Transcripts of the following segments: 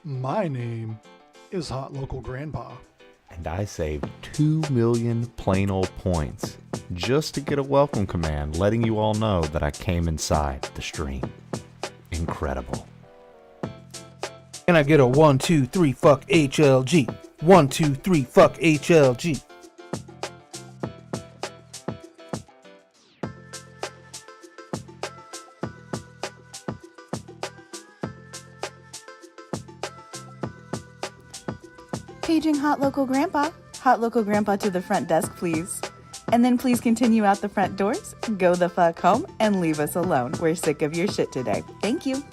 My name is Hot Local Grandpa. And I saved 2 million plain old points just to get a welcome command letting you all know that I came inside the stream. Incredible. Can I get a 1, 2, 3, fuck HLG? 1, 2, 3, fuck HLG. Paging Hot Local Grandpa. Hot Local Grandpa to the front desk, please. And then please continue out the front doors, go the fuck home, and leave us alone. We're sick of your shit today. Thank you.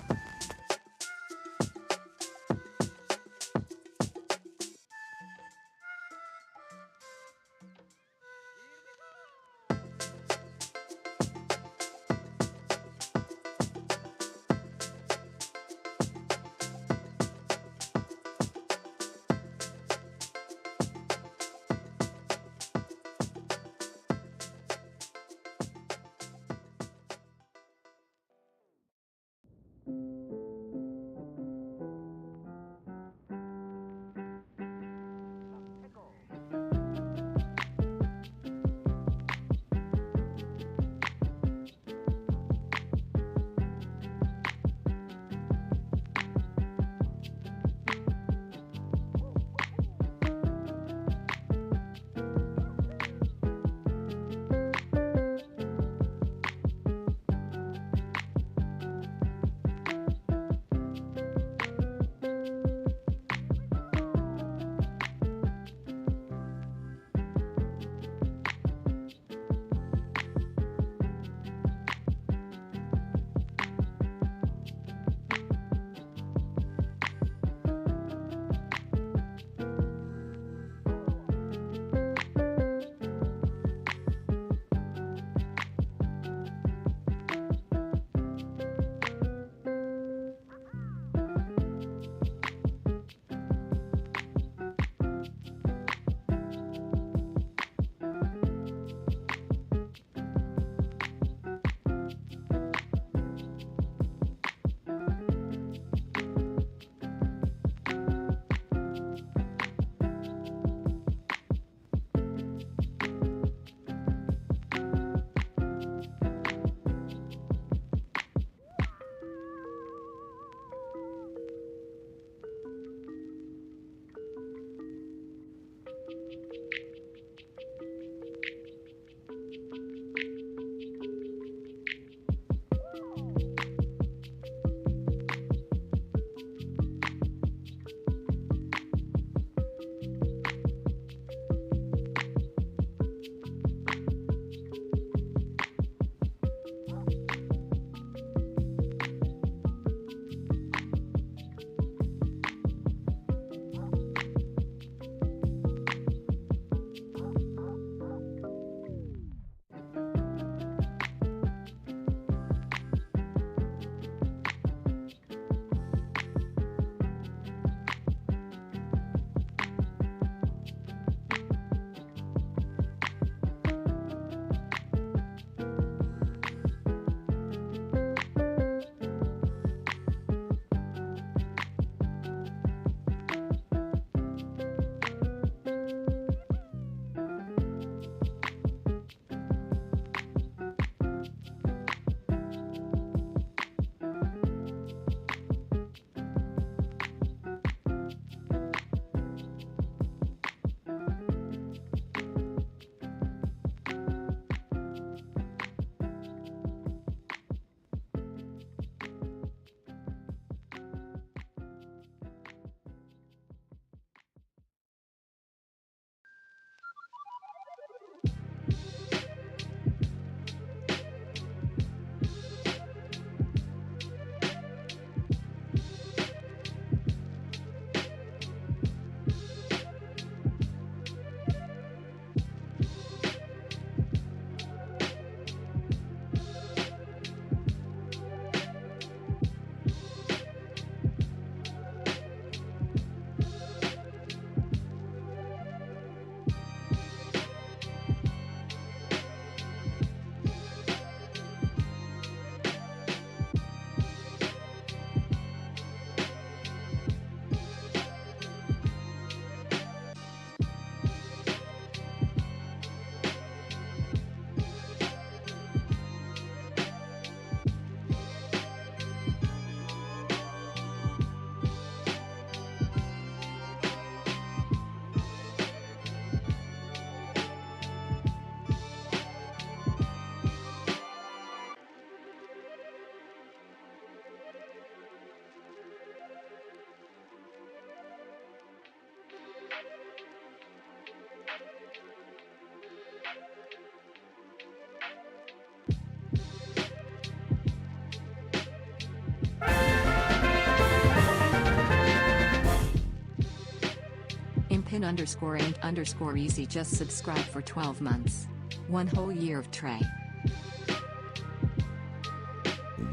Pin_ain't_easy. Just subscribe for 12 months. 1 whole year of Trey.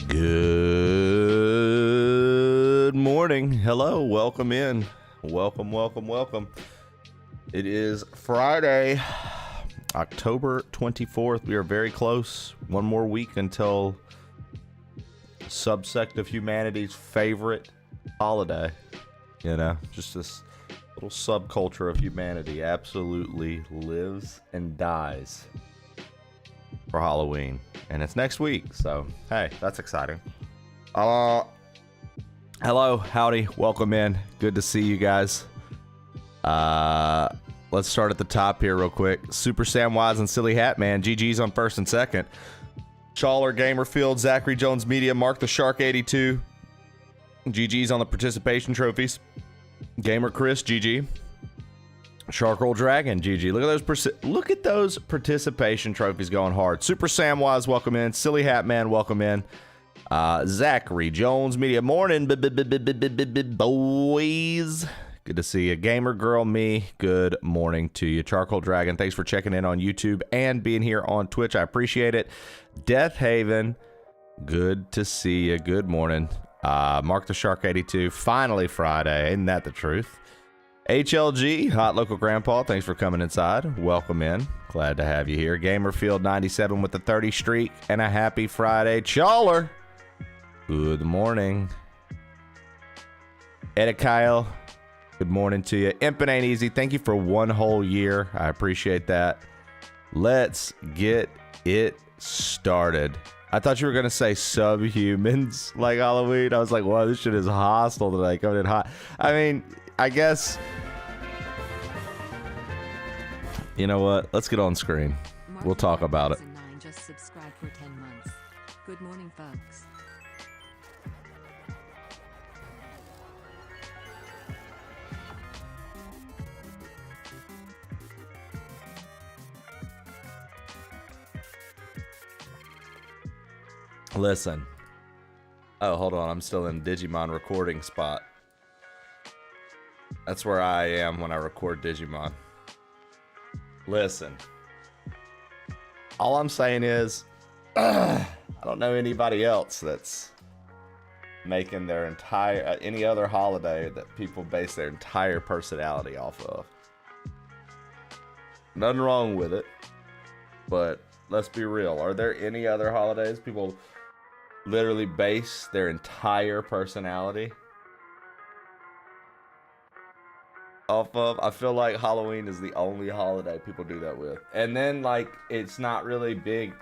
Good morning. Hello. Welcome in. Welcome. It is Friday, October 24th. We are very close. One more week until subsect of humanity's favorite holiday. You know, just this little subculture of humanity absolutely lives and dies for Halloween. And it's next week, so hey, that's exciting. Hello, howdy, welcome in. Good to see you guys. Let's start at the top here real quick. Super Samwise and Silly Hat Man, GG's on first and second. Chawler, Gamerfield, Zachary Jones Media, Mark the Shark 82. GG's on the participation trophies. Gamer Chris, GG. Sharkroll Dragon, GG. Look at those participation trophies going hard. Super Samwise, welcome in. Silly Hat Man, welcome in. Zachary Jones Media, morning, boys. Good to see you. Gamer Girl, me, good morning to you. Charcoal Dragon, thanks for checking in on YouTube and being here on Twitch. I appreciate it. Death Haven, good to see you. Good morning. Mark the Shark 82, finally Friday. Isn't that the truth? HLG, Hot Local Grandpa, thanks for coming inside. Welcome in. Glad to have you here. Gamerfield 97 with the 30 streak and a happy Friday. Chawler, good morning. Edit Kyle, good morning to you. Impin' Ain't Easy, thank you for 1 whole year. I appreciate that. Let's get it started. I thought you were going to say subhumans like Halloween. I was like, wow, this shit is hostile today. Coming in hot. I mean, I guess, you know what? Let's get on screen. We'll talk about it. Just subscribe for 10 months. Good morning, folks. Listen. Oh, hold on. I'm still in Digimon recording spot. That's where I am when I record Digimon. Listen. All I'm saying is, I don't know anybody else that's making their entire, any other holiday that people base their entire personality off of. Nothing wrong with it, but let's be real. Are there any other holidays people literally base their entire personality off of? I feel like Halloween is the only holiday people do that with. And then, like, it's not really big.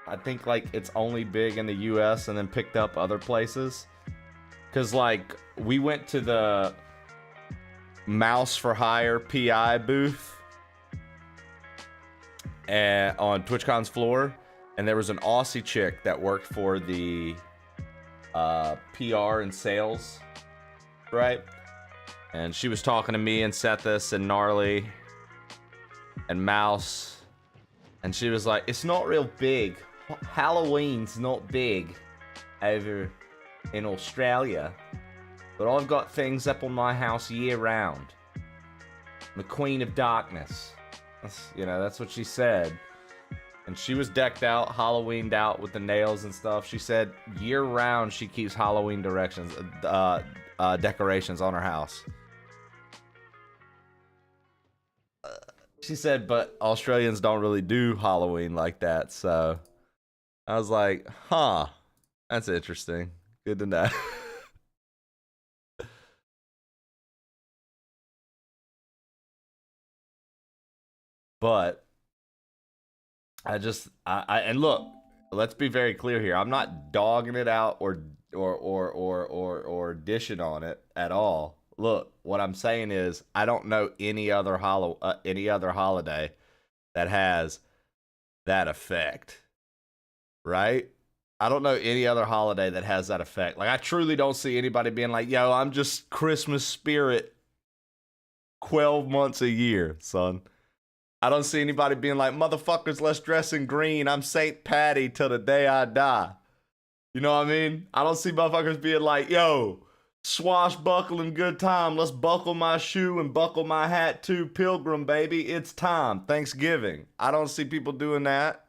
I think, like, it's only big in the US and then picked up other places. Because, like, we went to the Mouse for Hire PI booth and on TwitchCon's floor, and there was an Aussie chick that worked for the PR and sales, right? And she was talking to me and Sethus and Gnarly and Mouse, and she was like, it's not real big. Halloween's not big over in Australia, but I've got things up on my house year round. I'm the Queen of Darkness. That's what she said. And she was decked out, Halloweened out with the nails and stuff. She said year round she keeps Halloween decorations on her house. She said, but Australians don't really do Halloween like that. So I was like, huh, that's interesting. Good to know. But and look, let's be very clear here. I'm not dogging it out or dishing on it at all. Look, what I'm saying is I don't know any other holiday that has that effect. Right? I don't know any other holiday that has that effect. Like, I truly don't see anybody being like, yo, I'm just Christmas spirit 12 months a year, son. I don't see anybody being like, motherfuckers, let's dress in green. I'm St. Patty till the day I die. You know what I mean? I don't see motherfuckers being like, yo, Swashbuckling good time. Let's buckle my shoe and buckle my hat too. Pilgrim, baby. It's time. Thanksgiving. I don't see people doing that.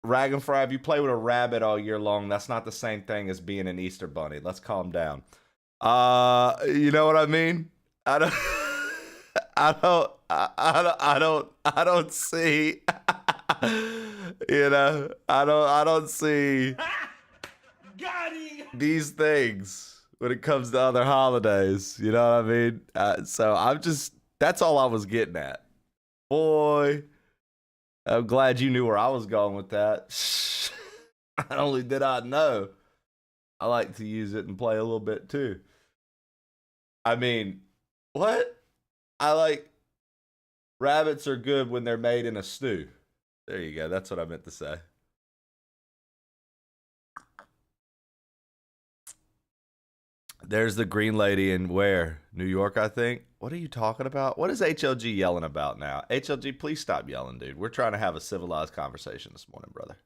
Rag and Fry, if you play with a rabbit all year long, that's not the same thing as being an Easter bunny. Let's calm down. You know what I mean? I don't see, I don't see these things when it comes to other holidays. You know what I mean? So that's all I was getting at. Boy, I'm glad you knew where I was going with that. Not only did I know, I like to use it and play a little bit too. I mean, what? Rabbits are good when they're made in a stew. There you go. That's what I meant to say. There's the green lady in where? New York, I think. What are you talking about? What is HLG yelling about now? HLG, please stop yelling, dude. We're trying to have a civilized conversation this morning, brother.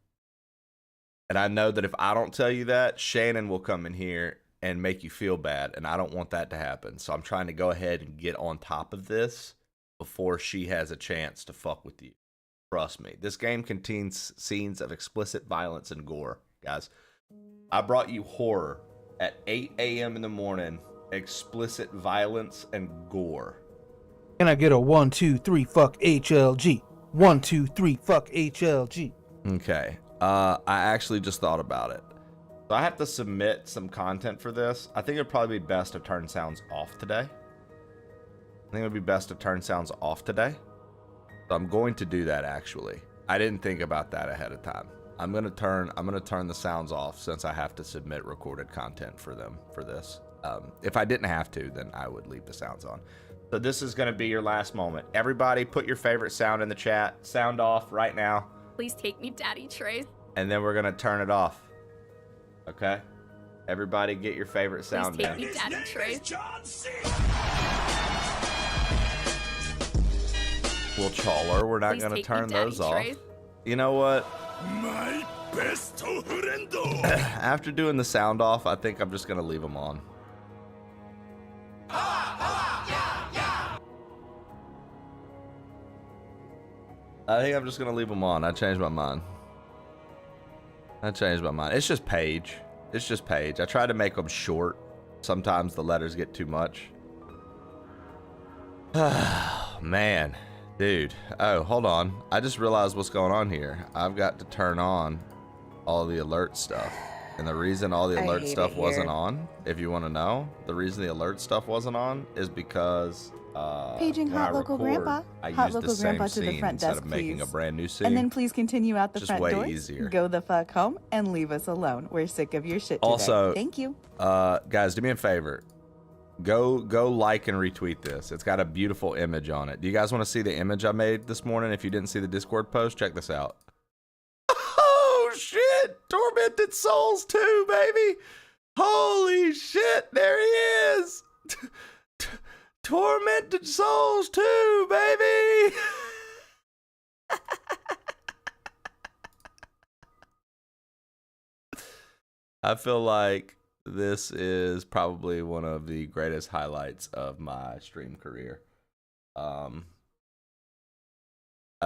And I know that if I don't tell you that, Shannon will come in here and make you feel bad, and I don't want that to happen. So I'm trying to go ahead and get on top of this before she has a chance to fuck with you. Trust me. This game contains scenes of explicit violence and gore, guys. I brought you horror at 8 a.m. in the morning, explicit violence and gore. Can I get a 1, 2, 3 fuck HLG? 1, 2, 3 fuck HLG. Okay. I actually just thought about it. So I have to submit some content for this. I think it'd probably be best to turn sounds off today. So I'm going to do that actually. I didn't think about that ahead of time. I'm gonna turn the sounds off since I have to submit recorded content for them for this. If I didn't have to, then I would leave the sounds on. So this is gonna be your last moment. Everybody put your favorite sound in the chat. Sound off right now. Please take me, Daddy Trace. And then we're gonna turn it off. Okay? Everybody get your favorite sound Please in. take me, Daddy Trace. Well, Chawler, we're not Please gonna take turn me, Daddy those off. Trace. You know what? After doing the sound off, I think I'm just gonna leave them on. I think I'm just gonna leave them on. I changed my mind. It's just Paige. I try to make them short. Sometimes the letters get too much. Man, dude. Oh, hold on. I just realized what's going on here. I've got to turn on all the alert stuff. And the reason all the alert stuff wasn't on, if you want to know, the reason the alert stuff wasn't on is because Paging when Hot I Local record, Grandpa. I Hot use Local the same Grandpa to the scene front instead desk, of making a please. brand new scene. And then please continue out the Just front way doors. easier. Go the fuck home and leave us alone. We're sick of your shit today. Also, Thank you. Guys, do me a favor. Go like and retweet this. It's got a beautiful image on it. Do you guys want to see the image I made this morning? If you didn't see the Discord post, check this out. Oh shit! Tormented Souls 2, baby! Holy shit! There he is! Tormented Souls 2, baby! I feel like this is probably one of the greatest highlights of my stream career. I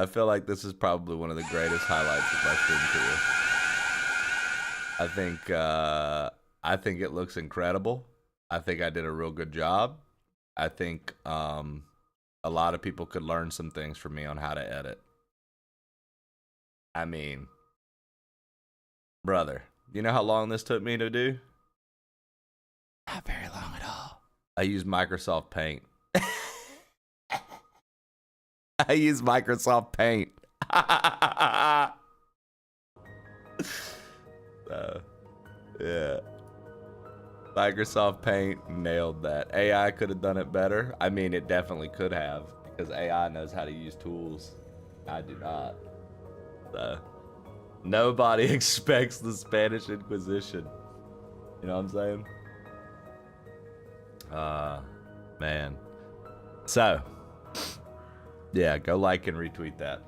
feel like this is probably one of the greatest highlights of my stream career. I think it looks incredible. I think I did a real good job. I think a lot of people could learn some things from me on how to edit. I mean, brother, you know how long this took me to do? Not very long at all. I use Microsoft Paint. I use Microsoft Paint. So, yeah. Microsoft Paint nailed that. AI could have done it better. I mean, it definitely could have, because AI knows how to use tools. I do not. So, nobody expects the Spanish Inquisition. You know what I'm saying? Man. So, yeah, go like and retweet that.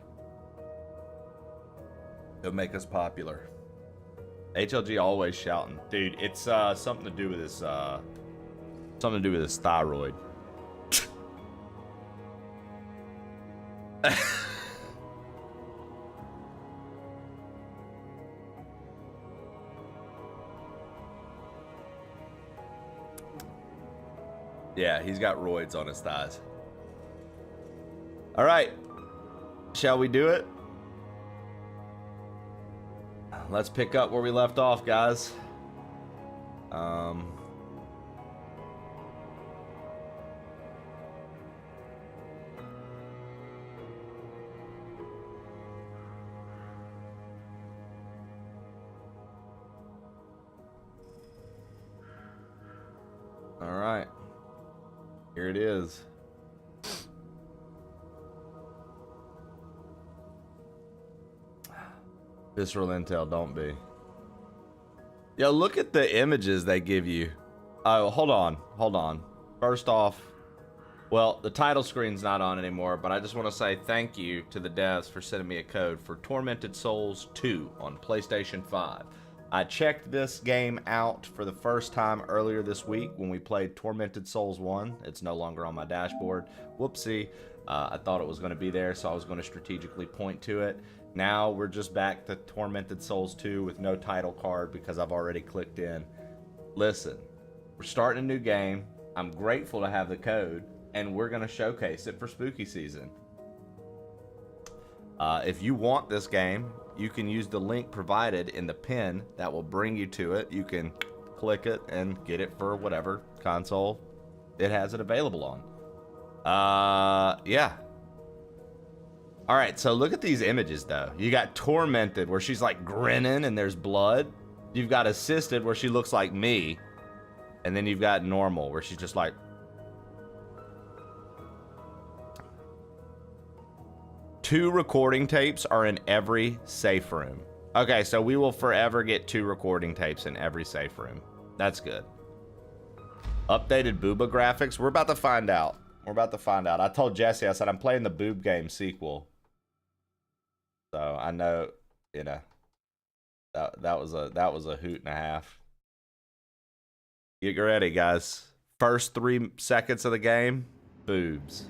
It'll make us popular. HLG always shouting. Dude, it's something to do with his thyroid. Yeah, he's got roids on his thighs. All right. Shall we do it? Let's pick up where we left off, guys. All right. Here it is. Visceral intel, don't be. Yo, look at the images they give you. Oh, hold on. First off, well, the title screen's not on anymore, but I just want to say thank you to the devs for sending me a code for Tormented Souls 2 on PlayStation 5. I checked this game out for the first time earlier this week when we played Tormented Souls 1. It's no longer on my dashboard. Whoopsie. I thought it was going to be there, so I was going to strategically point to it. Now we're just back to Tormented Souls 2 with no title card because I've already clicked in. Listen, we're starting a new game. I'm grateful to have the code, and we're going to showcase it for spooky season. If you want this game, you can use the link provided in the pin that will bring you to it. You can click it and get it for whatever console it has it available on. Yeah. All right, so look at these images, though. You got Tormented, where she's like grinning and there's blood. You've got Assisted, where she looks like me. And then you've got Normal, where she's just like... Two recording tapes are in every safe room. Okay, so we will forever get 2 recording tapes in every safe room. That's good. Updated booba graphics. We're about to find out. I told Jesse, I said, I'm playing the Boob Game sequel. So I know, you know, that was a hoot and a half. Get ready, guys. First 3 seconds of the game, boobs.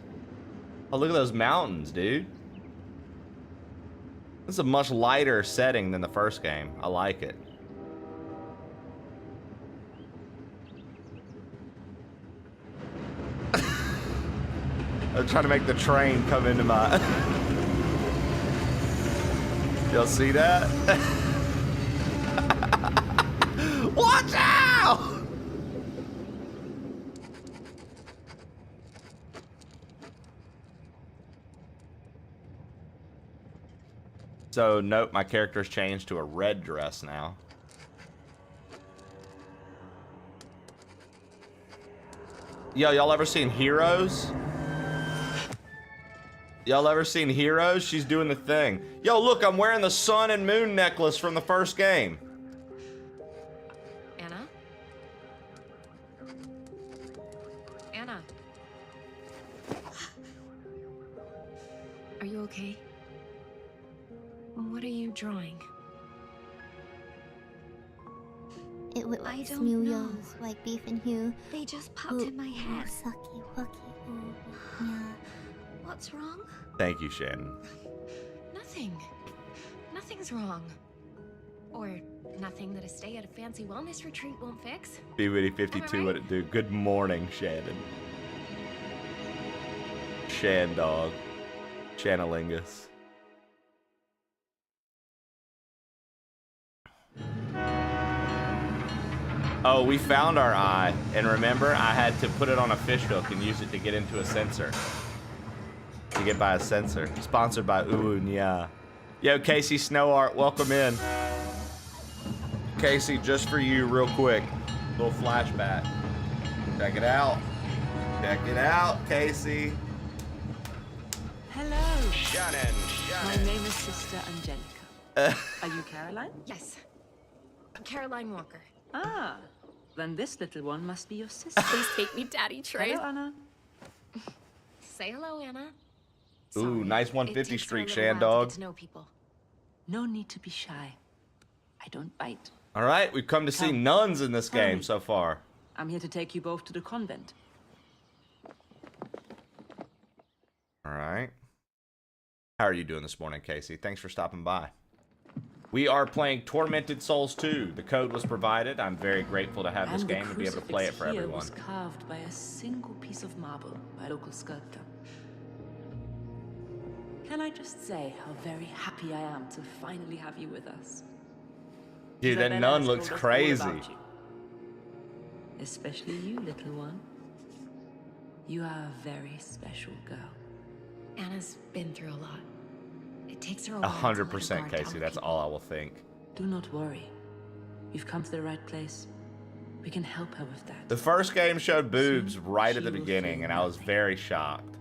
Oh, look at those mountains, dude. This is a much lighter setting than the first game. I like it. I'm trying to make the train come into my... Y'all see that? Watch out! So, note my character's changed to a red dress now. Yo, y'all ever seen Heroes? Y'all ever seen Heroes? She's doing the thing. Yo, look, I'm wearing the sun and moon necklace from the first game. Anna? Anna? Are you okay? What are you drawing? It was I don't Smooyos, like beef and hue. They just popped in my head. Sucky, wucky, ooh, yeah. What's wrong? Thank you, Shannon. Nothing. Nothing's wrong. Or nothing that a stay at a fancy wellness retreat won't fix. BWitty52, what it do? Good morning, Shannon. Shan dog. Channelingus. Oh, we found our eye. And remember, I had to put it on a fish hook and use it to get into a sensor. To get by a sensor. Sponsored by Nya. Yo, Casey Snow Art, welcome in. Casey, just for you, real quick. Little flashback. Check it out. Check it out, Casey. Hello. Shannon. My name is Sister Angelica. Are you Caroline? Yes. Caroline Walker. Ah, then this little one must be your sister. Please take me, Daddy Trace. Hello, Anna. Say hello, Anna. Ooh, Sorry, nice it 150 takes her a streak, little Shan while to dog. get to know people. No need to be shy. I don't bite. All right, we've come to see Come. nuns in this Tell game me. so far. I'm here to take you both to the convent. All right. How are you doing this morning, Casey? Thanks for stopping by. We are playing Tormented Souls 2. The code was provided. I'm very grateful to have this game and be able to play it for The crucifix here everyone. was carved by a single piece of marble by a local sculptor. Can I just say how very happy I am to finally have you with us? Dude, that Isabella nun has looks told us all crazy. about you. Especially you, little one. You are a very special girl. Anna's been through a lot. It takes her a while to let her 100%, guard down Casey. That's people. all I will think. Do not worry. You've come to the right place. We can help her with that. The first game showed boobs Soon right at she the will beginning, feel and I was nothing. very shocked.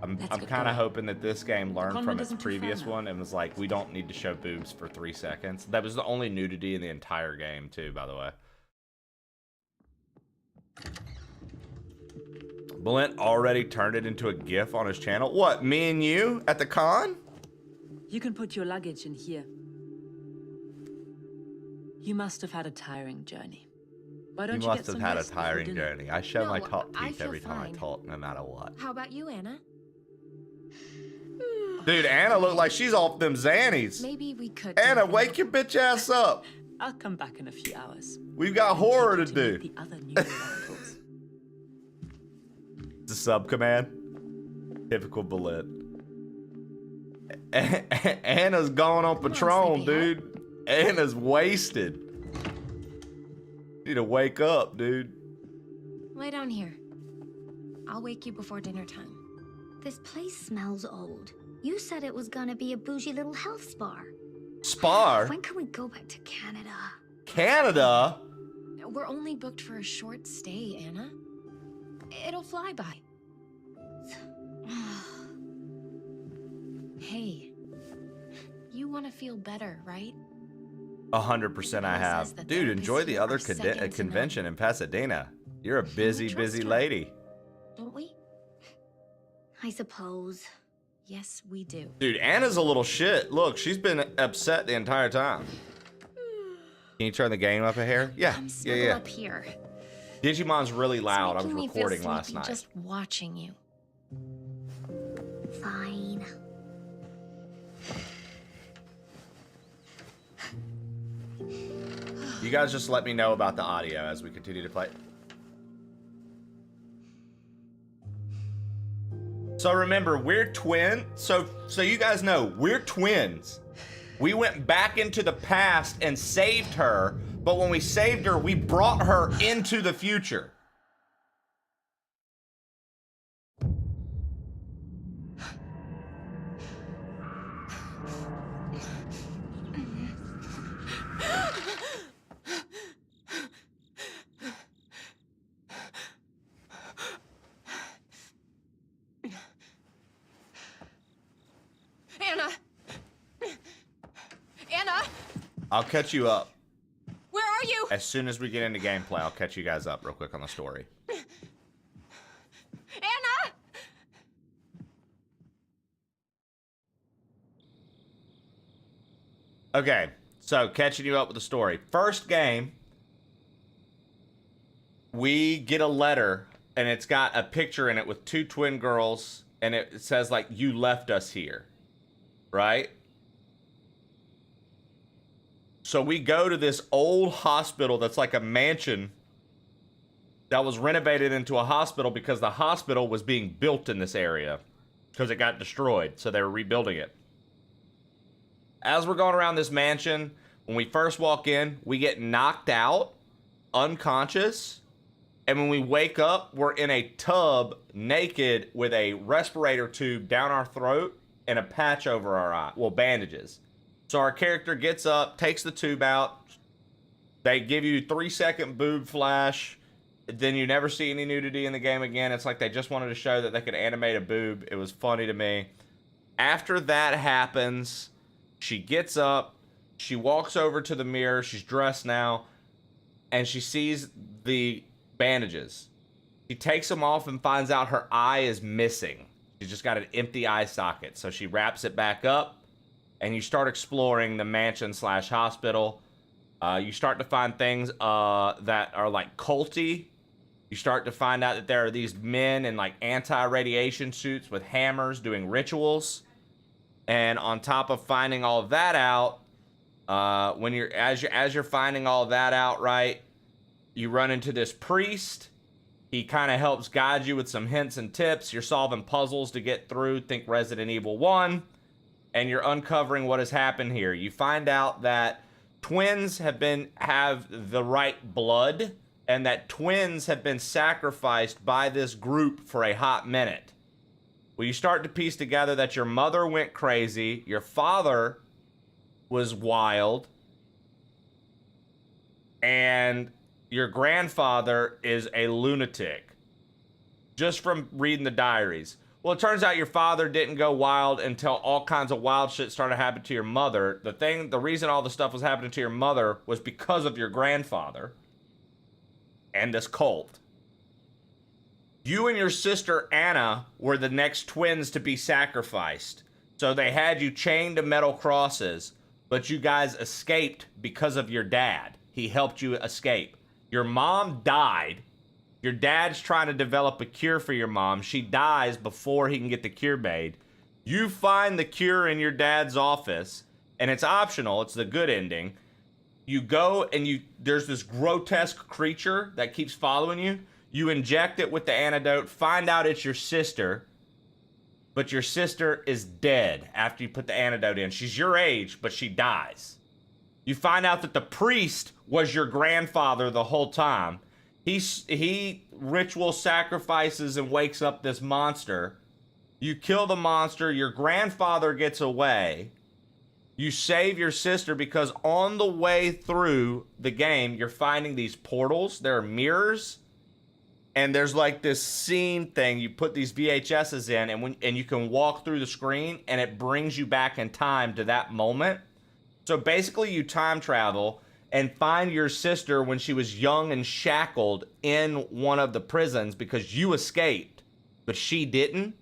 I'm Let's get kind of going. hoping that this game learned from convent its isn't too previous far now. one and was like, we don't need to show boobs for 3 seconds. That was the only nudity in the entire game, too, by the way. Blint already turned it into a GIF on his channel. What, me and you at the con? You can put your luggage in here. You must have had a tiring journey. Why You don't you, must get have some had a rest before tiring dinner? journey. I show my No, top I teeth feel every time I fine. talk, no matter what. How about you, Anna? Dude, Anna looked like she's off them Xannies. Maybe we could. Anna, wake your bitch ass up. I'll come back in a few hours. We've got horror to Take you do. meet the other new arrivals. The sub command. Typical bullet. Anna's gone on Patron, sleepyhead. dude. Anna's wasted. Need to wake up, dude. Lay down here. I'll wake you before dinner time. This place smells old. You said it was gonna be a bougie little health spa. Spar? When can we go back to Canada? Canada? We're only booked for a short stay, Anna. It'll fly by. Hey, you want to feel better, right? 100% I Says have. that Dude, therapists enjoy the here other are second to convention in Pasadena. You're a busy, trust busy her. lady. Don't we? I suppose. Yes, we do. Dude, Anna's a little shit. Look, she's been upset the entire time. Can you turn the game up a hair? Yeah, I'm yeah, snuggle yeah. up here. Digimon's really It's loud. I was making me feel recording last sleepy night. just watching you. Fine. You guys just let me know about the audio as we continue to play. So remember, we're twin. So you guys know, we're twins. We went back into the past and saved her, but when we saved her, we brought her into the future. Anna! Anna! I'll catch you up. Where are you? As soon as we get into gameplay, I'll catch you guys up real quick on the story. Anna! Okay, so catching you up with the story. First game, we get a letter, and it's got a picture in it with 2 twin girls, and it says, like, you left us here, right? So we go to this old hospital that's like a mansion that was renovated into a hospital because the hospital was being built in this area because it got destroyed, so they were rebuilding it. As we're going around this mansion, when we first walk in, we get knocked out, unconscious, and when we wake up, we're in a tub, naked, with a respirator tube down our throat and a patch over our eye. Well, bandages. So our character gets up, takes the tube out. They give you 3-second boob flash. Then you never see any nudity in the game again. It's like they just wanted to show that they could animate a boob. It was funny to me. After that happens, she gets up. She walks over to the mirror. She's dressed now. And she sees the bandages. She takes them off and finds out her eye is missing. She's just got an empty eye socket. So she wraps it back up. And you start exploring the mansion/hospital. You start to find things that are like culty. You start to find out that there are these men in like anti-radiation suits with hammers doing rituals. And on top of finding all of that out, as you're finding all of that out, right, you run into this priest. He kind of helps guide you with some hints and tips. You're solving puzzles to get through. Think Resident Evil 1. And you're uncovering what has happened here. You find out that twins have the right blood, and that twins have been sacrificed by this group for a hot minute. Well, you start to piece together that your mother went crazy, your father was wild, and your grandfather is a lunatic. Just from reading the diaries. Well, it turns out your father didn't go wild until all kinds of wild shit started happening to your mother. The reason all the stuff was happening to your mother was because of your grandfather and this cult. You and your sister Anna were the next twins to be sacrificed. So they had you chained to metal crosses, but you guys escaped because of your dad. He helped you escape. Your mom died. Your dad's trying to develop a cure for your mom. She dies before he can get the cure made. You find the cure in your dad's office, and it's optional. It's the good ending. You go and there's this grotesque creature that keeps following you. You inject it with the antidote, find out it's your sister, but your sister is dead after you put the antidote in. She's your age, but she dies. You find out that the priest was your grandfather the whole time. He ritual sacrifices and wakes up this monster. You kill the monster. Your grandfather gets away. You save your sister because on the way through the game, you're finding these portals. There are mirrors. And there's like this scene thing. You put these VHSs in and you can walk through the screen and it brings you back in time to that moment. So basically you time travel and find your sister when she was young and shackled in one of the prisons because you escaped, but she didn't.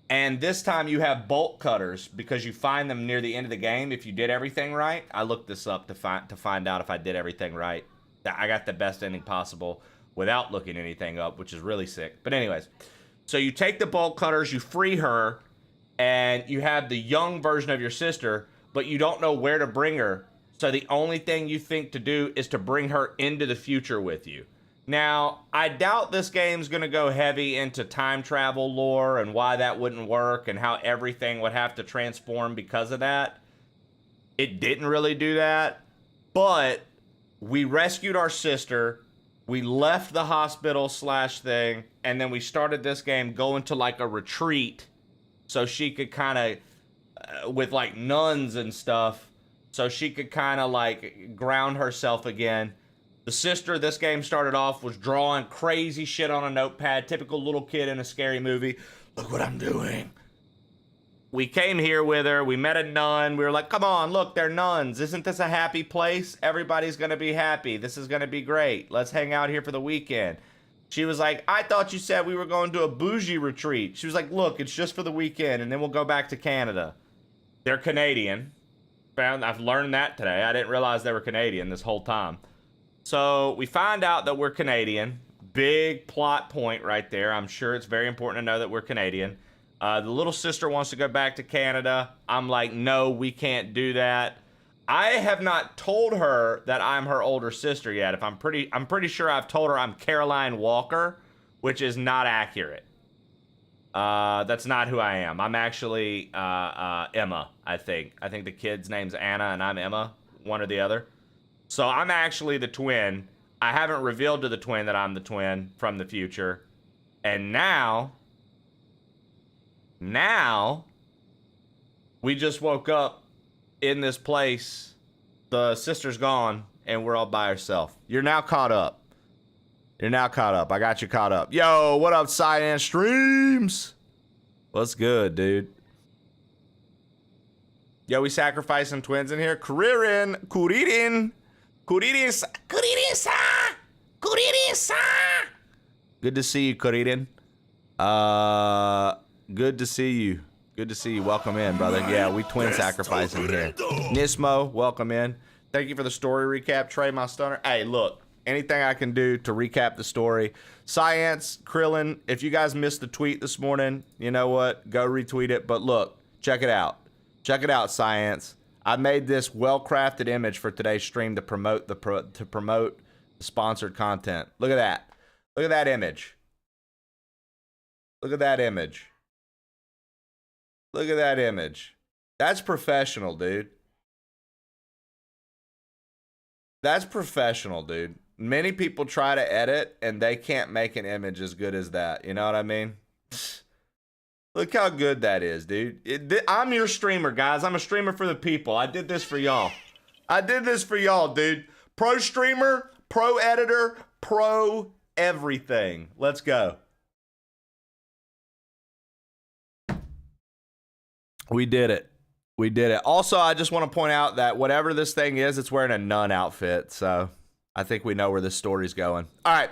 And this time you have bolt cutters because you find them near the end of the game if you did everything right. I looked this up to find out if I did everything right. I got the best ending possible without looking anything up, which is really sick. But anyways, so you take the bolt cutters, you free her, and you have the young version of your sister, but you don't know where to bring her. So the only thing you think to do is to bring her into the future with you. Now, I doubt this game's going to go heavy into time travel lore and why that wouldn't work and how everything would have to transform because of that. It didn't really do that, but we rescued our sister. We left the hospital / thing, and then we started this game going to like a retreat so she could kind of, with like nuns and stuff, so she could kind of like ground herself again. The sister, this game started off, was drawing crazy shit on a notepad. Typical little kid in a scary movie. Look what I'm doing. We came here with her. We met a nun. We were like, come on, look, they're nuns. Isn't this a happy place? Everybody's going to be happy. This is going to be great. Let's hang out here for the weekend. She was like, I thought you said we were going to a bougie retreat. She was like, look, it's just for the weekend, and then we'll go back to Canada. They're Canadian. I've learned that today. I didn't realize they were Canadian this whole time. So we find out that we're Canadian. Big plot point right there. I'm sure it's very important to know that we're Canadian. The little sister wants to go back to Canada. I'm like, no, we can't do that. I have not told her that I'm her older sister yet. I'm pretty sure I've told her I'm Caroline Walker, which is not accurate. That's not who I am. I'm actually Emma, I think. I think the kid's name's Anna and I'm Emma, one or the other. So I'm actually the twin. I haven't revealed to the twin that I'm the twin from the future. And now, we just woke up in this place. The sister's gone, and we're all by ourselves. You're now caught up. I got you caught up. Yo, what up, Cyan Streams? What's good, dude? Yo, we sacrificing twins in here. Kuririn. Good to see you, Kuririn. Good to see you. Good to see you. Welcome in, brother. Yeah, we twin sacrificing here. Nismo, welcome in. Thank you for the story recap, Trey, my stunner. Hey, look, anything I can do to recap the story. Science, Krillin, if you guys missed the tweet this morning, you know what? Go retweet it. But look, check it out. Check it out, Science. I made this well-crafted image for today's stream to promote the sponsored content. Look at that. Look at that image. Look at that image. Look at that image. That's professional, dude. That's professional, dude. Many people try to edit and they can't make an image as good as that. You know what I mean? Look how good that is, dude. I'm your streamer, guys. I'm a streamer for the people. I did this for y'all. I did this for y'all, dude. Pro streamer, pro editor, pro everything. Let's go. We did it. We did it. Also, I just want to point out that whatever this thing is, it's wearing a nun outfit. So I think we know where this story's going. All right.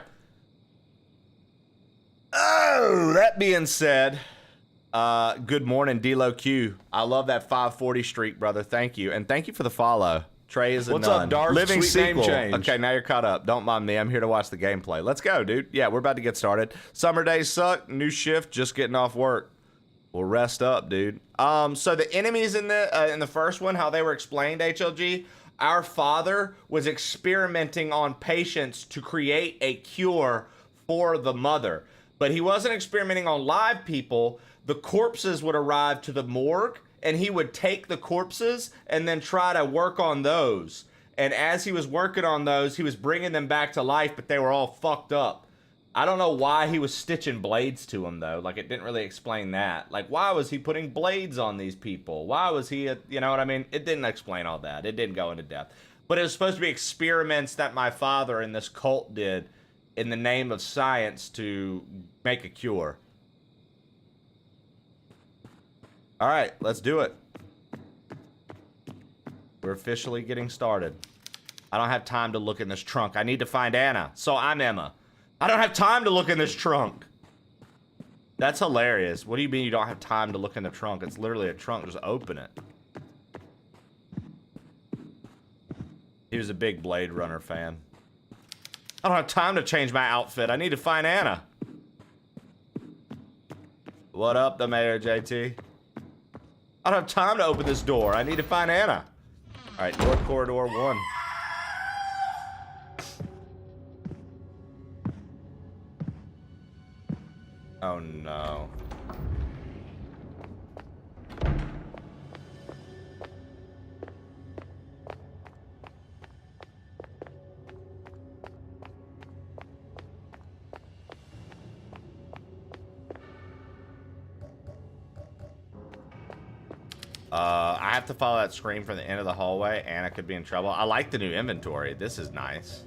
Oh, that being said, good morning, D-Lo Q. I love that 540 streak, brother. Thank you. And thank you for the follow. Trey is a What's nun. up, Darth? Living Sweet name sequel. change. Okay, now you're caught up. Don't mind me. I'm here to watch the gameplay. Let's go, dude. Yeah, we're about to get started. Summer days suck. New shift. Just getting off work. We'll rest up, dude. So the enemies in the first one, how they were explained, HLG, our father was experimenting on patients to create a cure for the mother. But he wasn't experimenting on live people. The corpses would arrive to the morgue, and he would take the corpses and then try to work on those. And as he was working on those, he was bringing them back to life, but they were all fucked up. I don't know why he was stitching blades to them, though. Like, it didn't really explain that. Like, why was he putting blades on these people? Why was he, you know what I mean? It didn't explain all that. It didn't go into depth. But it was supposed to be experiments that my father and this cult did in the name of science to make a cure. All right, let's do it. We're officially getting started. I don't have time to look in this trunk. I need to find Anna. So I'm Emma. I don't have time to look in this trunk. That's hilarious. What do you mean you don't have time to look in the trunk? It's literally a trunk. Just open it. He was a big Blade Runner fan. I don't have time to change my outfit. I need to find Anna. What up, the mayor, JT? I don't have time to open this door. I need to find Anna. All right, North Corridor 1. Oh no. I have to follow that screen from the end of the hallway. Anna could be in trouble. I like the new inventory. This is nice.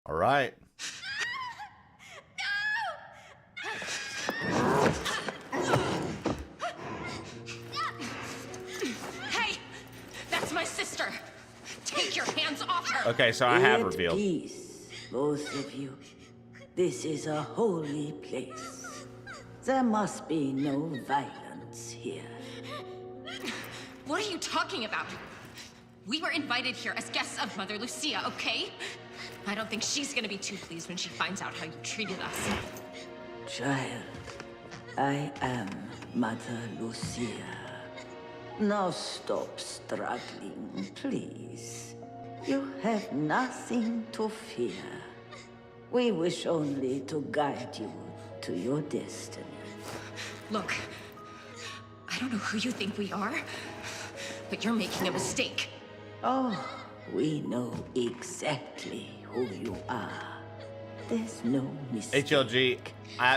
All right. Hey! That's my sister! Take your hands off her! Okay, so I have revealed. Peace, both of you. This is a holy place. There must be no violence here. What are you talking about? We were invited here as guests of Mother Lucia, okay? I don't think she's gonna be too pleased when she finds out how you treated us. Child, I am Mother Lucia. Now stop struggling, please. You have nothing to fear. We wish only to guide you to your destiny. Look, I don't know who you think we are, but you're making a mistake. Oh, we know exactly who you are. There's no mistake. HLG,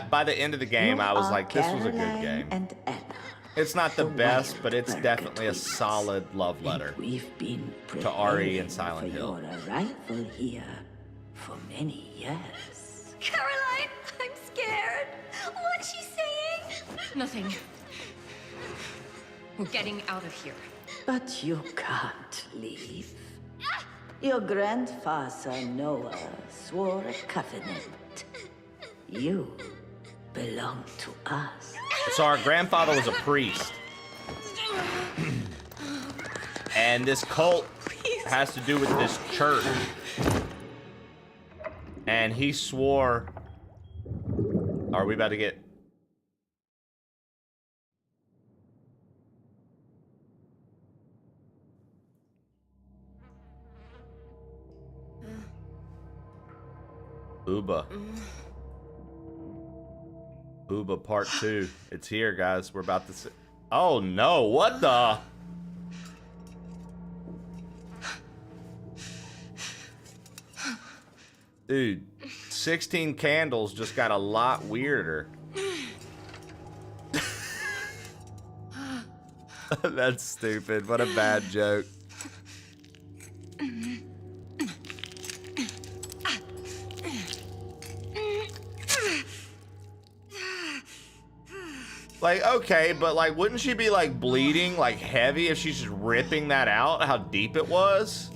by the end of the game, I was like, this was a good game. And Anna. It's not the best, but it's definitely a solid love letter We've been to RE and Silent for Hill. your arrival here for many years. Caroline, I'm scared. What's she saying? Nothing. We're getting out of here. But you can't leave. Your grandfather Noah swore a covenant. You belong to us. So our grandfather was a priest. And this cult has to do with this church. And he swore... Are we about to get... Uba. Uba Part 2. It's here, guys. We're about to see... Oh, no. What the... Dude, 16 candles just got a lot weirder. That's stupid. What a bad joke. Like, okay, but like, wouldn't she be like bleeding like heavy if she's just ripping that out? How deep it was?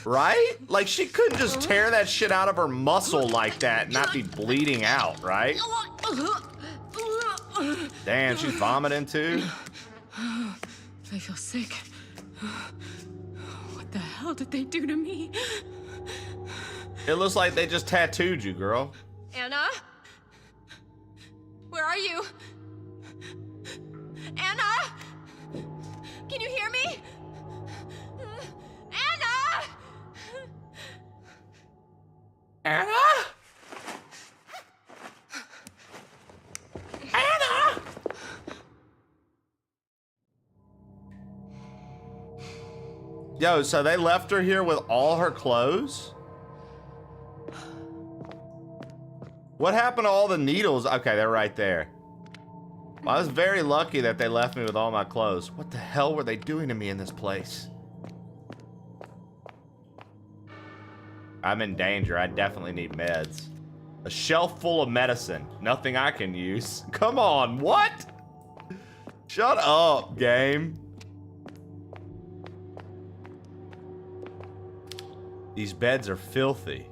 Right? Like, she couldn't just tear that shit out of her muscle like that and not be bleeding out, right? Damn, she's vomiting too. I feel sick. What the hell did they do to me? It looks like they just tattooed you, girl. Anna? Where are you? Anna? Can you hear me? Anna? Anna? Anna? Yo, so they left her here with all her clothes? What happened to all the needles? Okay, they're right there. Well, I was very lucky that they left me with all my clothes. What the hell were they doing to me in this place? I'm in danger. I definitely need meds. A shelf full of medicine. Nothing I can use. Come on, what? Shut up, game. These beds are filthy.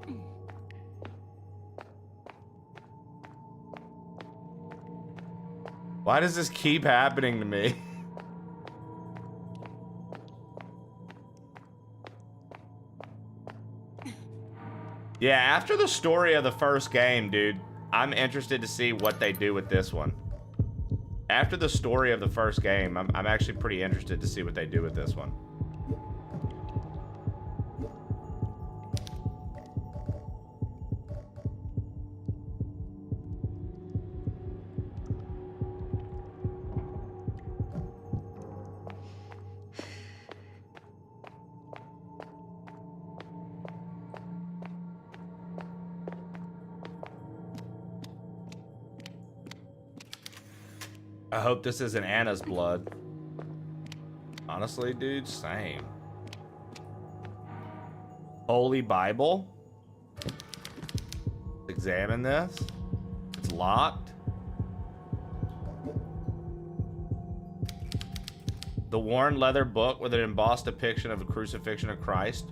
Why does this keep happening to me? Yeah, after the story of the first game, dude, I'm interested to see what they do with this one. After the story of the first game, I'm actually pretty interested to see what they do with this one. I hope this isn't Anna's blood. Honestly, dude, same. Holy Bible? Examine this. It's locked. The worn leather book with an embossed depiction of a crucifixion of Christ.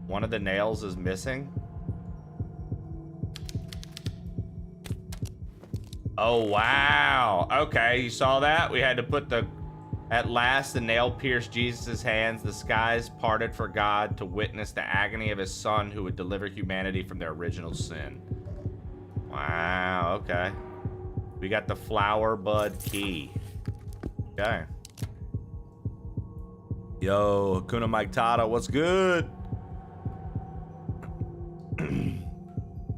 One of the nails is missing. Oh, wow. Okay, you saw that? We had to put the... At last, the nail pierced Jesus' hands. The skies parted for God to witness the agony of his son who would deliver humanity from their original sin. Wow, okay. We got the flower bud key. Okay. Yo, Hakuna Matata, what's good?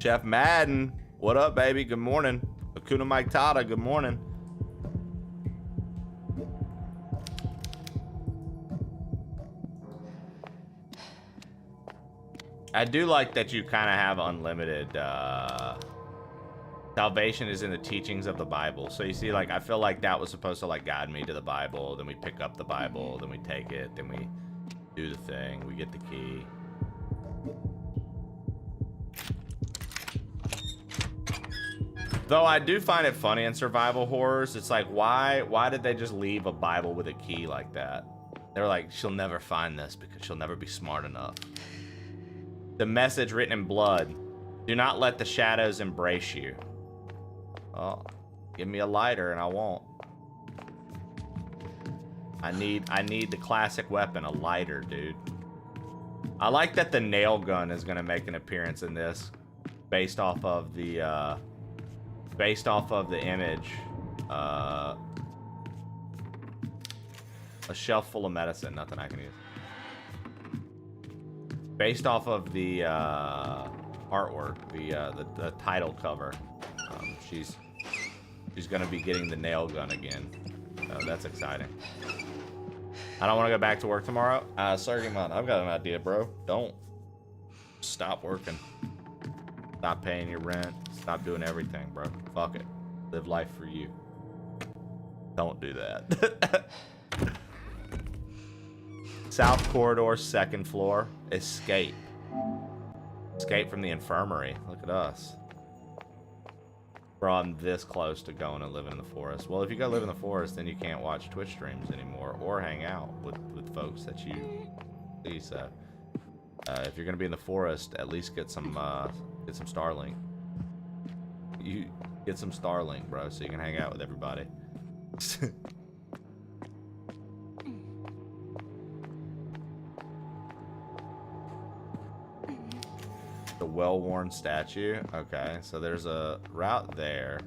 Chef Madden, what up, baby? Good morning. Hakuna Matata, good morning. I do like that you kind of have unlimited, salvation is in the teachings of the Bible. So you see, like, I feel like that was supposed to, like, guide me to the Bible. Then we pick up the Bible. Then we take it. Then we do the thing. We get the key. Though I do find it funny in survival horrors. It's like, why did they just leave a Bible with a key like that? They're like, she'll never find this because she'll never be smart enough. The message written in blood. Do not let the shadows embrace you. Oh, give me a lighter and I won't. I need the classic weapon, a lighter, dude. I like that the nail gun is gonna make an appearance in this, based off of the image. A shelf full of medicine, nothing I can use. Based off of the artwork, the title cover. She's gonna be getting the nail gun again. So that's exciting. I don't want to go back to work tomorrow. Sergeant, I've got an idea, bro. Don't stop working. Stop paying your rent. Stop doing everything, bro. Fuck it. Live life for you. Don't do that. South corridor, second floor. Escape. Escape from the infirmary. Look at us. Bro, I'm this close to going and living in the forest. Well, if you go live in the forest, then you can't watch Twitch streams anymore or hang out with folks that you see. So, if you're gonna be in the forest, at least get some Starlink. You get some Starlink, bro, so you can hang out with everybody. The well-worn statue. Okay, so there's a route there.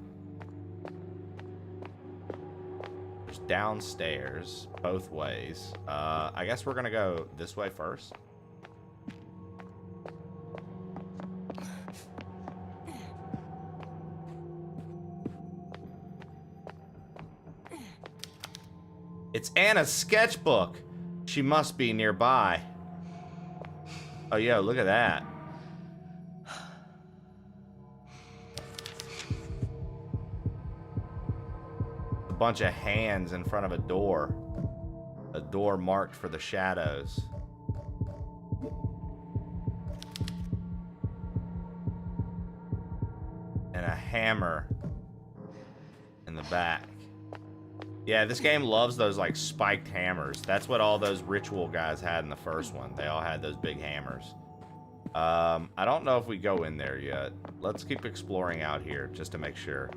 There's downstairs, both ways. I guess we're gonna go this way first. It's Anna's sketchbook. She must be nearby. Oh, yo, look at that. A bunch of hands in front of a door. A door marked for the shadows. And a hammer in the back. Yeah, this game loves those, like, spiked hammers. That's what all those ritual guys had in the first one. They all had those big hammers. I don't know if we go in there yet. Let's keep exploring out here, just to make sure.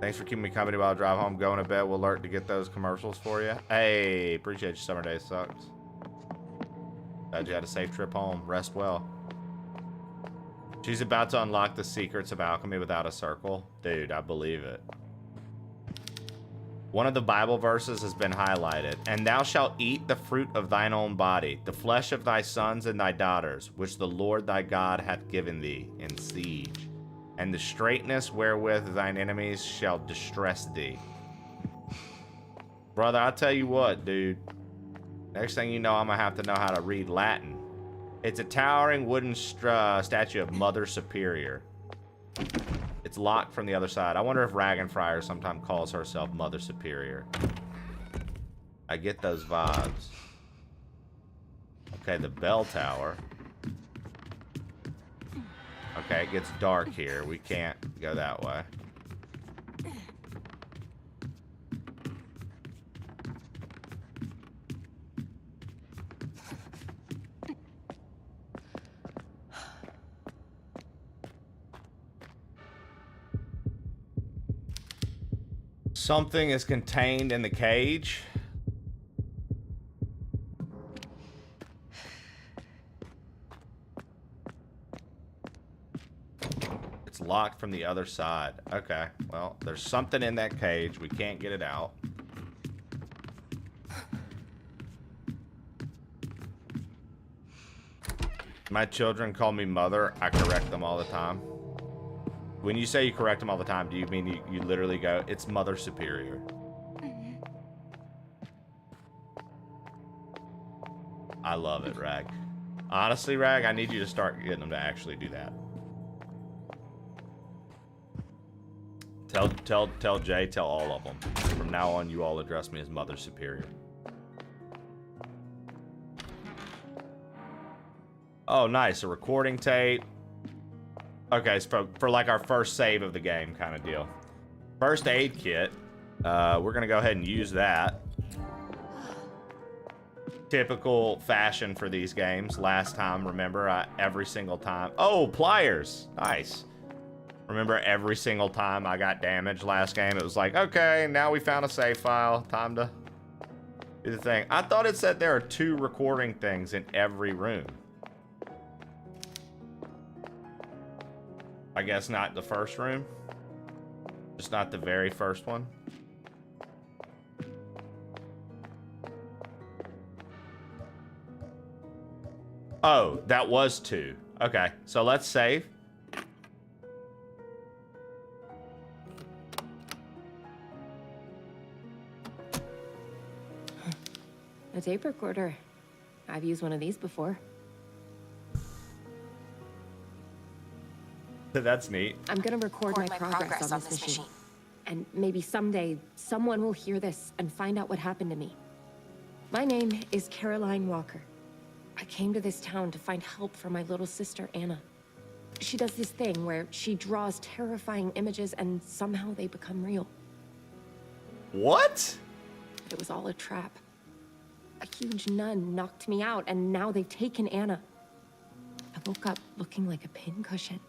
Thanks for keeping me company while I drive home. Going to bed. We'll alert to get those commercials for you. Hey, appreciate you. Summer day sucks. Glad you had a safe trip home. Rest well. She's about to unlock the secrets of alchemy without a circle. Dude, I believe it. One of the Bible verses has been highlighted. And thou shalt eat the fruit of thine own body, the flesh of thy sons and thy daughters, which the Lord thy God hath given thee in siege. And the straightness wherewith thine enemies shall distress thee. Brother, I'll tell you what, dude. Next thing you know, I'm going to have to know how to read Latin. It's a towering wooden statue of Mother Superior. It's locked from the other side. I wonder if Ragenfryer sometimes calls herself Mother Superior. I get those vibes. Okay, the bell tower. Okay, it gets dark here. We can't go that way. Something is contained in the cage. It's locked from the other side. Okay, well, there's something in that cage. We can't get it out. My children call me mother. I correct them all the time. When you say you correct them all the time, do you mean you literally go, it's Mother Superior? I love it, Rag. Honestly, Rag, I need you to start getting them to actually do that. Tell Jay, tell all of them. From now on, you all address me as Mother Superior. Oh, nice. A recording tape. Okay, so for like our first save of the game kind of deal. First aid kit. We're going to go ahead and use that. Typical fashion for these games. Last time, remember, every single time. Oh, pliers. Nice. Remember, every single time I got damaged last game, it was like, okay, now we found a save file. Time to do the thing. I thought it said there are 2 recording things in every room. I guess not the first room. Just not the very first one. Oh, that was 2. Okay, so let's save. A tape recorder. I've used one of these before. That's neat. I'm gonna record my progress on this machine. And maybe someday, someone will hear this and find out what happened to me. My name is Caroline Walker. I came to this town to find help for my little sister, Anna. She does this thing where she draws terrifying images and somehow they become real. What? It was all a trap. A huge nun knocked me out, and now they've taken Anna. I woke up looking like a pincushion,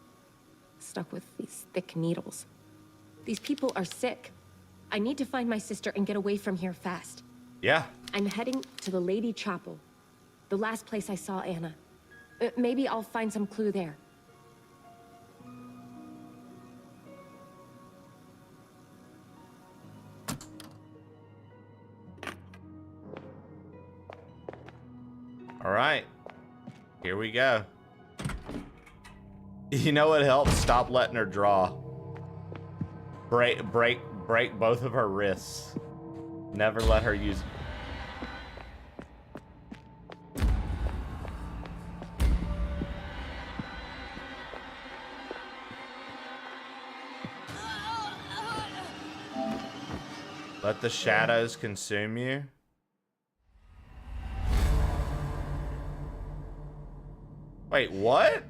stuck with these thick needles. These people are sick. I need to find my sister and get away from here fast. Yeah. I'm heading to the Lady Chapel, the last place I saw Anna. Maybe I'll find some clue there. All right, here we go. You know what helps? Stop letting her draw. Break both of her wrists. Never let her use. Let the shadows consume you. Wait, what?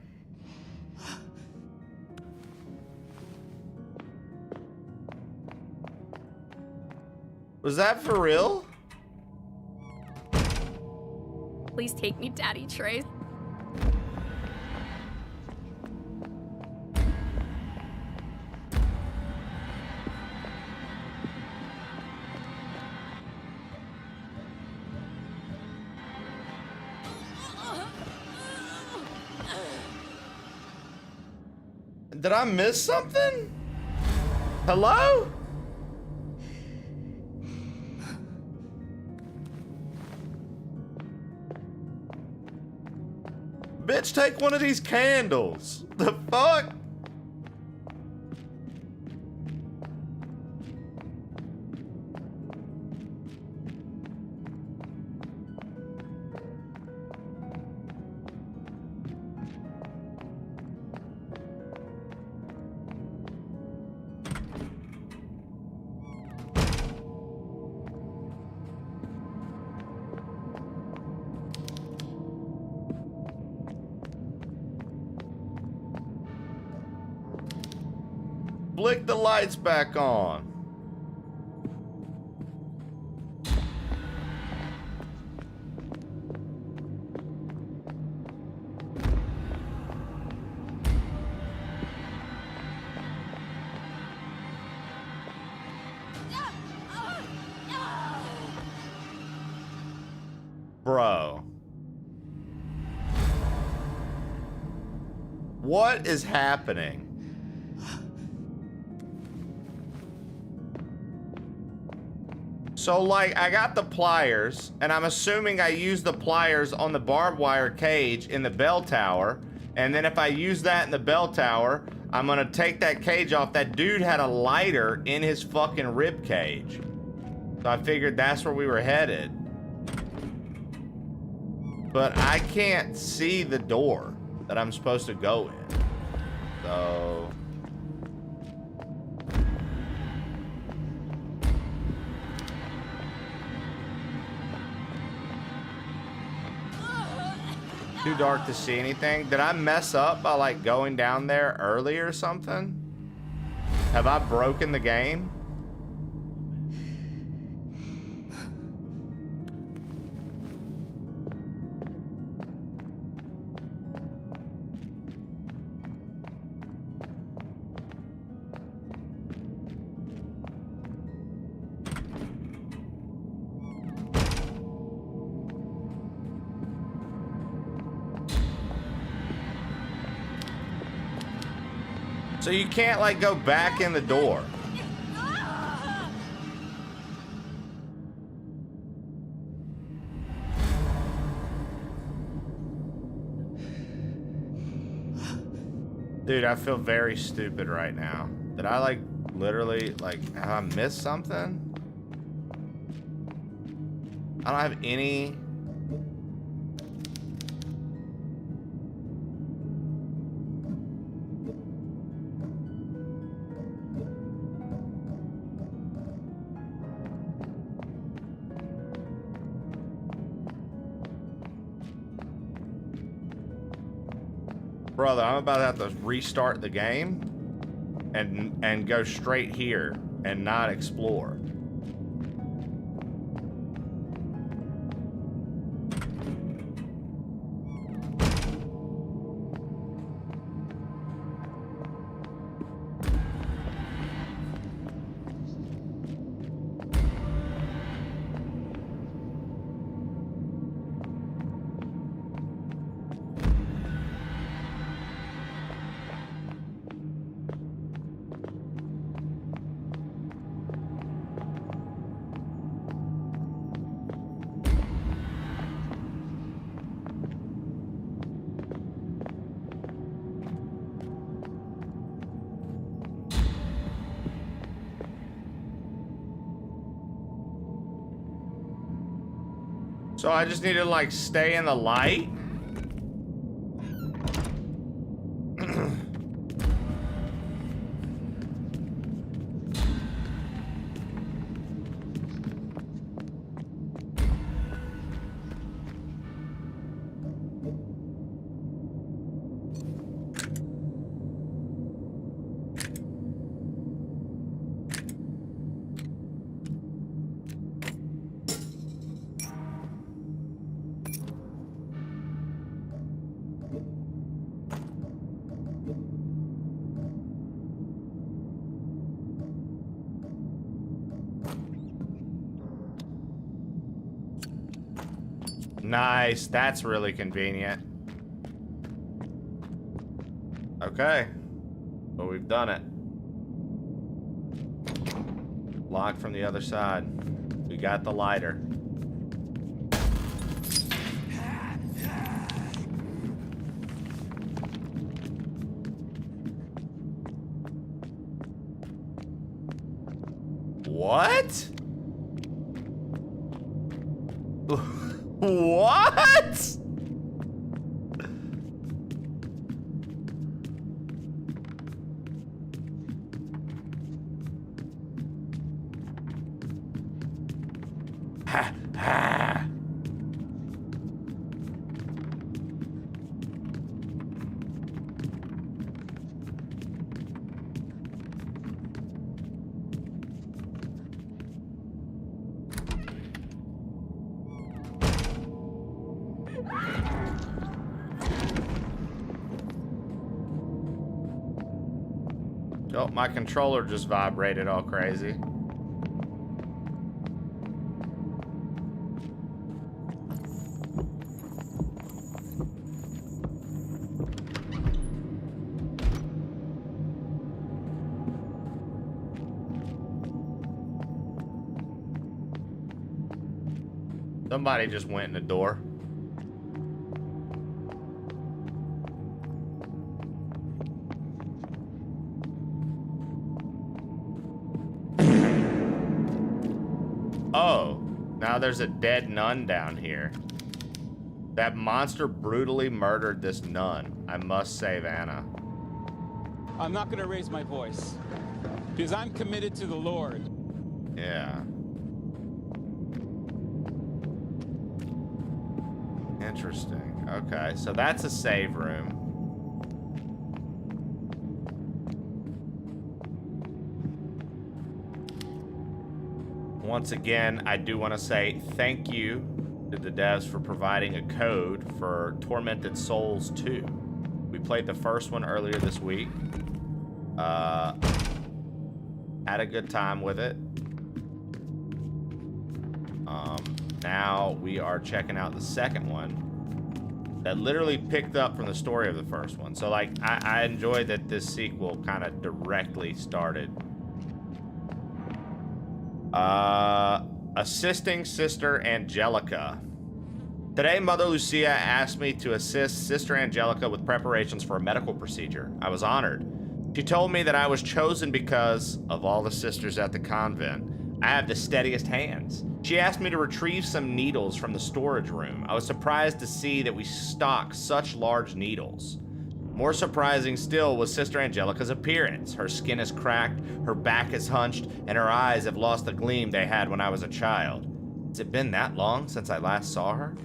Was that for real? Please take me, Daddy Trace. Did I miss something? Hello? Bitch, take one of these candles. The fuck? Flick the lights back on. Bro. What is happening? So, like, I got the pliers, and I'm assuming I used the pliers on the barbed wire cage in the bell tower, and then if I use that in the bell tower, I'm gonna take that cage off. That dude had a lighter in his fucking rib cage. So I figured that's where we were headed. But I can't see the door that I'm supposed to go in. So... Too dark to see anything. Did I mess up by like going down there early or something? Have I broken the game? So you can't like go back in the door. Dude, I feel very stupid right now. Did I like literally like have I missed something? I don't have any. Brother, I'm about to have to restart the game and go straight here and not explore. So I just need to like stay in the light? Nice, that's really convenient. Okay, well, we've done it. Locked from the other side. We got the lighter. What? What? Ha ha. Oh, my controller just vibrated all crazy. Somebody just went in the door. Oh, now there's a dead nun down here. That monster brutally murdered this nun. I must save Anna. I'm not gonna raise my voice, because I'm committed to the Lord. Yeah. Interesting. Okay, so that's a save room. Once again, I do want to say thank you to the devs for providing a code for Tormented Souls 2. We played the first one earlier this week. Had a good time with it. Now we are checking out the second one that literally picked up from the story of the first one. So like, I enjoyed that this sequel kind of directly started. Assisting Sister Angelica. Today, Mother Lucia asked me to assist Sister Angelica with preparations for a medical procedure. I was honored. She told me that I was chosen because, of all the sisters at the convent, I have the steadiest hands. She asked me to retrieve some needles from the storage room. I was surprised to see that we stock such large needles. More surprising still was Sister Angelica's appearance. Her skin is cracked, her back is hunched, and her eyes have lost the gleam they had when I was a child. Has it been that long since I last saw her?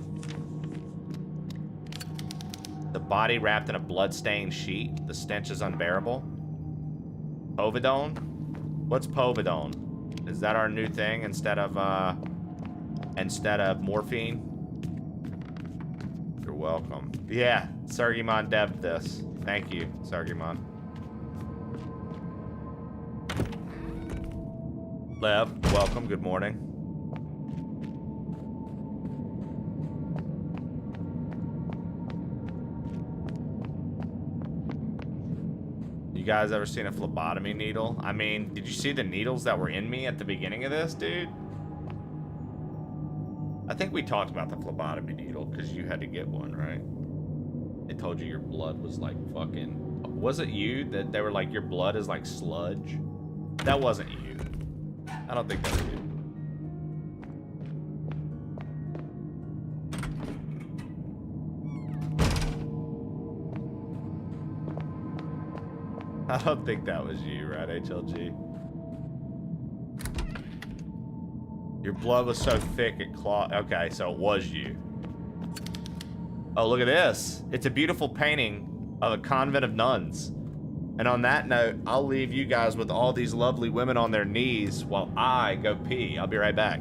The body wrapped in a blood-stained sheet. The stench is unbearable. Povidone? What's Povidone? Is that our new thing instead of morphine? You're welcome. Yeah, Sargimon devved this. Thank you, Sargimon. Lev, welcome. Good morning. You guys ever seen a phlebotomy needle? I mean, did you see the needles that were in me at the beginning of this, dude? I think we talked about the phlebotomy needle because you had to get one, right? They told you your blood was like fucking... Was it you that they were like, your blood is like sludge? That wasn't you. I don't think that was you. I don't think that was you, right, HLG? Your blood was so thick it clawed. Okay, so it was you. Oh, look at this. It's a beautiful painting of a convent of nuns. And on that note, I'll leave you guys with all these lovely women on their knees while I go pee. I'll be right back.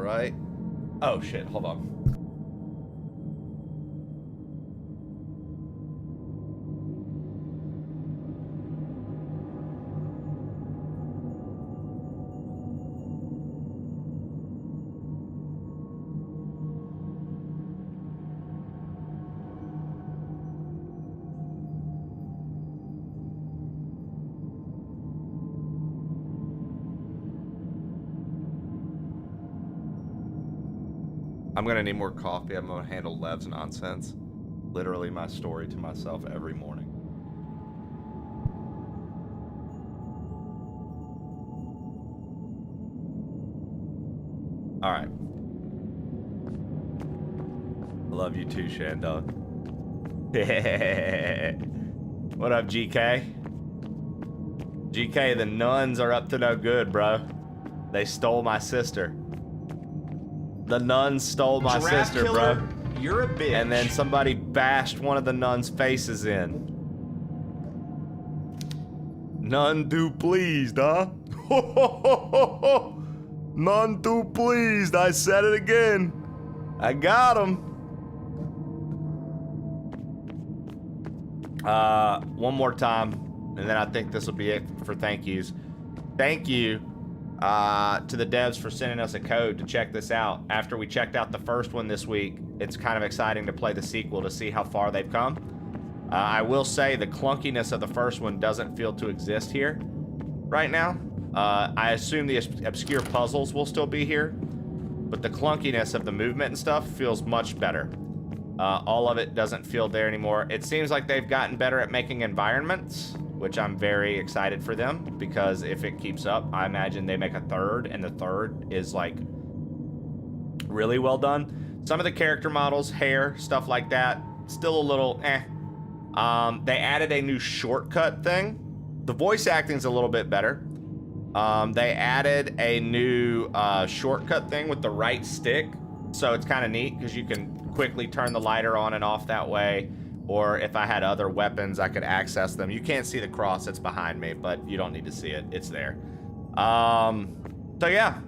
Right. Oh shit, hold on. I'm gonna need more coffee. I'm gonna handle Lev's nonsense. Literally my story to myself every morning. All right. I love you too, Shandog. What up, GK? GK, the nuns are up to no good, bro. They stole my sister. The nuns stole my sister, killer, bro. You're a bitch. And then somebody bashed one of the nuns' faces in. None too pleased, huh? None too pleased. I said it again. I got him. One more time, and then I think this will be it for thank yous. Thank you to the devs for sending us a code to check this out. After we checked out the first one this week, it's kind of exciting to play the sequel to see how far they've come. I will say the clunkiness of the first one doesn't feel to exist here right now. I assume the obscure puzzles will still be here, but the clunkiness of the movement and stuff feels much better. All of it doesn't feel there anymore. It seems like they've gotten better at making environments, which I'm very excited for them, because if it keeps up, I imagine they make a third, and the third is like really well done. Some of the character models, hair, stuff like that, still a little eh. They added a new shortcut thing. The voice acting's a little bit better. They added a new shortcut thing with the right stick, so it's kind of neat because you can quickly turn the lighter on and off that way, or if I had other weapons I could access them. You can't see the cross that's behind me, but you don't need to see it, it's there. So yeah,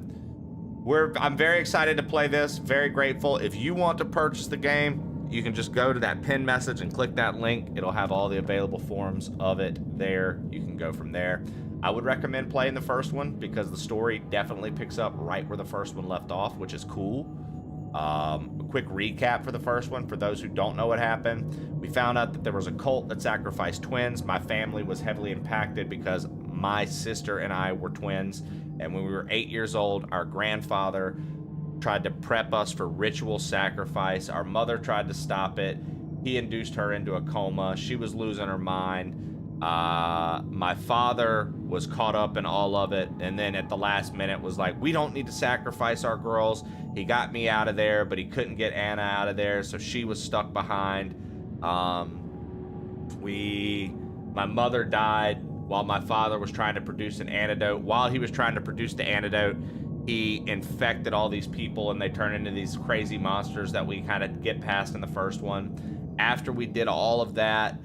I'm very excited to play this, very grateful. If you want to purchase the game, you can just go to that pinned message and click that link. It'll have all the available forms of it there. You can go from there. I would recommend playing the first one because the story definitely picks up right where the first one left off, which is cool. A quick recap for the first one, for those who don't know what happened. We found out that there was a cult that sacrificed twins. My family was heavily impacted because my sister and I were twins, and when we were 8 years old, our grandfather tried to prep us for ritual sacrifice. Our mother tried to stop it. He induced her into a coma. She was losing her mind. My father was caught up in all of it, and then at the last minute was like, we don't need to sacrifice our girls. He got me out of there, but he couldn't get Anna out of there, so she was stuck behind. My mother died while my father was trying to produce an antidote. While he was trying to produce the antidote, he infected all these people, and they turn into these crazy monsters that we kind of get past in the first one. After we did all of that,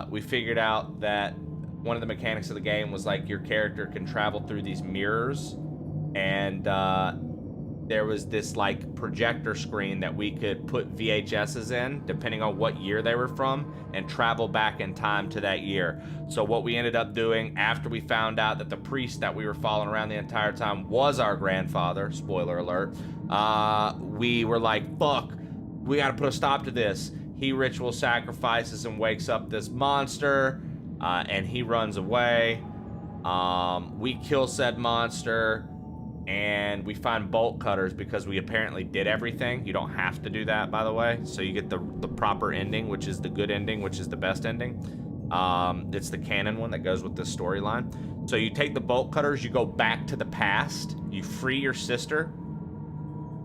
we figured out that one of the mechanics of the game was like your character can travel through these mirrors, and there was this like projector screen that we could put VHSs in depending on what year they were from and travel back in time to that year. So what we ended up doing after we found out that the priest that we were following around the entire time was our grandfather, spoiler alert, we were like, fuck, we gotta put a stop to this. He ritual sacrifices and wakes up this monster, and he runs away. We kill said monster, and we find bolt cutters because we apparently did everything. You don't have to do that, by the way. So you get the proper ending, which is the good ending, which is the best ending. It's the canon one that goes with this storyline. So you take the bolt cutters, you go back to the past, you free your sister,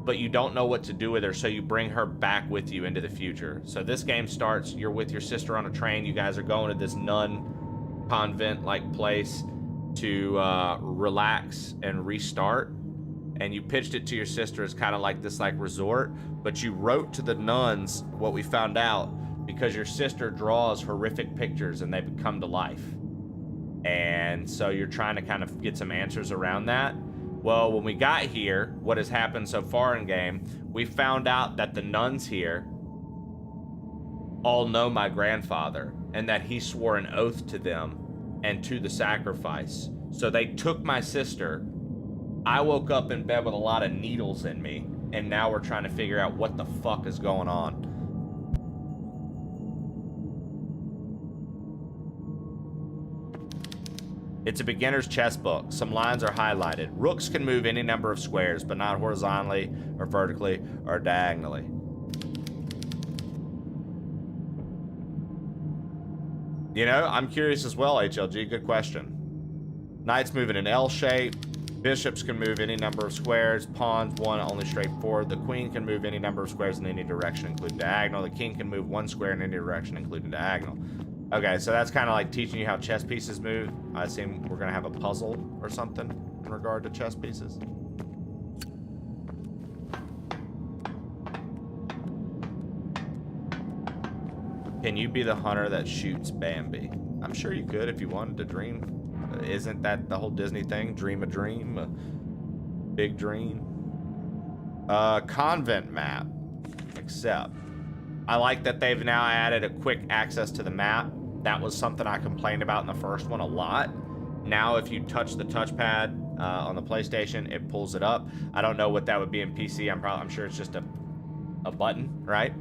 but you don't know what to do with her, so you bring her back with you into the future. So this game starts, you're with your sister on a train, you guys are going to this nun convent-like place to relax and restart, and you pitched it to your sister as kind of like this like resort, but you wrote to the nuns what we found out because your sister draws horrific pictures and they come to life. And so you're trying to kind of get some answers around that. Well, when we got here, what has happened so far in game, we found out that the nuns here all know my grandfather and that he swore an oath to them and to the sacrifice. So they took my sister. I woke up in bed with a lot of needles in me, and now we're trying to figure out what the fuck is going on. It's a beginner's chess book. Some lines are highlighted. Rooks can move any number of squares, but not horizontally or vertically or diagonally. You know, I'm curious as well, HLG. Good question. Knights move in an L shape. Bishops can move any number of squares. Pawns, one, only straight forward. The queen can move any number of squares in any direction, including diagonal. The king can move one square in any direction, including diagonal. Okay, so that's kind of like teaching you how chess pieces move. I assume we're going to have a puzzle or something in regard to chess pieces. Can you be the hunter that shoots Bambi? I'm sure you could if you wanted to dream. Isn't that the whole Disney thing? Dream a dream, a big dream. Convent map. Accept. I like that they've now added a quick access to the map. That was something I complained about in the first one a lot. Now, if you touch the touchpad on the PlayStation, it pulls it up. I don't know what that would be in PC. I'm sure it's just a button, right?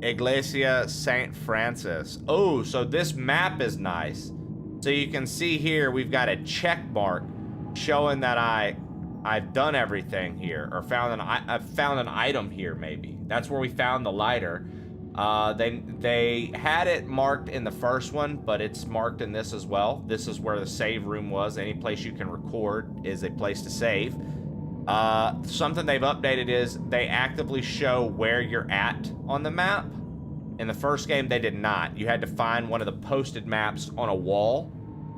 Iglesia St. Francis. Oh, so this map is nice. So you can see here we've got a check mark showing that I've done everything here, or I've found an item here. Maybe that's where we found the lighter. They had it marked in the first one, but it's marked in this as well. This is where the save room was. Any place you can record is a place to save. Something they've updated is they actively show where you're at on the map. In the first game, they did not. You had to find one of the posted maps on a wall,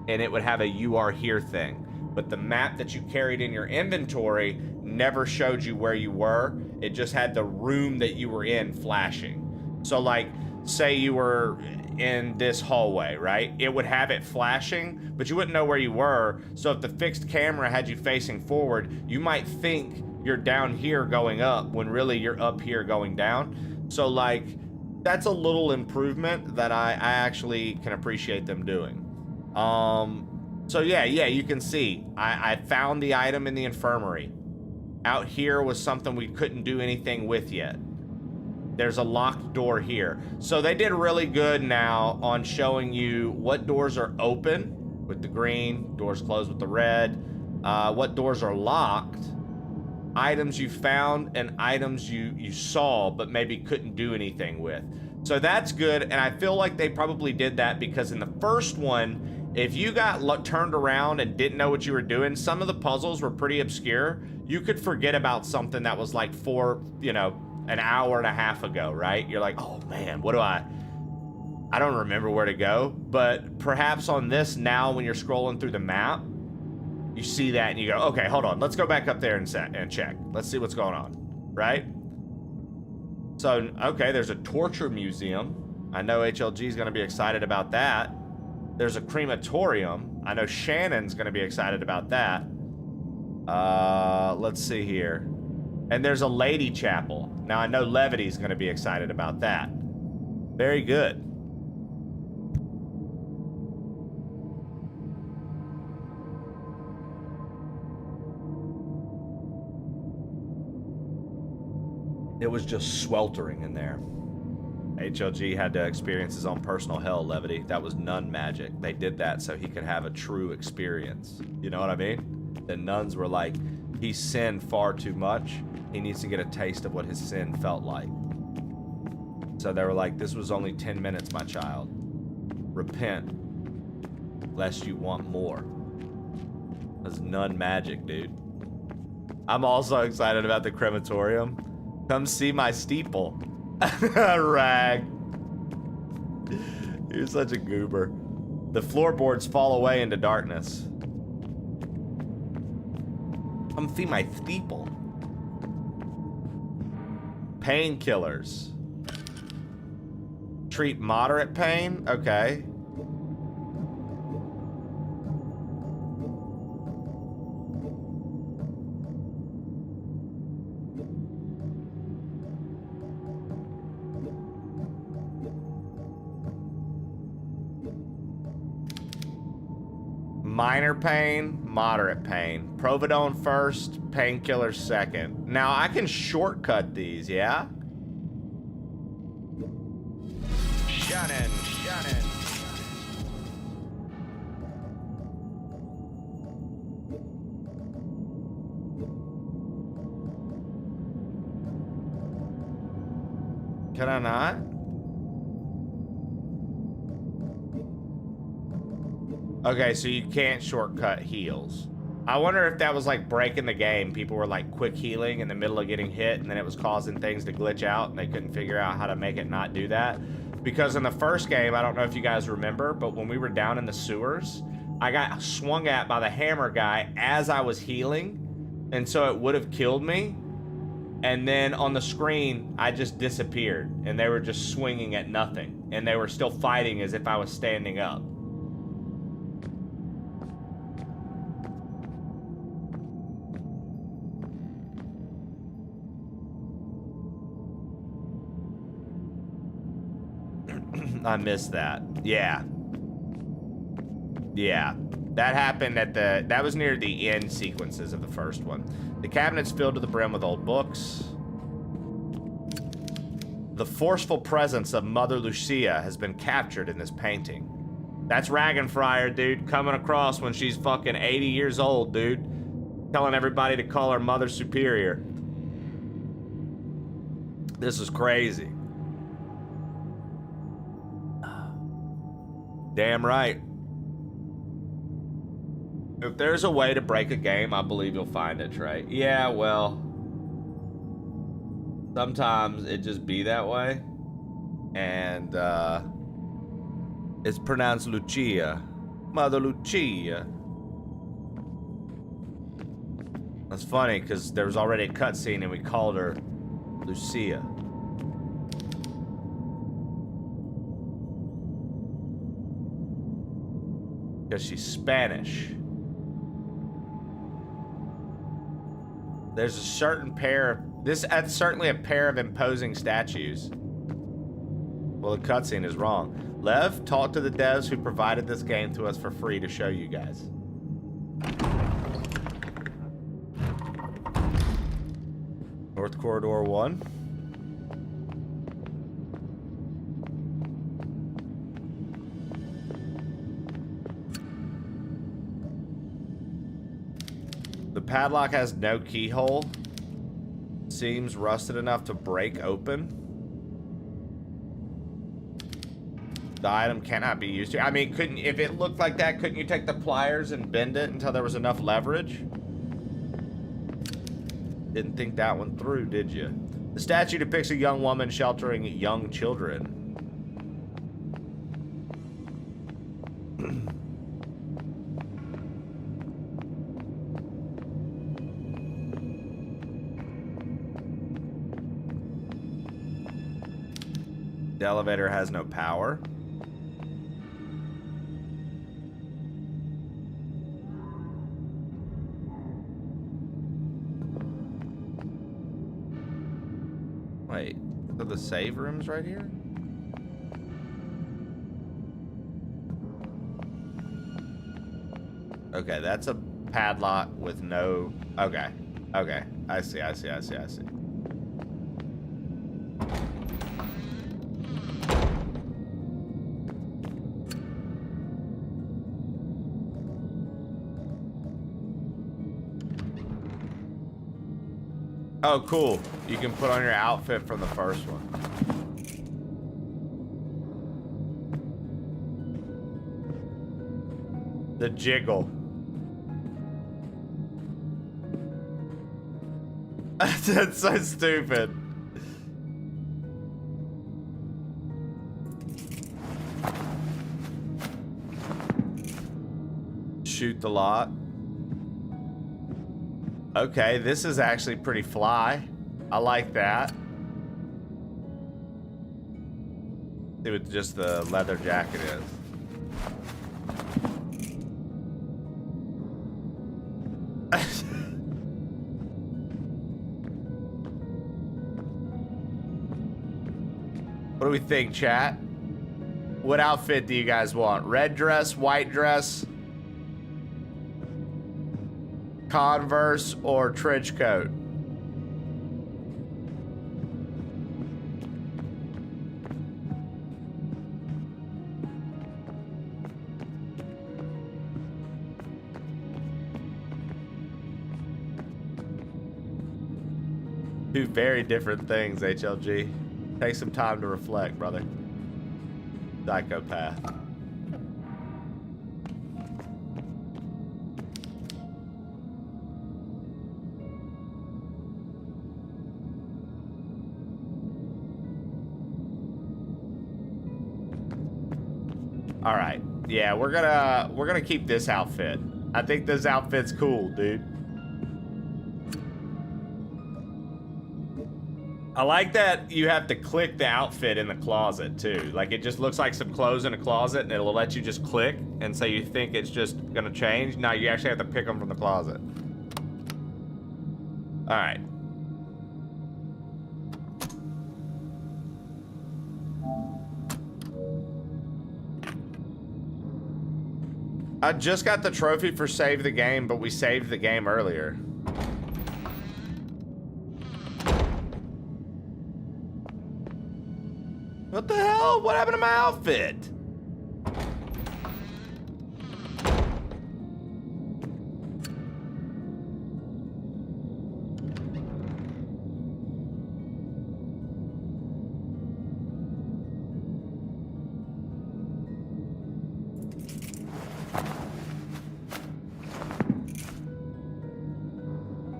and it would have a "you are here" thing. But the map that you carried in your inventory never showed you where you were. It just had the room that you were in flashing. So, like, say you were in this hallway, right? It would have it flashing, but you wouldn't know where you were. So if the fixed camera had you facing forward, you might think you're down here going up when really you're up here going down. So, like, that's a little improvement that I actually can appreciate them doing. So yeah, you can see I found the item in the infirmary. Out here was something we couldn't do anything with yet. There's a locked door here. So they did really good now on showing you what doors are open with the green, doors closed with the red, what doors are locked, items you found, and items you saw but maybe couldn't do anything with. So that's good, and I feel like they probably did that because in the first one, if you got turned around and didn't know what you were doing, some of the puzzles were pretty obscure. You could forget about something that was like an hour and a half ago, right? You're like, oh man, what do I don't remember where to go. But perhaps on this now, when you're scrolling through the map, you see that and you go, okay, hold on, let's go back up there and check. Let's see what's going on, right? So, okay, there's a torture museum. I know HLG is going to be excited about that. There's a crematorium. I know Shannon's going to be excited about that. Let's see here. And there's a lady chapel. Now, I know Levity's going to be excited about that. Very good. It was just sweltering in there. HLG had to experience his own personal hell, Levity. That was nun magic. They did that so he could have a true experience. You know what I mean? The nuns were like, he sinned far too much. He needs to get a taste of what his sin felt like. So they were like, this was only 10 minutes, my child. Repent, lest you want more. That's nun magic, dude. I'm also excited about the crematorium. Come see my steeple. Rag. You're such a goober. The floorboards fall away into darkness. Come see my steeple. Painkillers. Treat moderate pain? Okay. Minor pain, moderate pain. Providone first, painkillers second. Now, I can shortcut these, yeah? Shannon. Can I not? Okay, so you can't shortcut heals. I wonder if that was like breaking the game. People were like quick healing in the middle of getting hit, and then it was causing things to glitch out, and they couldn't figure out how to make it not do that. Because in the first game, I don't know if you guys remember, but when we were down in the sewers, I got swung at by the hammer guy as I was healing, and so it would have killed me. And then on the screen, I just disappeared. And they were just swinging at nothing. And they were still fighting as if I was standing up. I missed that. Yeah. Yeah. That happened at the... That was near the end sequences of the first one. The cabinet's filled to the brim with old books. The forceful presence of Mother Lucia has been captured in this painting. That's Ragenfryer, dude, coming across when she's fucking 80 years old, dude. Telling everybody to call her Mother Superior. This is crazy. Damn right. If there's a way to break a game, I believe you'll find it, Trey. Yeah, well, sometimes it just be that way. And it's pronounced Lucia. Mother Lucia. That's funny, because there was already a cutscene and we called her Lucia. Because she's Spanish. There's a certain pair. That's certainly a pair of imposing statues. Well, the cutscene is wrong. Lev, talk to the devs who provided this game to us for free to show you guys. North Corridor 1. The padlock has no keyhole. Seems rusted enough to break open. The item cannot be used here. I mean, couldn't, if it looked like that, couldn't you take the pliers and bend it until there was enough leverage? Didn't think that one through, did you? The statue depicts a young woman sheltering young children. The elevator has no power. Wait, are the save rooms right here? Okay, that's a padlock with no... Okay, okay. I see. Oh, cool. You can put on your outfit from the first one. The jiggle. That's so stupid. Shoot the lot. Okay, this is actually pretty fly. I like that. See what just the leather jacket is. What do we think, chat? What outfit do you guys want? Red dress, white dress, Converse, or trench coat? Two very different things, HLG. Take some time to reflect, brother. Psychopath. All right. Yeah, we're gonna keep this outfit. I think this outfit's cool, dude. I like that you have to click the outfit in the closet too. Like it just looks like some clothes in a closet and it'll let you just click and so you think it's just gonna change. No, you actually have to pick them from the closet. All right. I just got the trophy for save the game, but we saved the game earlier. What the hell? What happened to my outfit?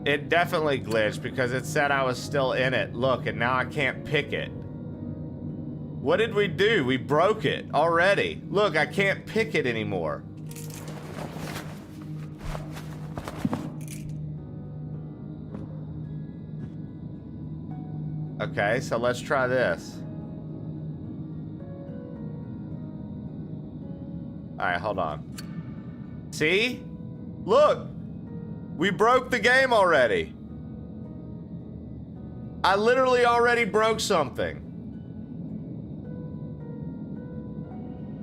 It definitely glitched because it said I was still in it. Look, and now I can't pick it. What did we do? We broke it already. Look, I can't pick it anymore. Okay, so let's try this. All right, hold on. See? Look, we broke the game already. I literally already broke something.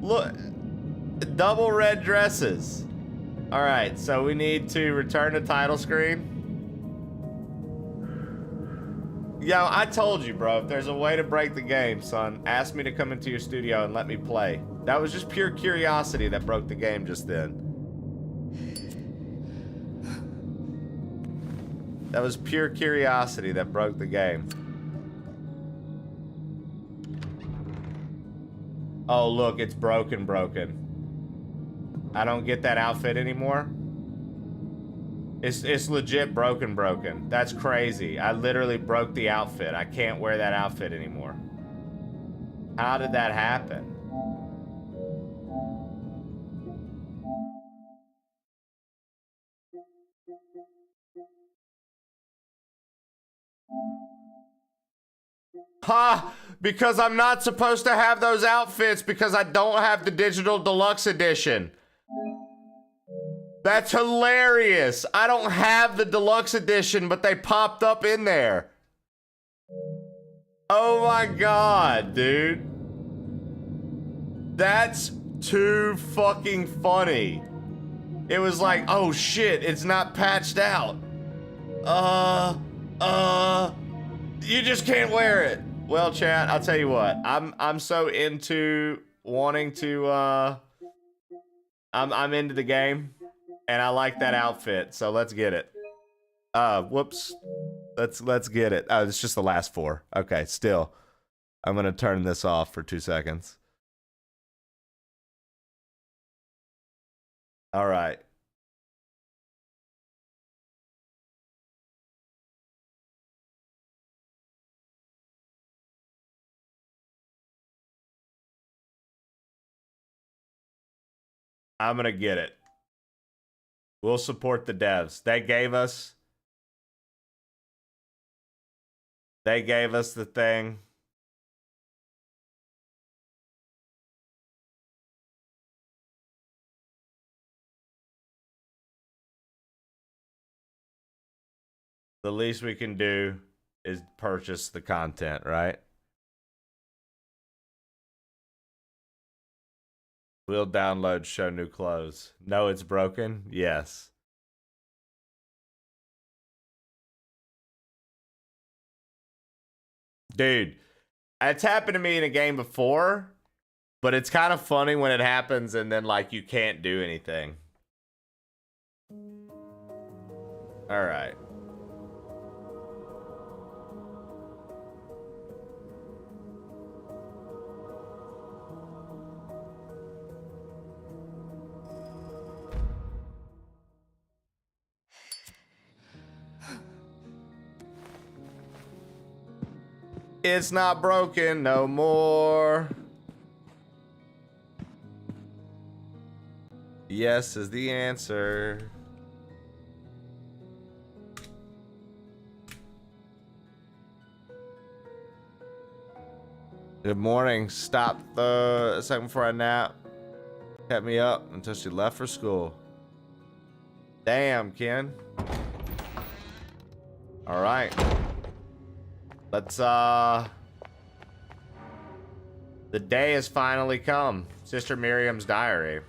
Look, double red dresses. All right, so we need to return to title screen. Yo, I told you, bro, if there's a way to break the game, son, ask me to come into your studio and let me play. That was just pure curiosity that broke the game just then. That was pure curiosity that broke the game. Oh, look, it's broken. I don't get that outfit anymore. It's legit broken. That's crazy. I literally broke the outfit. I can't wear that outfit anymore. How did that happen? Ha! Because I'm not supposed to have those outfits because I don't have the digital deluxe edition. That's hilarious. I don't have the deluxe edition, but they popped up in there. Oh my god, dude. That's too fucking funny. It was like, oh shit, it's not patched out. You just can't wear it. Well, chat, I'll tell you what. I'm so into wanting to I'm into the game and I like that outfit, so let's get it. Whoops. Let's get it. Oh, it's just the last 4. Okay, still. I'm gonna turn this off for 2 seconds. All right. I'm gonna get it. We'll support the devs. They gave us the thing. The least we can do is purchase the content, right? We'll download show new clothes. No, it's broken? Yes. Dude, it's happened to me in a game before, but it's kind of funny when it happens and then, like, you can't do anything. All right. It's not broken no more. Yes is the answer. Good morning. Stopped a second before I nap. Kept me up until she left for school. Damn, Ken. All right. Let's, the day has finally come. Sister Miriam's diary.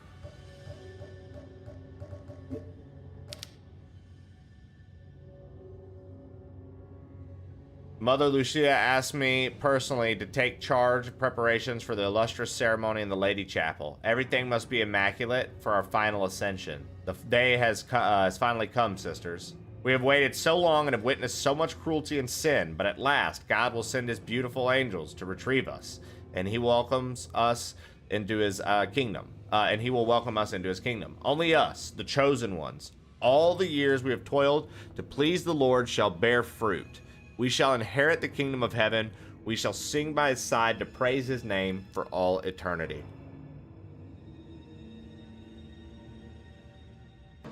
Mother Lucia asked me personally to take charge of preparations for the illustrious ceremony in the Lady Chapel. Everything must be immaculate for our final ascension. The day has finally come, sisters. We have waited so long and have witnessed so much cruelty and sin, but at last God will send his beautiful angels to retrieve us, and he welcomes us into his kingdom. Only us, the chosen ones. All the years we have toiled to please the Lord shall bear fruit. We shall inherit the kingdom of heaven. We shall sing by his side to praise his name for all eternity.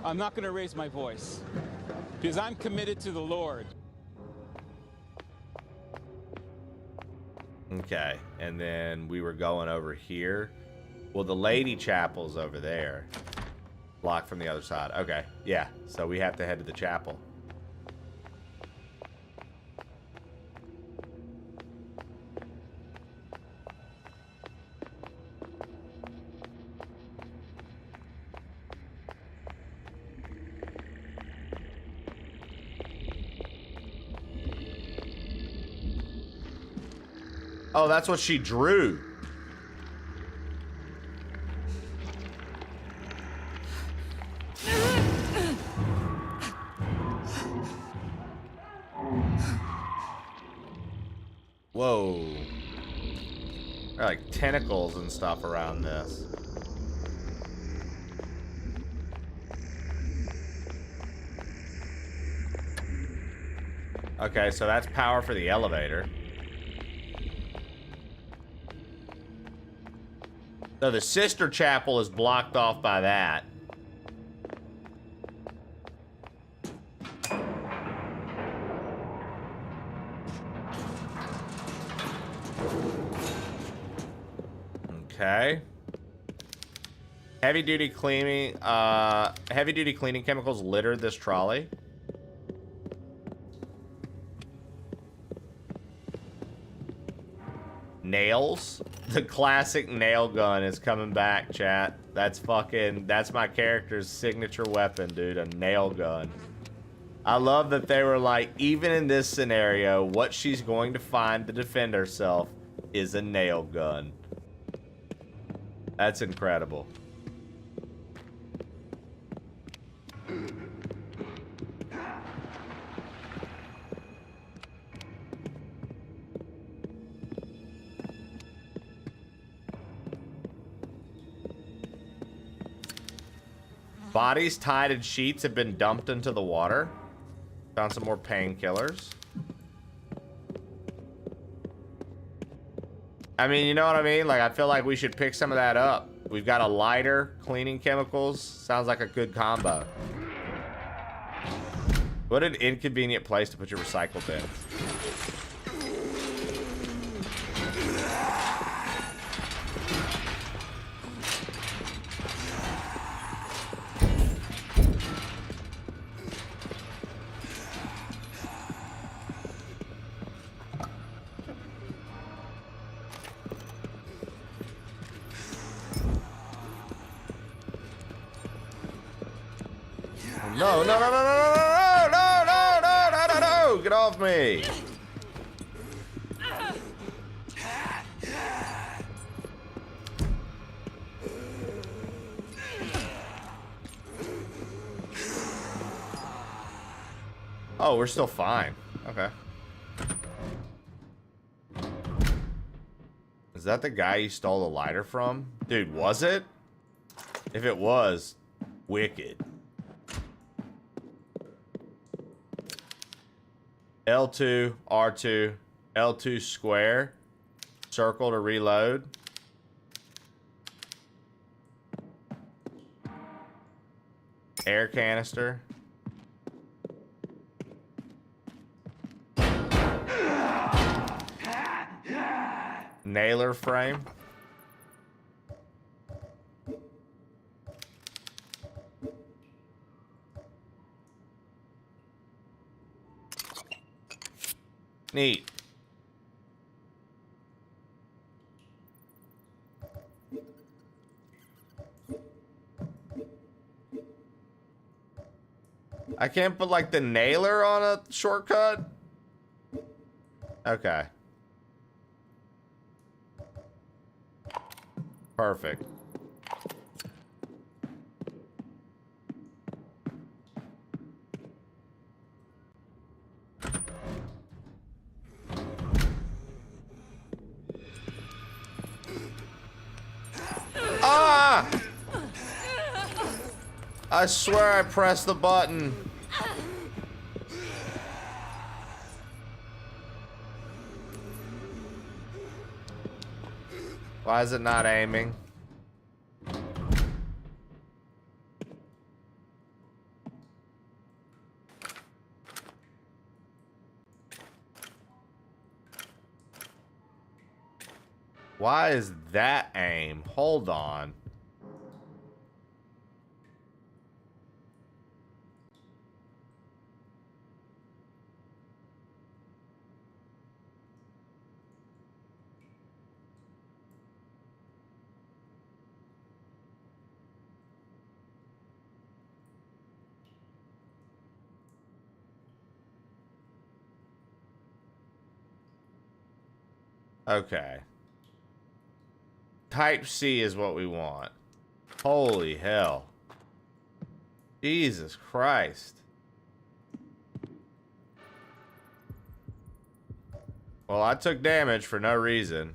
I'm not going to raise my voice because I'm committed to the Lord. Okay, and then we were going over here. Well, the Lady Chapel's over there. Blocked from the other side. Okay, yeah, so we have to head to the chapel. Oh, that's what she drew. Whoa. There are like tentacles and stuff around this. Okay, so that's power for the elevator. So the sister chapel is blocked off by that. Okay. Heavy-duty cleaning chemicals littered this trolley. Nails. The classic nail gun is coming back, chat. That's my character's signature weapon, dude, a nail gun. I love that they were like, even in this scenario, what she's going to find to defend herself is a nail gun. That's incredible. Bodies tied in sheets have been dumped into the water. Found some more painkillers. I mean, you know what I mean? Like, I feel like we should pick some of that up. We've got a lighter, cleaning chemicals. Sounds like a good combo. What an inconvenient place to put your recycle bins. No, no, no, no, no, no, no, no, no, no, no, no, get off me. Oh, we're still fine. Okay. Is that the guy you stole the lighter from? Dude, was it? If it was, wicked. L2, R2, L2 square, circle to reload. Air canister. nailer frame. Neat. I can't put like the nailer on a shortcut? Okay. Perfect. Ah! I swear I pressed the button. Why is it not aiming? Why is that aim? Hold on. Okay. Type C is what we want. Holy hell. Jesus Christ. Well, I took damage for no reason.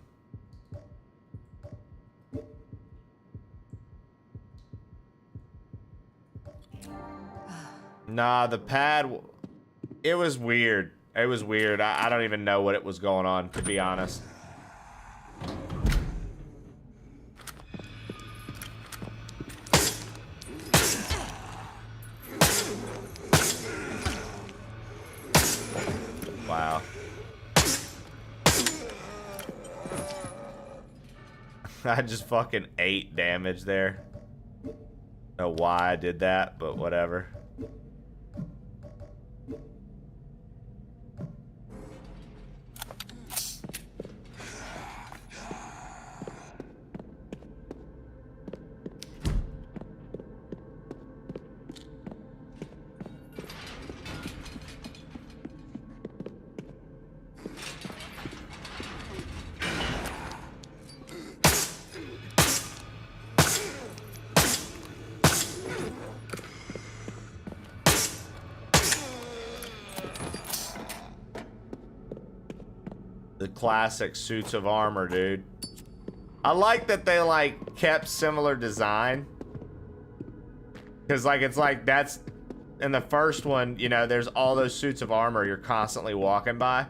Nah, the pad... It was weird. It was weird. I don't even know what it was going on, to be honest. Wow. I just fucking 8 damage there. Know why I did that, but whatever. The classic suits of armor, dude. I like that they like kept similar design. Cause like it's like that's in the first one, you know, there's all those suits of armor you're constantly walking by.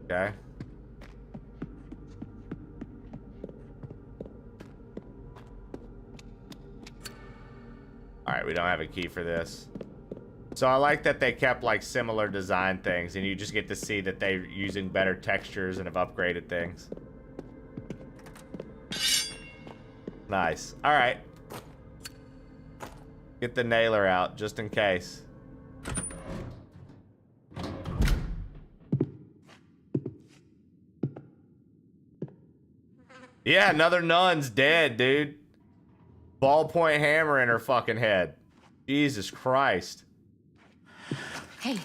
Okay. Alright, we don't have a key for this. So I like that they kept like similar design things and you just get to see that they're using better textures and have upgraded things. Nice. Alright. Get the nailer out just in case. Yeah, another nun's dead, dude. Ballpoint hammer in her fucking head. Jesus Christ. Hey.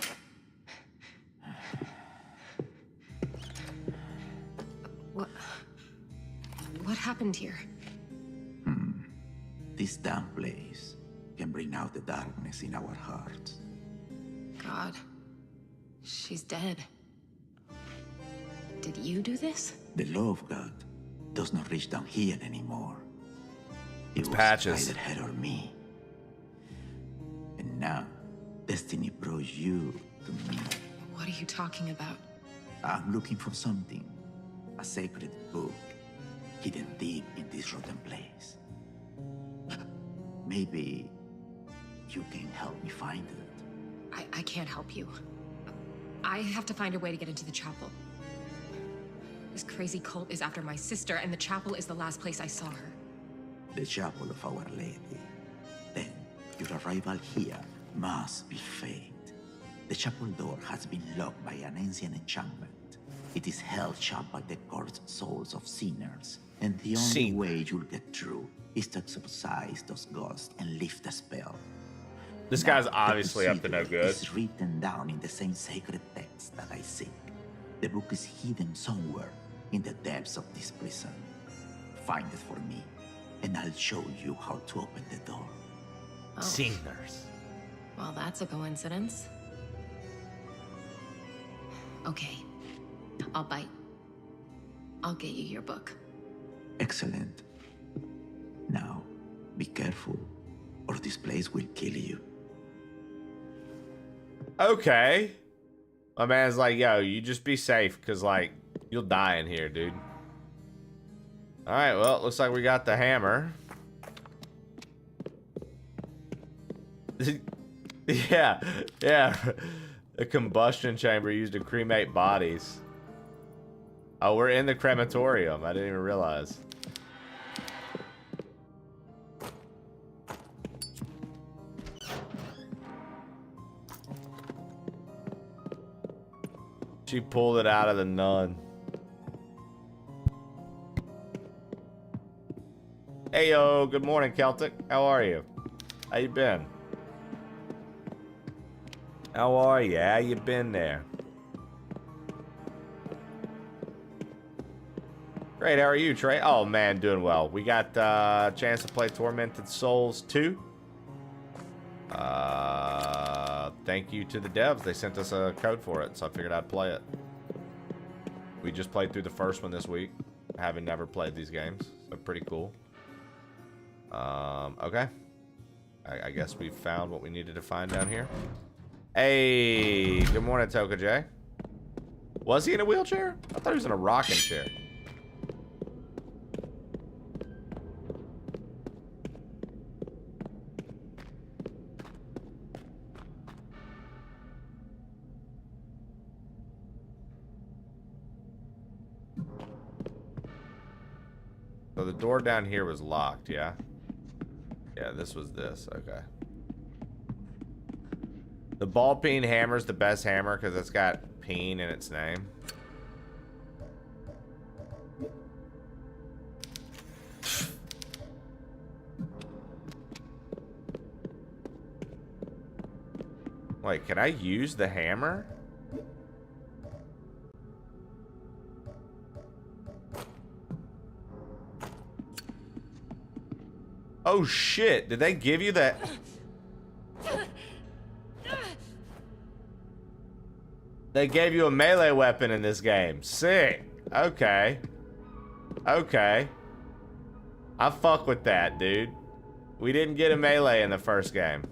What happened here? This damn place can bring out the darkness in our hearts. God. She's dead. Did you do this? The law of God does not reach down here anymore. It was Patches. either her or me. And now, destiny brought you to me. What are you talking about? I'm looking for something. A sacred book hidden deep in this rotten place. Maybe you can help me find it. I can't help you. I have to find a way to get into the chapel. This crazy cult is after my sister, and the chapel is the last place I saw her. The chapel of Our Lady. Then, your arrival here must be fate. The chapel door has been locked by an ancient enchantment. It is held shut by the cursed souls of sinners, and the only way you'll get through is to exorcise those ghosts and lift the spell. This Now, guy's obviously up to no good. It's written down in the same sacred text that I seek. The book is hidden somewhere in the depths of this prison. Find it for me, and I'll show you how to open the door. Oh. Sinners. Well, that's a coincidence. Okay. I'll bite. I'll get you your book. Excellent. Now, be careful, or this place will kill you. Okay. My man's like, yo, you just be safe, because, like, you'll die in here, dude. Alright, well, looks like we got the hammer. yeah. A combustion chamber used to cremate bodies. Oh, we're in the crematorium. I didn't even realize. She pulled it out of the nun. Hey, yo, good morning, Celtic. How are you? How you been? How are you? How you been there? Great, how are you, Trey? Oh, man, doing well. We got a chance to play Tormented Souls 2. Thank you to the devs. They sent us a code for it, so I figured I'd play it. We just played through the first one this week, having never played these games, so pretty cool. Okay. I guess we found what we needed to find down here. Hey, good morning, Toka J. Was he in a wheelchair? I thought he was in a rocking chair. So the door down here was locked, yeah? Yeah, this was this, okay. The ball peen hammer is the best hammer because it's got peen in its name. Wait, can I use the hammer? Oh shit, did they give you that? They gave you a melee weapon in this game. Sick. Okay. Okay. I fuck with that, dude. We didn't get a melee in the first game.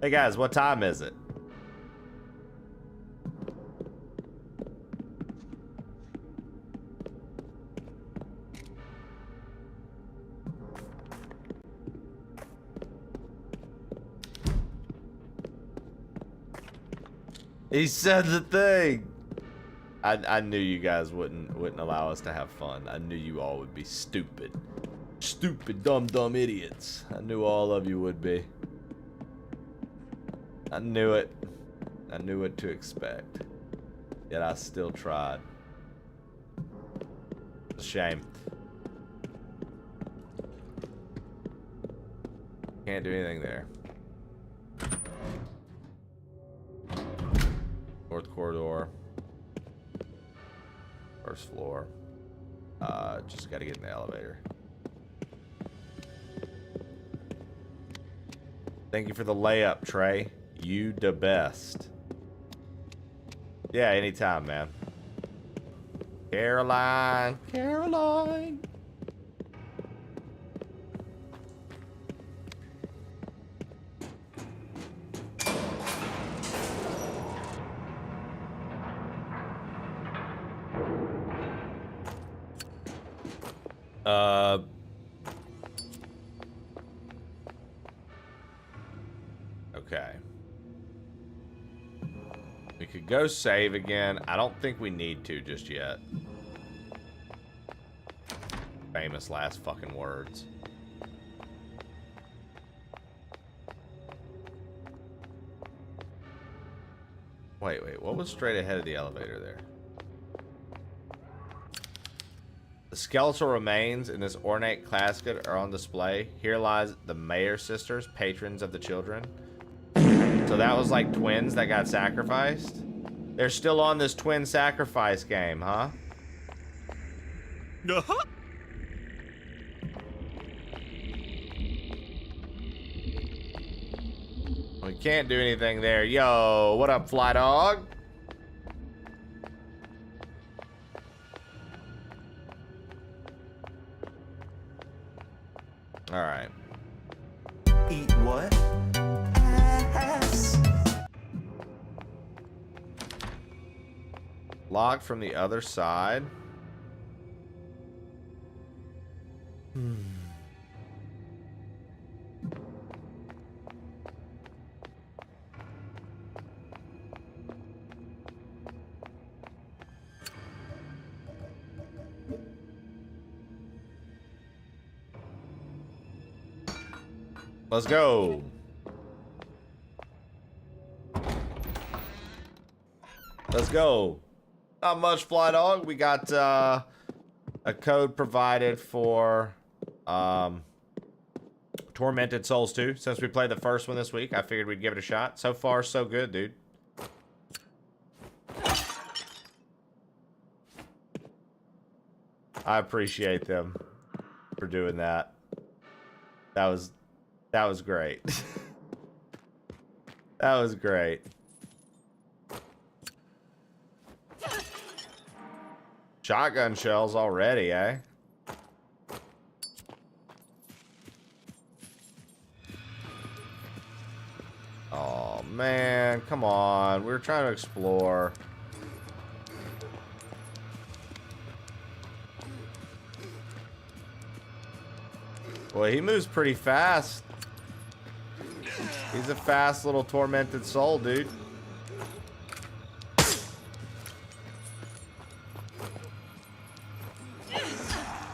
Hey guys, what time is it? He said the thing. I knew you guys wouldn't allow us to have fun. I knew you all would be stupid. Stupid, dumb idiots. I knew all of you would be. I knew it. I knew what to expect. Yet I still tried. It's a shame. Can't do anything there. North corridor. First floor. Just gotta get in the elevator. Thank you for the layup, Trey. You the best. Yeah, anytime, man. Caroline. Caroline. go save again. I don't think we need to just yet. Famous last fucking words. Wait, what was straight ahead of the elevator there? The skeletal remains in this ornate casket are on display. Here lies the Mayer sisters, patrons of the children. So that was like twins that got sacrificed? They're still on this twin sacrifice game, huh? We can't do anything there. Yo, what up, Fly Dog? All right. Eat what? Ass. Locked from the other side. Let's go. Let's go. Not much, Fly Dog. We got a code provided for Tormented Souls 2. Since we played the first one this week, I figured we'd give it a shot. So far, so good, dude. I appreciate them for doing that. That was great. That was great. Shotgun shells already, eh? Oh, man. Come on. We were trying to explore. Boy, he moves pretty fast. He's a fast little tormented soul, dude.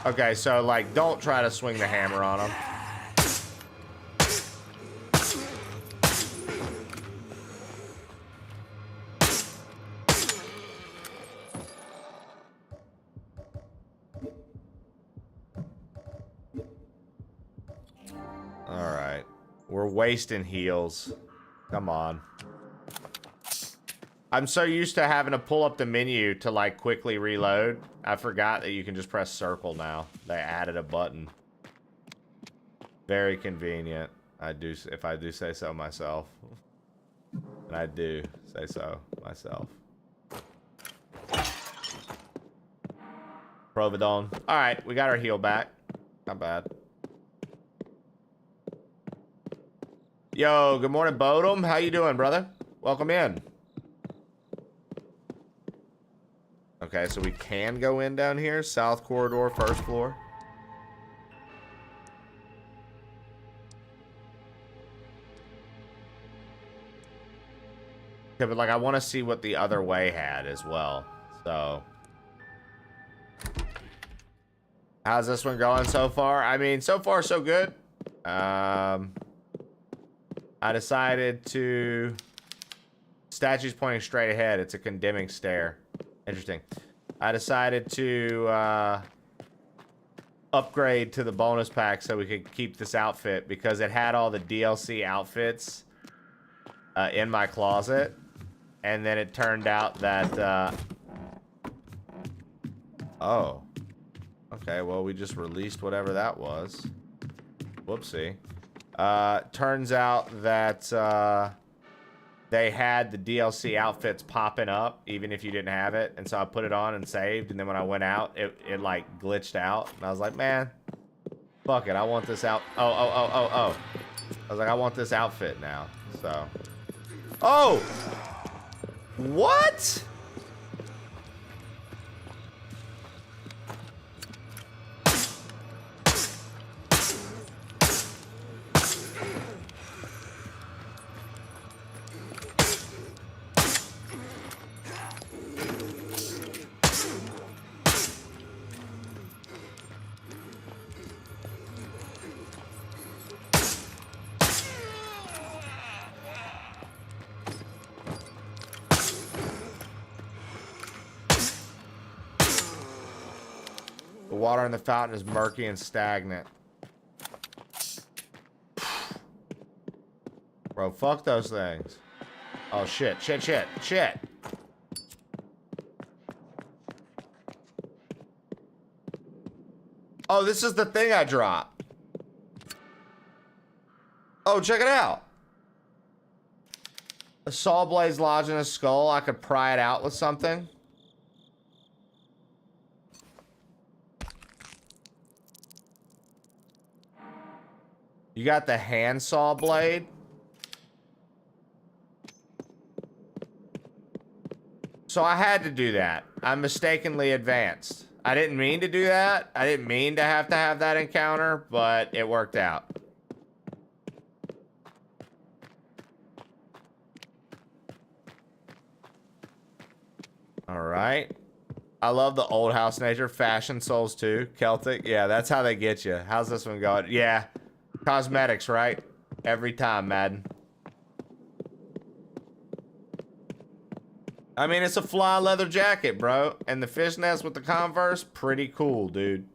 Okay, so, like, don't try to swing the hammer on him. Alright. We're wasting heals. Come on. I'm so used to having to pull up the menu to, like, quickly reload. I forgot that you can just press circle now. They added a button. Very convenient. If I do say so myself. And I do say so myself. Providon. Alright, we got our heal back. Not bad. Yo, good morning, Bodum. How you doing, brother? Welcome in. Okay, so we can go in down here. South corridor, first floor. Yeah, but like I want to see what the other way had as well. So, how's this one going so far? I mean, so far so good. I decided to... Statue's pointing straight ahead. It's a condemning stare. Interesting. I decided to upgrade to the bonus pack so we could keep this outfit because it had all the DLC outfits in my closet. And then it turned out that... Oh. Okay, well, we just released whatever that was. Whoopsie. Turns out that... they had the DLC outfits popping up, even if you didn't have it. And so I put it on and saved. And then when I went out, it like glitched out. And I was like, man, fuck it. I want this out. Oh. I was like, I want this outfit now. So. Oh! What? The water in the fountain is murky and stagnant. Bro, fuck those things. Oh, shit, shit, shit, shit. Oh, this is the thing I dropped. Oh, check it out. A saw blade's lodged in a skull. I could pry it out with something. You got the hand saw blade. So I had to do that. I mistakenly advanced. I didn't mean to do that. I didn't mean to have that encounter, but it worked out. All right. I love the old house nature. Fashion souls too. Celtic. Yeah, that's how they get you. How's this one going? Yeah. Cosmetics, right? Every time, Madden. I mean, it's a fly leather jacket, bro. And the fishnets with the Converse, pretty cool, dude.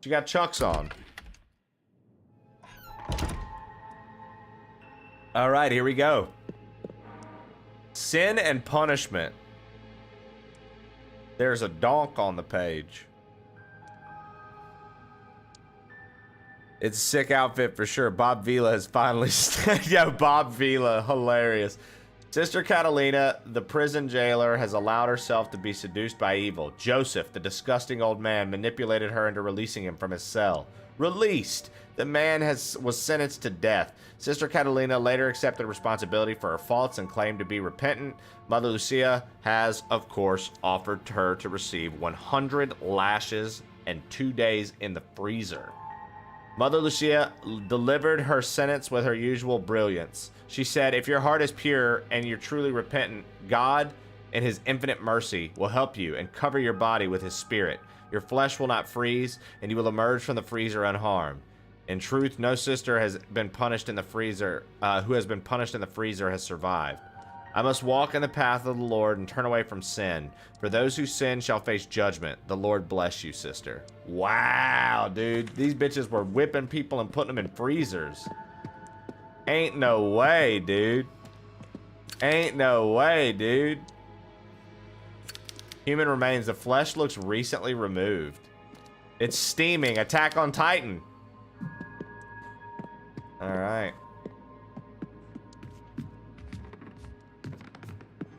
You got Chucks on. All right, here we go. Sin and punishment. There's a donk on the page. It's a sick outfit for sure. Bob Vila has finally... Yo, Bob Vila, hilarious. Sister Catalina, the prison jailer, has allowed herself to be seduced by evil. Joseph, the disgusting old man, manipulated her into releasing him from his cell. Released! The man was sentenced to death. Sister Catalina later accepted responsibility for her faults and claimed to be repentant. Mother Lucia has, of course, offered her to receive 100 lashes and 2 days in the freezer. Mother Lucia delivered her sentence with her usual brilliance. She said, if your heart is pure and you're truly repentant, God, in his infinite mercy, will help you and cover your body with his spirit. Your flesh will not freeze, and you will emerge from the freezer unharmed. In truth, no sister has been punished in the freezer, who has been punished in the freezer has survived. I must walk in the path of the Lord and turn away from sin. For those who sin shall face judgment. The Lord bless you, sister. Wow, dude. These bitches were whipping people and putting them in freezers. Ain't no way, dude. Ain't no way, dude. Human remains. The flesh looks recently removed. It's steaming. Attack on Titan. Alright.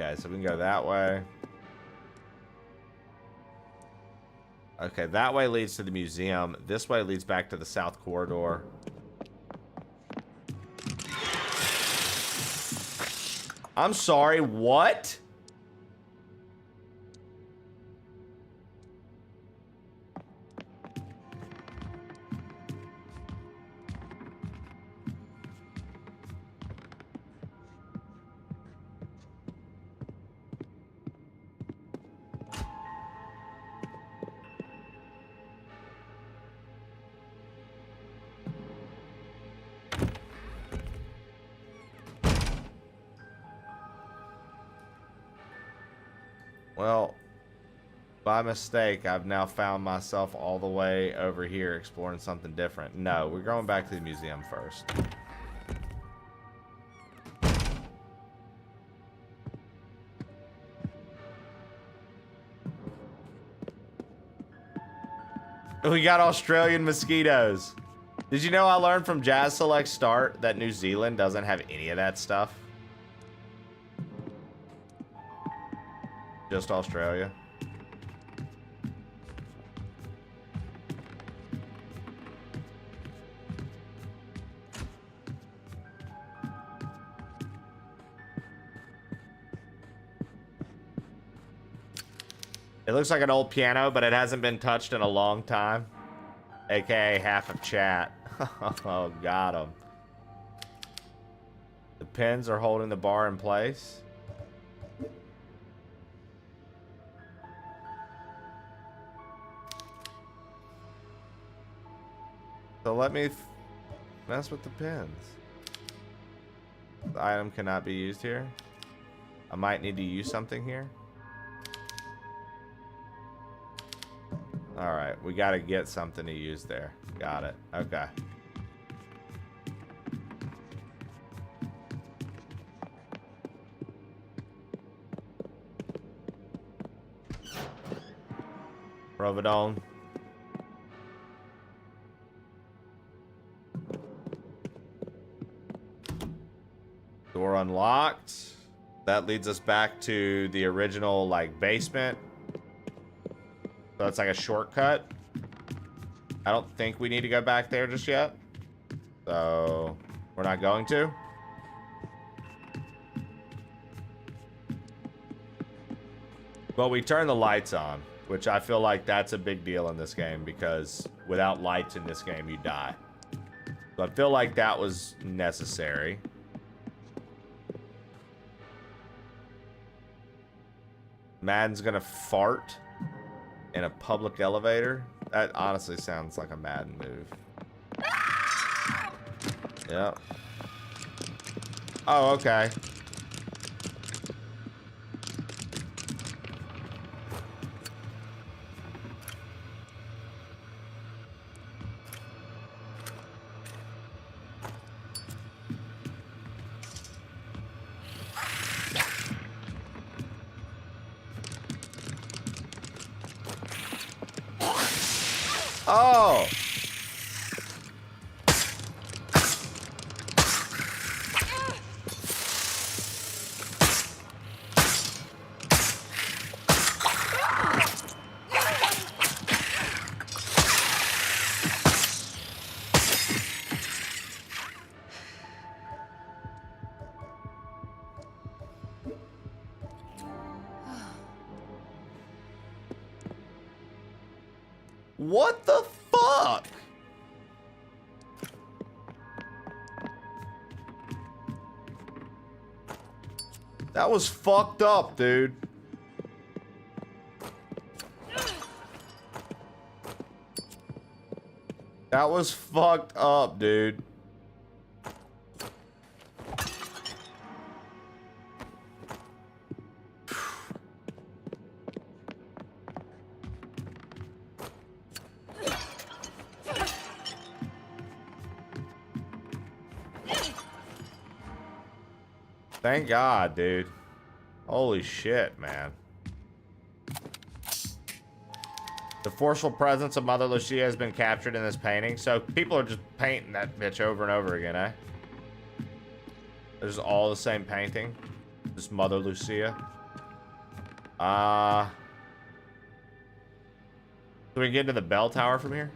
Okay, so we can go that way. Okay, that way leads to the museum. This way leads back to the south corridor. I'm sorry, what? Well, by mistake, I've now found myself all the way over here exploring something different. No, we're going back to the museum first. We got Australian mosquitoes. Did you know I learned from Jazz Select Start that New Zealand doesn't have any of that stuff? Just Australia. It looks like an old piano, but it hasn't been touched in a long time. AKA half of chat. Oh, got him. The pins are holding the bar in place. So let me mess with the pins. The item cannot be used here. I might need to use something here. Alright, we gotta get something to use there. Got it. Okay. Providone. Door unlocked. That leads us back to the original, like, basement. So that's like a shortcut. I don't think we need to go back there just yet. So we're not going to. But we turn the lights on, which I feel like that's a big deal in this game because without lights in this game, you die. So I feel like that was necessary. Madden's gonna fart in a public elevator. That honestly sounds like a Madden move. Yep. Oh, okay. Oh! What the fuck? That was fucked up, dude. That was fucked up, dude. Thank God, dude. Holy shit, man. The forceful presence of Mother Lucia has been captured in this painting. So people are just painting that bitch over and over again, eh? There's all the same painting. Just Mother Lucia. So we can get into the bell tower from here?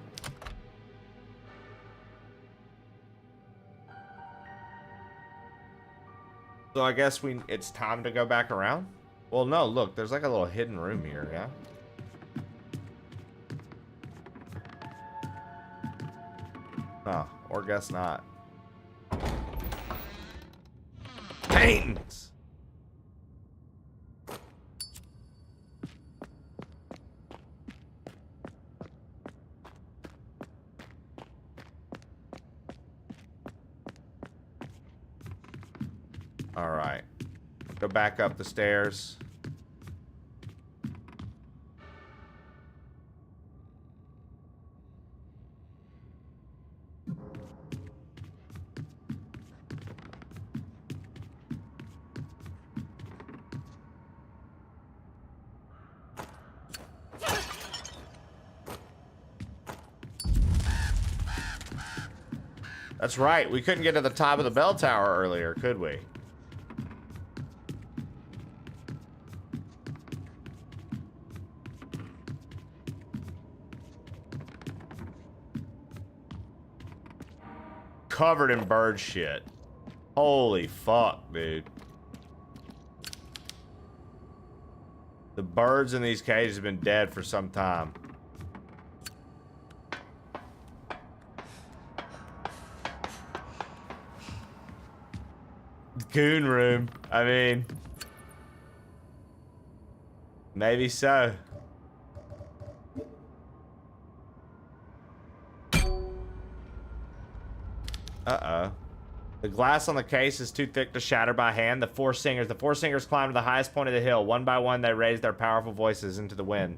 So I guess it's time to go back around? Well, no, look, there's like a little hidden room here, yeah? Oh, or guess not. Paintings! All right, go back up the stairs. That's right, we couldn't get to the top of the bell tower earlier, could we? Covered in bird shit. Holy fuck, dude. The birds in these cages have been dead for some time. Goon room. I mean, maybe so. Uh-oh. The glass on the case is too thick to shatter by hand. The four singers climb to the highest point of the hill. One by one, they raise their powerful voices into the wind.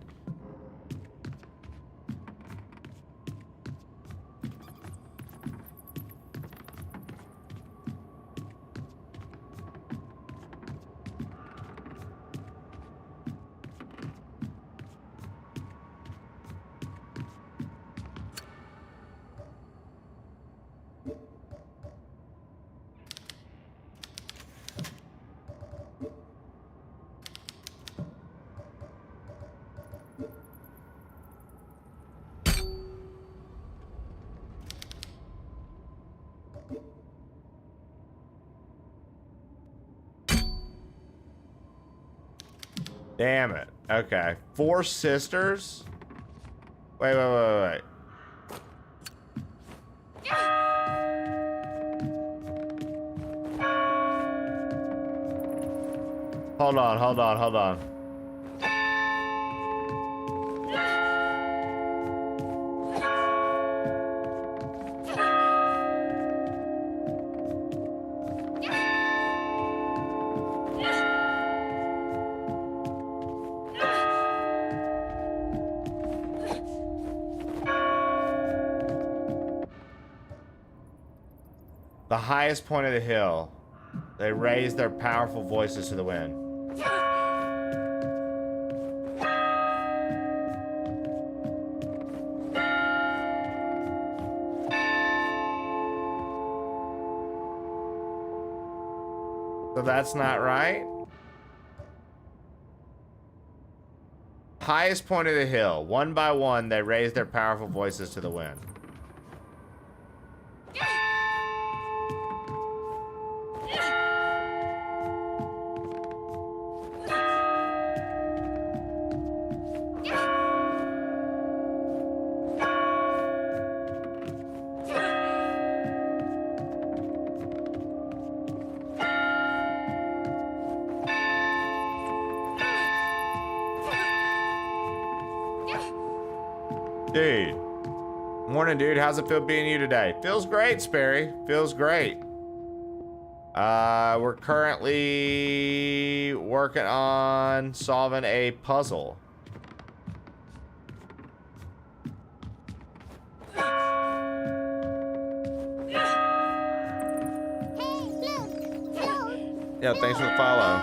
Damn it. Okay. 4 sisters? Wait. Hold on. The highest point of the hill. They raised their powerful voices to the wind. So that's not right. Highest point of the hill. One by one, they raised their powerful voices to the wind. Dude. Morning, dude. How's it feel being you today? Feels great, Sperry. Feels great. We're currently working on solving a puzzle. Yeah, thanks for the follow.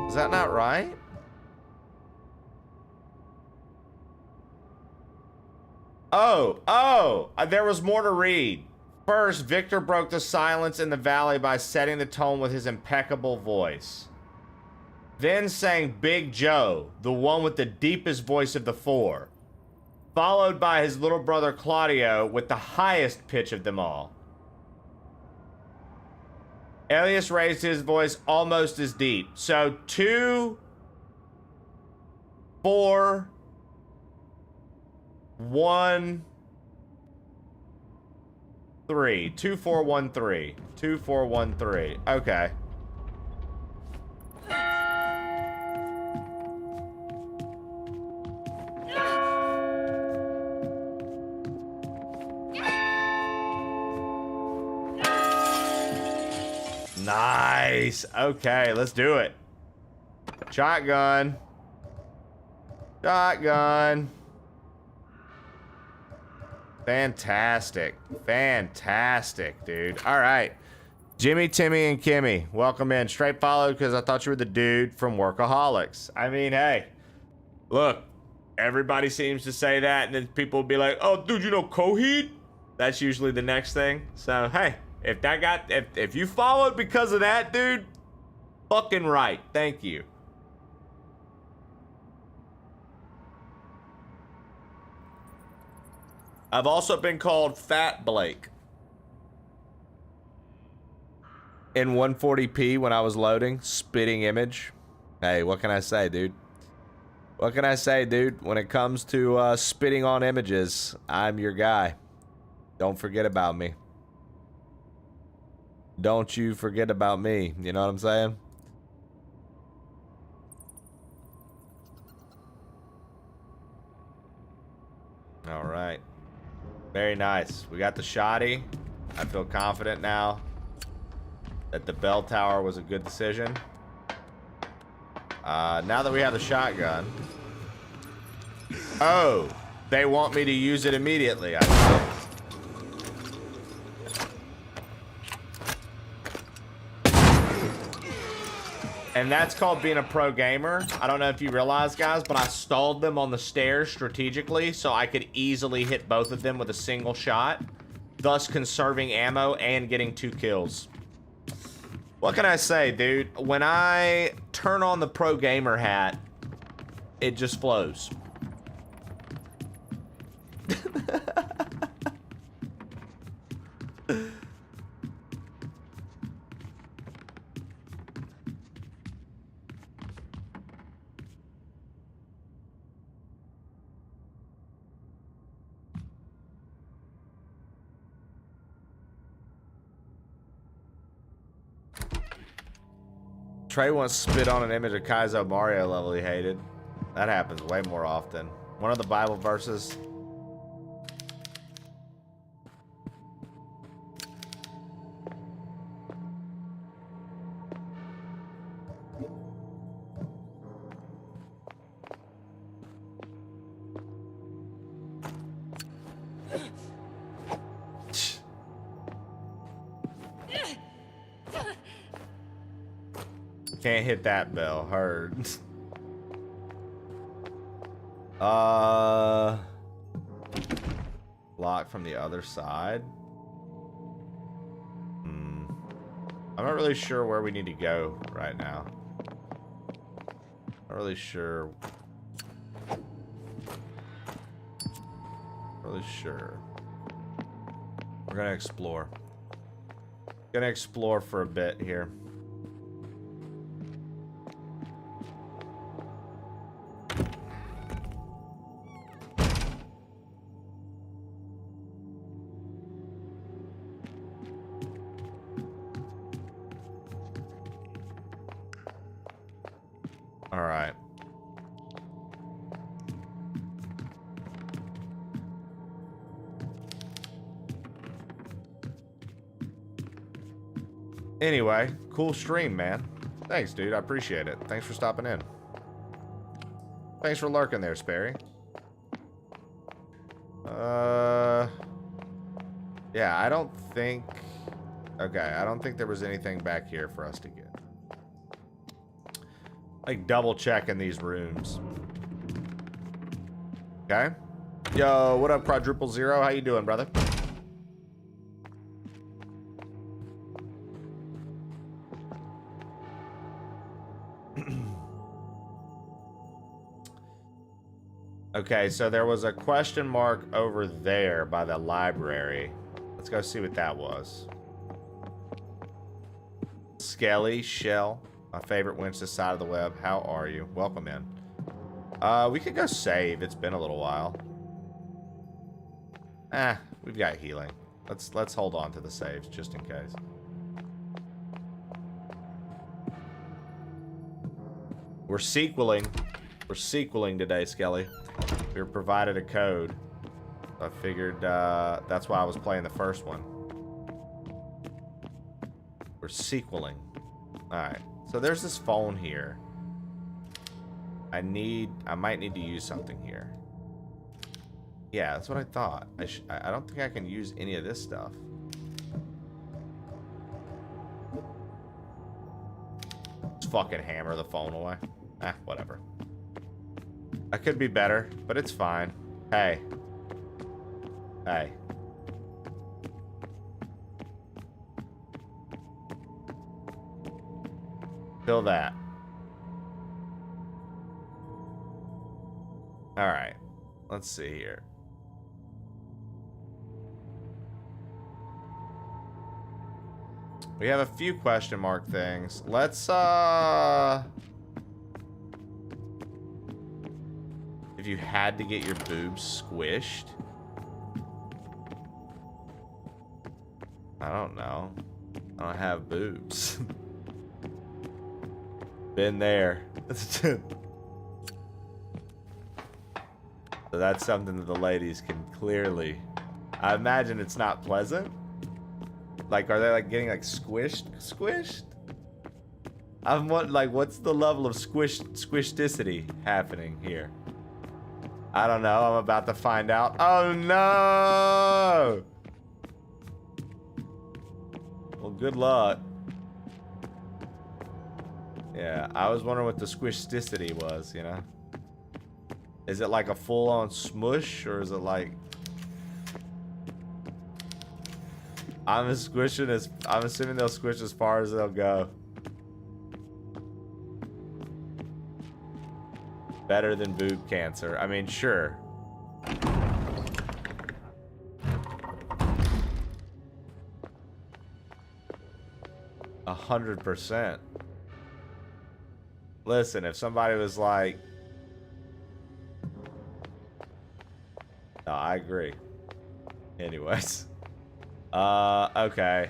Is that not right? There was more to read. First, Victor broke the silence in the valley by setting the tone with his impeccable voice. Then sang Big Joe, the one with the deepest voice of the 4, followed by his little brother Claudio with the highest pitch of them all. Elias raised his voice almost as deep. So 2, 4, 1, 3. 2, 4, 1, 3. 2, 4, 1, 3. Okay. Nice. Okay, let's do it. Shotgun. Shotgun. Fantastic. Fantastic, dude. All right. Jimmy, Timmy, and Kimmy, welcome in. Straight followed because I thought you were the dude from Workaholics. I mean, hey, look, everybody seems to say that, and then people will be like, oh, dude, you know Coheed? That's usually the next thing. So, hey, if you followed because of that, dude, fucking right. Thank you. I've also been called Fat Blake in 140p when I was loading. Spitting image. Hey, what can I say, dude? What can I say, dude? When it comes to spitting on images, I'm your guy. Don't forget about me. Don't you forget about me. You know what I'm saying? All right. Very nice. We got the shoddy. I feel confident now that the bell tower was a good decision. Now that we have the shotgun. Oh, they want me to use it immediately, I think. And that's called being a pro gamer. I don't know if you realize, guys, but I stalled them on the stairs strategically so I could easily hit both of them with a single shot, thus conserving ammo and getting 2 kills. What can I say, dude? When I turn on the pro gamer hat, it just flows. Trey once spit on an image of Kaizo Mario level he hated. That happens way more often. One of the Bible verses. Can't hit that bell. Heard. Lock from the other side. I'm not really sure where we need to go right now. Not really sure. Really sure. We're gonna explore. Gonna explore for a bit here. All right. Anyway, cool stream, man. Thanks, dude. I appreciate it. Thanks for stopping in. Thanks for lurking there, Sperry. Yeah, I don't think... Okay, I don't think there was anything back here for us to get. Like, double checking these rooms. Okay. Yo, what up, Quadruple Zero? How you doing, brother? Okay, so there was a question mark over there by the library. Let's go see what that was. Skelly, Shell, my favorite winch this side of the web. How are you? Welcome in. We could go save. It's been a little while. We've got healing. Let's hold on to the saves just in case. We're sequeling. We're sequeling today, Skelly. We were provided a code. I figured that's why I was playing the first one. We're sequeling. Alright. So there's this phone here. I might need to use something here. Yeah, that's what I thought. I don't think I can use any of this stuff. Just fucking hammer the phone away. Whatever. I could be better, but it's fine. Hey. Hey. Fill that. Alright. Let's see here. We have a few question mark things. Let's, if you had to get your boobs squished. I don't know. I don't have boobs. Been there. So that's something that the ladies can clearly... I imagine it's not pleasant. Like, are they like getting like squished? I'm like, what's the level of squishticity happening here? I don't know. I'm about to find out. Oh no! Well, good luck. Yeah, I was wondering what the squishticity was, you know? Is it like a full-on smush, or is it like... I'm assuming they'll squish as far as they'll go. Better than boob cancer. I mean, sure. A 100%. Listen, if somebody was like... No, I agree. Anyways. Okay.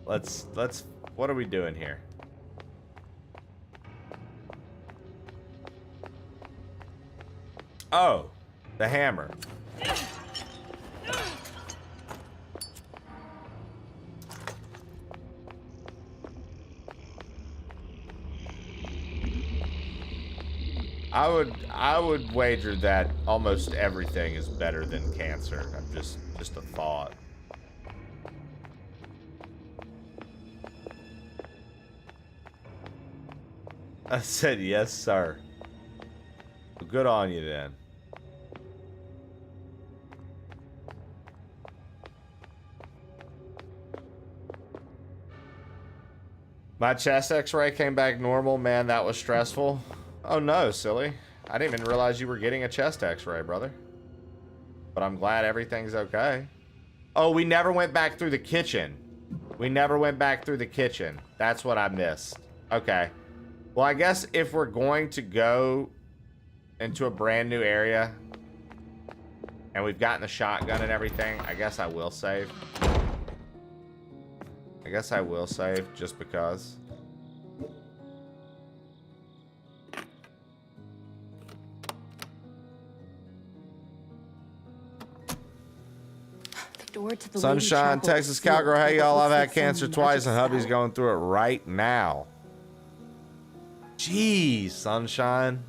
Let's... What are we doing here? Oh, the hammer. I would wager that almost everything is better than cancer. I'm just a thought. I said yes, sir. Good on you then. My chest x-ray came back normal. Man, that was stressful. Oh no, silly. I didn't even realize you were getting a chest x-ray, brother. But I'm glad everything's okay. Oh, we never went back through the kitchen. We never went back through the kitchen. That's what I missed. Okay. Well, I guess if we're going to go into a brand new area and we've gotten the shotgun and everything, I guess I will save. I guess I will save just because. The door to the Sunshine, Texas Cowgirl. Hey y'all, I've had cancer twice and hubby's going through it right now. Jeez, Sunshine.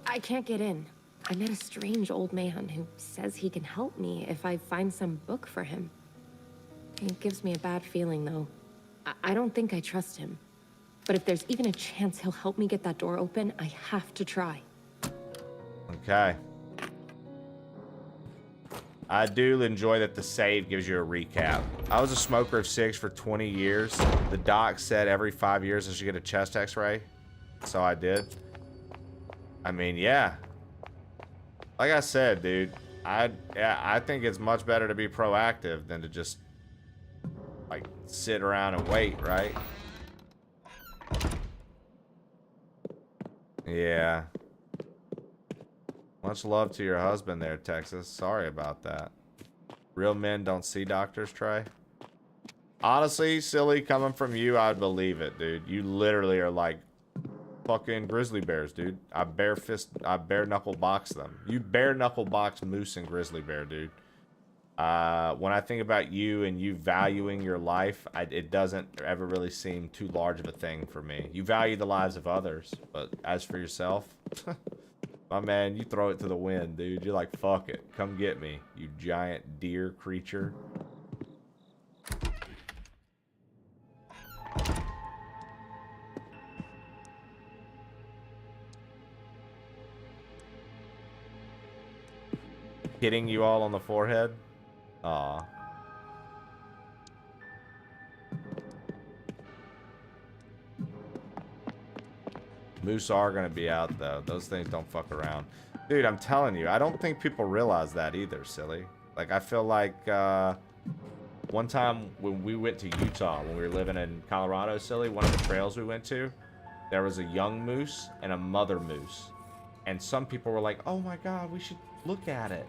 I can't get in. I met a strange old man who says he can help me if I find some book for him. It gives me a bad feeling, though. I don't think I trust him. But if there's even a chance he'll help me get that door open, I have to try. Okay. I do enjoy that the save gives you a recap. I was a smoker of 6 for 20 years. The doc said every 5 years I should get a chest x-ray. So I did. I mean, yeah. Like I said, dude, I think it's much better to be proactive than to just like sit around and wait, right? Yeah. Much love to your husband there, Texas. Sorry about that. Real men don't see doctors, Trey. Honestly, silly, coming from you, I'd believe it, dude. You literally are like fucking grizzly bears, dude. I bare knuckle box them. You bare knuckle box moose and grizzly bear, dude. When I think about you and you valuing your life, it doesn't ever really seem too large of a thing for me. You value the lives of others, but as for yourself, my man, you throw it to the wind, dude. You're like, fuck it. Come get me, you giant deer creature. Hitting you all on the forehead? Aw. Moose are gonna be out though. Those things don't fuck around. Dude, I'm telling you, I don't think people realize that either, silly. Like, I feel like, one time when we went to Utah, when we were living in Colorado, silly, one of the trails we went to, there was a young moose and a mother moose. And some people were like, oh my God, we should look at it.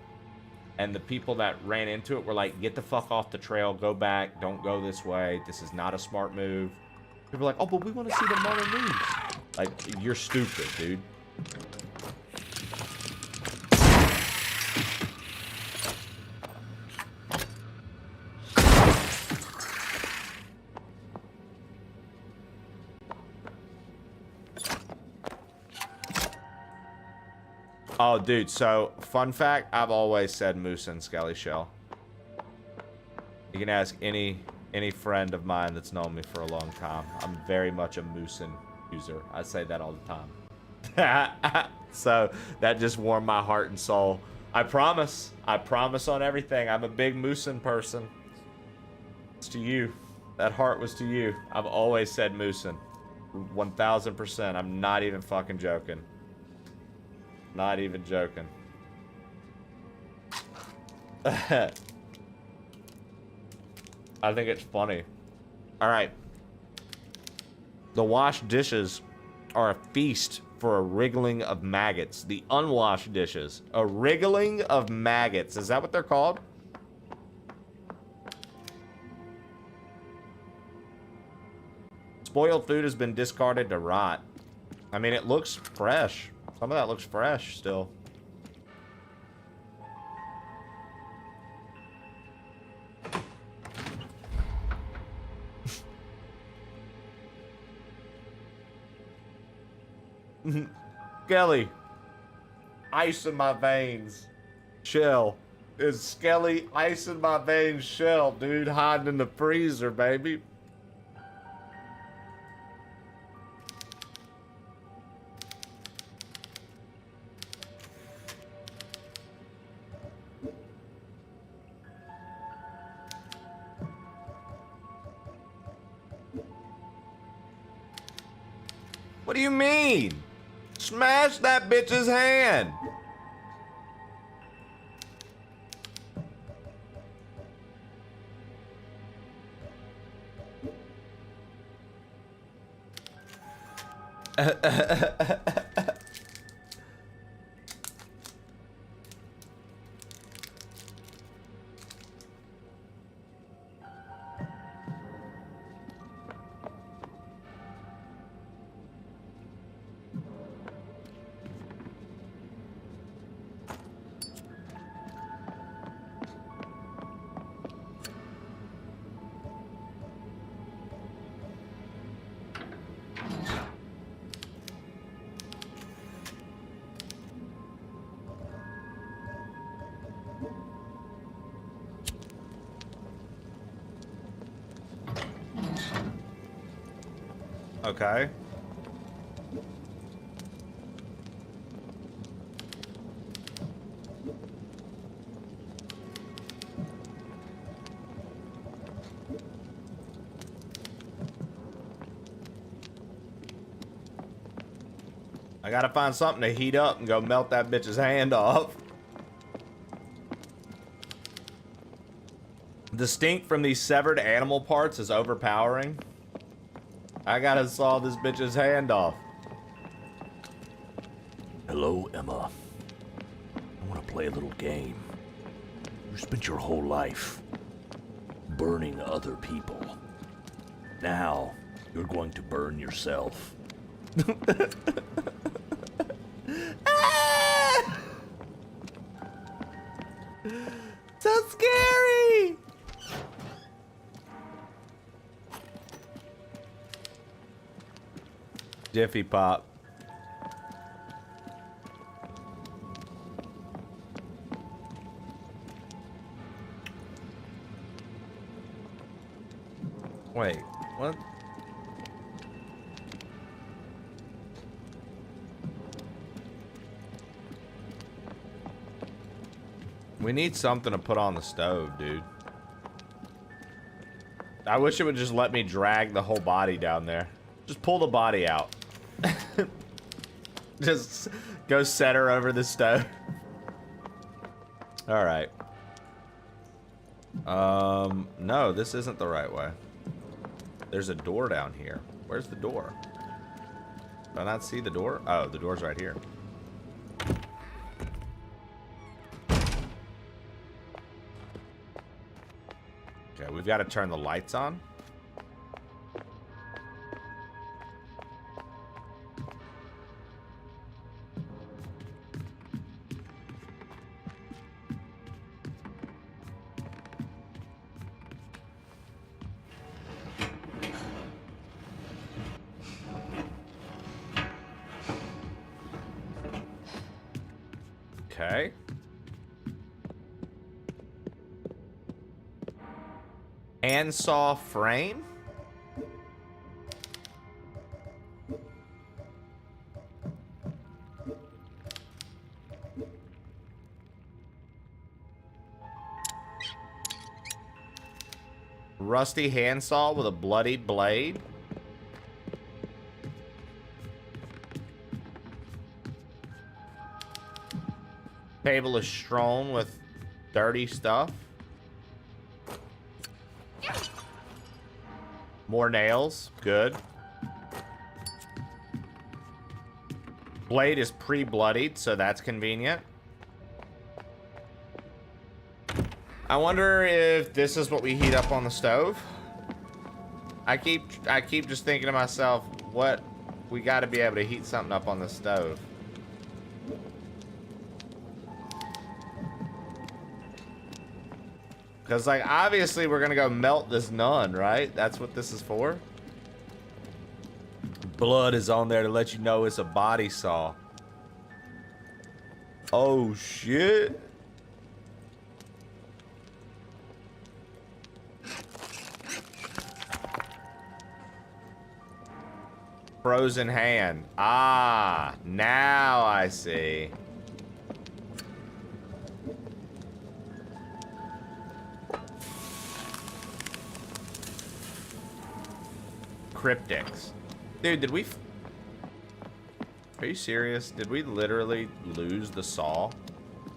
And the people that ran into it were like, get the fuck off the trail, go back, don't go this way, this is not a smart move. People were like, oh, but we want to see the mother moose. Like, you're stupid, dude. Oh, dude, so, fun fact, I've always said moose and skelly shell. You can ask any friend of mine that's known me for a long time. I'm very much a moosin user. I say that all the time. So, that just warmed my heart and soul. I promise on everything. I'm a big moosin person. It's to you. That heart was to you. I've always said moosin. 1000%. I'm not even fucking joking. Not even joking. I think it's funny. Alright. The washed dishes are a feast for a wriggling of maggots. The unwashed dishes. A wriggling of maggots. Is that what they're called? Spoiled food has been discarded to rot. I mean, it looks fresh. Some of that looks fresh still. Skelly. Ice in my veins. Shell. Is Skelly ice in my veins shell, dude, hiding in the freezer, baby. What do you mean? Smash that bitch's hand. Okay. I gotta find something to heat up and go melt that bitch's hand off. The stink from these severed animal parts is overpowering. I gotta saw this bitch's hand off. Hello, Emma. I want to play a little game. You spent your whole life burning other people. Now, you're going to burn yourself. So scary! Jiffy Pop. Wait, what? We need something to put on the stove, dude. I wish it would just let me drag the whole body down there. Just pull the body out. Just go set her over the stove. All right. No, this isn't the right way. There's a door down here. Where's the door? Do I not see the door? Oh, the door's right here. Okay, we've got to turn the lights on. Okay. Handsaw frame? Rusty handsaw with a bloodied blade? Table is strewn with dirty stuff. More nails. Good. Blade is pre-bloodied, so that's convenient. I wonder if this is what we heat up on the stove. I keep just thinking to myself, what, we got to be able to heat something up on the stove. Because, like, obviously we're gonna go melt this nun, right? That's what this is for. Blood is on there to let you know it's a body saw. Oh, shit. Frozen hand. Ah, now I see. Cryptics. Dude, did we... Are you serious? Did we literally lose the saw?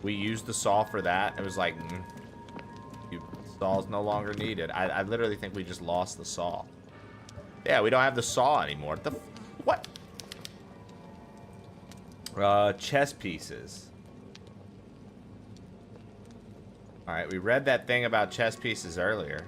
We used the saw for that. It was like, saw's no longer needed. I literally think we just lost the saw. Yeah, we don't have the saw anymore. What? Chess pieces. Alright, we read that thing about chess pieces earlier.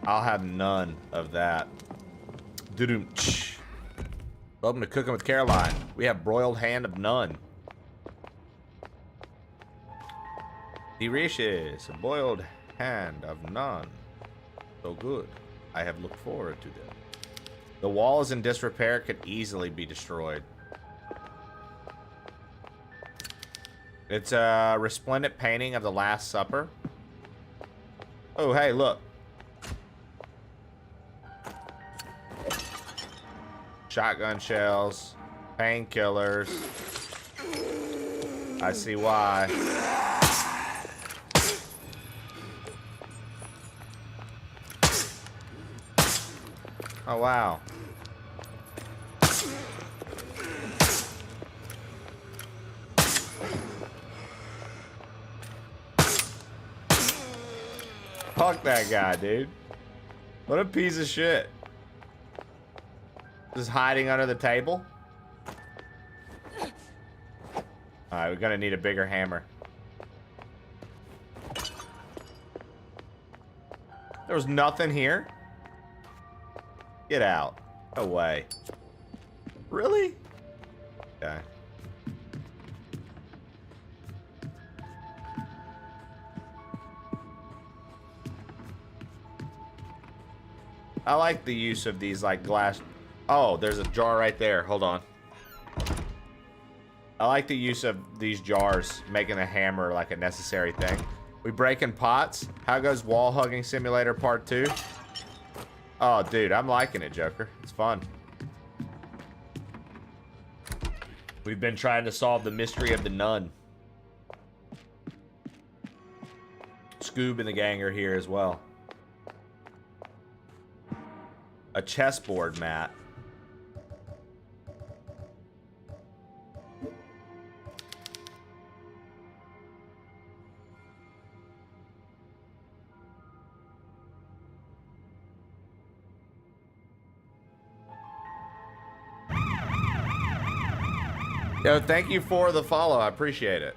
I'll have none of that. Doo-doo-ch. Welcome to Cooking with Caroline. We have broiled hand of none. Delicious. A boiled hand of none. So good. I have looked forward to them. The wall is in disrepair. Could easily be destroyed. It's a resplendent painting of the Last Supper. Oh, hey, look. Shotgun shells, painkillers. I see why. Oh, wow. Fuck that guy, dude. What a piece of shit. Just hiding under the table. Alright, we're gonna need a bigger hammer. There was nothing here? Get out. No way. Really? Okay. I like the use of these, like, glass... Oh, there's a jar right there. Hold on. I like the use of these jars, making a hammer like a necessary thing. We breaking pots. How goes wall hugging simulator part 2? Oh, dude, I'm liking it, Joker. It's fun. We've been trying to solve the mystery of the nun. Scoob and the gang are here as well. A chessboard mat. Yo, thank you for the follow. I appreciate it.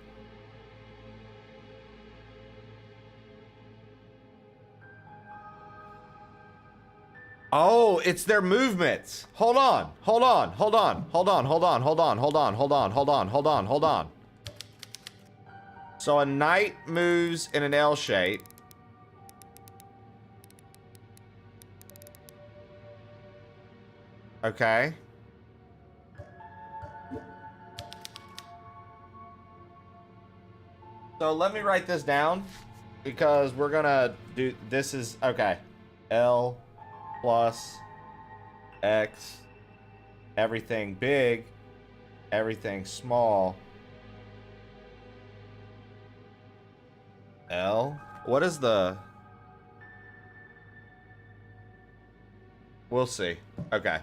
Oh, it's their movements. Hold on. Hold on. Hold on. Hold on. Hold on. Hold on. Hold on. Hold on. Hold on. Hold on. Hold on. So a knight moves in an L shape. Okay. So let me write this down because we're gonna do, this is, okay. L plus X, everything big, everything small. L, what is the, we'll see. Okay.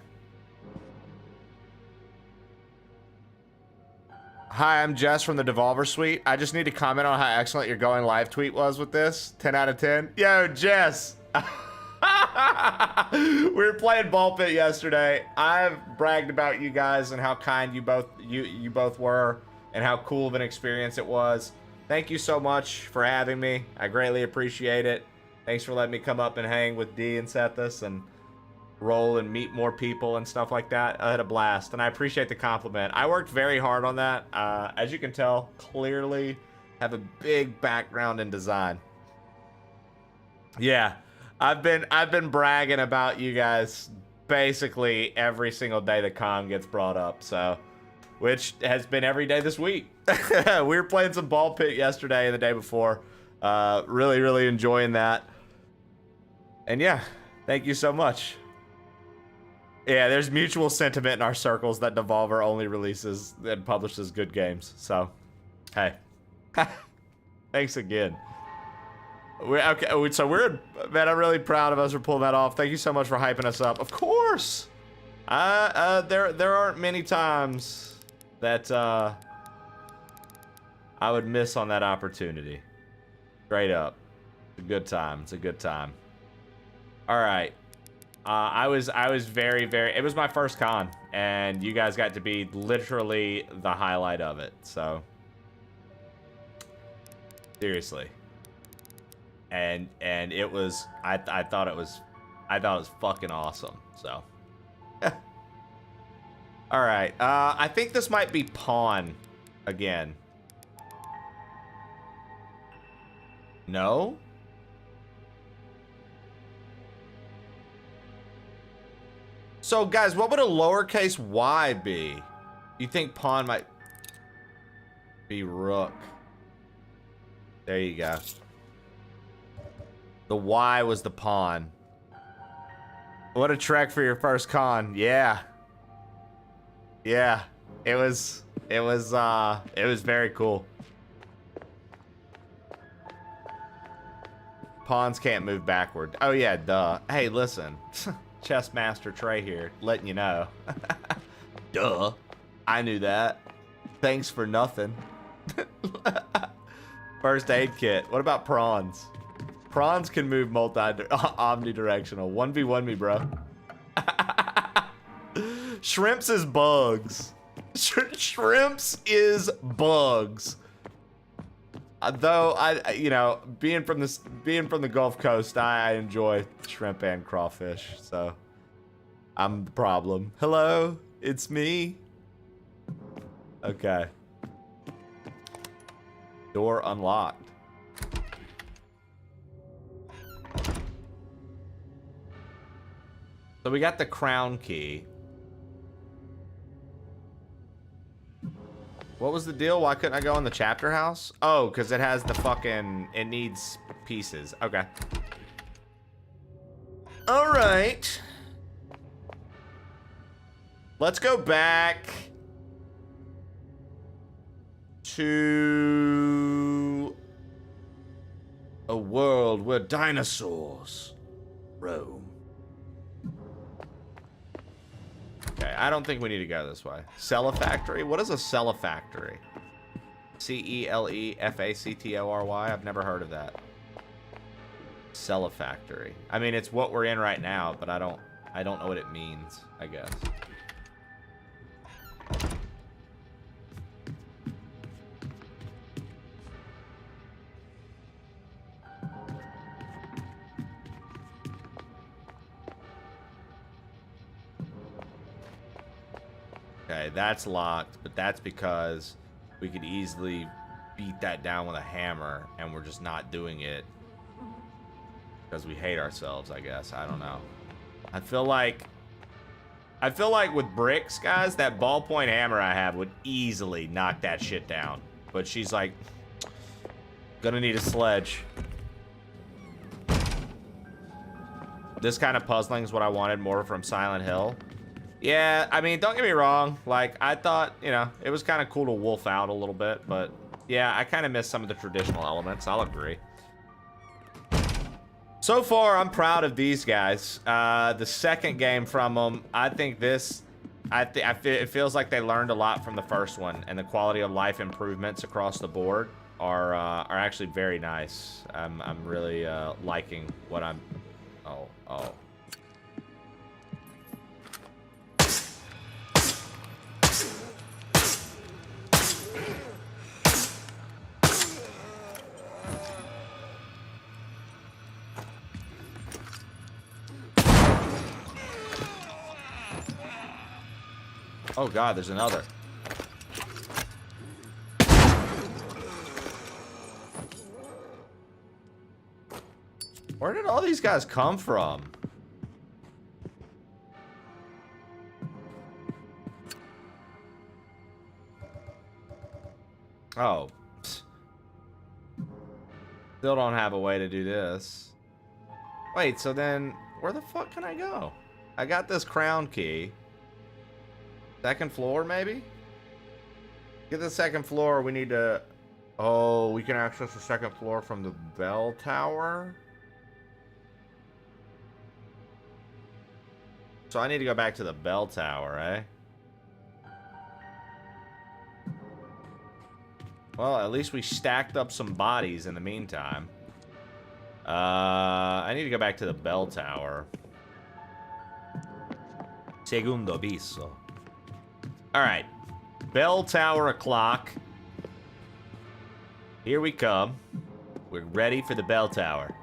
Hi, I'm Jess from the Devolver Suite. I just need to comment on how excellent your going live tweet was with this. 10 out of 10. Yo, Jess. We were playing Ball Pit yesterday. I've bragged about you guys and how kind you both were and how cool of an experience it was. thank you so much for having me. I greatly appreciate it. Thanks for letting me come up and hang with D and Sethus and roll and meet more people and stuff like that. I had a blast, and I appreciate the compliment. I worked very hard on that. As you can tell, clearly have a big background in design. Yeah, I've been bragging about you guys basically every single day the con gets brought up, so which has been every day this week. We were playing some ball pit yesterday and the day before. Really enjoying that. And yeah, thank you so much. Yeah, there's mutual sentiment in our circles that Devolver only releases and publishes good games. So, hey. Thanks again. So man, I'm really proud of us for pulling that off. Thank you so much for hyping us up. Of course. There aren't many times that I would miss on that opportunity. Straight up. It's a good time. It's a good time. All right. I was very, it was my first con, and you guys got to be literally the highlight of it. So seriously. And it was, I thought it was fucking awesome. So all right. I think this might be Pawn again. No? So, guys, what would a lowercase y be? You think Pawn might be Rook? There you go. The Y was the Pawn. What a trek for your first con. Yeah. Yeah. It was very cool. Pawns can't move backward. Oh yeah, duh. Hey, listen. Chess Master Trey here, letting you know. Duh. I knew that. Thanks for nothing. First aid kit. What about prawns? Prawns can move omnidirectional. 1v1 me, bro. Shrimps is bugs. Shrimps is bugs. Though you know, being from the Gulf Coast, I enjoy shrimp and crawfish. So I'm the problem. Hello, it's me. Okay. Door unlocked. So we got the crown key. What was the deal? Why couldn't I go in the chapter house? Oh, because it has the fucking... It needs pieces. Okay. All right. Let's go back to a world where dinosaurs roam. Okay, I don't think we need to go this way. Celefactory? What is a Celefactory? C-E-L-E-F-A-C-T-O-R-Y? I've never heard of that. Celefactory. I mean, it's what we're in right now, but I don't know what it means, I guess. Okay, that's locked, but that's because we could easily beat that down with a hammer, and we're just not doing it because we hate ourselves, I guess. I don't know. I feel like with bricks, guys, that ballpoint hammer I have would easily knock that shit down. But she's like, gonna need a sledge. This kind of puzzling is what I wanted more from Silent Hill. Yeah, I mean, don't get me wrong. Like, I thought, you know, it was kind of cool to wolf out a little bit, but yeah, I kind of miss some of the traditional elements. I'll agree. So far, I'm proud of these guys. The second game from them, I think this, it feels like they learned a lot from the first one, and the quality of life improvements across the board are actually very nice. I'm really liking what I'm. Oh. Oh god, there's another. Where did all these guys come from? Oh. Psst. Still don't have a way to do this. Wait, so then where the fuck can I go? I got this crown key. Second floor, maybe? Get the second floor, we need to... Oh, we can access the second floor from the bell tower? So I need to go back to the bell tower, eh? Well, at least we stacked up some bodies in the meantime. I need to go back to the bell tower. Segundo piso. Alright. Bell tower o'clock. Here we come. We're ready for the bell tower.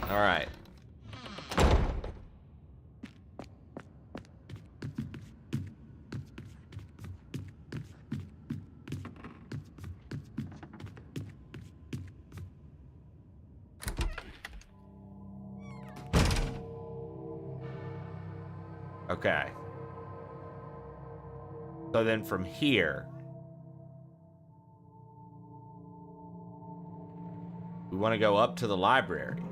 Alright. Okay. So then from here, we want to go up to the library.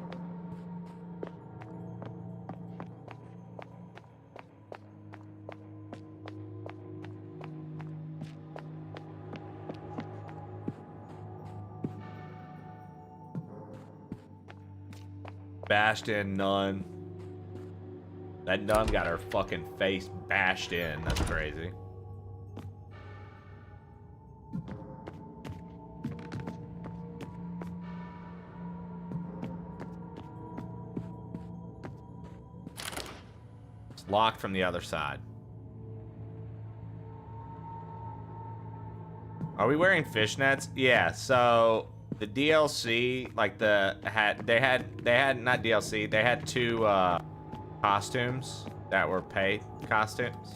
Bashed in nun. That nun got her fucking face bashed in. That's crazy. It's locked from the other side. Are we wearing fishnets? Yeah, so the DLC, like they had not DLC, they had two costumes that were paid costumes.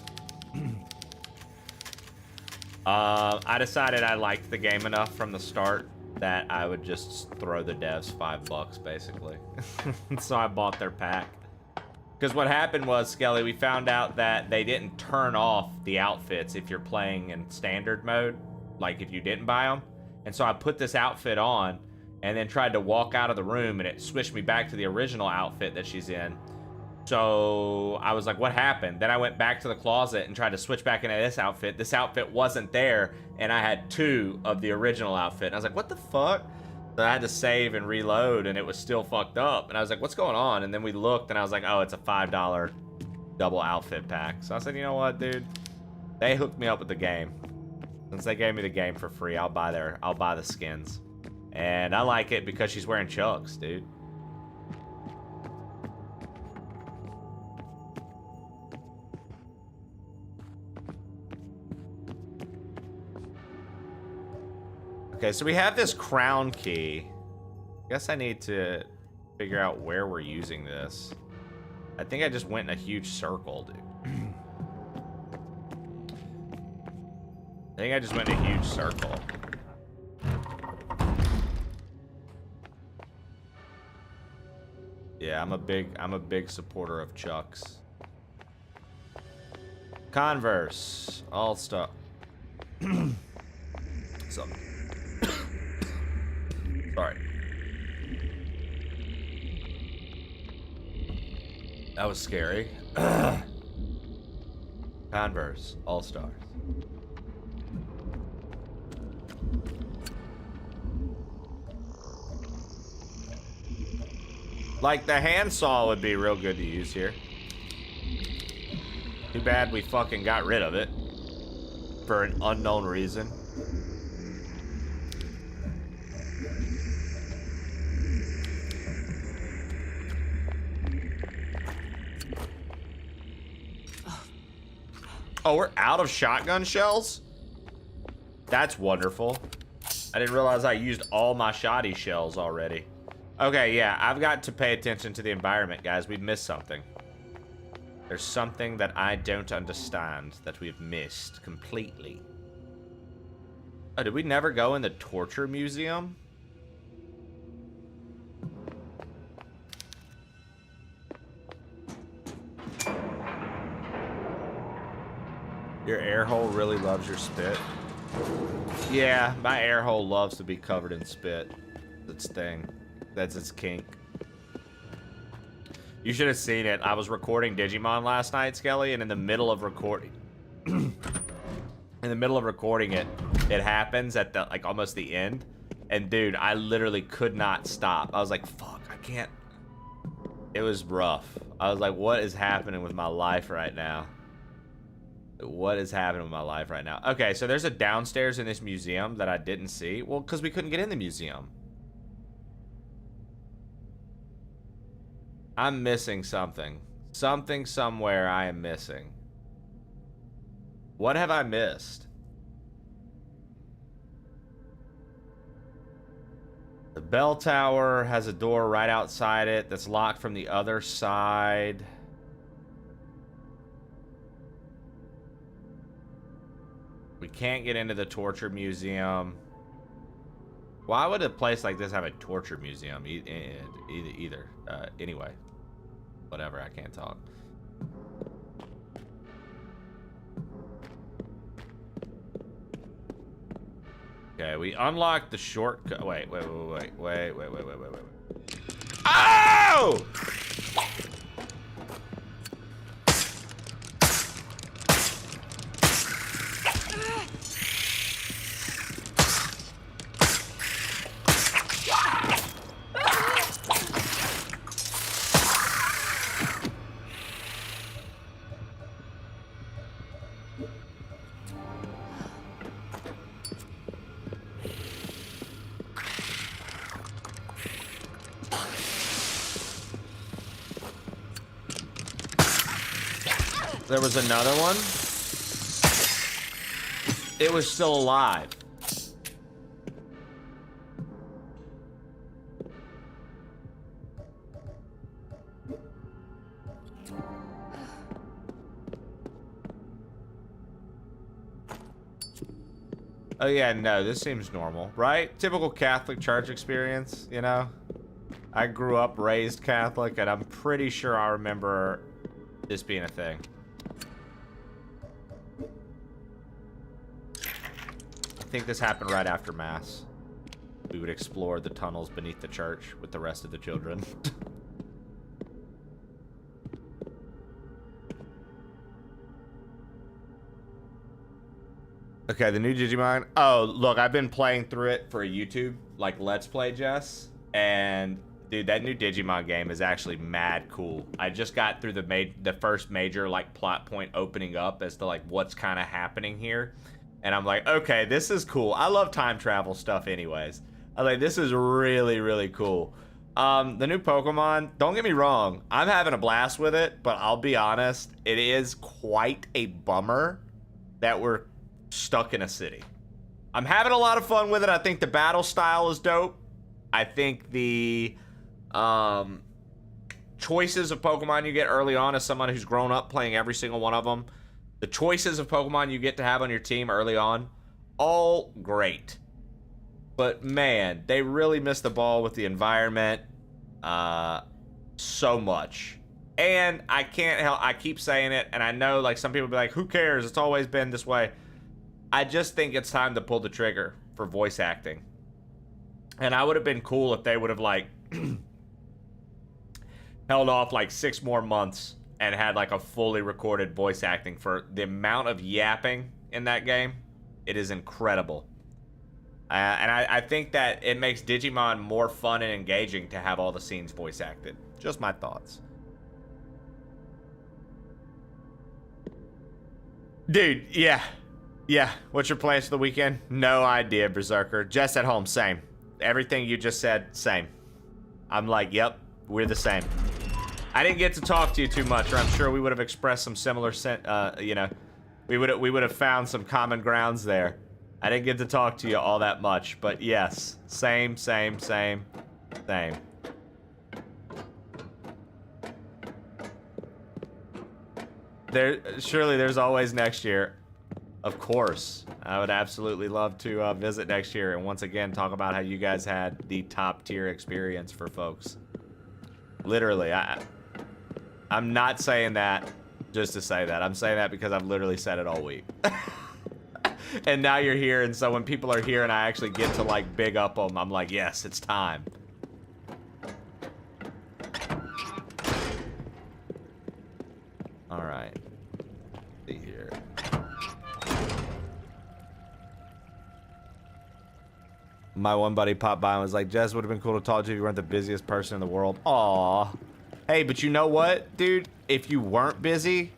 I decided I liked the game enough from the start that I would just throw the devs $5 basically. So I bought their pack. Because what happened was, Skelly, we found out that they didn't turn off the outfits if you're playing in standard mode, like if you didn't buy them. And so I put this outfit on and then tried to walk out of the room and it switched me back to the original outfit that she's in. So I was like, what happened? Then I went back to the closet and tried to switch back into this outfit. This outfit wasn't there, and I had two of the original outfit. And I was like, what the fuck? So I had to save and reload, and it was still fucked up. And I was like, what's going on? And then we looked, and I was like, oh, it's a $5 double outfit pack. So I said, you know what, dude? They hooked me up with the game. Since they gave me the game for free, I'll buy the skins. And I like it because she's wearing chucks, dude. Okay, so we have this crown key. Guess I need to figure out where we're using this. I think I just went in a huge circle, dude. I think I just went in a huge circle. Yeah, I'm a big supporter of Chucks. Converse, all stuff. So, sorry. That was scary. Converse, all stars. Like, the handsaw would be real good to use here. Too bad we fucking got rid of it. For an unknown reason. Oh, we're out of shotgun shells? That's wonderful. I didn't realize I used all my shoddy shells already. Okay, yeah, I've got to pay attention to the environment, guys. We've missed something. There's something that I don't understand that we've missed completely. Oh, did we never go in the torture museum? Your air hole really loves your spit. Yeah, my air hole loves to be covered in spit. That's its thing. That's its kink. You should have seen it. I was recording Digimon last night, Skelly, and in the middle of recording... in the middle of recording it, it happens at the, like, almost the end. And, dude, I literally could not stop. I was like, fuck, I can't... It was rough. I was like, what is happening with my life right now? What is happening with my life right now? Okay, so there's a downstairs in this museum that I didn't see. Well, because we couldn't get in the museum. I'm missing something. Something somewhere I am missing. What have I missed? The bell tower has a door right outside it that's locked from the other side. We can't get into the torture museum. Why would a place like this have a torture museum either? Anyway, whatever, I can't talk. Okay, we unlocked the shortcut. Wait. Oh! There was another one. It was still alive. Oh yeah, no, this seems normal, right? Typical Catholic church experience, you know? I grew up raised Catholic, and I'm pretty sure I remember this being a thing. I think this happened right after Mass. We would explore the tunnels beneath the church with the rest of the children. Okay, the new Digimon. Oh, look, I've been playing through it for a YouTube, like, Let's Play, Jess. And, dude, that new Digimon game is actually mad cool. I just got through the first major, like, plot point opening up as to, like, what's kind of happening here. And I'm like, okay, this is cool. I love time travel stuff anyways. I'm like, this is really, really cool. The new Pokemon, don't get me wrong, I'm having a blast with it, but I'll be honest, it is quite a bummer that we're stuck in a city. I'm having a lot of fun with it. I think the battle style is dope. I think the choices of Pokemon you get early on as someone who's grown up playing every single one of them, the choices of Pokemon you get to have on your team early on, all great. But man, they really missed the ball with the environment so much. And I can't help, I keep saying it, and I know like some people be like, who cares? It's always been this way. I just think it's time to pull the trigger for voice acting. And I would have been cool if they would have like held off like 6 more months and had like a fully recorded voice acting for the amount of yapping in that game. It is incredible. And I think that it makes Digimon more fun and engaging to have all the scenes voice acted. Just my thoughts. Dude, yeah. Yeah, what's your plans for the weekend? No idea, Berserker. Just at home, same. Everything you just said, same. I'm like, yep, we're the same. I didn't get to talk to you too much, or I'm sure we would have expressed some similar, you know, we would have found some common grounds there. I didn't get to talk to you all that much, but yes, same. Surely there's always next year. Of course. I would absolutely love to visit next year and once again talk about how you guys had the top tier experience for folks. Literally, I'm not saying that just to say that. I'm saying that because I've literally said it all week. And now you're here, and so when people are here and I actually get to like big up them, I'm like, yes, it's time. All right. See here. My one buddy popped by and was like, Jess, would have been cool to talk to you if you weren't the busiest person in the world. Aw. Hey, but you know what, dude? If you weren't busy,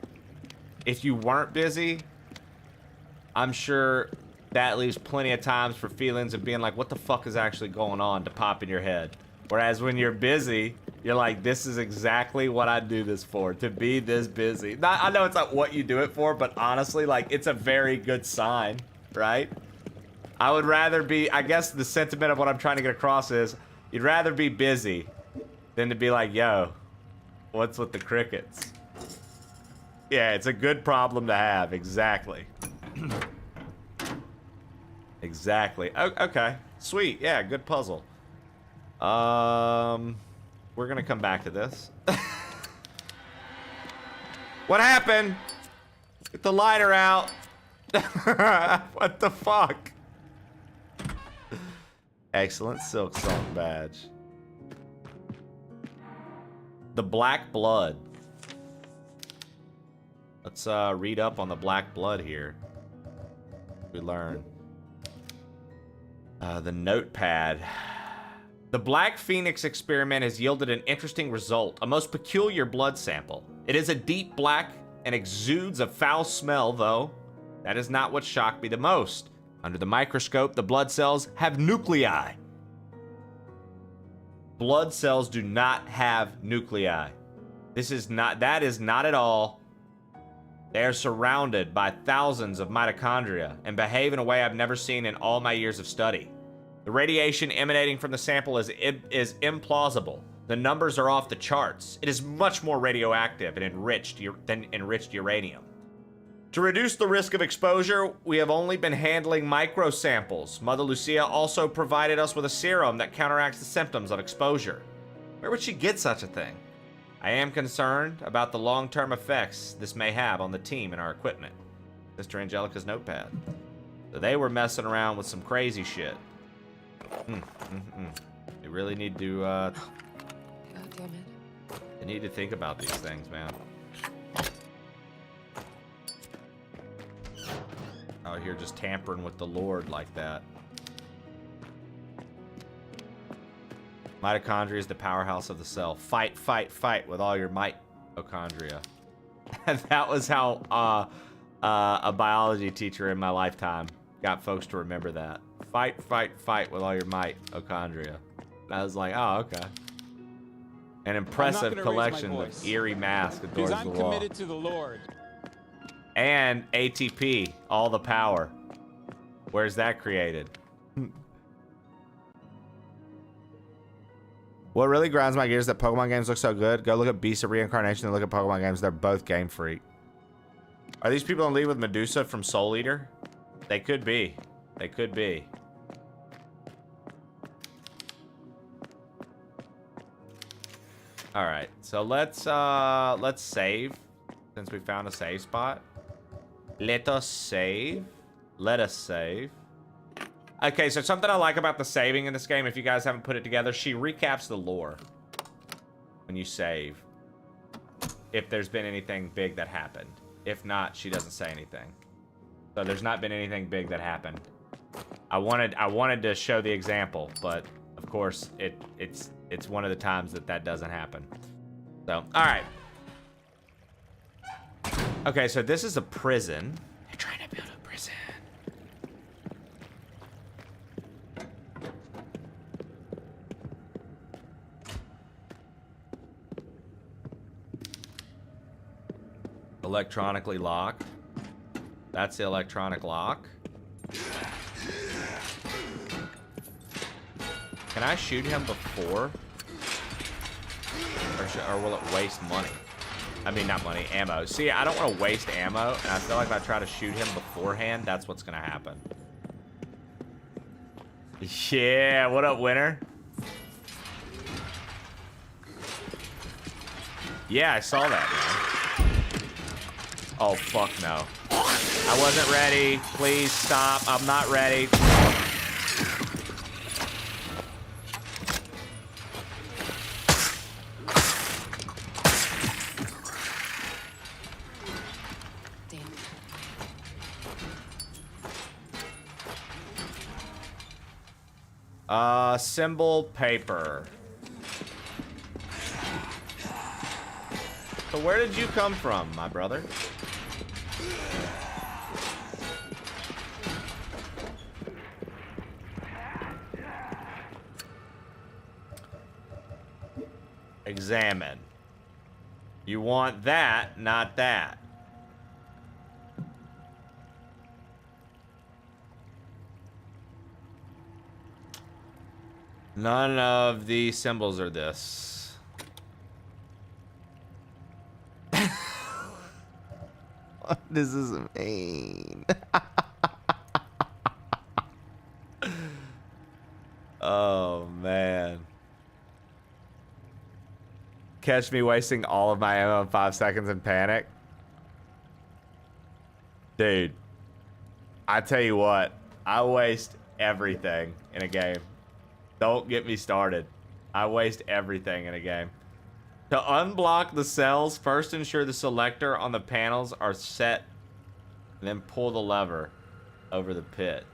I'm sure that leaves plenty of times for feelings of being like, what the fuck is actually going on to pop in your head? Whereas when you're busy, you're like, this is exactly what I do this for, to be this busy. I know it's not what you do it for, but honestly, like, it's a very good sign, right? I would rather be, I guess the sentiment of what I'm trying to get across is, you'd rather be busy than to be like, yo, what's with the crickets? Yeah, it's a good problem to have, exactly. Exactly. Okay, sweet, yeah, good puzzle. We're gonna come back to this. What happened? Get the lighter out. What the fuck? Excellent silk song badge. The Black Blood. Let's read up on the Black Blood here. We learn. The notepad. The Black Phoenix experiment has yielded an interesting result, a most peculiar blood sample. It is a deep black and exudes a foul smell, though. That is not what shocked me the most. Under the microscope, the blood cells have nuclei. Blood cells do not have nuclei. That is not at all. They are surrounded by thousands of mitochondria and behave in a way I've never seen in all my years of study. The radiation emanating from the sample is implausible. The numbers are off the charts. It is much more radioactive and enriched than enriched uranium. To reduce the risk of exposure, we have only been handling micro samples. Mother Lucia also provided us with a serum that counteracts the symptoms of exposure. Where would she get such a thing? I am concerned about the long-term effects this may have on the team and our equipment. Sister Angelica's notepad. So they were messing around with some crazy shit. They really need to, God damn it. They need to think about these things, man. Out here just tampering with the Lord like that. Mitochondria is the powerhouse of the cell. Fight, fight, fight with all your mitochondria. And that was how a biology teacher in my lifetime got folks to remember that. Fight, fight, fight with all your mitochondria. And I was like, oh, okay. An impressive collection of eerie masks adorns the wall. Because I'm committed to the Lord. And ATP, all the power. Where's that created? What really grinds my gears is that Pokemon games look so good. Go look at Beast of Reincarnation and look at Pokemon games. They're both Game Freak. Are these people in league with Medusa from Soul Eater? They could be. They could be. All right, so let's save since we found a save spot. Let us save. Let us save. Okay, so something I like about the saving in this game, if you guys haven't put it together, she recaps the lore when you save. If there's been anything big that happened. If not, she doesn't say anything. So there's not been anything big that happened. I wanted to show the example, but of course it's one of the times that doesn't happen. So, all right. Okay, so this is a prison. They're trying to build a prison. Electronically locked. That's the electronic lock. Can I shoot him before? Or will it waste money? I mean, not money, ammo. See, I don't want to waste ammo, and I feel like if I try to shoot him beforehand, that's what's gonna happen. Yeah, what up, winner? Yeah, I saw that, man. Oh, fuck no. I wasn't ready. Please stop. I'm not ready. Symbol paper. So where did you come from, my brother? Examine. You want that, not that. None of the symbols are this. What does this mean? Oh, man. Catch me wasting all of my ammo in 5 seconds in panic. Dude, I tell you what, I waste everything in a game. Don't get me started. I waste everything in a game. To unblock the cells, first ensure the selector on the panels are set, and then pull the lever over the pit.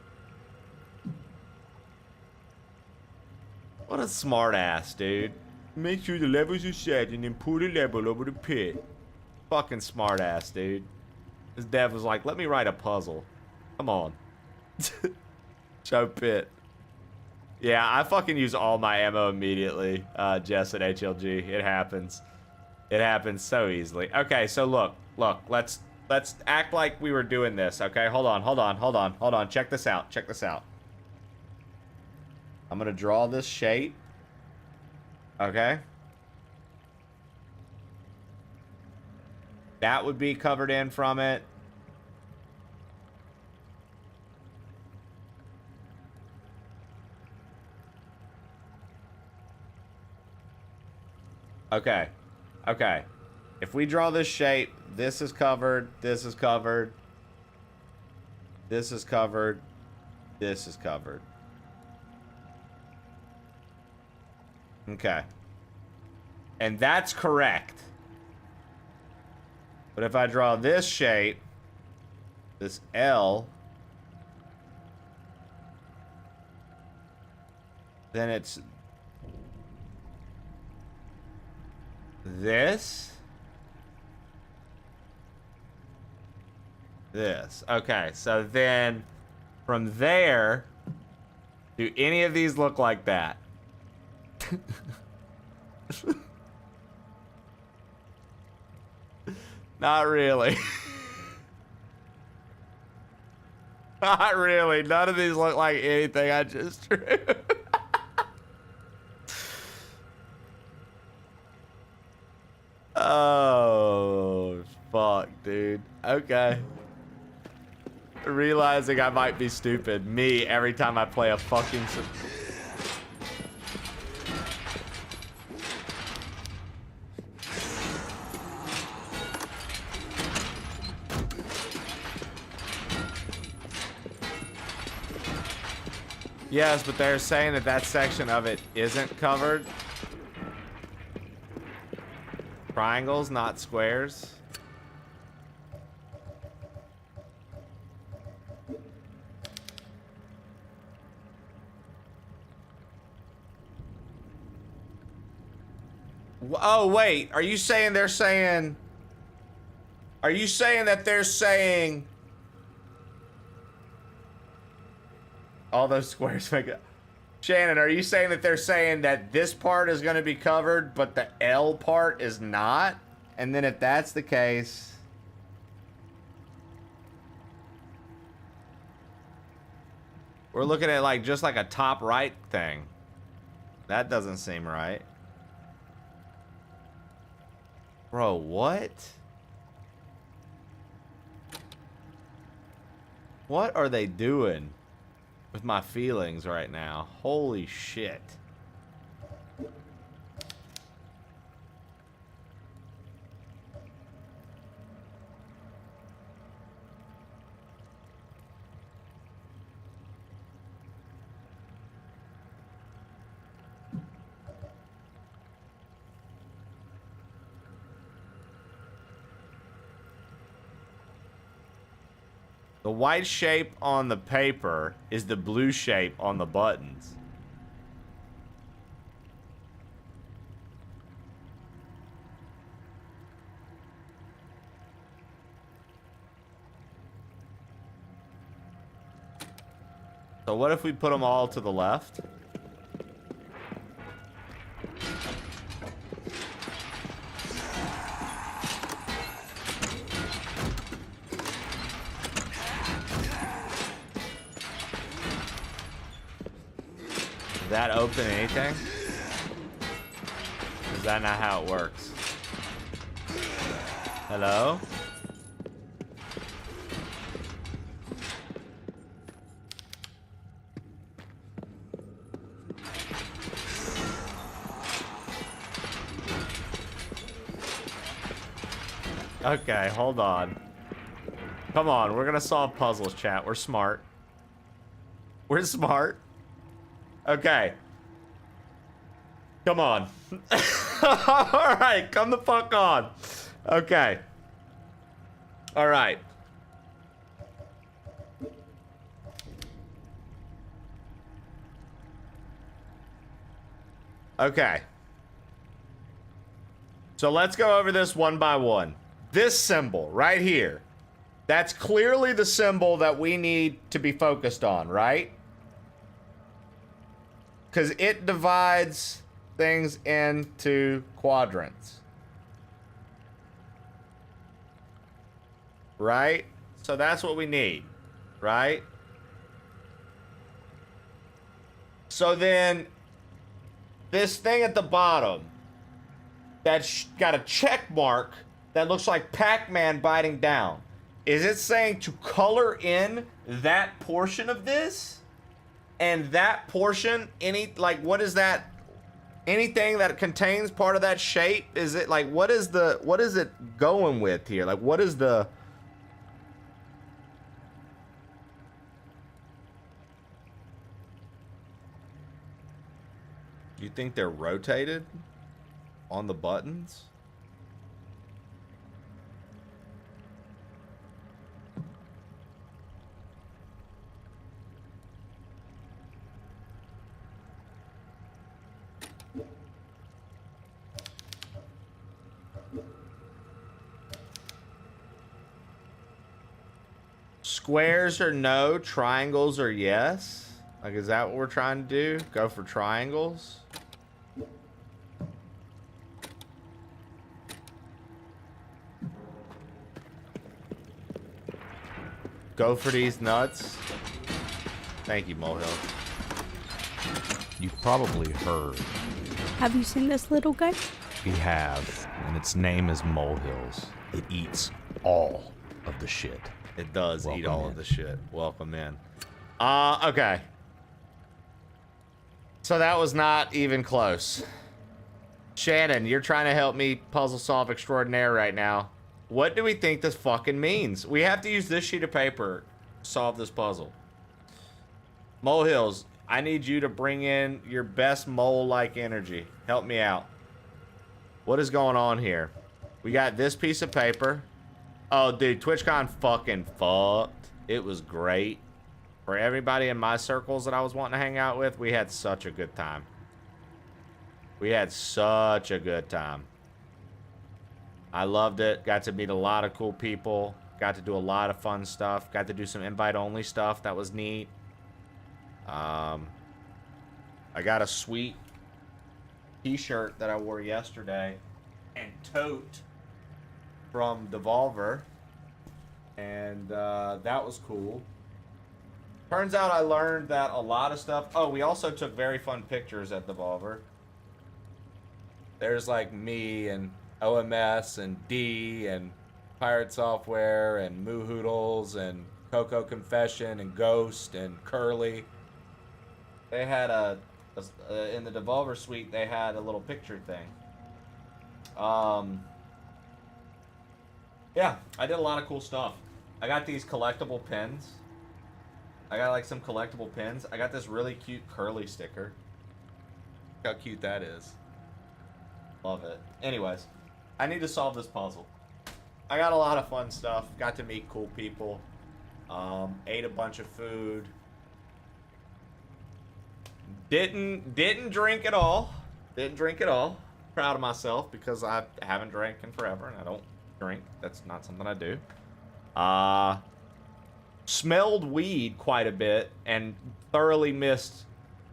What a smart ass, dude. Make sure the levers are set and then pull the lever over the pit. Fucking smart ass, dude. This dev was like, let me write a puzzle. Come on. Show pit. Yeah, I fucking use all my ammo immediately, Jess at HLG. It happens. It happens so easily. Okay, so look, let's act like we were doing this, okay? Hold on. Check this out. I'm gonna draw this shape. Okay. That would be covered in from it. Okay. Okay. If we draw this shape, this is covered, this is covered, this is covered, this is covered. Okay. And that's correct. But if I draw this shape, this L, then it's this. This. Okay, so then from there, do any of these look like that? Not really. Not really. None of these look like anything I just drew. Oh, fuck, dude. Okay. Realizing I might be stupid. Me, every time I play a fucking... Yes, but they're saying that that section of it isn't covered. Triangles, not squares. Oh, wait. Are you saying they're saying... Are you saying that they're saying... All those squares make it... Shannon, are you saying that they're saying that this part is going to be covered, but the L part is not? And then if that's the case... We're looking at like just like a top right thing. That doesn't seem right. Bro, what? What are they doing with my feelings right now? Holy shit. The white shape on the paper is the blue shape on the buttons. So what if we put them all to the left? Does that open anything? Is that not how it works? Hello? Okay, hold on. Come on, we're gonna solve puzzles, chat. We're smart. We're smart. Okay. Come on. Alright, come the fuck on. Okay. Alright. Okay. So let's go over this one by one. This symbol right here. That's clearly the symbol that we need to be focused on, right? Because it divides things into quadrants. Right? So that's what we need, right? So then, this thing at the bottom that's got a check mark that looks like Pac-Man biting down. Is it saying to color in that portion of this? And that portion, what is that? Anything that contains part of that shape? Is it like, what is it going with here? Like, what is the... Do you think they're rotated on the buttons? Squares are no, triangles are yes. Like, is that what we're trying to do? Go for triangles? Go for these nuts. Thank you, Molehill. You've probably heard. Have you seen this little guy? We have, and its name is Molehills. It eats all of the shit. It does eat all of the shit. Welcome in. Okay. So that was not even close. Shannon, you're trying to help me puzzle solve extraordinaire right now. What do we think this fucking means? We have to use this sheet of paper to solve this puzzle. Molehills, I need you to bring in your best mole-like energy. Help me out. What is going on here? We got this piece of paper. Oh, dude, TwitchCon fucking fucked. It was great. For everybody in my circles that I was wanting to hang out with, we had such a good time. We had such a good time. I loved it. Got to meet a lot of cool people. Got to do a lot of fun stuff. Got to do some invite-only stuff. That was neat. I got a sweet t-shirt that I wore yesterday and tote from Devolver, and that was cool. Turns out I learned that a lot of stuff... Oh, we also took very fun pictures at Devolver. There's like me and OMS and D and Pirate Software and Moo Hoodles and Coco Confession and Ghost and Curly. They had in the Devolver Suite, they had a little picture thing. Yeah, I did a lot of cool stuff. I got these collectible pins. I got like some collectible pins. I got this really cute Curly sticker. Look how cute that is. Love it. Anyways, I need to solve this puzzle. I got a lot of fun stuff. Got to meet cool people. Ate a bunch of food. Didn't drink at all. Didn't drink at all. Proud of myself because I haven't drank in forever and I don't drink. That's not something I do. Smelled weed quite a bit and thoroughly missed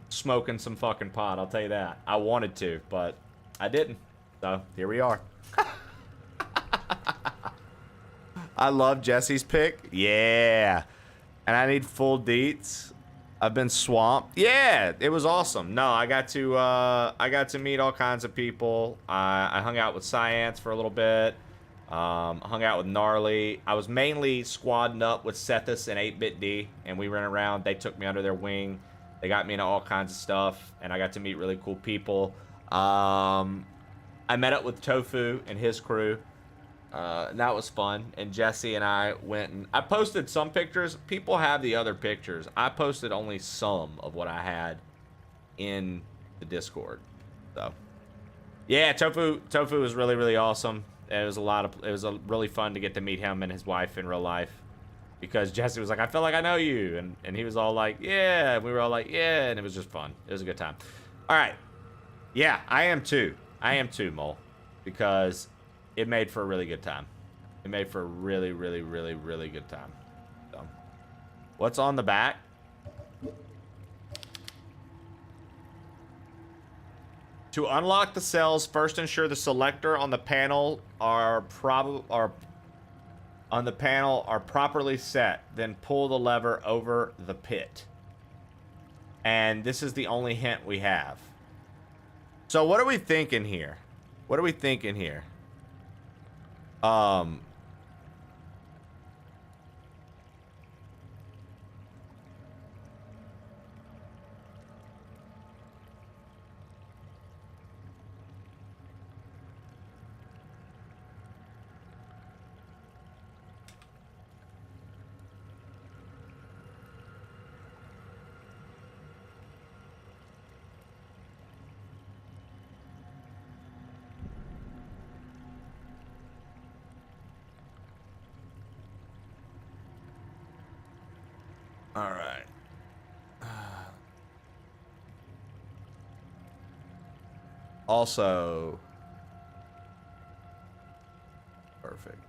smoking some fucking pot. I'll tell you that. I wanted to, but I didn't. So here we are. I love Jesse's pick. Yeah. And I need full deets. I've been swamped. Yeah, it was awesome. No, I got to meet all kinds of people. I hung out with Science for a little bit. Hung out with Gnarly. I was mainly squadding up with Sethis and 8-Bit D, and we ran around. They took me under their wing. They got me into all kinds of stuff, and I got to meet really cool people. I met up with Tofu and his crew. And that was fun. And Jesse and I went and I posted some pictures. People have the other pictures. I posted only some of what I had in the Discord. So yeah, Tofu was really, really awesome. It was really fun to get to meet him and his wife in real life. Because Jesse was like, I feel like I know you. And he was all like, yeah. And we were all like, yeah. And it was just fun. It was a good time. All right. Yeah, I am too. Mole. Because it made for a really good time. It made for a really, really, really, really good time. So, what's on the back? To unlock the cells, first ensure the selector on the panel are properly set. Then pull the lever over the pit. And this is the only hint we have. So what are we thinking here? All right. Also, perfect.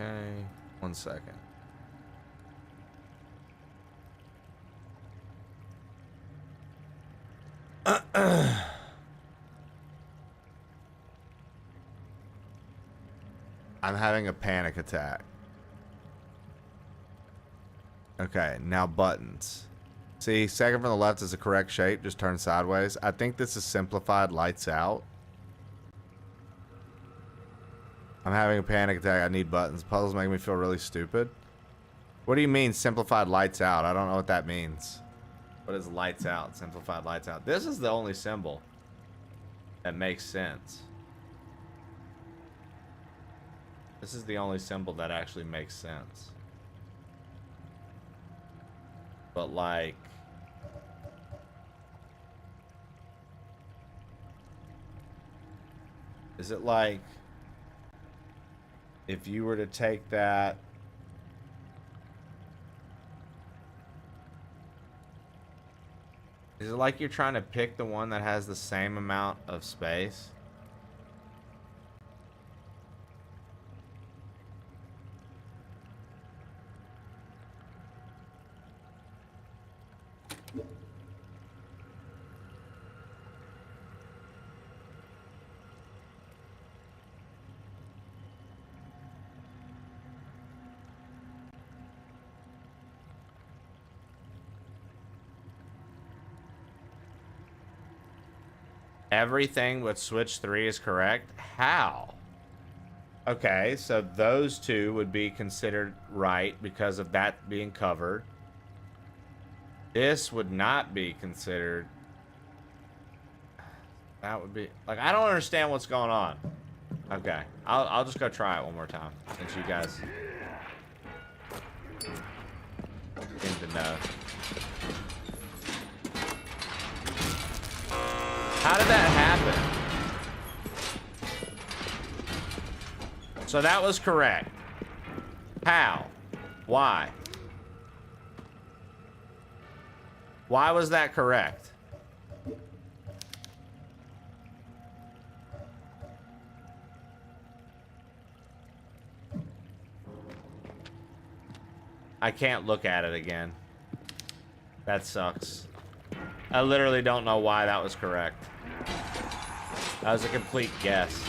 Okay, 1 second. I'm having a panic attack. Okay, now buttons. See, second from the left is the correct shape. Just turn sideways. I think this is simplified lights out. I'm having a panic attack. I need buttons. Puzzles make me feel really stupid. What do you mean simplified lights out? I don't know what that means. What is lights out? Simplified lights out. This is the only symbol that makes sense. This is the only symbol that actually makes sense. But like, is it like if you were to take that is it like you're trying to pick the one that has the same amount of space? everything but switch 3 is correct? How? Okay, so those two would be considered right because of that being covered. This would not be considered. That would be like, I don't understand what's going on. Okay, I'll just go try it one more time since you guys seem to know. How did that happen? So that was correct. How? Why? Why was that correct? I can't look at it again. That sucks. I literally don't know why that was correct. That was a complete guess.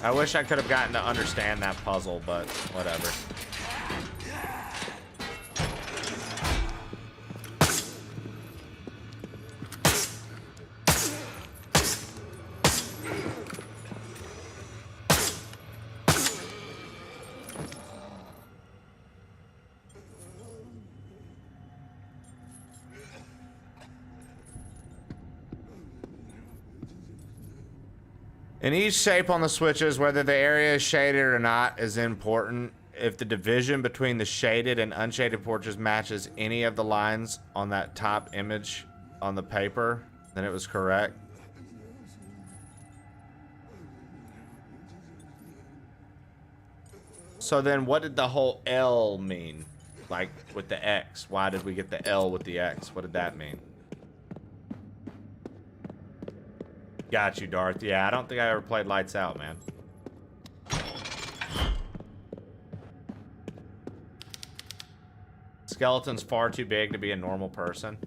I wish I could have gotten to understand that puzzle, but whatever. In each shape on the switches, whether the area is shaded or not is important. If the division between the shaded and unshaded porches matches any of the lines on that top image on the paper, then it was correct. So then what did the whole L mean? Like with the X, why did we get the L with the X? What did that mean? Got you, Darth. Yeah, I don't think I ever played Lights Out, man. Skeleton's far too big to be a normal person.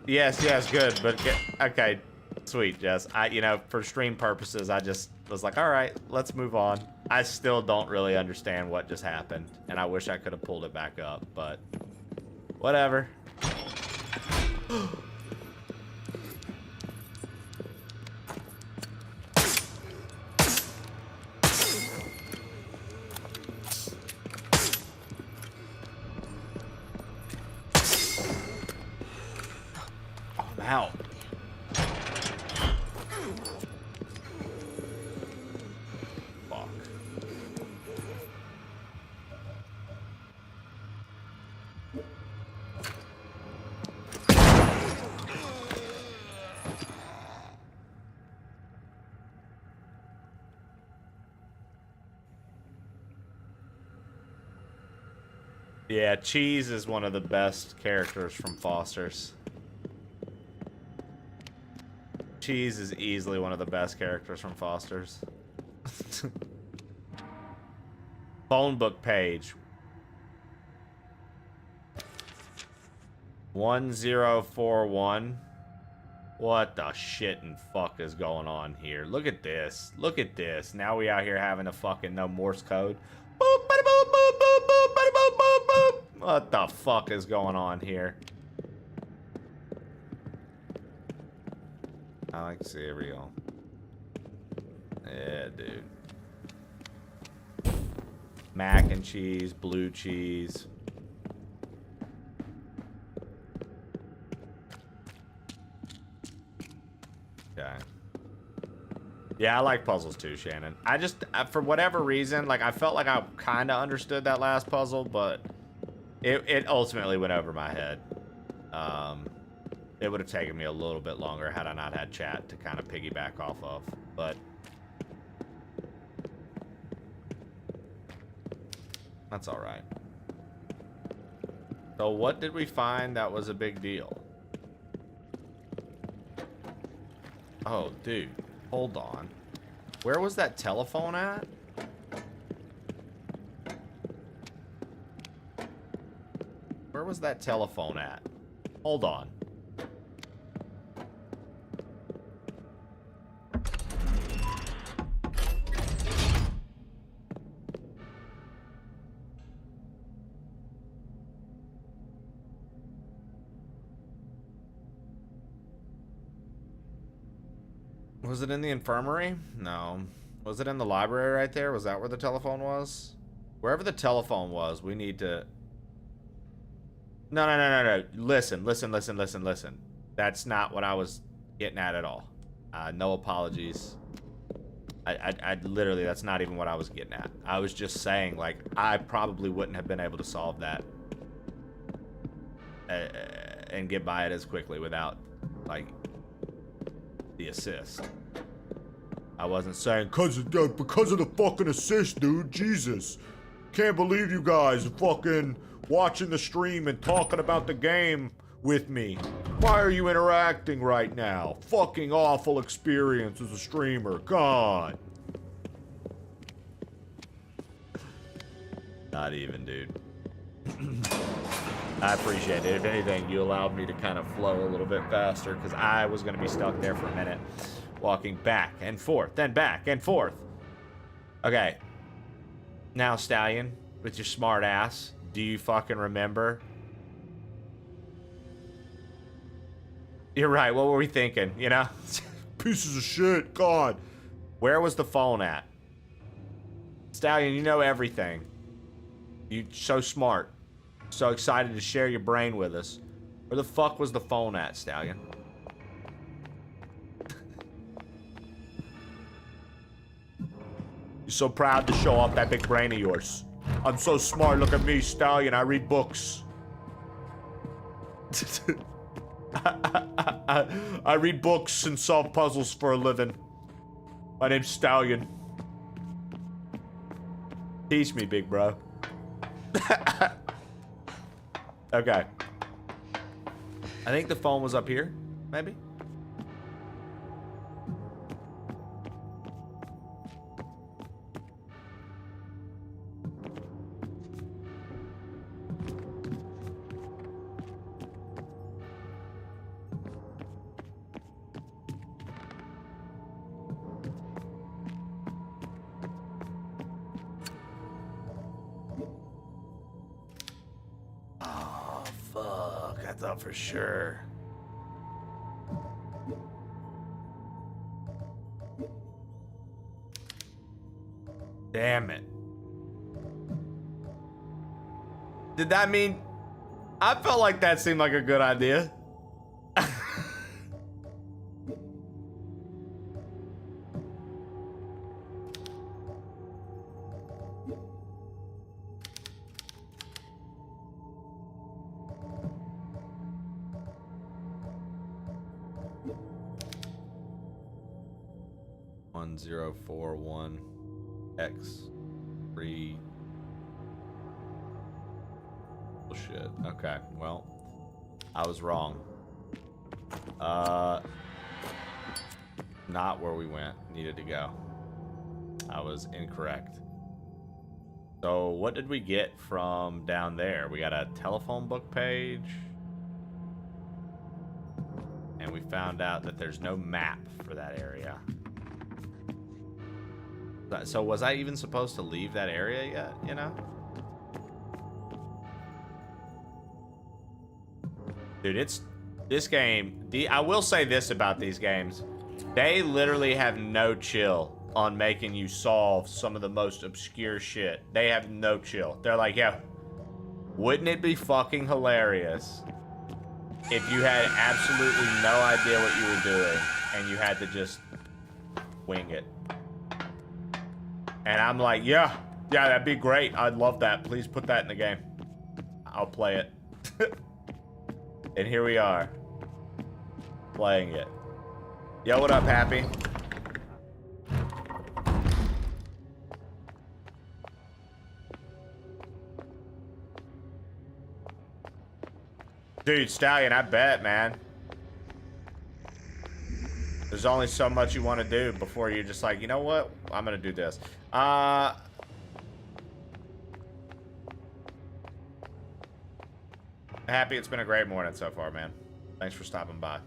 Yes, good, but okay, sweet, Jess. You know, for stream purposes, I just was like, all right, let's move on. I still don't really understand what just happened, and I wish I could have pulled it back up, but whatever. Out. Fuck. Yeah, Cheese is one of the best characters from Foster's. Cheese is easily one of the best characters from Foster's. Phone book page. 1041. What the shit and fuck is going on here? Look at this. Look at this. Now we out here having to fucking know Morse code. Boop, bada, boop, boop, boop, boop, bada, boop, boop, boop. What the fuck is going on here? I like cereal. Yeah, dude. Mac and cheese, blue cheese. Okay. Yeah, I like puzzles too, Shannon. For whatever reason, like, I felt like I kind of understood that last puzzle, but it ultimately went over my head. It would have taken me a little bit longer had I not had chat to kind of piggyback off of, but that's all right. So what did we find that was a big deal? Oh, dude, hold on. Where was that telephone at? Where was that telephone at? Hold on. Was it in the infirmary? No. Was it in the library right there? Was that where the telephone was? Wherever the telephone was, we need to... No. Listen. That's not what I was getting at all. No apologies. I literally, that's not even what I was getting at. I was just saying, like, I probably wouldn't have been able to solve that and get by it as quickly without, like, the assist. I wasn't saying because of the fucking assist, dude. Jesus, can't believe you guys are fucking watching the stream and talking about the game with me. Why are you interacting right now? Fucking awful experience as a streamer. God. Not even, dude. I appreciate it. If anything, you allowed me to kind of flow a little bit faster because I was going to be stuck there for a minute. Walking back and forth, then back and forth. Okay. Now, Stallion, with your smart ass, do you fucking remember? You're right. What were we thinking, you know? Pieces of shit. God. Where was the phone at? Stallion, you know everything. You're so smart. So excited to share your brain with us. Where the fuck was the phone at, Stallion? You're so proud to show off that big brain of yours. I'm so smart. Look at me, Stallion. I read books. I read books and solve puzzles for a living. My name's Stallion. Teach me, big bro. Okay. I think the phone was up here, maybe? For sure. Damn it. Did that mean... I felt like that seemed like a good idea. X3. Bullshit. Okay, well, I was wrong. Not where we needed to go. I was incorrect. So what did we get from down there? We got a telephone book page. And we found out that there's no map for that area. So was I even supposed to leave that area yet, you know? Dude, this game, I will say this about these games. They literally have no chill on making you solve some of the most obscure shit. They have no chill. They're like, yeah, wouldn't it be fucking hilarious if you had absolutely no idea what you were doing and you had to just wing it? And I'm like, yeah, that'd be great. I'd love that. Please put that in the game. I'll play it. And here we are, playing it. Yo, what up, Happy? Dude, Stallion, I bet, man. There's only so much you want to do before you're just like, you know what? I'm going to do this. Happy, it's been a great morning so far, man. Thanks for stopping by.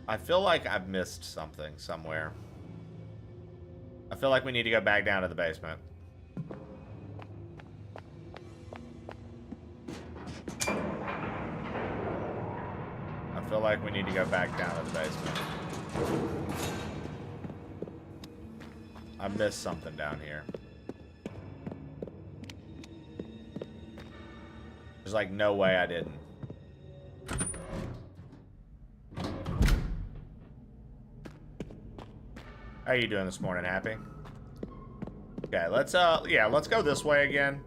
I feel like I've missed something somewhere. I feel like we need to go back down to the basement. I feel feel like we need to go back down to the basement. I missed something down here. There's like no way I didn't. How are you doing this morning, Happy? Okay, let's go this way again.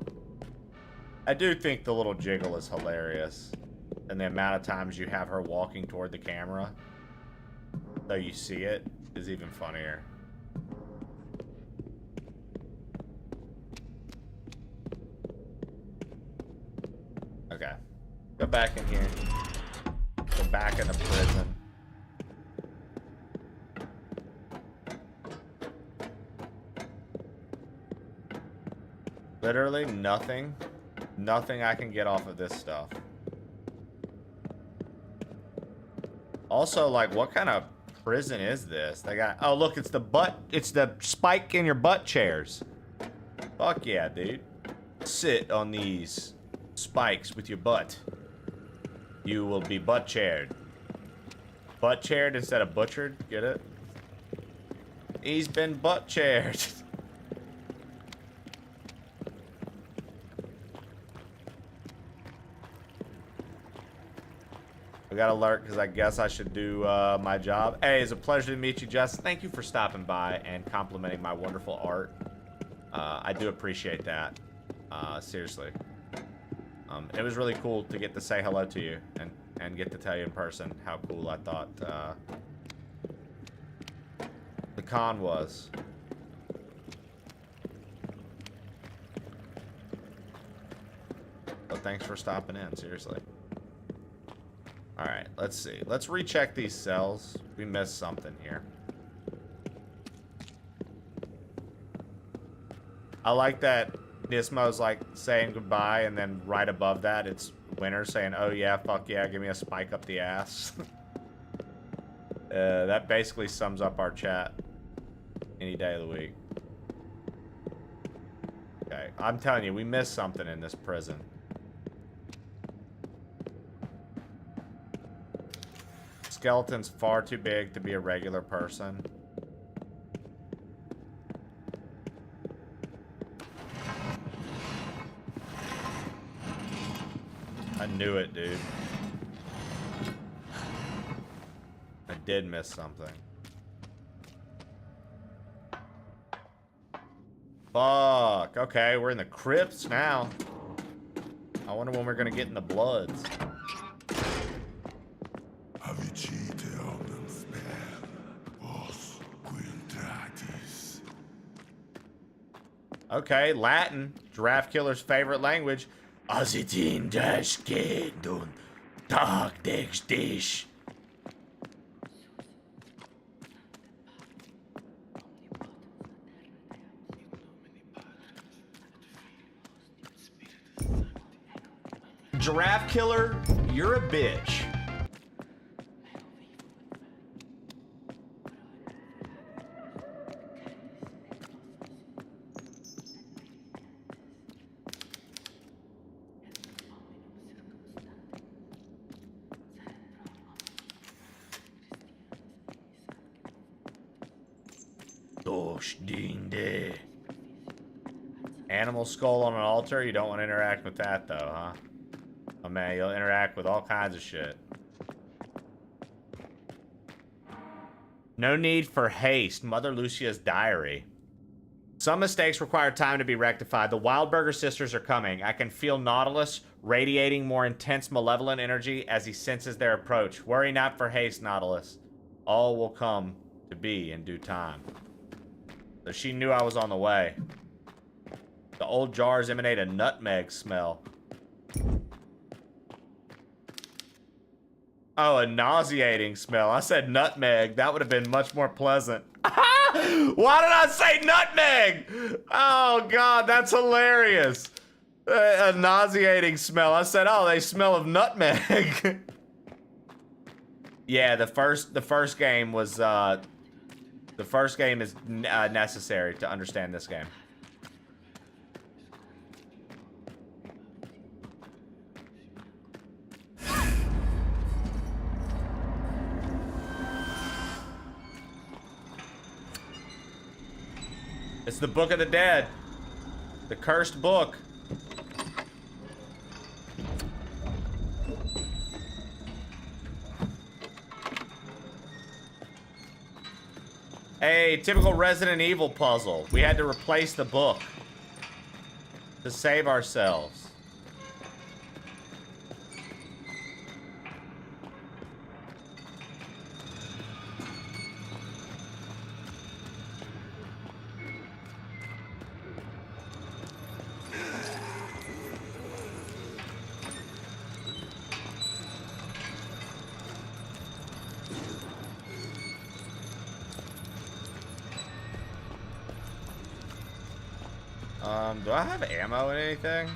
I do think the little jiggle is hilarious. And the amount of times you have her walking toward the camera, though you see it, is even funnier. Okay. Go back in here. Go back in the prison. Literally nothing. Nothing I can get off of this stuff. Also, like, what kind of prison is this? They got... Oh, look, it's the butt... It's the spike in your butt chairs. Fuck yeah, dude. Sit on these spikes with your butt. You will be butt chaired. Butt chaired instead of butchered. Get it? He's been butt chaired. I got alert because I guess I should do my job. Hey, it's a pleasure to meet you, Jess. Thank you for stopping by and complimenting my wonderful art. I do appreciate that. Seriously. It was really cool to get to say hello to you and get to tell you in person how cool I thought the con was. So thanks for stopping in, seriously. Alright, let's see. Let's recheck these cells. We missed something here. I like that Nismo's like saying goodbye, and then right above that it's Winter saying, oh yeah, fuck yeah, give me a spike up the ass. That basically sums up our chat any day of the week. Okay, I'm telling you, we missed something in this prison. Skeleton's far too big to be a regular person. I knew it, dude. I did miss something. Fuck. Okay, we're in the crypts now. I wonder when we're gonna get in the bloods. Okay, Latin. Giraffe Killer's favorite language. Azitin dash gedun tak dish. Giraffe Killer, you're a bitch. Animal skull on an altar? You don't want to interact with that though, huh? Oh man, you'll interact with all kinds of shit. No need for haste. Mother Lucia's diary. Some mistakes require time to be rectified. The Wildberger sisters are coming. I can feel Nautilus radiating more intense malevolent energy as he senses their approach. Worry not for haste, Nautilus. All will come to be in due time. So she knew I was on the way. The old jars emanate a nutmeg smell. Oh, a nauseating smell. I said nutmeg. That would have been much more pleasant. Why did I say nutmeg? Oh, God, that's hilarious. A nauseating smell. I said, oh, they smell of nutmeg. Yeah, the first game was, the first game is necessary to understand this game. It's the Book of the Dead. The cursed book. Hey, typical Resident Evil puzzle. We had to replace the book to save ourselves. Do I have ammo in anything?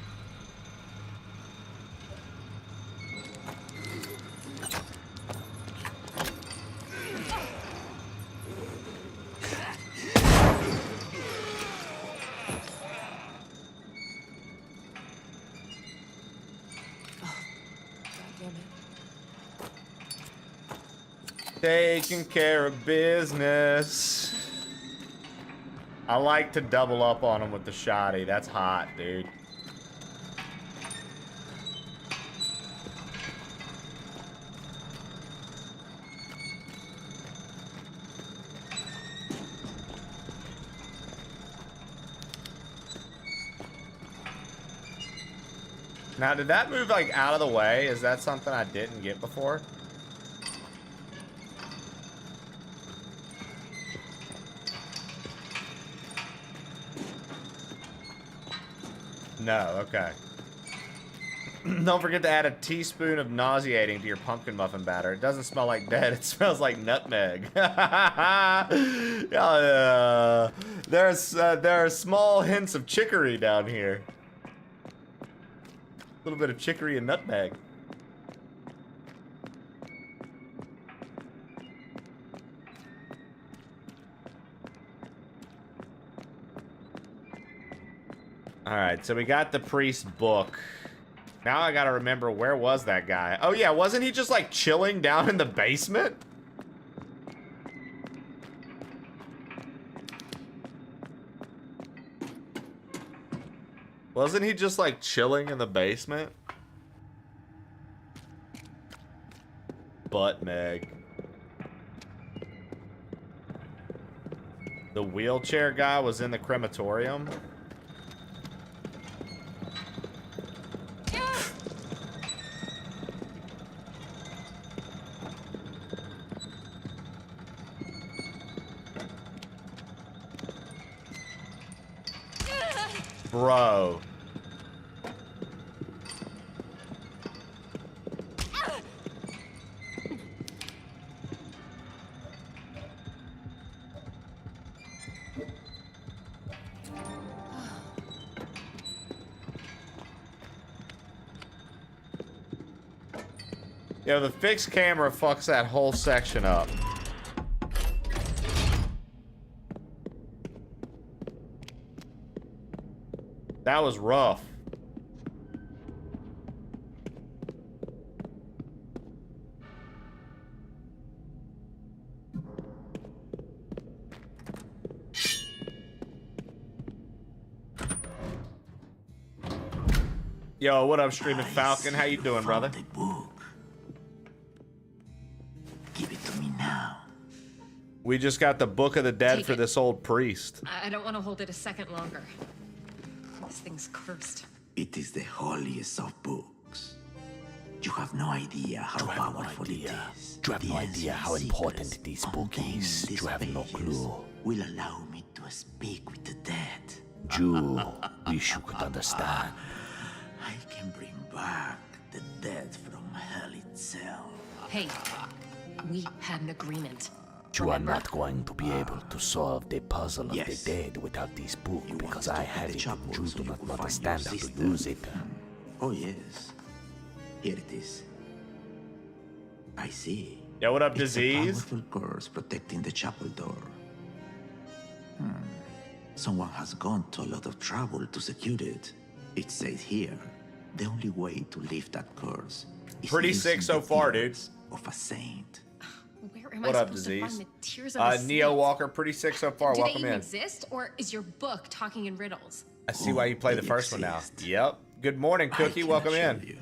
Taking care of business. I like to double up on him with the shotty. That's hot, dude. Now, did that move, like, out of the way? Is that something I didn't get before? No, okay. Don't forget to add a teaspoon of nauseating to your pumpkin muffin batter. It doesn't smell like dead, it smells like nutmeg. There are small hints of chicory down here. A little bit of chicory and nutmeg. Alright, so we got the priest book. Now I gotta remember, where was that guy? Oh yeah, wasn't he just like chilling down in the basement? Wasn't he just like chilling in the basement? Butt Meg. The wheelchair guy was in the crematorium. Bro. Yo, the fixed camera fucks that whole section up. That was rough. Yo, what up, Streaming Falcon? How you doing, brother? Give it to me now. We just got the Book of the Dead for this old priest. I don't want to hold it a second longer. This thing's cursed. It is the holiest of books. You have no idea how powerful it is. You have no idea how important this book is. You have no clue. Will allow me to speak with the dead. You wish you could understand. I can bring back the dead from hell itself. Hey, we had an agreement. You are not going to be able to solve the puzzle of the dead without this book because I have it and you do not understand how to use it. Oh yes. Here it is. I see. Yo, what up, It's Disease? a powerful curse protecting the chapel door. Someone has gone to a lot of trouble to secure it. It says here, the only way to lift that curse is Pretty using sick so the far, dude. deeds of a saint. Where am What I up, supposed disease? to find the tears of the Neo saints? Walker, pretty sick so far. Do they Welcome even in. exist, or is your book talking in riddles? I see why you play the first one now. Yep. Good morning, Cookie. Welcome in.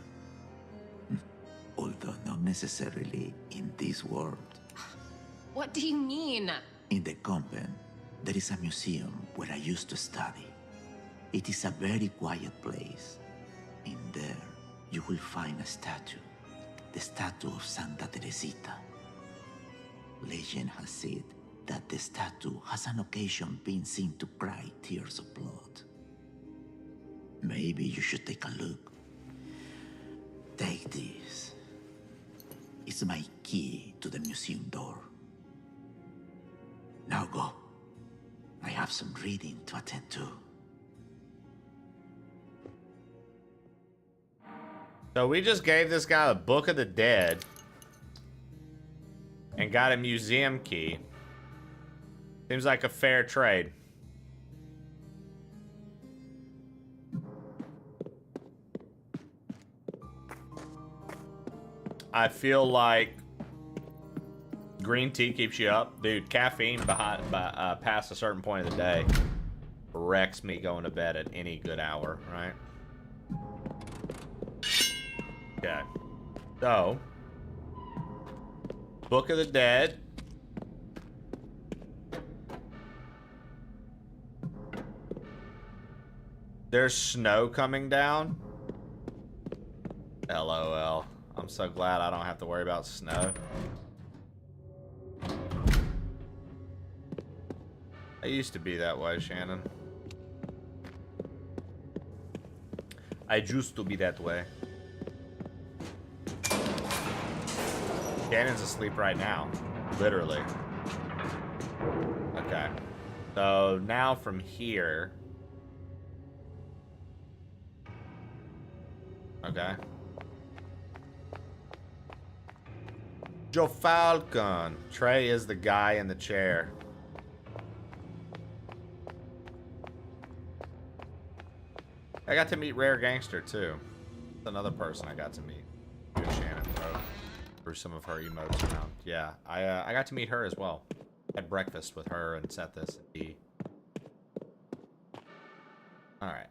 Although not necessarily in this world. What do you mean? In the convent, there is a museum where I used to study. It is a very quiet place. In there, you will find a statue. The statue of Santa Teresita. Legend has said that the statue has on occasion been seen to cry tears of blood. Maybe you should take a look. Take this. It's my key to the museum door. Now go. I have some reading to attend to. So we just gave this guy the Book of the Dead and got a museum key. Seems like a fair trade. I feel like green tea keeps you up. Dude, caffeine past a certain point of the day wrecks me going to bed at any good hour, right? Okay. So, Book of the Dead. There's snow coming down. LOL. I'm so glad I don't have to worry about snow. I used to be that way, Shannon. I used to be that way. Shannon's asleep right now. Literally. Okay. So now from here. Okay. Joe Falcon. Trey is the guy in the chair. I got to meet Rare Gangster too. That's another person I got to meet. You and Shannon through some of her emotes around. Yeah, I got to meet her as well. Had breakfast with her and set this at D. Alright.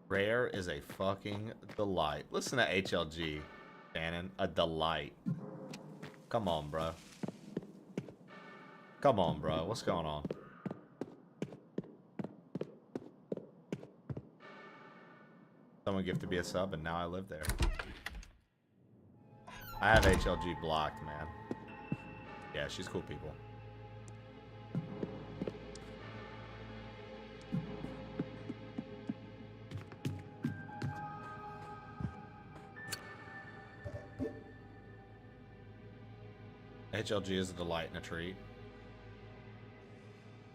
Rare is a fucking delight. Listen to HLG, Shannon. A delight. Come on, bro. Come on, bro. What's going on? Someone gifted me a sub and now I live there. I have HLG blocked, man. Yeah, she's cool people. HLG is a delight and a treat.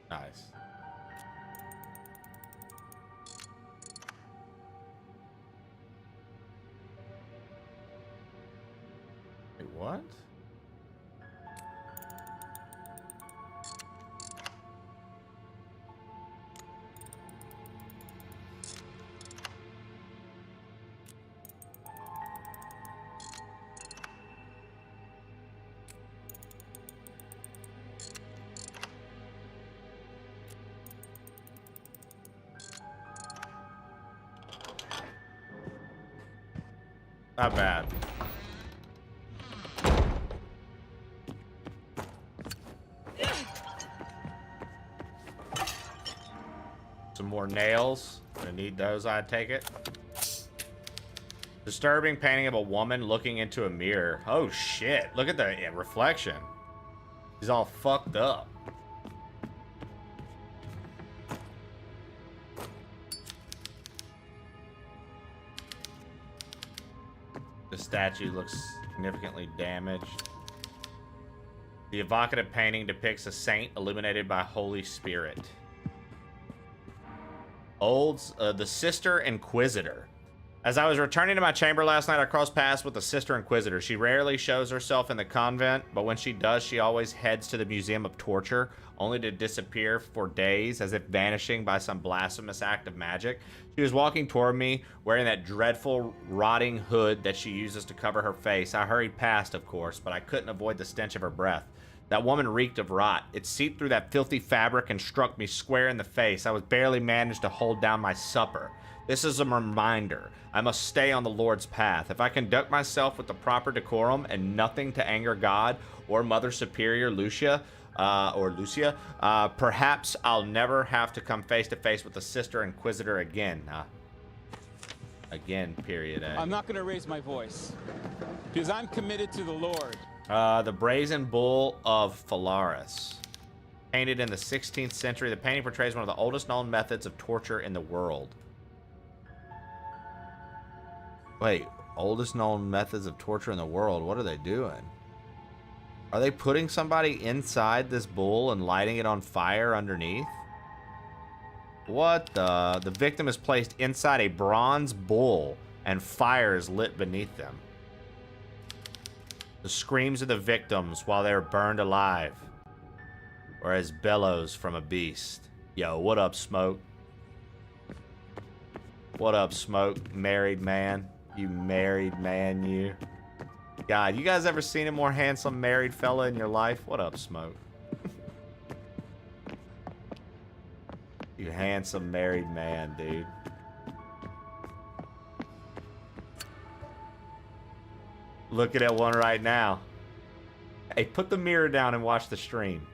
Nice. Wait, what? Not bad. Some more nails. Gonna need those, I take it. Disturbing painting of a woman looking into a mirror. Oh shit, look at the reflection. He's all fucked up. The statue looks significantly damaged. The evocative painting depicts a saint illuminated by Holy Spirit. The Sister Inquisitor. As I was returning to my chamber last night, I crossed paths with the Sister Inquisitor. She rarely shows herself in the convent, but when she does, she always heads to the Museum of Torture, only to disappear for days, as if vanishing by some blasphemous act of magic. She was walking toward me, wearing that dreadful, rotting hood that she uses to cover her face. I hurried past, of course, but I couldn't avoid the stench of her breath. That woman reeked of rot. It seeped through that filthy fabric and struck me square in the face. I was barely managed to hold down my supper. This is a reminder. I must stay on the Lord's path. If I conduct myself with the proper decorum and nothing to anger God or Mother Superior Lucia, perhaps I'll never have to come face to face with the Sister Inquisitor again. Period. I'm not going to raise my voice because I'm committed to the Lord. The Brazen Bull of Phalaris. Painted in the 16th century, the painting portrays one of the oldest known methods of torture in the world. Wait, oldest known methods of torture in the world? What are they doing? Are they putting somebody inside this bull and lighting it on fire underneath? What the? The victim is placed inside a bronze bull and fire is lit beneath them. The screams of the victims while they are burned alive, or as bellows from a beast. Yo, what up, Smoke? What up, Smoke? Married man. You married man, you. God, you guys ever seen a more handsome married fella in your life? What up, Smoke? You handsome married man, dude. Looking at one right now. Hey, put the mirror down and watch the stream.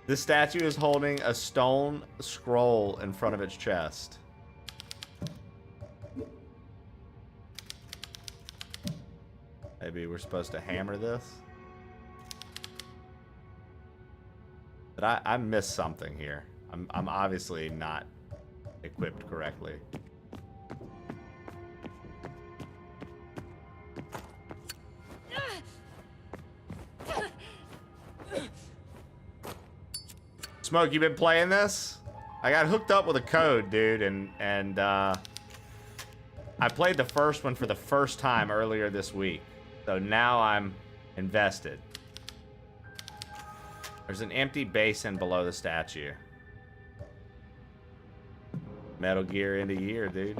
This statue is holding a stone scroll in front of its chest. Maybe we're supposed to hammer this? But I missed something here. I'm obviously not equipped correctly. Smoke, you been playing this? I got hooked up with a code, dude, and I played the first one for the first time earlier this week. So now I'm invested. There's an empty basin below the statue. Metal Gear end of year, dude.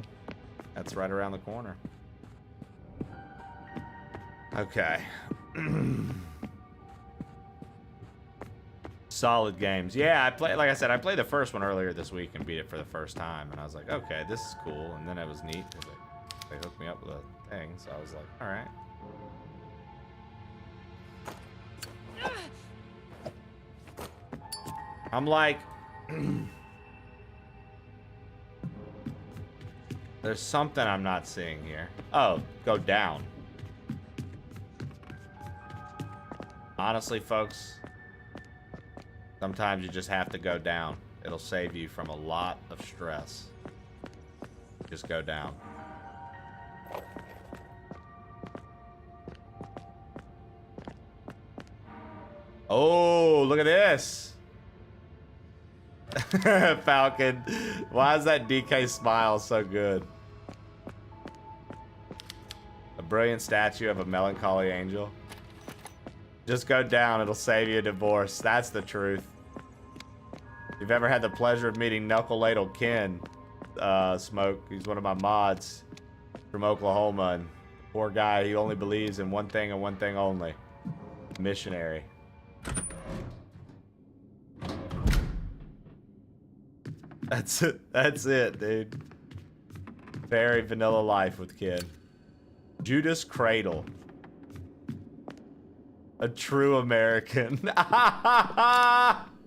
That's right around the corner. Okay. Solid games. Yeah, like I said, I played the first one earlier this week and beat it for the first time, and I was like, okay, this is cool. And then it was neat because they hooked me up with a thing, so I was like, all right. I'm like, there's something I'm not seeing here. Oh, go down. Honestly, folks, sometimes you just have to go down. It'll save you from a lot of stress. Just go down. Oh, look at this. Falcon. Why is that DK smile so good? A brilliant statue of a melancholy angel. Just go down, it'll save you a divorce. That's the truth. If you've ever had the pleasure of meeting Knuckle Ladle Ken, Smoke, he's one of my mods from Oklahoma, and poor guy, he only believes in one thing and one thing only. Missionary. That's it, dude. Very vanilla life with Ken. Judas Cradle. A true American.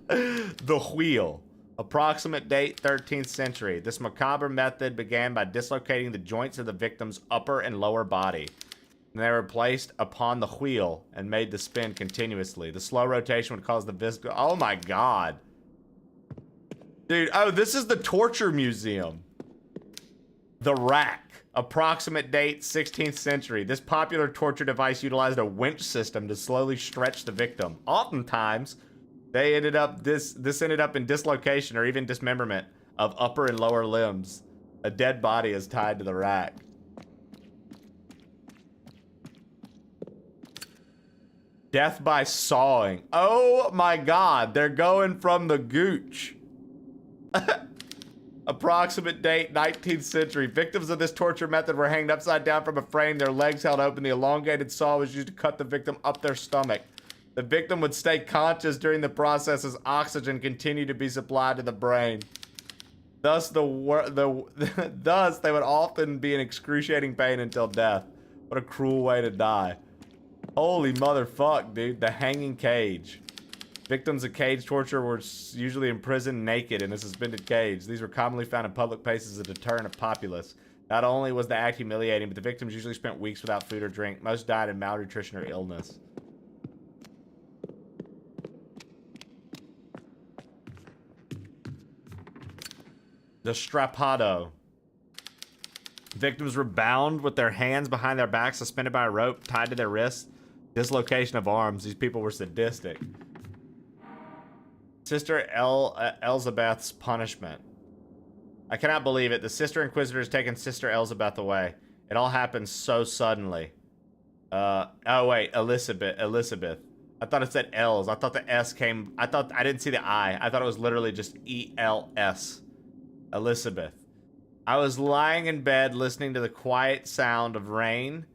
The Wheel. Approximate date 13th century. This macabre method began by dislocating the joints of the victim's upper and lower body. And they were placed upon the wheel and made to spin continuously. The slow rotation would cause the visco. Oh my god. Dude, oh, this is the torture museum. The Rack. Approximate date 16th century. This popular torture device utilized a winch system to slowly stretch the victim. Oftentimes, this ended up in dislocation or even dismemberment of upper and lower limbs. A dead body is tied to the rack. Death by sawing. Oh my god, they're going from the gooch. Approximate date 19th century. Victims of this torture method were hanged upside down from a frame, their legs held open. The elongated saw was used to cut the victim up their stomach. The victim would stay conscious during the process as oxygen continued to be supplied to the brain. Thus, thus they would often be in excruciating pain until death. What a cruel way to die. Holy motherfuck, dude. The hanging cage. Victims of cage torture were usually imprisoned naked in a suspended cage. These were commonly found in public places as a deterrent of populace. Not only was the act humiliating, but the victims usually spent weeks without food or drink. Most died in malnutrition or illness. The strapado. Victims were bound with their hands behind their backs, suspended by a rope, tied to their wrists. Dislocation of arms. These people were sadistic. Sister Elizabeth's punishment. I cannot believe it. The Sister Inquisitor has taken Sister Elizabeth away. It all happened so suddenly. Oh wait, Elizabeth. I thought it said Els. I thought the S came. I didn't see the I. I thought it was literally just ELS. Elizabeth. I was lying in bed listening to the quiet sound of rain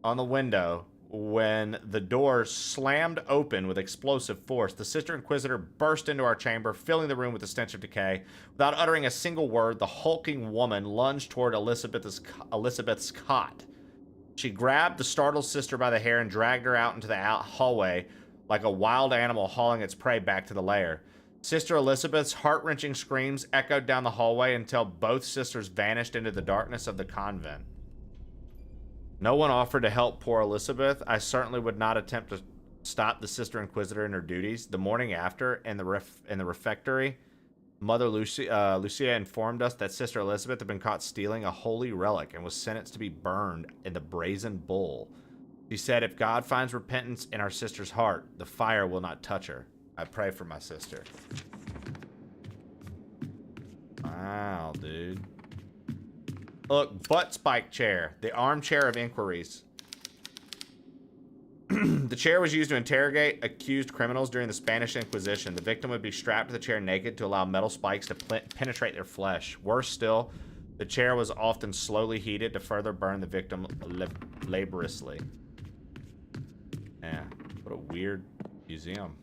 on the window when the door slammed open with explosive force. The Sister Inquisitor burst into our chamber, filling the room with the stench of decay. Without uttering a single word, the hulking woman lunged toward Elizabeth's cot. She grabbed the startled sister by the hair and dragged her out into the hallway like a wild animal hauling its prey back to the lair. Sister Elizabeth's heart-wrenching screams echoed down the hallway until both sisters vanished into the darkness of the convent. No one offered to help poor Elizabeth. I certainly would not attempt to stop the Sister Inquisitor in her duties. The morning after, in the refectory, Mother Lucia informed us that Sister Elizabeth had been caught stealing a holy relic and was sentenced to be burned in the brazen bull. She said, if God finds repentance in our sister's heart, the fire will not touch her. I pray for my sister. Wow, dude. Look, butt spike chair. The armchair of inquiries. The chair was used to interrogate accused criminals during the Spanish Inquisition. The victim would be strapped to the chair naked to allow metal spikes to penetrate their flesh. Worse still, the chair was often slowly heated to further burn the victim laboriously. Yeah, what a weird museum.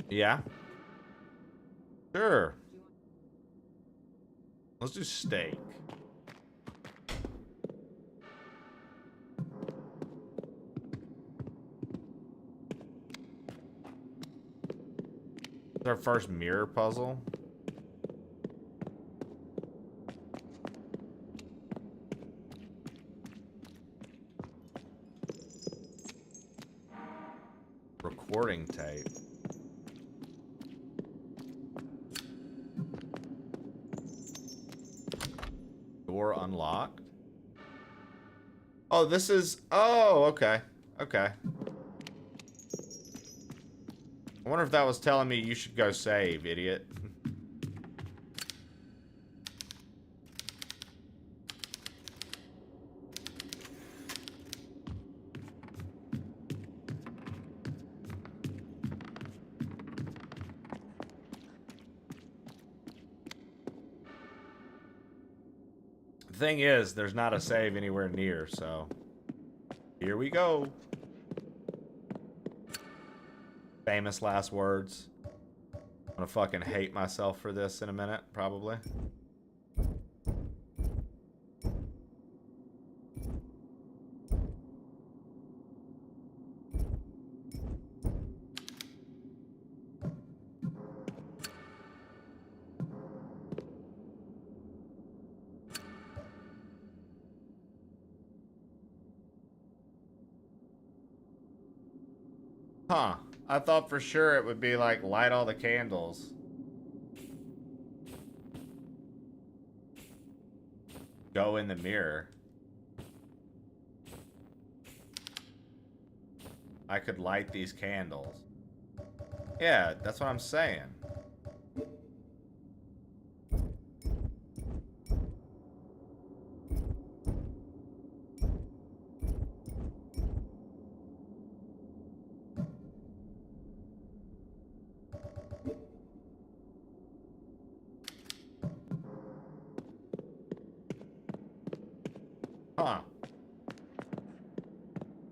Yeah. Sure. Let's do steak. It's our first mirror puzzle. Recording tape. Door unlocked. Oh, this is... Oh, okay. Okay. I wonder if that was telling me you should go save, idiot. The thing is, there's not a save anywhere near, so here we go. Famous last words. I'm gonna fucking hate myself for this in a minute, probably. Huh. I thought for sure it would be like light all the candles. Go in the mirror. I could light these candles. Yeah, that's what I'm saying. Huh.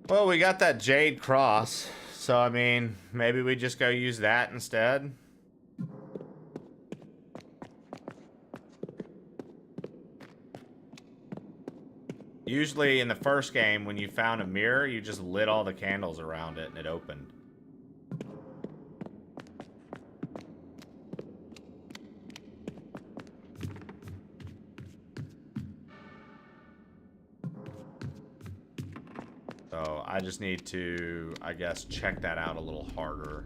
Well, we got that jade cross, so I mean, maybe we just go use that instead. Usually in the first game, when you found a mirror, you just lit all the candles around it and it opened. So I just need to, I guess, check that out a little harder.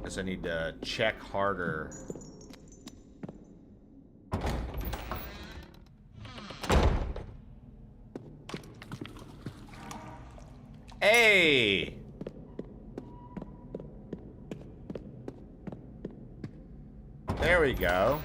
Guess I need to check harder. Hey! There we go.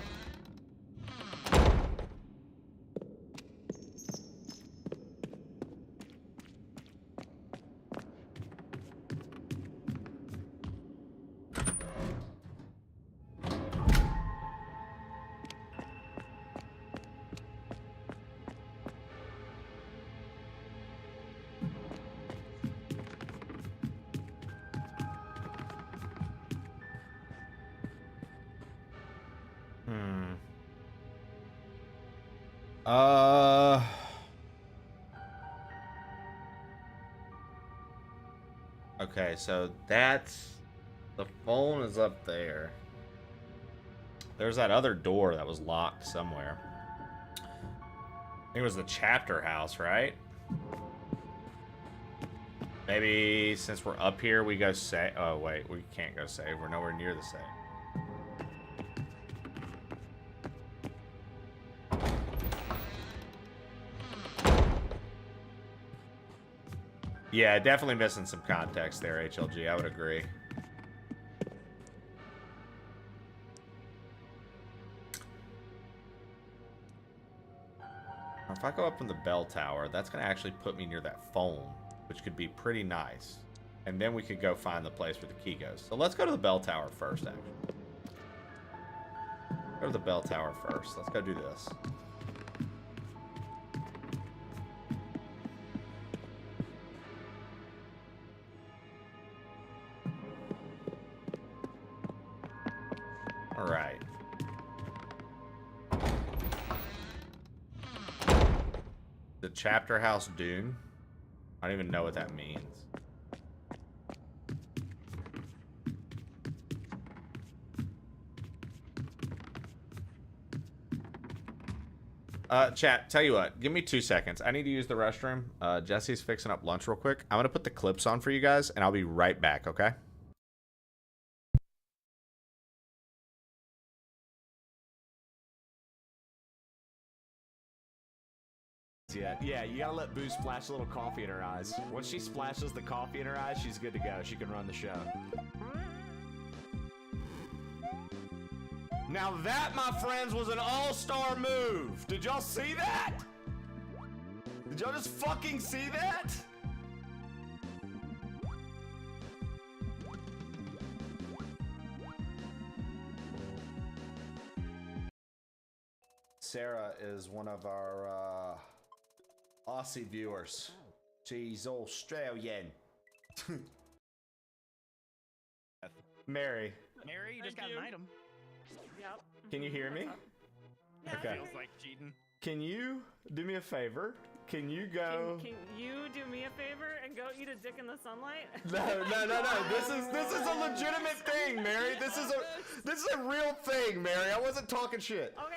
Okay, so that's... The phone is up there. There's that other door that was locked somewhere. I think it was the chapter house, right? Maybe since we're up here, we go save. Oh, wait, we can't go save. We're nowhere near the save. Yeah, definitely missing some context there, HLG. I would agree. If I go up in the bell tower, that's going to actually put me near that phone, which could be pretty nice. And then we could go find the place where the key goes. So let's go to the bell tower first, actually. Go to the bell tower first. Let's go do this. All right. The chapter house dune. I don't even know what that means. Chat, tell you what, give me 2 seconds. I need to use the restroom. Jesse's fixing up lunch real quick. I'm gonna put the clips on for you guys, and I'll be right back, okay? Yeah, you gotta let Boo splash a little coffee in her eyes. Once she splashes the coffee in her eyes, she's good to go. She can run the show. Now that, my friends, was an all-star move. Did y'all see that? Did y'all just fucking see that? Sarah is one of our Aussie viewers. She's Australian. Mary. Mary, you just got an item. Yep. Can you hear me? Yeah, Okay. feels like cheating. Can you do me a favor? Can you go? Can you do me a favor and go eat a dick in the sunlight? No. This is a legitimate thing, Mary. This is a real thing, Mary. I wasn't talking shit. Okay.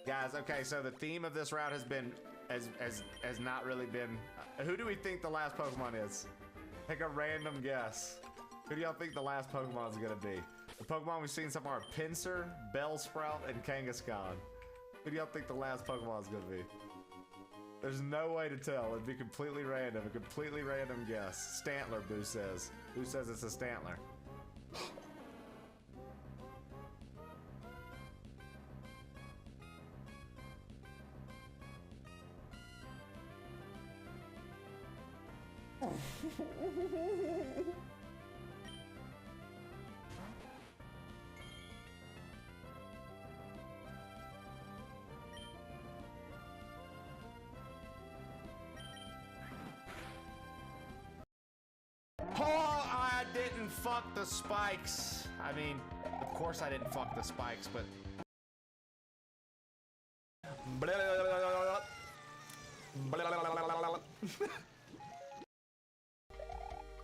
Guys, okay, so the theme of this route has been has not really been who do we think the last Pokemon is? Take a random guess. Who do y'all think the last Pokemon is gonna be? The Pokemon we've seen so far are Pinsir, Bellsprout, and Kangaskhan. Who do y'all think the last Pokemon is gonna be? There's no way to tell. It'd be completely random. A completely random guess. Stantler, Boo says. Boo says it's a Stantler. Oh, I didn't fuck the spikes. I mean, of course I didn't fuck the spikes, but...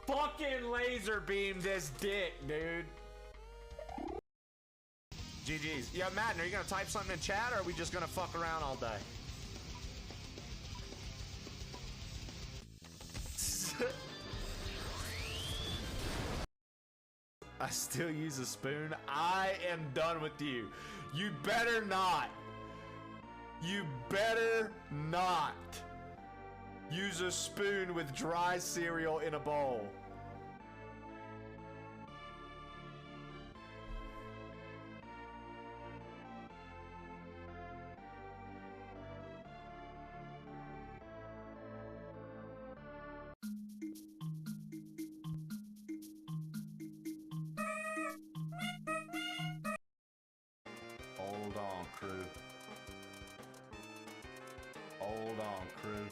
Fucking laser beam this dick, dude. GG's. Yeah, Madden, are you gonna type something in chat, or are we just gonna fuck around all day? I still use a spoon. I am done with you. You better not. You better not use a spoon with dry cereal in a bowl. Hold on, crew. Hold on, crew.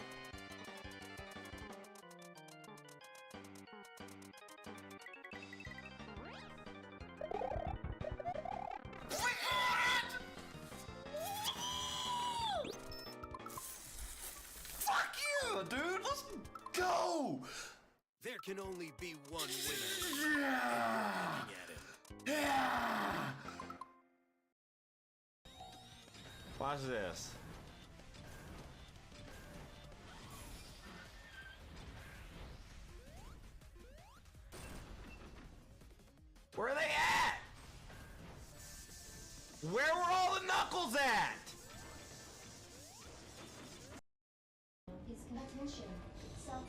Fuck you, dude. Let's go. There can only be one winner. Yeah. And you're looking at it. Yeah. Watch this. Where are they at? Where were all the knuckles at?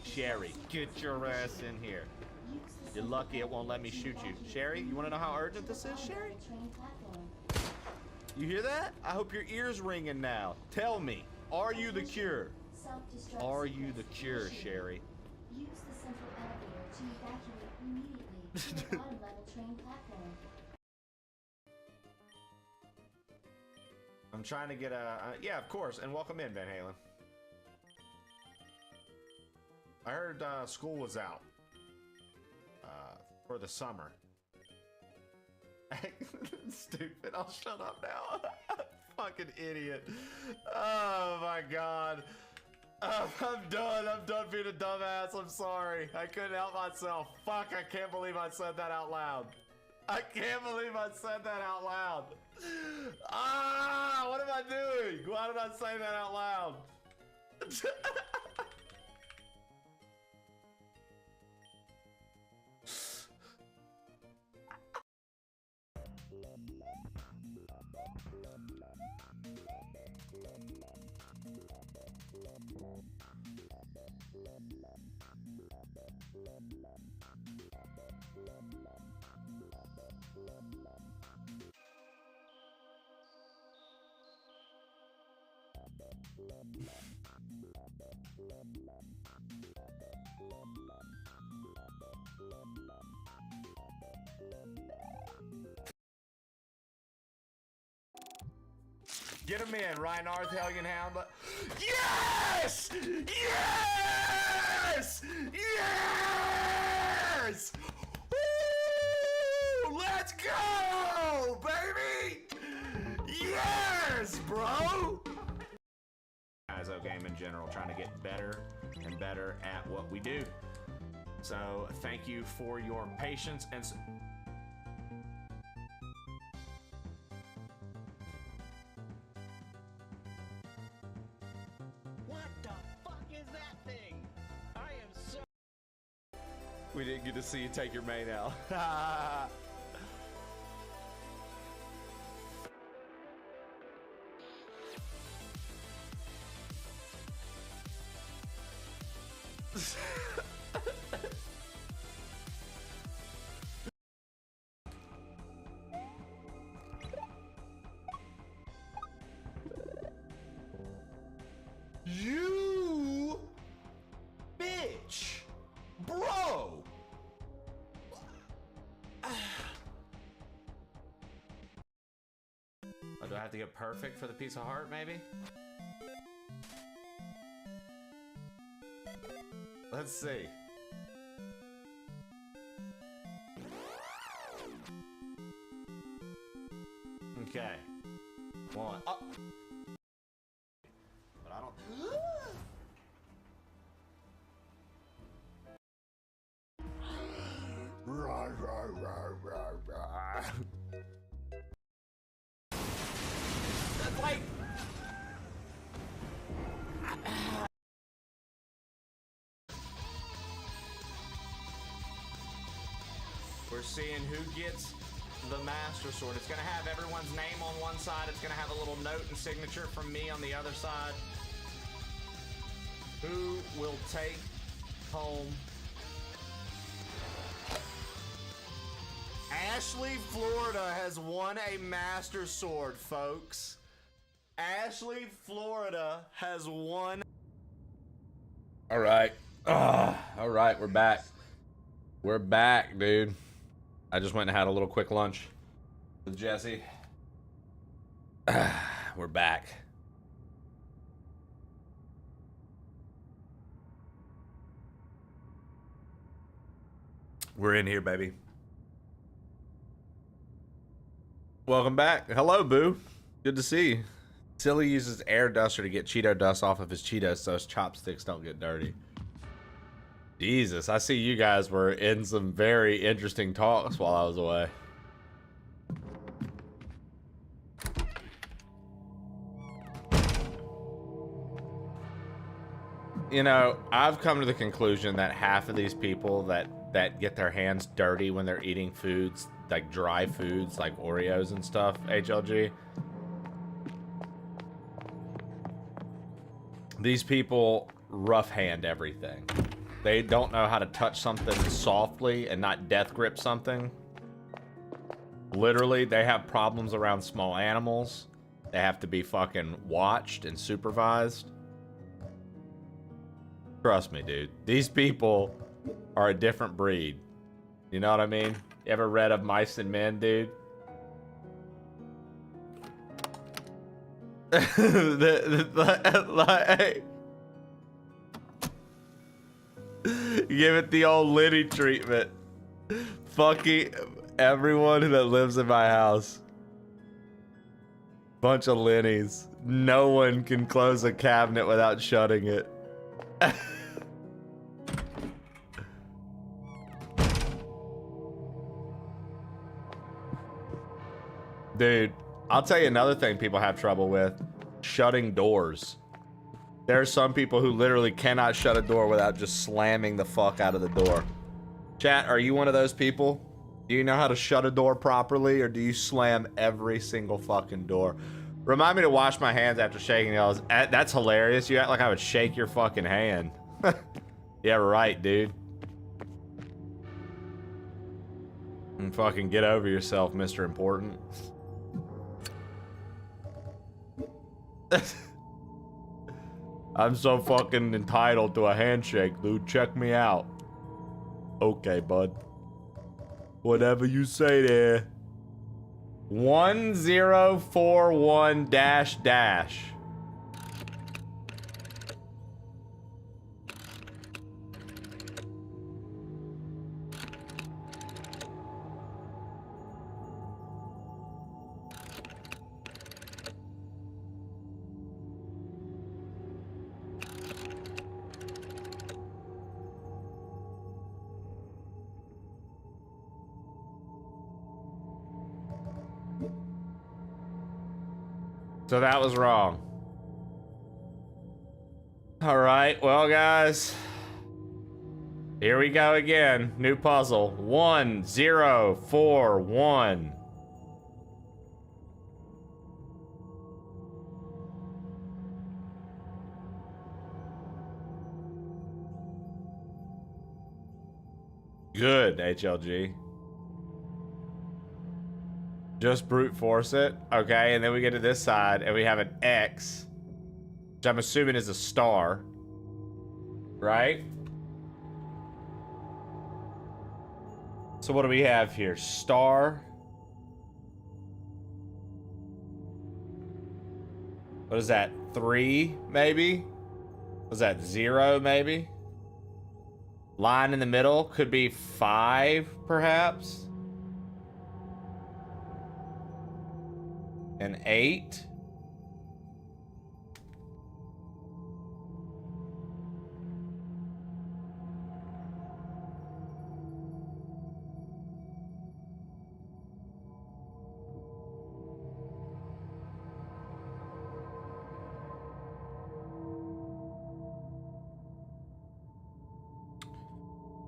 Sherry, get your ass in here. You're lucky it won't let me shoot you. Sherry, you want to know how urgent this is, Sherry? You hear that? I hope your ear's ringing now. Tell me, are you the cure? Are you the cure, Sherry? Use the central elevator to evacuate immediately to the bottom level train platform. I'm trying to get a... yeah, of course, and welcome in, Van Halen. I heard school was out for the summer. Stupid, I'll shut up now. Fucking idiot. Oh my god. I'm done being a dumbass. I'm sorry. I couldn't help myself. Fuck, I can't believe I said that out loud. I can't believe I said that out loud. Ah, what am I doing? Why did I say that out loud? Get him in, Ryan Hellion Hound. Yes! Yes! Yes! Woo! Let's go, baby! Yes, bro! ISO game in general, trying to get better and better at what we do. So thank you for your patience and... We didn't get to see you take your mane out. You bitch, bro. Oh, do I have to get perfect for the piece of heart, maybe? Let's see. Okay. One. Oh. But I don't. That's like. We're seeing who gets the Master Sword. It's gonna have everyone's name on one side. It's gonna have a little note and signature from me on the other side. Who will take home? Ashley, Florida has won a Master Sword, folks. Ashley, Florida has won. All right. All right, we're back. We're back, dude. I just went and had a little quick lunch with Jesse. We're back. We're in here, baby. Welcome back. Hello, Boo. Good to see you. Silly uses air duster to get Cheeto dust off of his Cheetos so his chopsticks don't get dirty. Jesus, I see you guys were in some very interesting talks while I was away. You know, I've come to the conclusion that half of these people that get their hands dirty when they're eating foods, like dry foods, like Oreos and stuff, HLG. These people rough hand everything. They don't know how to touch something softly and not death grip something. Literally, they have problems around small animals. They have to be fucking watched and supervised. Trust me, dude. These people are a different breed. You know what I mean? You ever read of Mice and Men, dude? Like, give it the old Liddy treatment. Fucking everyone that lives in my house. Bunch of Linnies. No one can close a cabinet without shutting it. Dude, I'll tell you another thing people have trouble with. Shutting doors. There are some people who literally cannot shut a door without just slamming the fuck out of the door. Chat, are you one of those people? Do you know how to shut a door properly, or do you slam every single fucking door? Remind me to wash my hands after shaking y'all's. That's hilarious. You act like I would shake your fucking hand. Yeah, right, dude. And fucking get over yourself, Mr. Important. I'm so fucking entitled to a handshake, dude. Check me out. Okay, bud. Whatever you say there. 1041 dash dash. So that was wrong. All right, well, guys. Here we go again. New puzzle. 1041. Good, HLG. Just brute force it. Okay, and then we get to this side and we have an X, which I'm assuming is a star. Right? So what do we have here? Star. What is that? 3, maybe? Was that 0, maybe? Line in the middle could be 5, perhaps? An 8?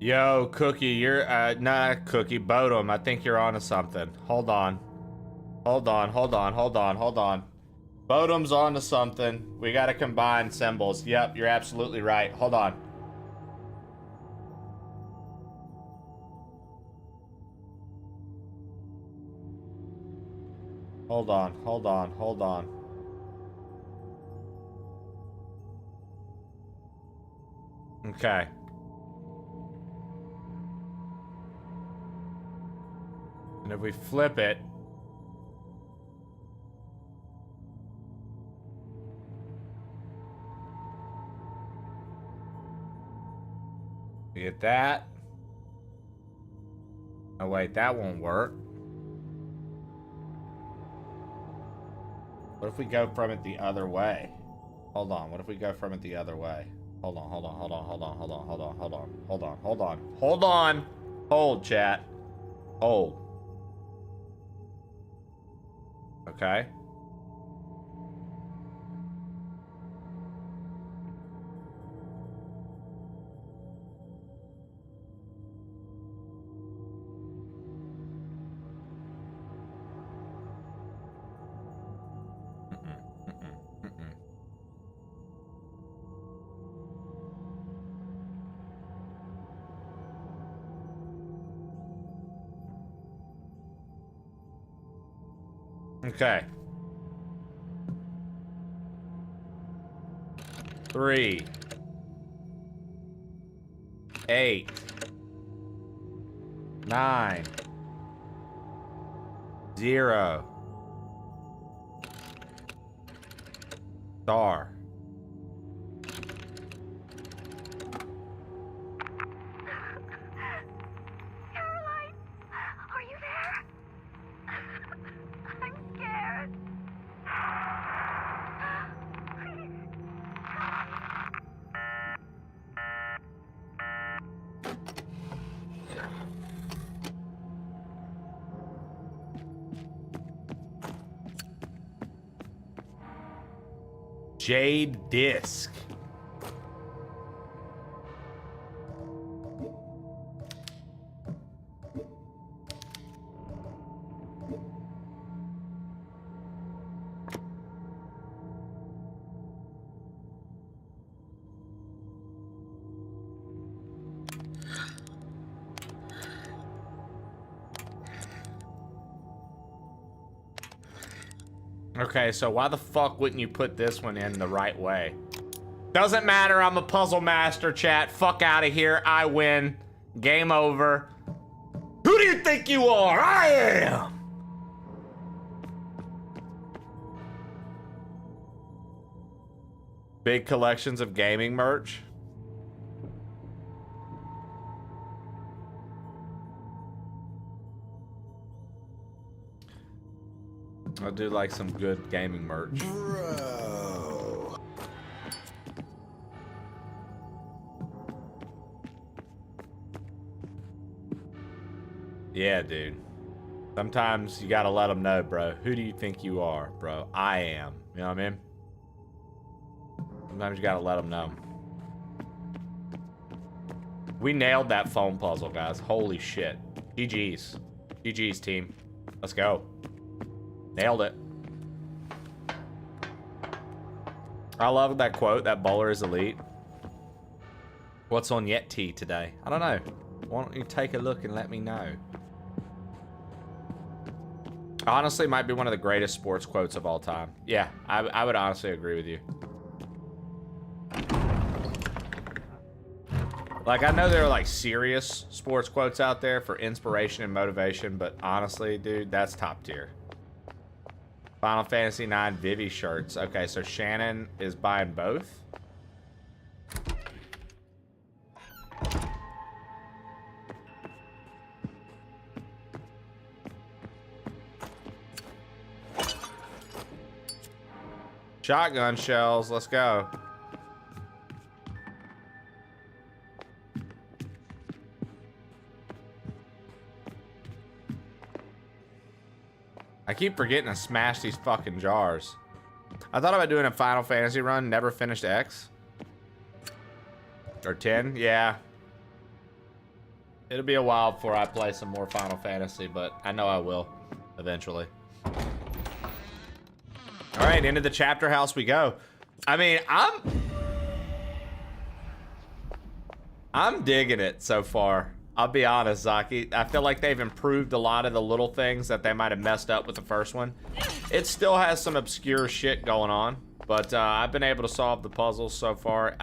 Yo, Cookie, you're, not Cookie, Bodum, I think you're onto something. Hold on. Hold on. Bodum's onto something. We gotta combine symbols. Yep, you're absolutely right. Hold on. Hold on. Okay. And if we flip it, we get that. Oh wait, that won't work. What if we go from it the other way? Hold on, what if we go from it the other way? Hold on. Hold, chat. Hold. Okay. Okay. 3, 8, 9, 0. Star. Caroline, are you there? I'm scared. Jade disc. Okay, so why the fuck wouldn't you put this one in the right way? Doesn't matter, I'm a puzzle master, chat. Fuck out of here, I win. Game over. Who do you think you are? I am! Big collections of gaming merch. I do like some good gaming merch. Bro. Yeah, dude. Sometimes you gotta let them know, bro. Who do you think you are, bro? I am. You know what I mean? Sometimes you gotta let them know. We nailed that phone puzzle, guys. Holy shit. GG's. GG's, team. Let's go. Nailed it. I love that quote, that bowler is elite. What's on Yeti today? I don't know. Why don't you take a look and let me know? Honestly, might be one of the greatest sports quotes of all time. Yeah, I would honestly agree with you. Like, I know there are like serious sports quotes out there for inspiration and motivation, but honestly, dude, that's top tier. Final Fantasy IX Vivi shirts. Okay, so Shannon is buying both. Shotgun shells, let's go. I keep forgetting to smash these fucking jars. I thought about doing a Final Fantasy run, never finished X. Or 10, yeah. It'll be a while before I play some more Final Fantasy, but I know I will eventually. All right, into the chapter house we go. I mean, I'm digging it so far. I'll be honest, Zaki. I feel like they've improved a lot of the little things that they might have messed up with the first one. It still has some obscure shit going on, but I've been able to solve the puzzles so far.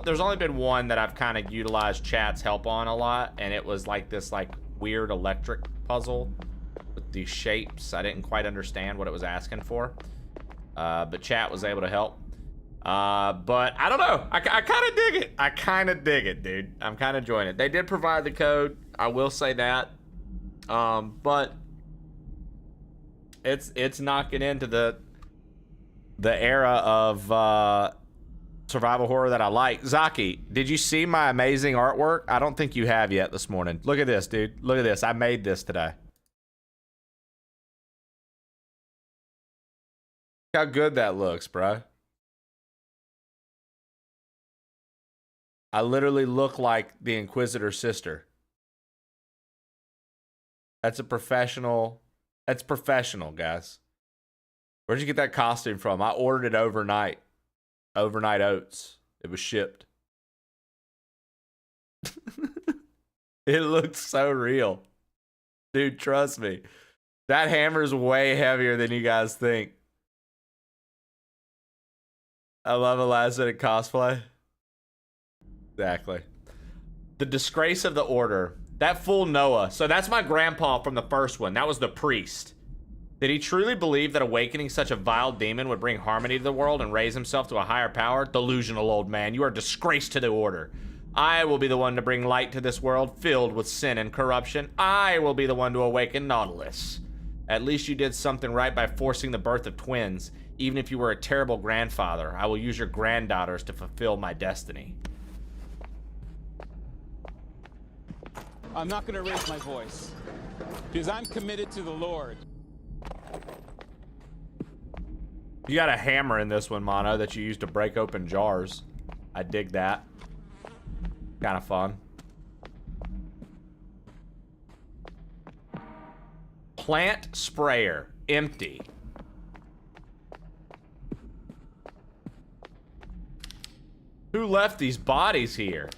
There's only been one that I've kind of utilized chat's help on a lot, and it was like this like weird electric puzzle with these shapes. I didn't quite understand what it was asking for. But chat was able to help. But I don't know. I kind of dig it. I kind of dig it, dude. I'm kind of enjoying it. They did provide the code. I will say that. But it's knocking into the era of survival horror that I like. Zaki, did you see my amazing artwork? I don't think you have yet this morning. Look at this, dude. Look at this. I made this today. How good that looks, bro. I literally look like the Inquisitor's sister. That's a professional. That's professional, guys. Where'd you get that costume from? I ordered it overnight. Overnight oats. It was shipped. It looks so real. Dude, trust me. That hammer's way heavier than you guys think. I love a last minute cosplay. Exactly. The disgrace of the order. That fool Noah. So that's my grandpa from the first one. That was the priest. Did he truly believe that awakening such a vile demon would bring harmony to the world and raise himself to a higher power? Delusional old man. You are a disgrace to the order. I will be the one to bring light to this world filled with sin and corruption. I will be the one to awaken Nautilus. At least you did something right by forcing the birth of twins. Even if you were a terrible grandfather, I will use your granddaughters to fulfill my destiny. I'm not going to raise my voice because I'm committed to the Lord. You got a hammer in this one, Mono, that you use to break open jars. I dig that. Kind of fun. Plant sprayer. Empty. Who left these bodies here?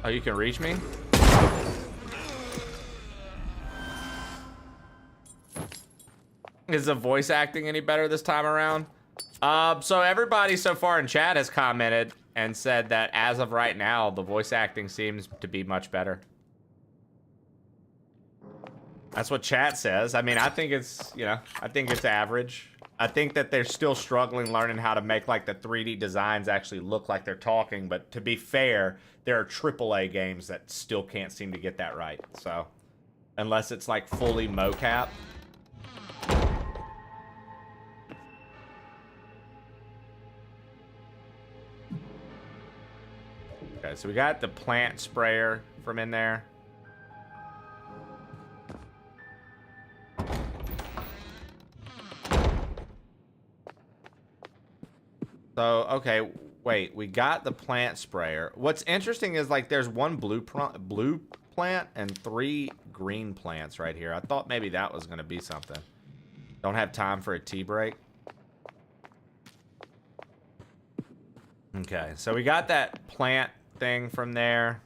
Oh, you can reach me? Is the voice acting any better this time around? So everybody so far in chat has commented and said that as of right now, the voice acting seems to be much better. That's what chat says. I mean, I think it's, you know, I think it's average. I think that they're still struggling learning how to make like the 3D designs actually look like they're talking, but to be fair, there are AAA games that still can't seem to get that right. So, unless it's like fully mocap. Okay, so we got the plant sprayer from in there. So, okay, wait, we got the plant sprayer. What's interesting is, like, there's one blue plant and 3 green plants right here. I thought maybe that was going to be something. Don't have time for a tea break. Okay, so we got that plant thing from there.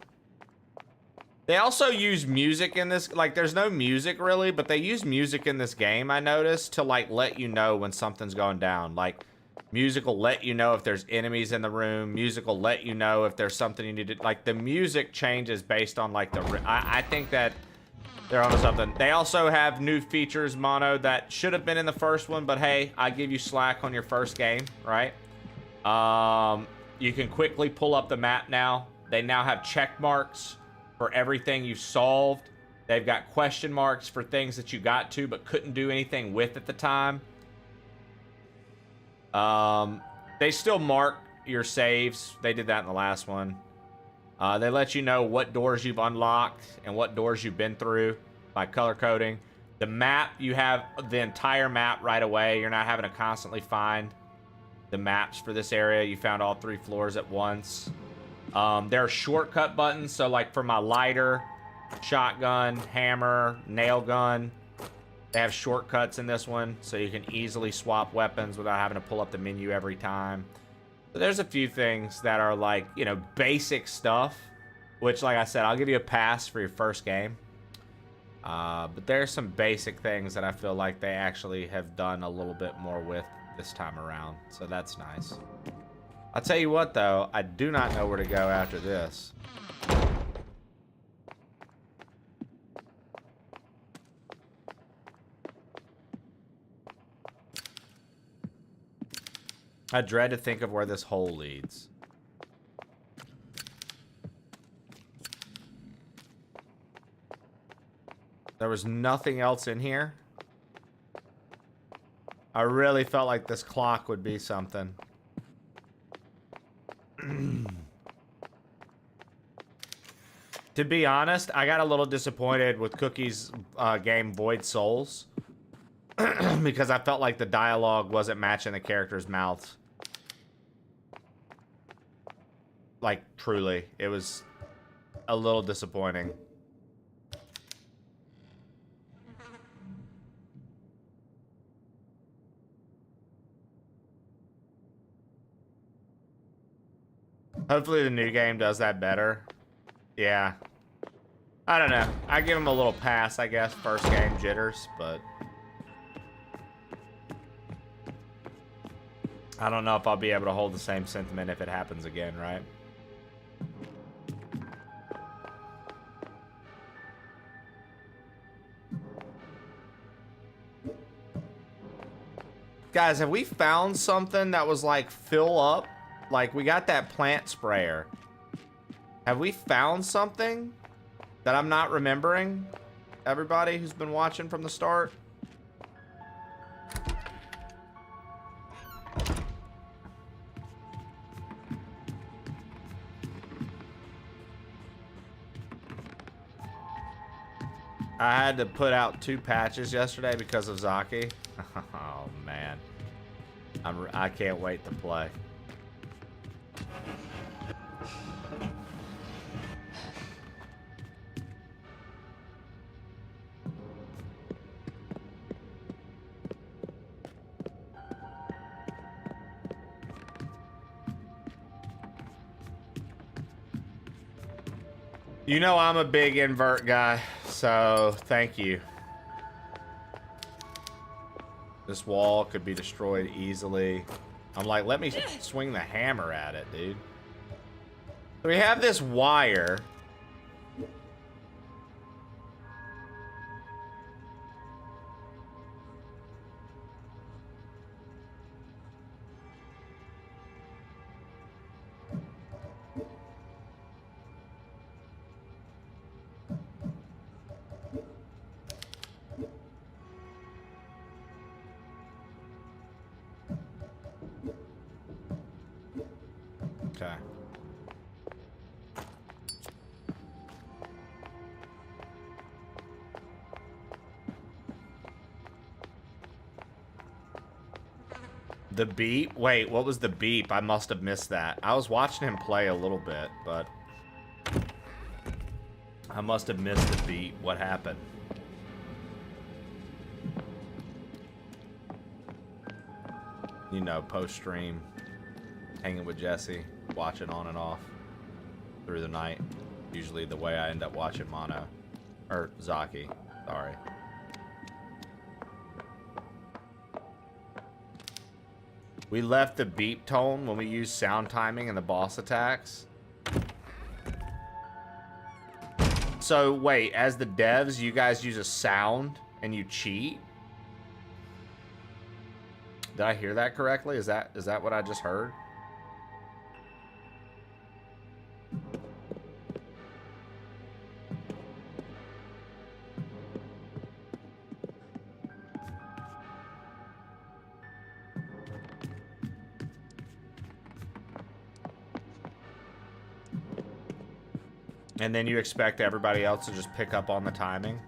They also use music in this. Like, there's no music really, but they use music in this game, I noticed, to, like, let you know when something's going down. Like, music will let you know if there's enemies in the room. Music will let you know if there's something you need to... Like, the music changes based on, like, the... I think that they're onto something. They also have new features, Mono, that should have been in the first one, but hey, I give you slack on your first game, right? You can quickly pull up the map now. They now have check marks for everything you've solved. They've got question marks for things that you got to but couldn't do anything with at the time. They still mark your saves. They did that in the last one. They let you know what doors you've unlocked and what doors you've been through by color coding. The map, you have the entire map right away. You're not having to constantly find the maps for this area. You found all 3 floors at once. There are shortcut buttons. So, like, for my lighter, shotgun, hammer, nail gun, they have shortcuts in this one, so you can easily swap weapons without having to pull up the menu every time. So there's a few things that are, like, you know, basic stuff, which, like I said, I'll give you a pass for your first game. But there's some basic things that I feel like they actually have done a little bit more with this time around, so that's nice. I'll tell you what, though, I do not know where to go after this. I dread to think of where this hole leads. There was nothing else in here. I really felt like this clock would be something. To be honest, I got a little disappointed with Cookie's game Void Souls. Because I felt like the dialogue wasn't matching the characters' mouths. Like, truly. It was a little disappointing. Hopefully the new game does that better. Yeah. I don't know. I give him a little pass, I guess. First game jitters, but... I don't know if I'll be able to hold the same sentiment if it happens again, right? Guys, have we found something that was like fill up? Like, we got that plant sprayer. Have we found something that I'm not remembering? Everybody who's been watching from the start? I had to put out 2 patches yesterday because of Zaki. Oh, man. I can't wait to play. You know I'm a big invert guy, so thank you. This wall could be destroyed easily. I'm like, let me swing the hammer at it, dude. So we have this wire. Okay. The beep? Wait, what was the beep? I must have missed that. I was watching him play a little bit, but I must have missed the beep. What happened? You know, post-stream, hanging with Jesse, watching on and off through the night. Usually the way I end up watching Mono. Or Zaki, sorry. We left the beep tone when we used sound timing in the boss attacks. So wait, as the devs, you guys use a sound and you cheat? Did I hear that correctly? Is that what I just heard? And then you expect everybody else to just pick up on the timing?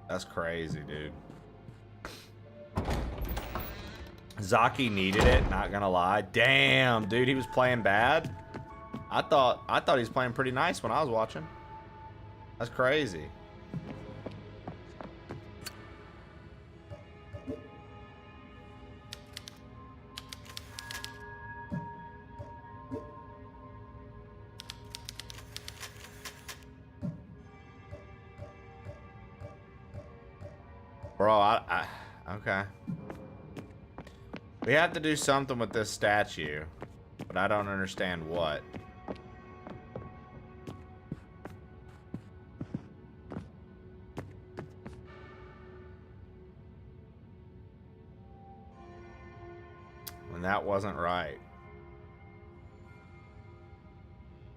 That's crazy, dude. Zaki needed it, not gonna lie. Damn, dude, he was playing bad. I thought he was playing pretty nice when I was watching. That's crazy. Bro, okay. We have to do something with this statue, but I don't understand what. And that wasn't right.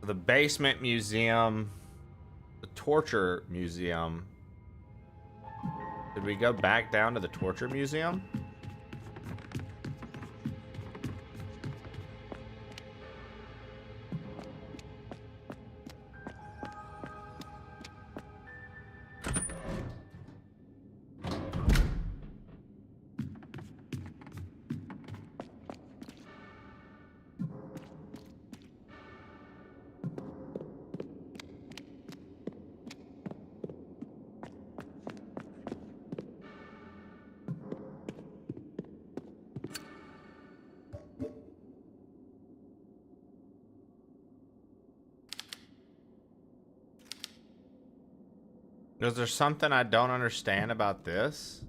The basement museum, the torture museum. Did we go back down to the torture museum? Is there something I don't understand about this?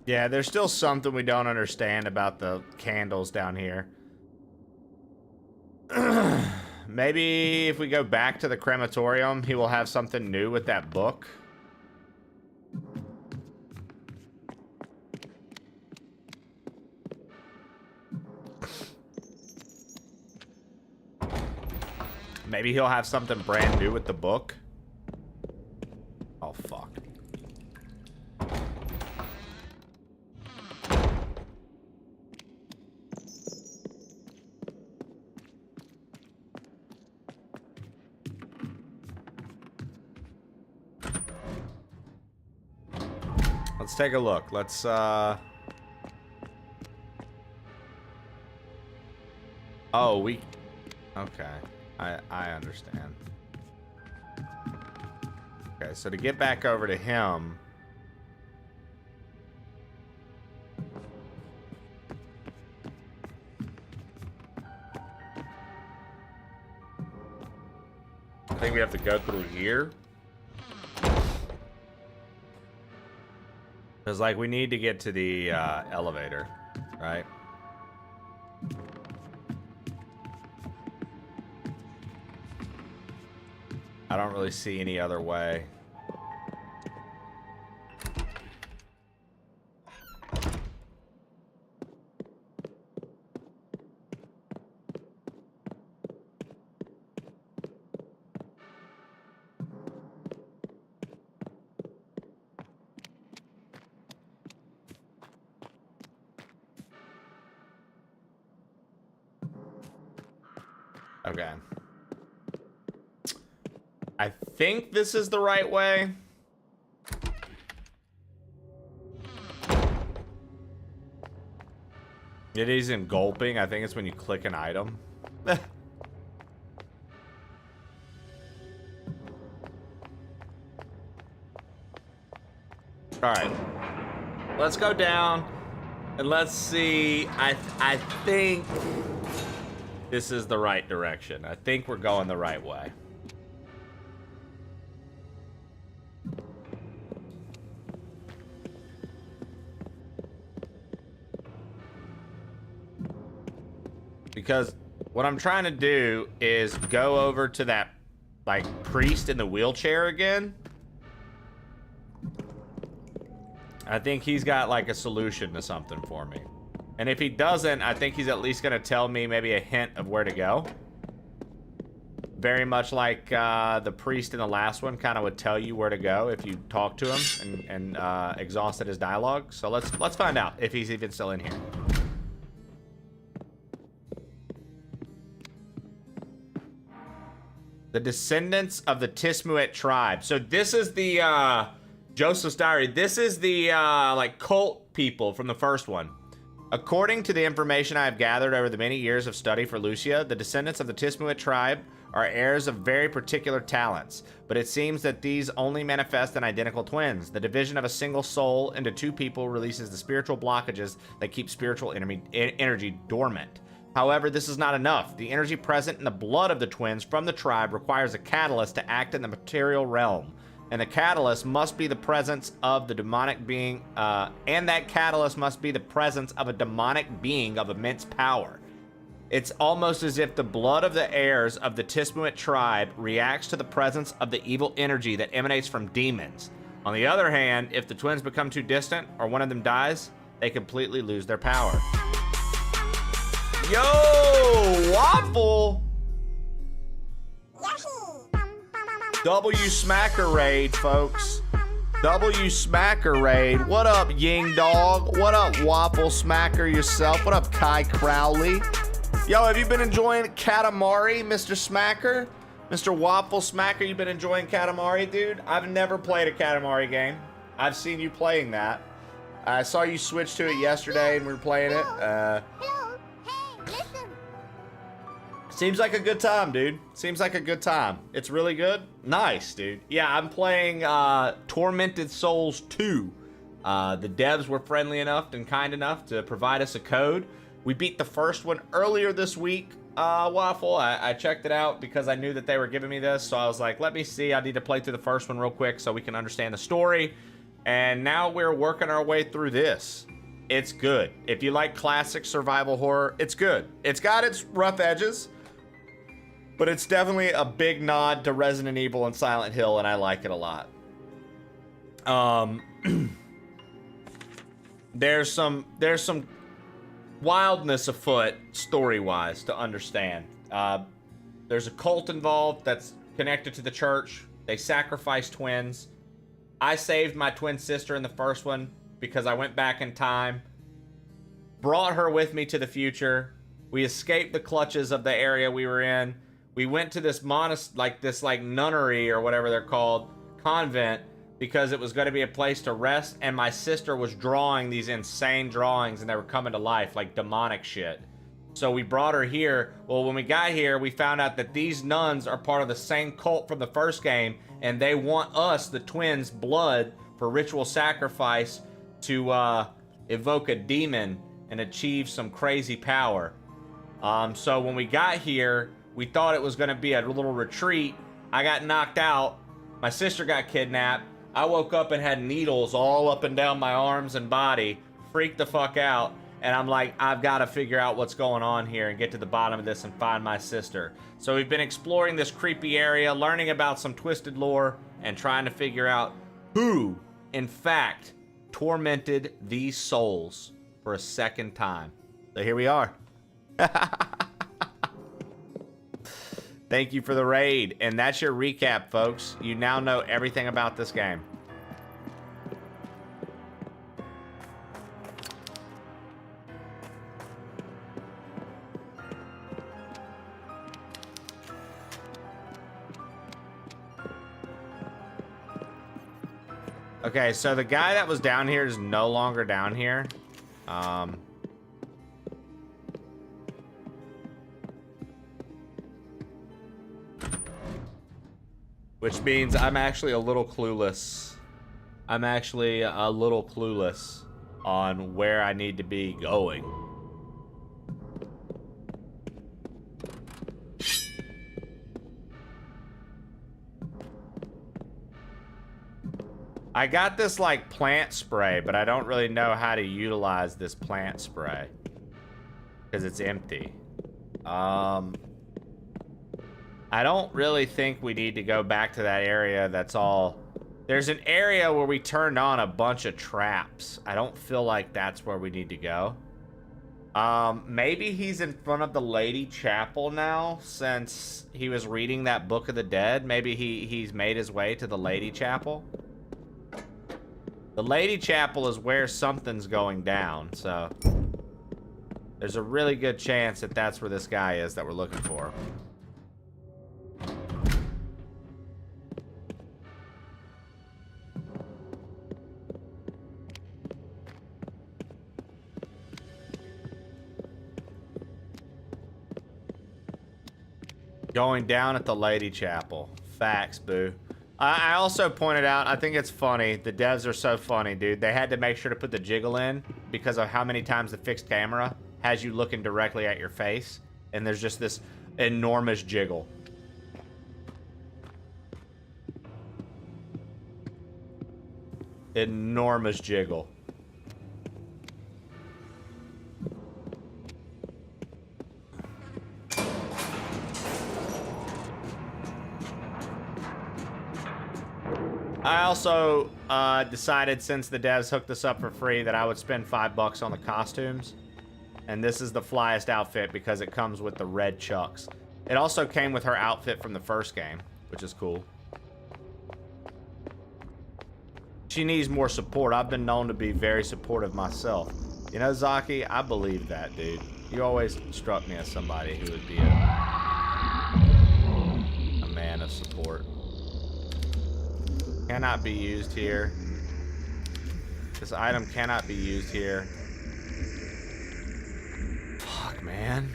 Yeah, there's still something we don't understand about the candles down here. Maybe if we go back to the crematorium, he will have something new with that book. Maybe he'll have something brand new with the book. Oh, fuck. Let's take a look. Let's, Oh, we... Okay. I understand. Okay, so to get back over to him... I think we have to go through here. Because, like, we need to get to the elevator, right? I don't really see any other way. Okay. I think this is the right way. It isn't gulping. I think it's when you click an item. Alright. Let's go down and let's see. I think this is the right direction. I think we're going the right way. Because what I'm trying to do is go over to that, like, priest in the wheelchair again. I think he's got, like, a solution to something for me. And if he doesn't, I think he's at least going to tell me maybe a hint of where to go. Very much like the priest in the last one kind of would tell you where to go if you talk to him and exhausted his dialogue. So let's find out if he's even still in here. The descendants of the Tismuit tribe. So this is the Joseph's Diary. This is the like cult people from the first one. According to the information I have gathered over the many years of study for Lucia, the descendants of the Tismuit tribe are heirs of very particular talents, but it seems that these only manifest in identical twins. The division of a single soul into two people releases the spiritual blockages that keep spiritual energy dormant. However, this is not enough. The energy present in the blood of the twins from the tribe requires a catalyst to act in the material realm. And the catalyst must be the presence of the demonic being, and that catalyst must be the presence of a demonic being of immense power. It's almost as if the blood of the heirs of the Tismuit tribe reacts to the presence of the evil energy that emanates from demons. On the other hand, if the twins become too distant or one of them dies, they completely lose their power. Yo, Waffle! W Smacker Raid, folks. W Smacker Raid. What up, Ying Dog? What up, Waffle Smacker yourself? What up, Kai Crowley? Yo, have you been enjoying Katamari, Mr. Smacker? Mr. Waffle Smacker, you been enjoying Katamari, dude? I've never played a Katamari game. I've seen you playing that. I saw you switch to it yesterday and we were playing it. Seems like a good time, dude. Seems like a good time. It's really good. Nice, dude. Yeah, I'm playing Tormented Souls 2. The devs were friendly enough and kind enough to provide us a code. We beat the first one earlier this week, Waffle. I checked it out because I knew that they were giving me this. So I was like, let me see. I need to play through the first one real quick so we can understand the story. And now we're working our way through this. It's good. If you like classic survival horror, it's good. It's got its rough edges. But it's definitely a big nod to Resident Evil and Silent Hill, and I like it a lot. There's some wildness afoot, story-wise, to understand. There's a cult involved that's connected to the church. They sacrifice twins. I saved my twin sister in the first one because I went back in time, brought her with me to the future. We escaped the clutches of the area we were in. We went to this nunnery or whatever they're called, convent, because it was going to be a place to rest, and my sister was drawing these insane drawings and they were coming to life like demonic shit. So we brought her here. Well, when we got here, we found out that these nuns are part of the same cult from the first game, and they want us, the twins, blood for ritual sacrifice to evoke a demon and achieve some crazy power. So when we got here, we thought it was going to be a little retreat. I got knocked out. My sister got kidnapped. I woke up and had needles all up and down my arms and body, freaked the fuck out, and I'm like, I've got to figure out what's going on here and get to the bottom of this and find my sister. So we've been exploring this creepy area, learning about some twisted lore, and trying to figure out who, in fact, tormented these souls for a second time. So here we are. Thank you for the raid. And that's your recap, folks. You now know everything about this game. Okay, so the guy that was down here is no longer down here. Which means I'm actually a little clueless. I'm actually a little clueless on where I need to be going. I got this like plant spray, but I don't really know how to utilize this plant spray because it's empty. I don't really think we need to go back to that area. That's all. There's an area where we turned on a bunch of traps. I don't feel like that's where we need to go. Maybe he's in front of the Lady Chapel now, since he was reading that Book of the Dead. Maybe he's made his way to the Lady Chapel. The Lady Chapel is where something's going down, so there's a really good chance that that's where this guy is that we're looking for. Going down at the Lady Chapel. Facts, boo. I also pointed out, I think it's funny. The devs are so funny, dude. They had to make sure to put the jiggle in because of how many times the fixed camera has you looking directly at your face. And there's just this enormous jiggle. Enormous jiggle. I also decided, since the devs hooked us up for free, that I would spend $5 on the costumes. And this is the flyest outfit because it comes with the red chucks. It also came with her outfit from the first game, which is cool. She needs more support. I've been known to be very supportive myself. You know, Zaki, I believe that, dude. You always struck me as somebody who would be a man of support. Cannot be used here. This item cannot be used here. Fuck, man.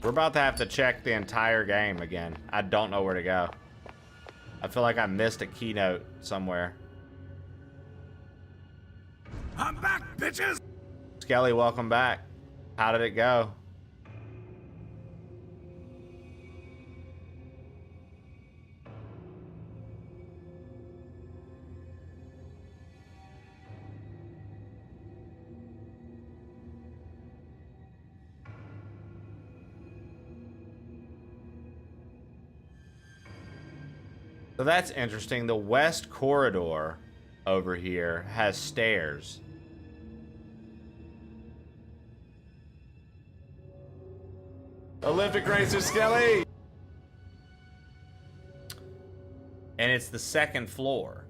We're about to have to check the entire game again. I don't know where to go. I feel like I missed a keynote somewhere. I'm back, bitches! Skelly, welcome back. How did it go? So that's interesting. The west corridor over here has stairs. Olympic racer Skelly! And it's the second floor.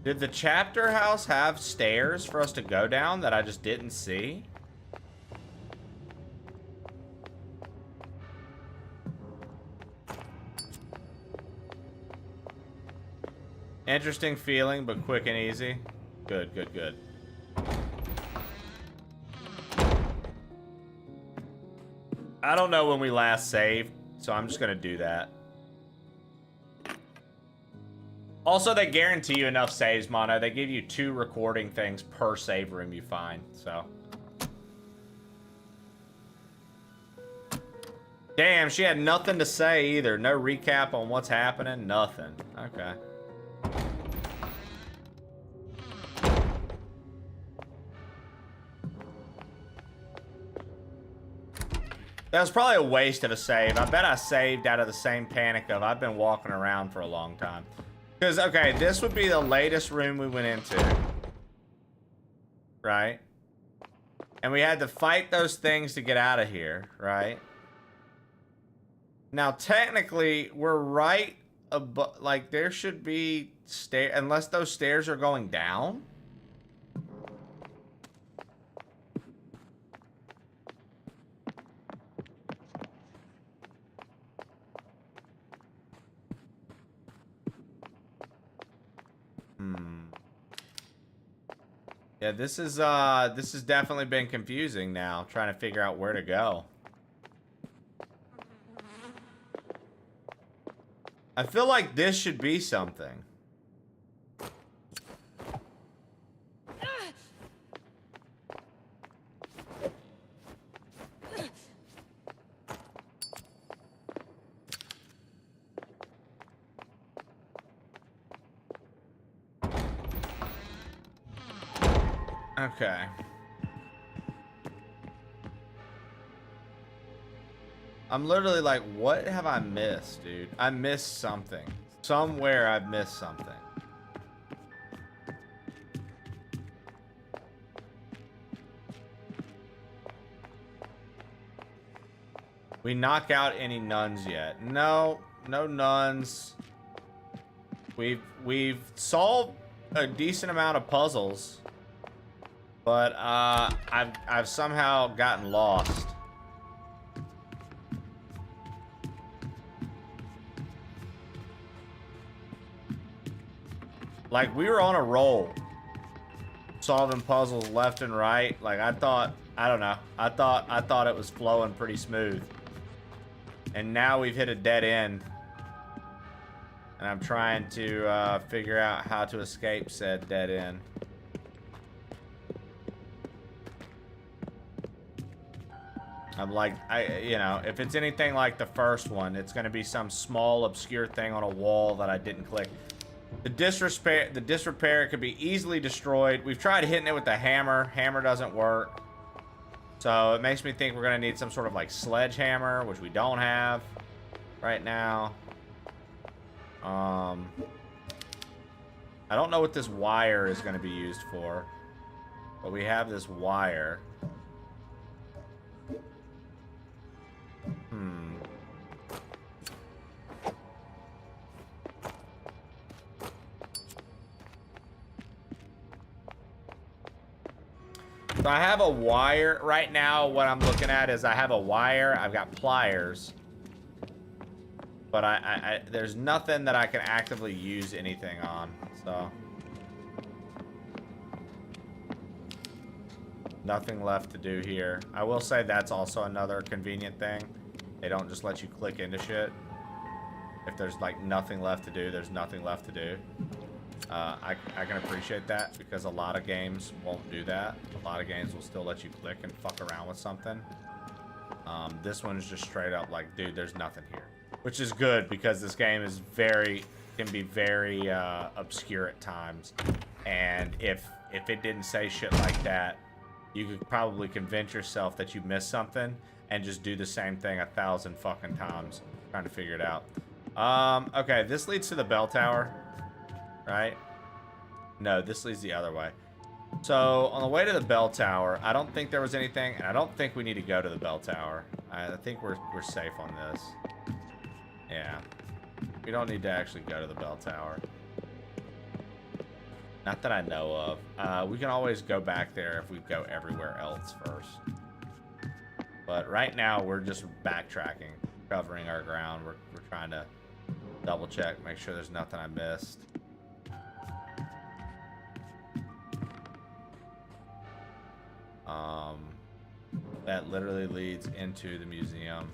Did the chapter house have stairs for us to go down that I just didn't see? Interesting feeling, but quick and easy. Good, good, good. I don't know when we last saved, so I'm just gonna do that. Also, they guarantee you enough saves, Mono. They give you 2 recording things per save room you find, so. Damn, she had nothing to say either. No recap on what's happening. Nothing. Okay. That was probably a waste of a save. I bet I saved out of the same panic of I've been walking around for a long time. Because, okay, this would be the latest room we went into. Right? And we had to fight those things to get out of here, right? Now, technically, we're right above, like, there should be stairs, unless those stairs are going down. Yeah, this has definitely been confusing now, trying to figure out where to go. I feel like this should be something. Okay. I'm literally like, what have I missed, dude? I missed something. Somewhere I've missed something. We knock out any nuns yet? No, no nuns. We've solved a decent amount of puzzles. But I've somehow gotten lost. Like, we were on a roll, solving puzzles left and right. Like, I thought, I don't know, I thought it was flowing pretty smooth. And now we've hit a dead end. And I'm trying to figure out how to escape said dead end. I'm like, you know, if it's anything like the first one, it's going to be some small, obscure thing on a wall that I didn't click. The disrepair could be easily destroyed. We've tried hitting it with the hammer. Hammer doesn't work. So it makes me think we're going to need some sort of like sledgehammer, which we don't have right now. I don't know what this wire is going to be used for, but we have this wire. So I have a wire. Right now, what I'm looking at is I have a wire. I've got pliers. But there's nothing that I can actively use anything on. So. Nothing left to do here. I will say that's also another convenient thing. They don't just let you click into shit. If there's like nothing left to do, there's nothing left to do. I can appreciate that because a lot of games won't do that. A lot of games will still let you click and fuck around with something. This one is just straight up like, dude, there's nothing here. Which is good because this game is can be very obscure at times. And if it didn't say shit like that, you could probably convince yourself that you missed something and just do the same thing 1,000 fucking times trying to figure it out. Okay, this leads to the bell tower, right? No, this leads the other way. So on the way to the bell tower, I don't think there was anything, and I don't think we need to go to the bell tower. I think we're safe on this. Yeah, we don't need to actually go to the bell tower. Not that I know of. We can always go back there if we go everywhere else first. But right now, we're just backtracking, covering our ground. We're trying to double check, make sure there's nothing I missed. That literally leads into the museum.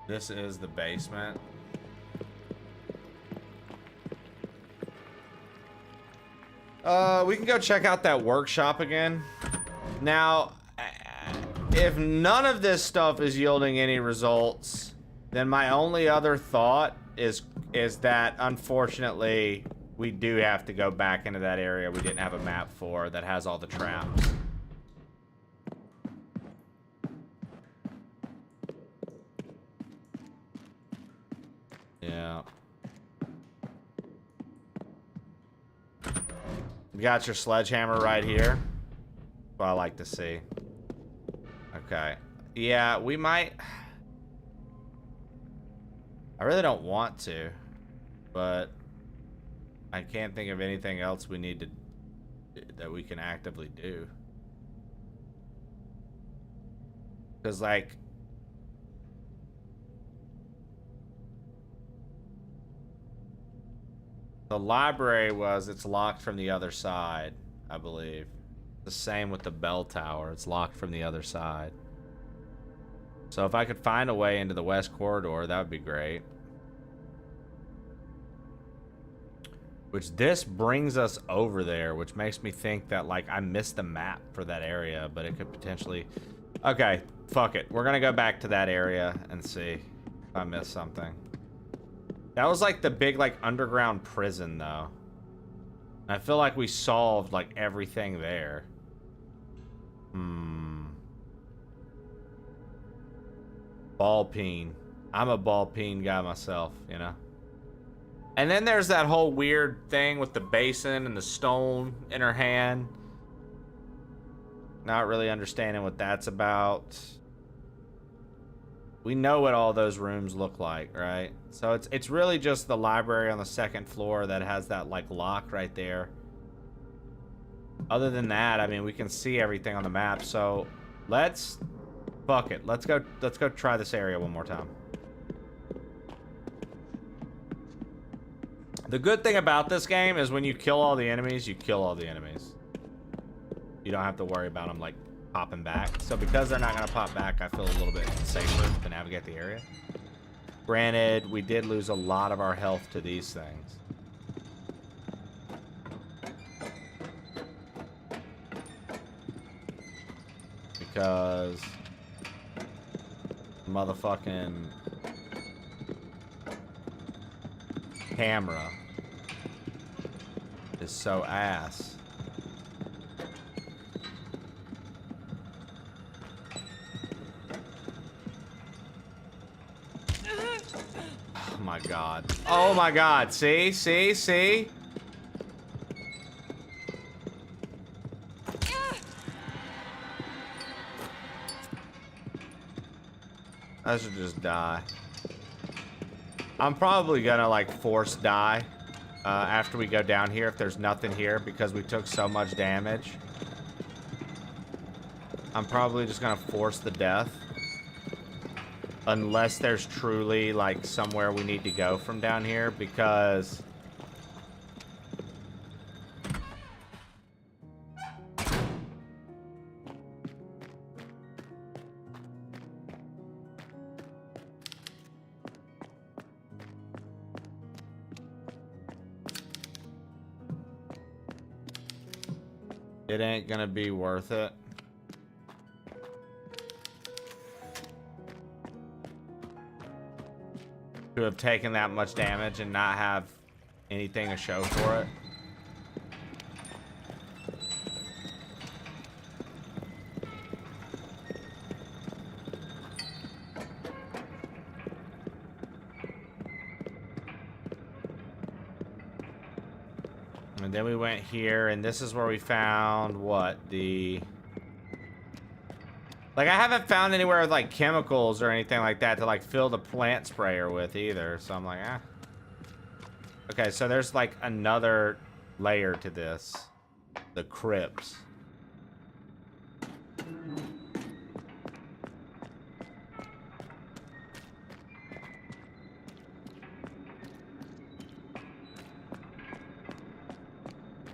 This is the basement. We can go check out that workshop again. Now, if none of this stuff is yielding any results, then my only other thought is that unfortunately we do have to go back into that area we didn't have a map for that has all the traps. Yeah. You got your sledgehammer right here. What I like to see. Okay. Yeah, we might... I really don't want to, but I can't think of anything else we need to... that we can actively do. Because, like... the library it's locked from the other side, I believe. The same with the bell tower. It's locked from the other side. So if I could find a way into the west corridor, that would be great. Which this brings us over there, which makes me think that, like, I missed the map for that area, but it could potentially... Okay, fuck it. We're gonna go back to that area and see if I missed something. That was, like, the big, like, underground prison, though. I feel like we solved, like, everything there. Ball peen. I'm a ball peen guy myself, you know? And then there's that whole weird thing with the basin and the stone in her hand. Not really understanding what that's about. We know what all those rooms look like, right? So it's really just the library on the second floor that has that, like, lock right there. Other than that, I mean, we can see everything on the map. So fuck it. Let's go try this area one more time. The good thing about this game is when you kill all the enemies, you kill all the enemies. You don't have to worry about them, like, popping back. So because they're not going to pop back, I feel a little bit safer to navigate the area. Granted, we did lose a lot of our health to these things. Because motherfucking camera is so ass. Oh my god. Oh my god. See? See? See? I should just die. I'm probably gonna, like, force die after we go down here if there's nothing here because we took so much damage. I'm probably just gonna force the death. Unless there's truly, like, somewhere we need to go from down here because... it ain't gonna be worth it. To have taken that much damage and not have anything to show for it. And then we went here, and this is where we found what? Like, I haven't found anywhere with, like, chemicals or anything like that to, like, fill the plant sprayer with either. So I'm like, ah. Okay, so there's, like, another layer to this. The crypts.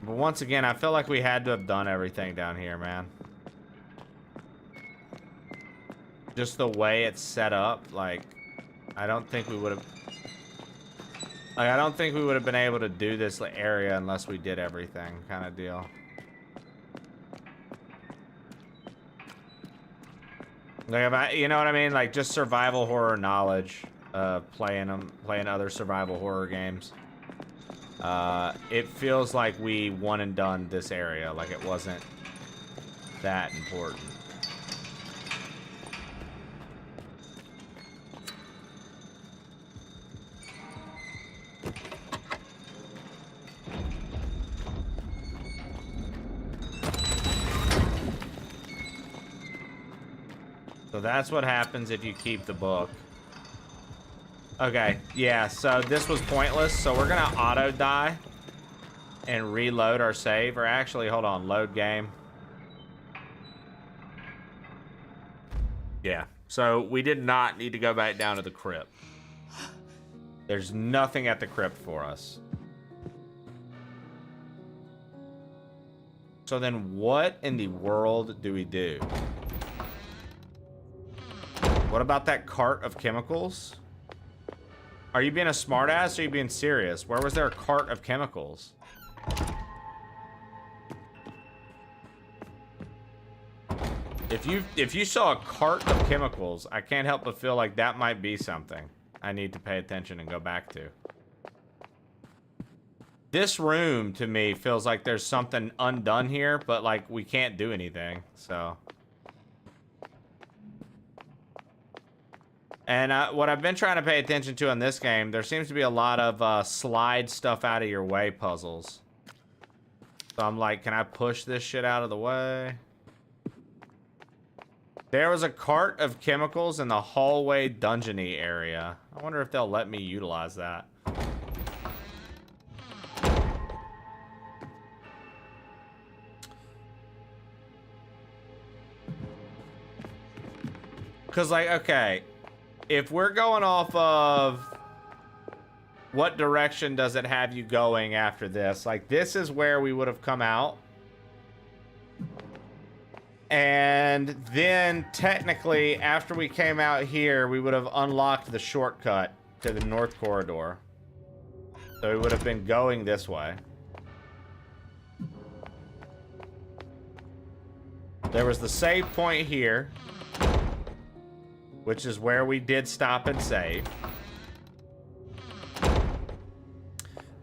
But once again, I feel like we had to have done everything down here, man. Just the way it's set up, like, I don't think we would have... Like, I don't think we would have been able to do this area unless we did everything, kind of deal. Like, if I, you know what I mean? Like, just survival horror knowledge, playing other survival horror games. It feels like we one and done this area, like it wasn't that important. So that's what happens if you keep the book. Okay, yeah, so this was pointless, so we're gonna auto die and reload our save, or actually, hold on, load game. Yeah, so we did not need to go back down to the crypt. There's nothing at the crypt for us. So then what in the world do we do? What about that cart of chemicals? Are you being a smartass or are you being serious? Where was there a cart of chemicals? If you saw a cart of chemicals, I can't help but feel like that might be something I need to pay attention and go back to. This room, to me, feels like there's something undone here, but, like, we can't do anything, so. And what I've been trying to pay attention to in this game, there seems to be a lot of slide stuff out of your way puzzles. So I'm like, can I push this shit out of the way? There was a cart of chemicals in the hallway dungeony area. I wonder if they'll let me utilize that. Because, like, okay, if we're going off of what direction does it have you going after this? Like, this is where we would have come out. And then, technically, after we came out here, we would have unlocked the shortcut to the north corridor. So we would have been going this way. There was the save point here, which is where we did stop and save.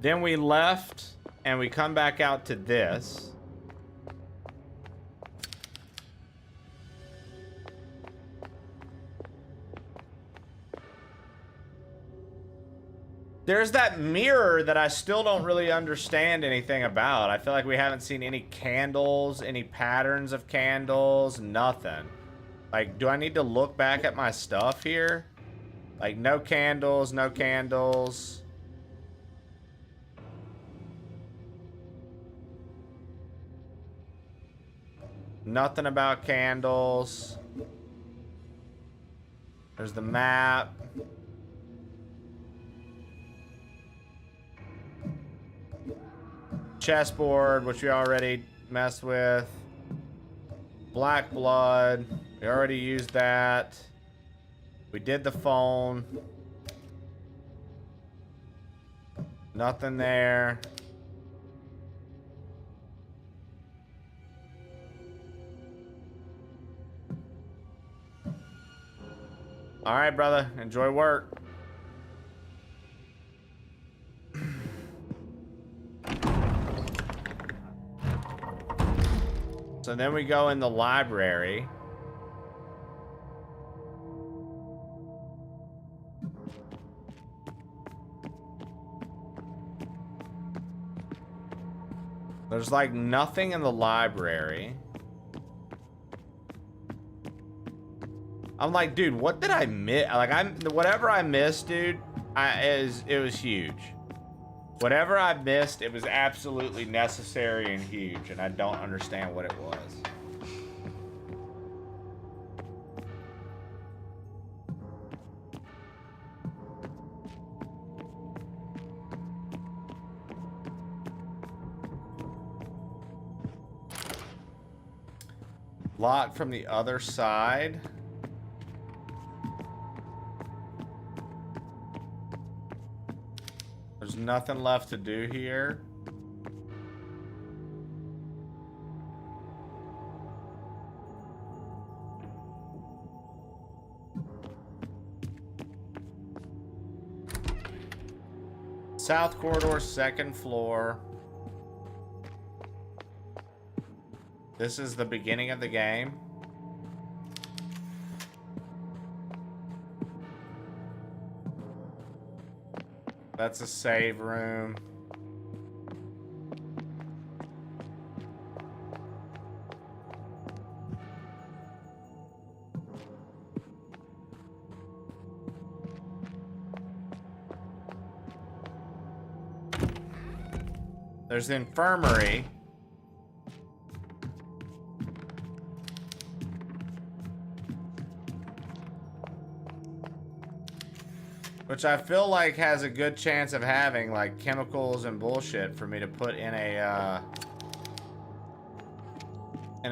Then we left, and we come back out to this. There's that mirror that I still don't really understand anything about. I feel like we haven't seen any candles, any patterns of candles, nothing. Like, do I need to look back at my stuff here? Like, no candles, no candles. Nothing about candles. There's the map. Chessboard, which we already messed with. Black blood. We already used that. We did the phone. Nothing there. All right, brother. Enjoy work. So then we go in the library. There's like nothing in the library. I'm like, dude, what did I miss? Like, whatever I missed, dude, it was huge. Whatever I missed, it was absolutely necessary and huge, and I don't understand what it was. Locked from the other side. There's nothing left to do here. South corridor, second floor. This is the beginning of the game. That's a save room. There's the infirmary. Which I feel like has a good chance of having like chemicals and bullshit for me to put in a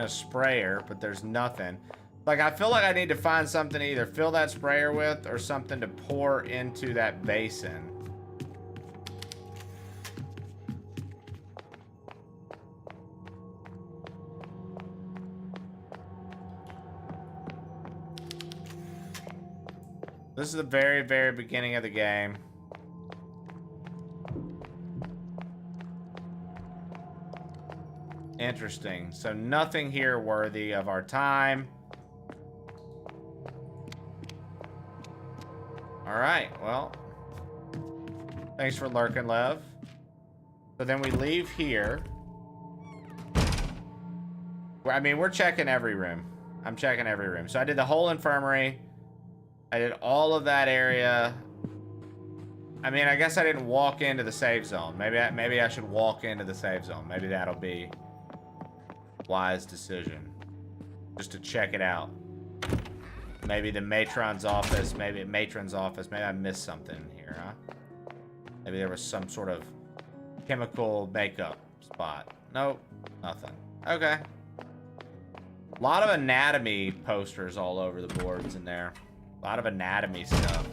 sprayer, but there's nothing. Like I feel like I need to find something to either fill that sprayer with or something to pour into that basin. This is the very, very beginning of the game. Interesting. So nothing here worthy of our time. Alright, well. Thanks for lurking, Lev. So then we leave here. I mean, we're checking every room. I'm checking every room. So I did the whole infirmary. I did all of that area. I mean, I guess I didn't walk into the save zone. Maybe I should walk into the save zone. Maybe that'll be a wise decision. Just to check it out. Maybe the matron's office. Maybe I missed something here, huh? Maybe there was some sort of chemical makeup spot. Nope, nothing. Okay. A lot of anatomy posters all over the boards in there. A lot of anatomy stuff.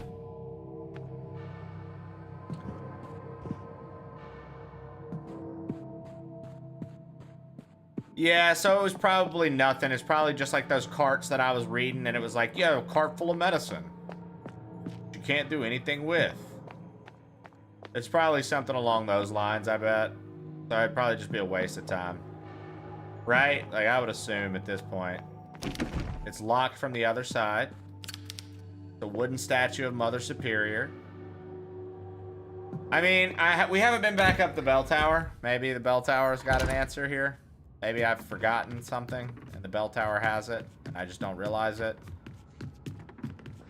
Yeah, so it was probably nothing. It's probably just like those carts that I was reading, and it was like, yo, cart full of medicine. You can't do anything with. It's probably something along those lines, I bet. So it'd probably just be a waste of time. Right? Like, I would assume at this point. It's locked from the other side. The wooden statue of Mother Superior. I mean, we haven't been back up the bell tower. Maybe the bell tower's got an answer here. Maybe I've forgotten something and the bell tower has it and I just don't realize it.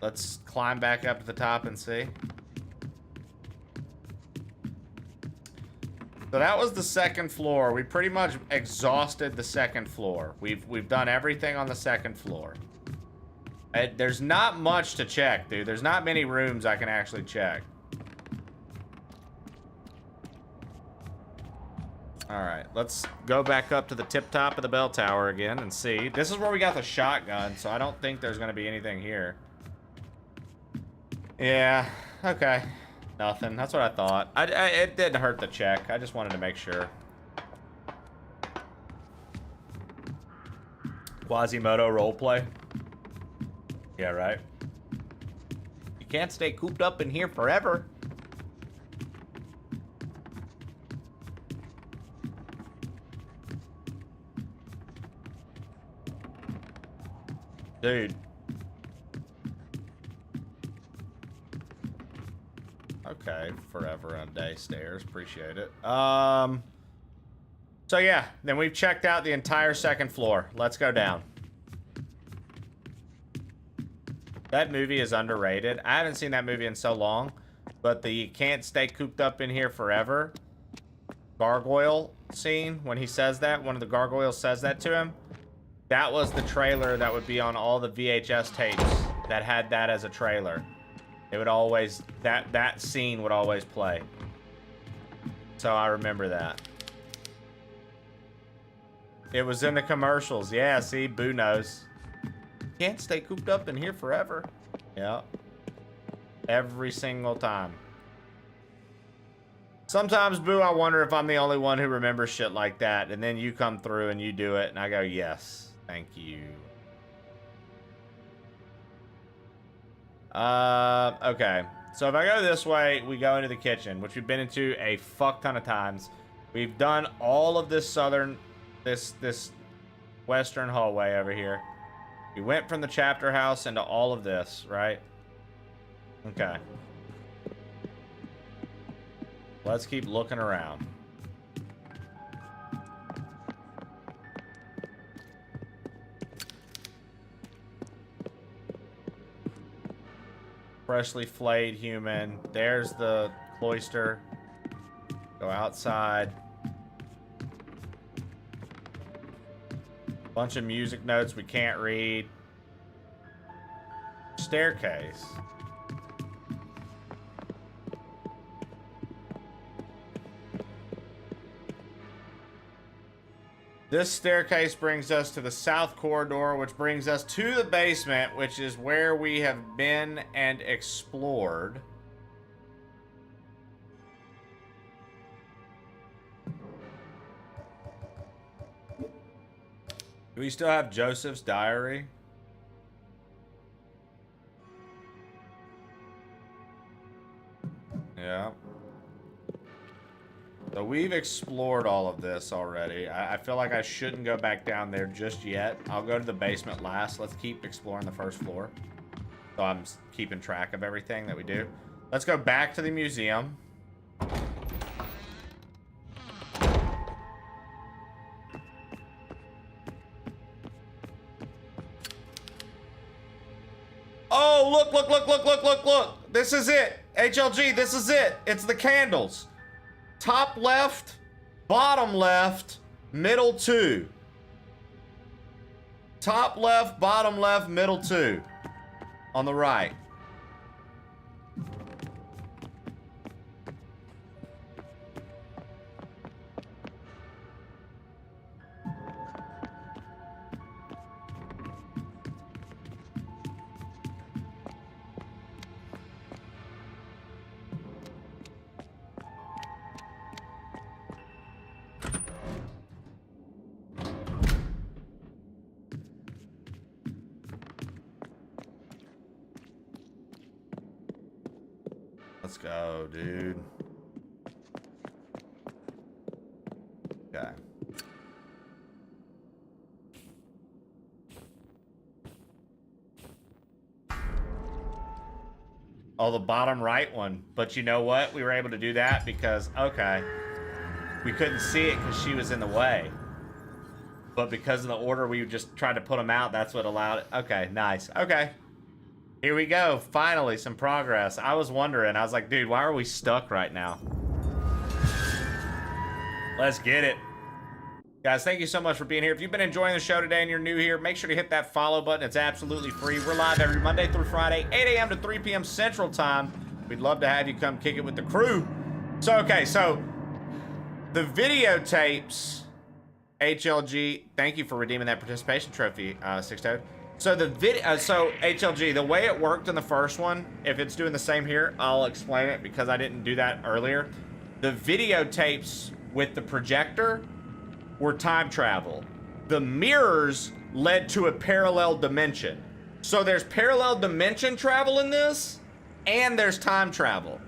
Let's climb back up to the top and see. So that was the second floor. We pretty much exhausted the second floor. We've done everything on the second floor. There's not much to check, dude. There's not many rooms I can actually check. Alright, let's go back up to the tip top of the bell tower again and see. This is where we got the shotgun, so I don't think there's going to be anything here. Yeah, okay. Nothing. That's what I thought. It didn't hurt to check. I just wanted to make sure. Quasimodo roleplay. Yeah, right. You can't stay cooped up in here forever. Dude. Okay, forever and a day stairs. Appreciate it. So yeah, then we've checked out the entire second floor. Let's go down. That movie is underrated. I haven't seen that movie in so long, but the you can't stay cooped up in here forever gargoyle scene, when he says that, one of the gargoyles says that to him, that was the trailer that would be on all the VHS tapes that had that as a trailer. It would always, that scene would always play. So I remember that. It was in the commercials. Yeah, see, Boo knows. Can't stay cooped up in here forever. Yeah. Every single time. Sometimes, Boo, I wonder if I'm the only one who remembers shit like that, and then you come through and you do it, and I go, yes, thank you. Okay. So if I go this way, we go into the kitchen, which we've been into a fuck ton of times. We've done all of this this western hallway over here. We went from the chapter house into all of this, right? Okay. Let's keep looking around. Freshly flayed human. There's the cloister. Go outside. Bunch of music notes we can't read. Staircase. This staircase brings us to the south corridor, which brings us to the basement, which is where we have been and explored. Do we still have Joseph's diary? Yeah. So we've explored all of this already. I feel like I shouldn't go back down there just yet. I'll go to the basement last. Let's keep exploring the first floor. So I'm keeping track of everything that we do. Let's go back to the museum. Oh, look, look, look, look, look, look, look. This is it. HLG, this is it. It's the candles. Top left, bottom left, middle two. Top left, bottom left, middle two. On the right. Let's go, dude. Okay. Oh, the bottom right one. But you know what? We were able to do that because, okay. We couldn't see it because she was in the way. But because of the order we just tried to put them out, that's what allowed it. Okay, nice. Okay. Here we go. Finally, some progress. I was wondering. I was like, dude, why are we stuck right now? Let's get it. Guys, thank you so much for being here. If you've been enjoying the show today and you're new here, make sure to hit that follow button. It's absolutely free. We're live every Monday through Friday, 8 a.m. to 3 p.m. Central Time. We'd love to have you come kick it with the crew. So, okay, so the videotapes, HLG, thank you for redeeming that participation trophy, Six Toad. So the so HLG, the way it worked in the first one, if it's doing the same here, I'll explain it because I didn't do that earlier. The videotapes with the projector were time travel. The mirrors led to a parallel dimension. So there's parallel dimension travel in this, and there's time travel.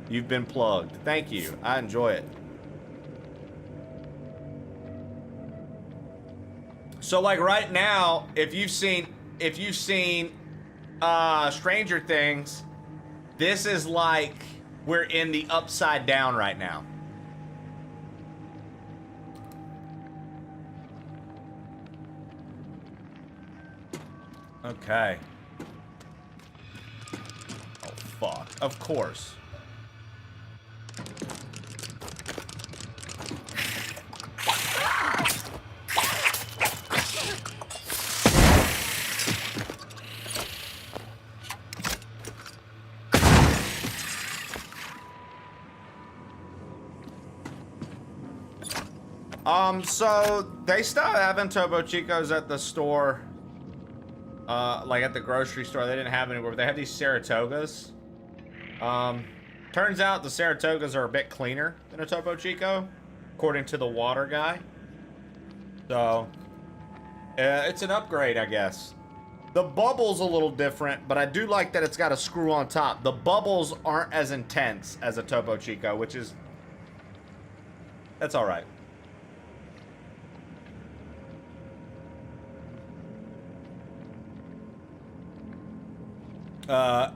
You've been plugged. Thank you. I enjoy it. So like right now, if you've seen Stranger Things, this is like we're in the upside down right now. Okay. Oh fuck. Of course. So they stopped having Topo Chicos at the store, like at the grocery store. They didn't have anywhere, but they have these Saratogas. Turns out the Saratogas are a bit cleaner than a Topo Chico, according to the water guy. So, it's an upgrade, I guess. The bubble's a little different, but I do like that it's got a screw on top. The bubbles aren't as intense as a Topo Chico, which is... that's alright.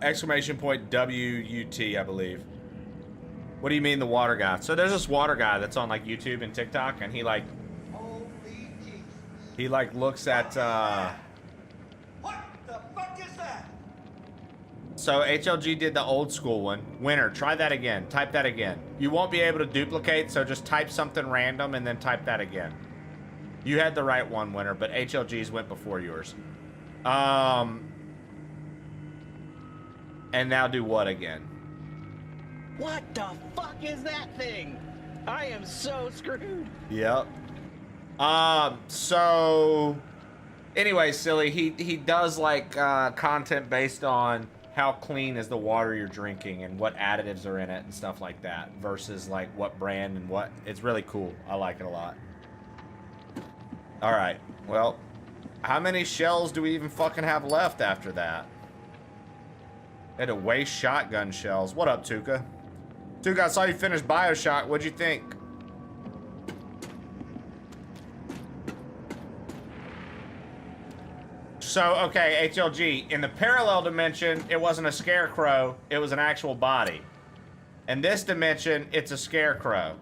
Exclamation point WUT, I believe. What do you mean the water guy? So there's this water guy that's on like YouTube and TikTok, and he like looks at What the fuck is that? So HLG did the old school one. Winner, try that again. Type that again. You won't be able to duplicate, so just type something random and then type that again. You had the right one, Winner, but HLG's went before yours. And now do what again? What the fuck is that thing? I am so screwed. Yep. So anyway, silly, he does like content based on how clean is the water you're drinking and what additives are in it and stuff like that versus like what brand and what. It's really cool. I like it a lot. All right. Well, how many shells do we even fucking have left after that? Had to waste shotgun shells. What up, Tuka? Tuka, I saw you finish BioShock. What'd you think? So, okay, HLG. In the parallel dimension, it wasn't a scarecrow. It was an actual body. In this dimension, it's a scarecrow.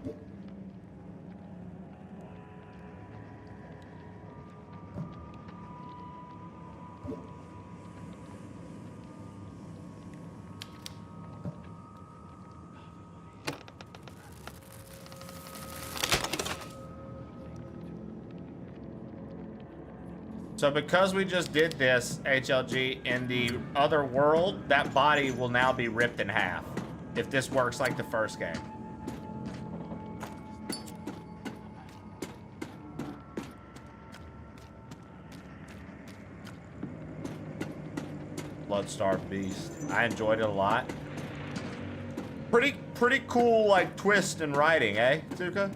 So because we just did this, HLG, in the other world, that body will now be ripped in half. If this works like the first game. Bloodstarved Beast. I enjoyed it a lot. Pretty cool, like, twist in writing, eh, Tuka?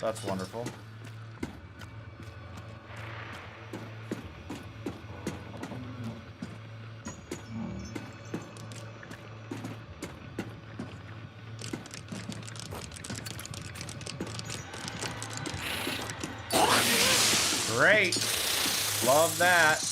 That's wonderful. Great. Love that.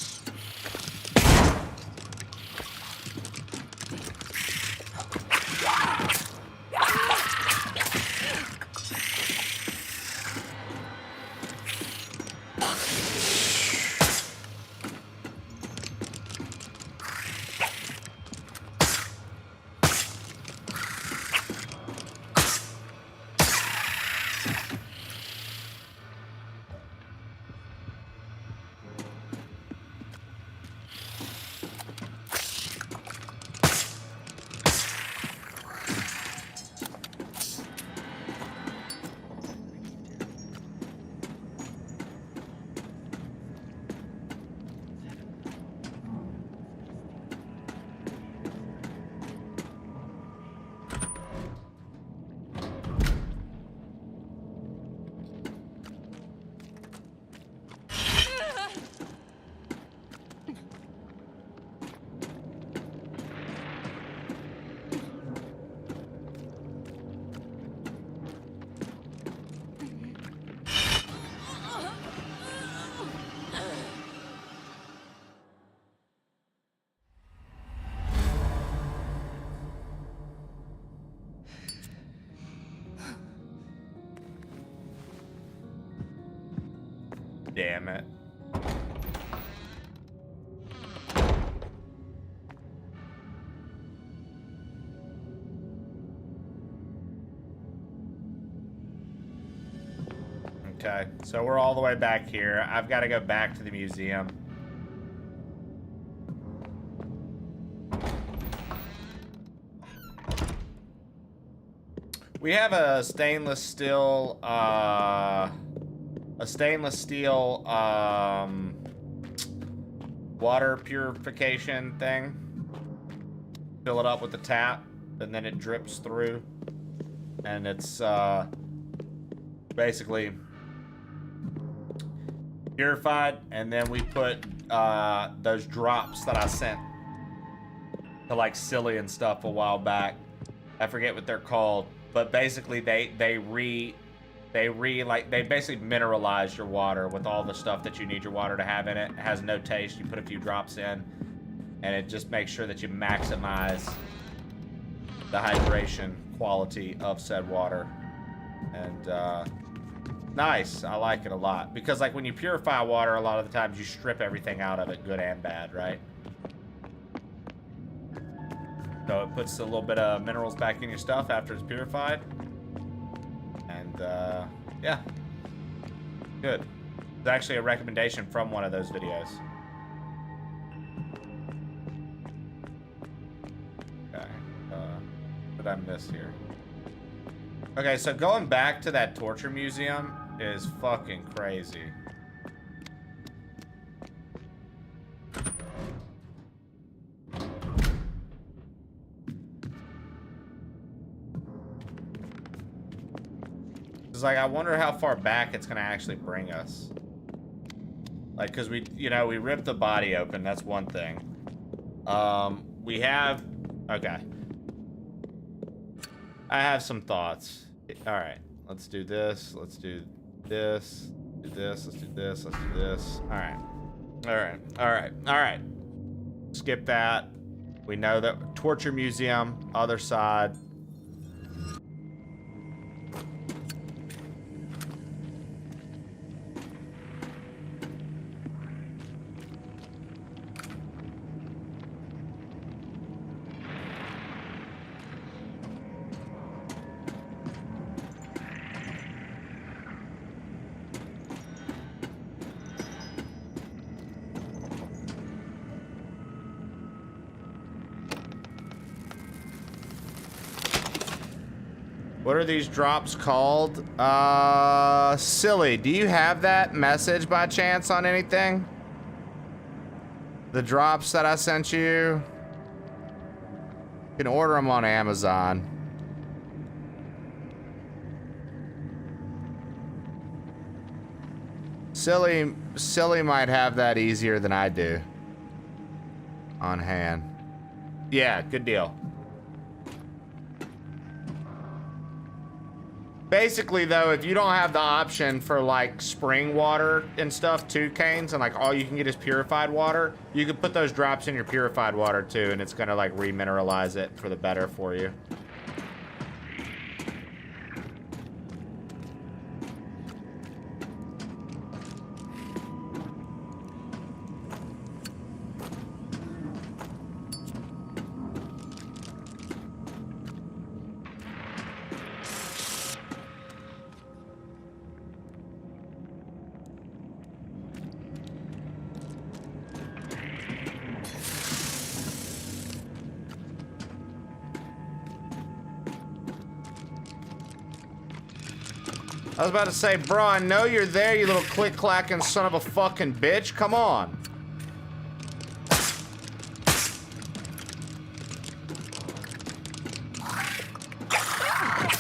Damn it. Okay, so we're all the way back here. I've got to go back to the museum. We have a stainless steel water purification thing. Fill it up with the tap, and then it drips through. And it's basically purified, and then we put those drops that I sent to like Silly and stuff a while back. I forget what they're called, but basically they basically mineralize your water with all the stuff that you need your water to have in it. It has no taste. You put a few drops in, and it just makes sure that you maximize the hydration quality of said water. And nice. I like it a lot, because like when you purify water, a lot of the times you strip everything out of it, good and bad, right? So it puts a little bit of minerals back in your stuff after it's purified. And yeah, good. It's actually a recommendation from one of those videos. Okay, what did I miss here? Okay, so going back to that torture museum is fucking crazy. It's like, I wonder how far back it's gonna actually bring us. Like, cause we ripped the body open, that's one thing. We have, okay. I have some thoughts. All right, let's do this. Let's do this. Do this. Let's do this. Let's do this. All right. All right. All right. All right. Skip that. We know that torture museum, other side. What are these drops called? Silly, do you have that message by chance on anything? The drops that I sent you? You can order them on Amazon. Silly might have that easier than I do. On hand. Yeah, good deal. Basically, though, if you don't have the option for, like, spring water and stuff, 2 canes, and, like, all you can get is purified water, you can put those drops in your purified water, too, and it's gonna, like, remineralize it for the better for you. I was about to say, bro, I know you're there, you little click-clacking son of a fucking bitch. Come on.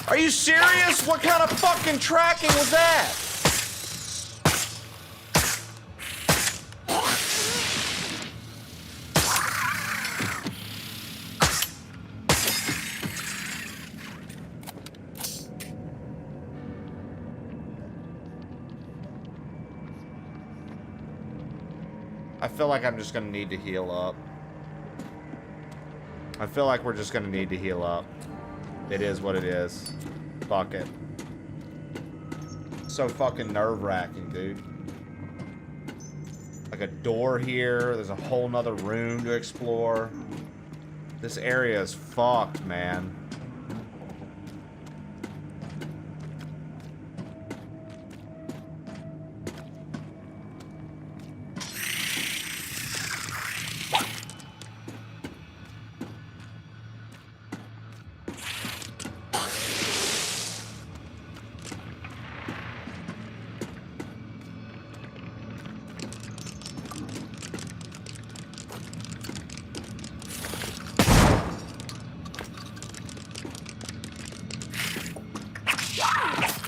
Are you serious? What kind of fucking tracking was that? I feel like I'm just gonna need to heal up. I feel like we're just gonna need to heal up. It is what it is. Fuck it. So fucking nerve-wracking, dude. Like a door here. There's a whole nother room to explore. This area is fucked, man.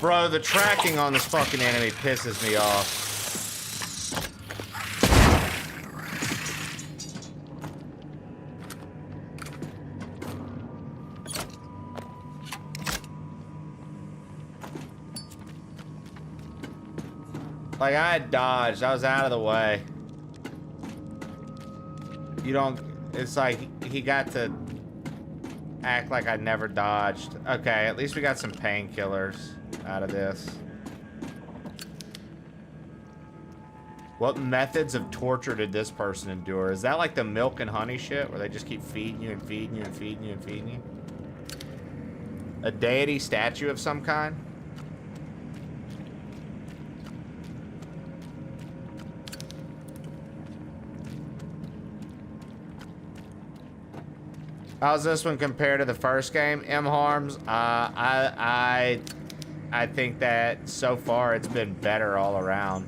Bro, the tracking on this fucking enemy pisses me off. Like, I had dodged. I was out of the way. You don't... It's like he got to act like I never dodged. Okay, at least we got some painkillers out of this. What methods of torture did this person endure? Is that like the milk and honey shit where they just keep feeding you and feeding you and feeding you and feeding you? A deity statue of some kind? How's this one compared to the first game? M-Harms, I think that so far it's been better all around.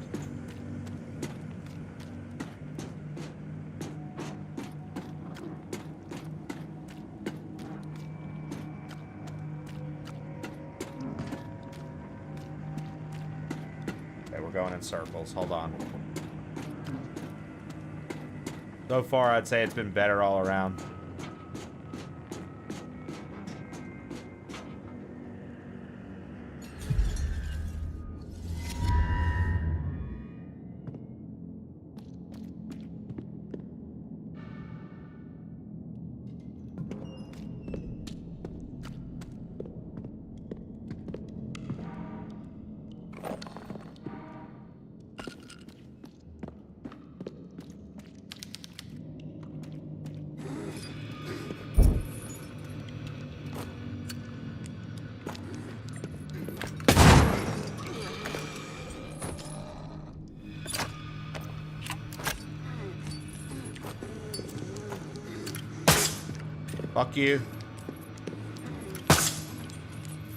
Okay, we're going in circles. Hold on. So far, I'd say it's been better all around. Fuck you.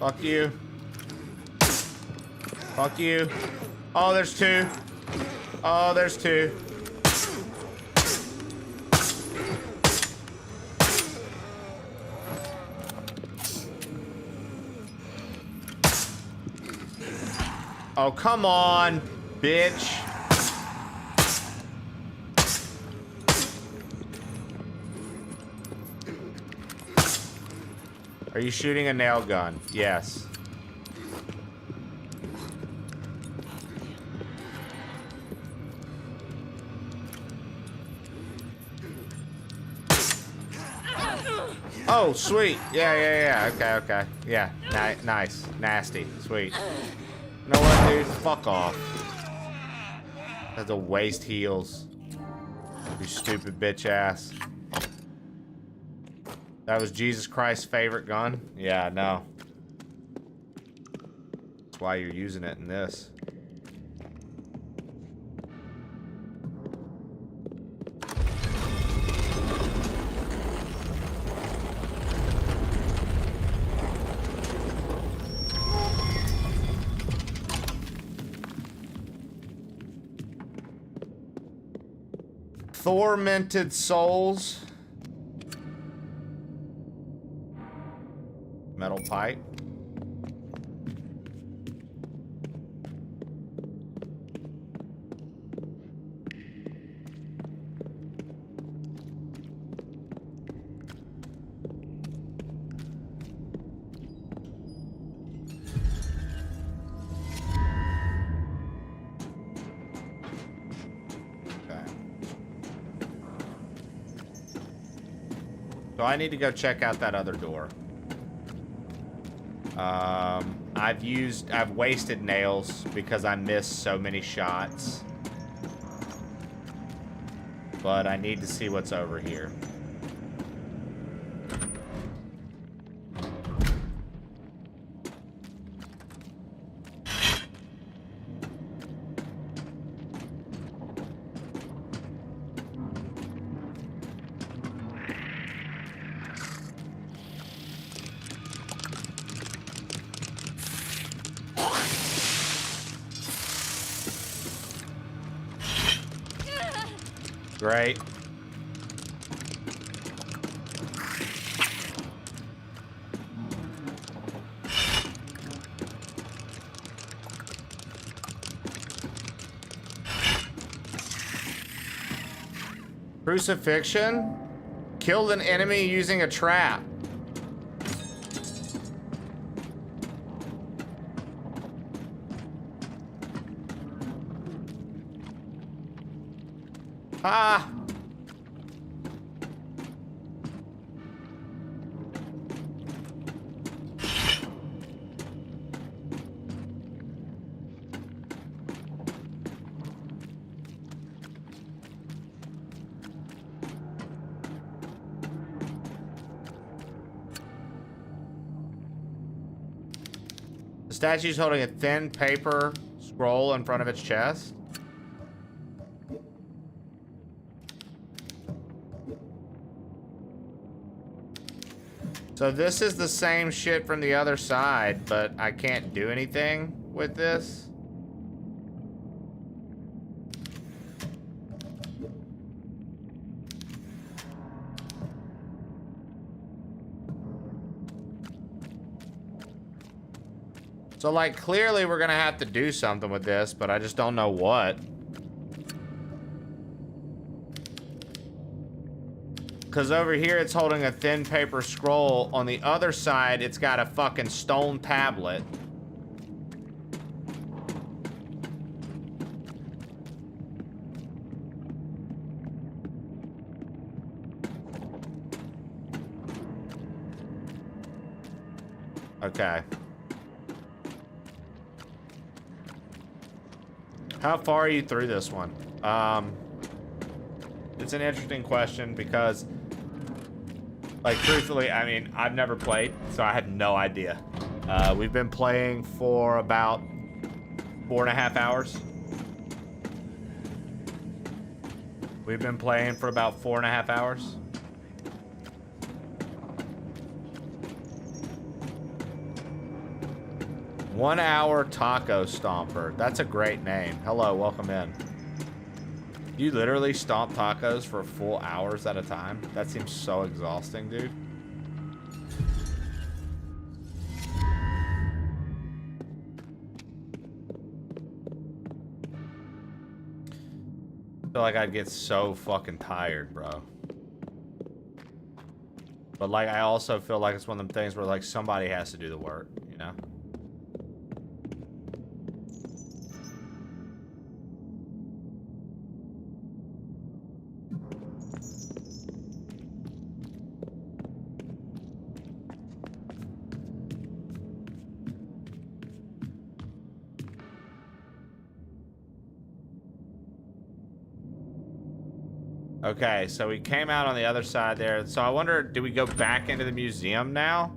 Fuck you. Fuck you. Oh, there's two. Oh, there's two. Oh, come on, bitch. Are you shooting a nail gun? Yes. Oh, sweet. Yeah. Okay. Yeah, nice. Nasty. Sweet. You know what, dude? Fuck off. That's a waste heals. You stupid bitch ass. That was Jesus Christ's favorite gun? Yeah, no. That's why you're using it in this. Tormented souls. Metal pipe. So I need to go check out that other door. I've wasted nails because I missed so many shots. But I need to see what's over here. Great. Crucifixion? Killed an enemy using a trap. Ah! The statue's holding a thin paper scroll in front of its chest. So this is the same shit from the other side, but I can't do anything with this. So, like, clearly we're gonna have to do something with this, but I just don't know what. Because over here it's holding a thin paper scroll. On the other side, it's got a fucking stone tablet. Okay. How far are you through this one? It's an interesting question because, like, truthfully, I mean, I've never played, so I have no idea. We've been playing for about 4.5 hours. We've been playing for about 4.5 hours. One hour taco stomper. That's a great name. Hello, welcome in. You literally stomp tacos for full hours at a time? That seems so exhausting, dude. I feel like I'd get so fucking tired, bro. But, like, I also feel like it's one of them things where, like, somebody has to do the work, you know? Okay, so we came out on the other side there. So I wonder, do we go back into the museum now?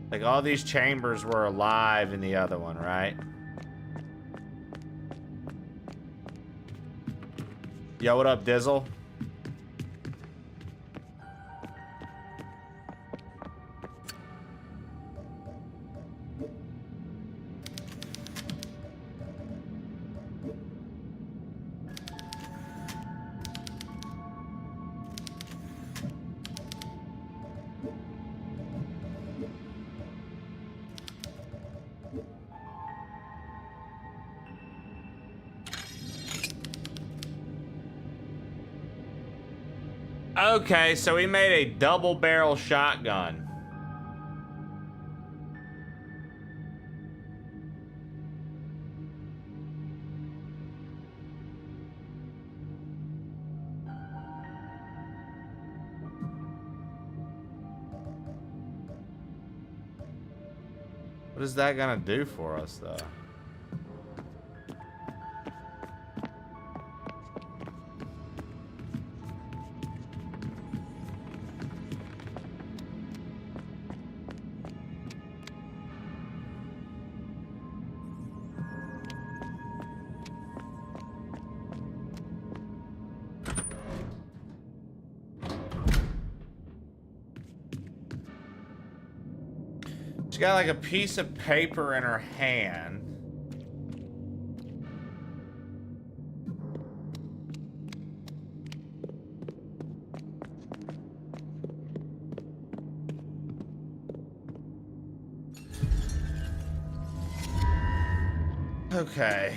Like, all these chambers were alive in the other one, right? Yo, what up, Dizzle? Okay, so we made a double barrel shotgun. What is that gonna do for us, though? She got like a piece of paper in her hand. Okay.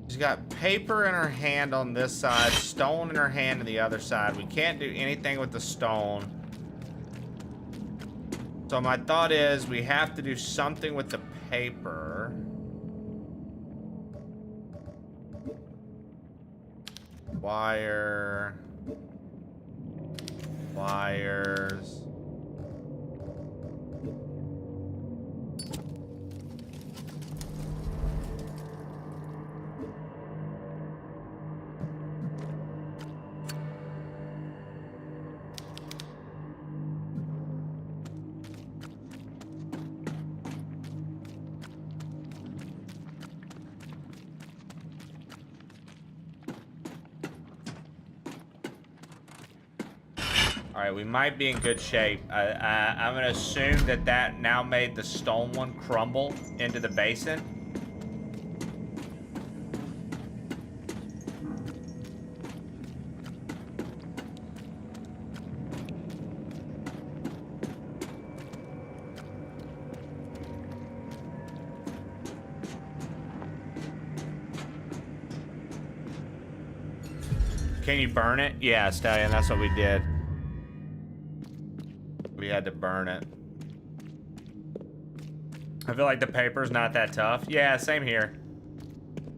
She's got paper in her hand on this side, stone in her hand on the other side. We can't do anything with the stone. So my thought is we have to do something with the paper. Wire. Wires. All right, we might be in good shape. I'm gonna assume that that now made the stone one crumble into the basin. Can you burn it? Yeah, Stallion, that's what we did. We had to burn it. I feel like the paper's not that tough. Yeah, same here.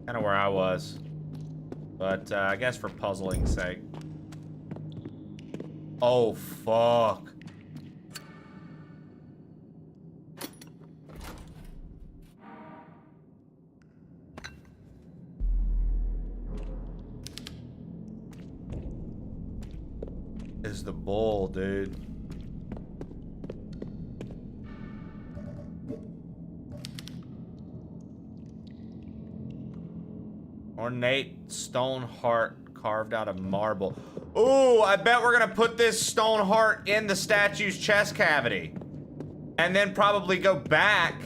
Kind of where I was. But I guess for puzzling's sake. Oh, fuck. Is the bull, dude. Ornate stone heart carved out of marble. Ooh, I bet we're gonna put this stone heart in the statue's chest cavity. And then probably go back.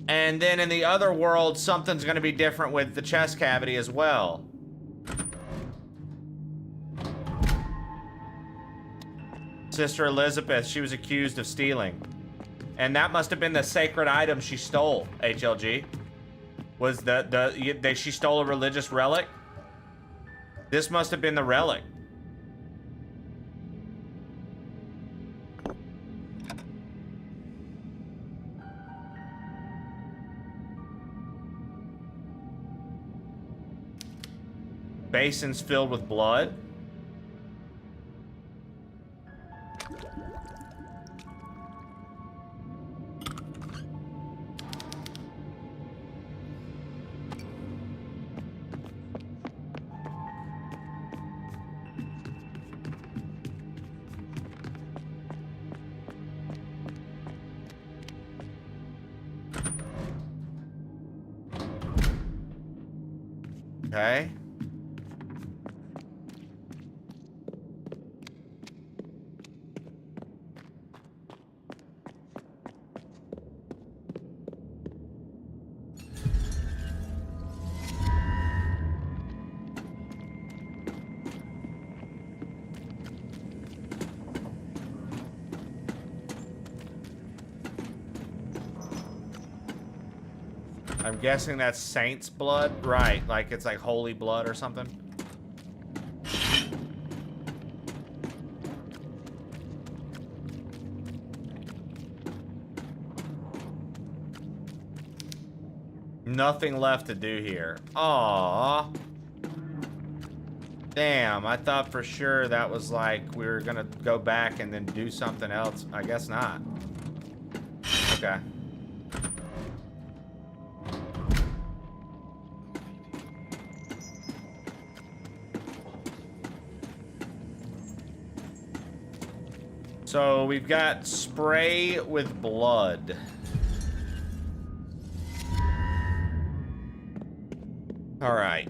And then in the other world, something's gonna be different with the chest cavity as well. Sister Elizabeth, she was accused of stealing. And that must have been the sacred item she stole, HLG. Was she stole a religious relic? This must have been the relic. Basins filled with blood. Okay. I'm guessing that's saint's blood, right? Like it's like holy blood or something. Nothing left to do here. Aww. Damn, I thought for sure that was like we were gonna go back and then do something else. I guess not. Okay. So we've got spray with blood. All right.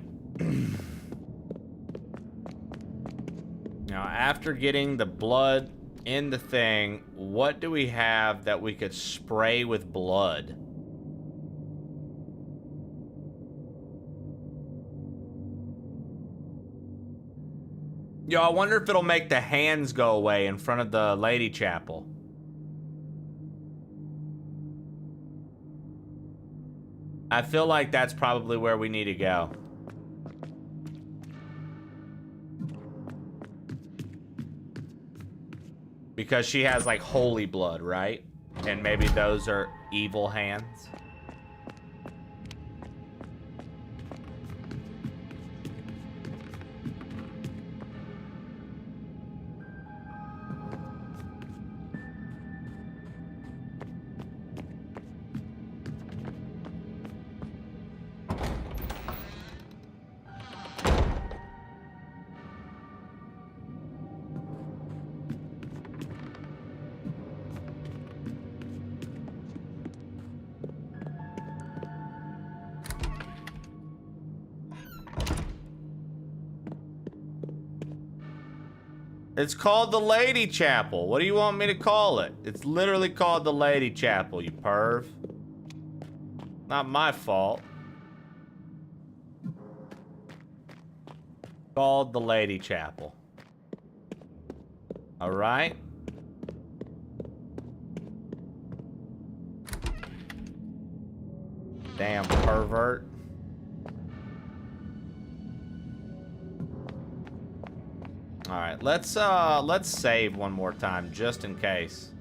Now, after getting the blood in the thing, what do we have that we could spray with blood? Yo, I wonder if it'll make the hands go away in front of the lady chapel. I feel like that's probably where we need to go. Because she has like holy blood, right? And maybe those are evil hands. It's called the Lady Chapel. What do you want me to call it? It's literally called the Lady Chapel, you perv. Not my fault. Called the Lady Chapel. All right. Damn pervert. All right, let's save one more time just in case.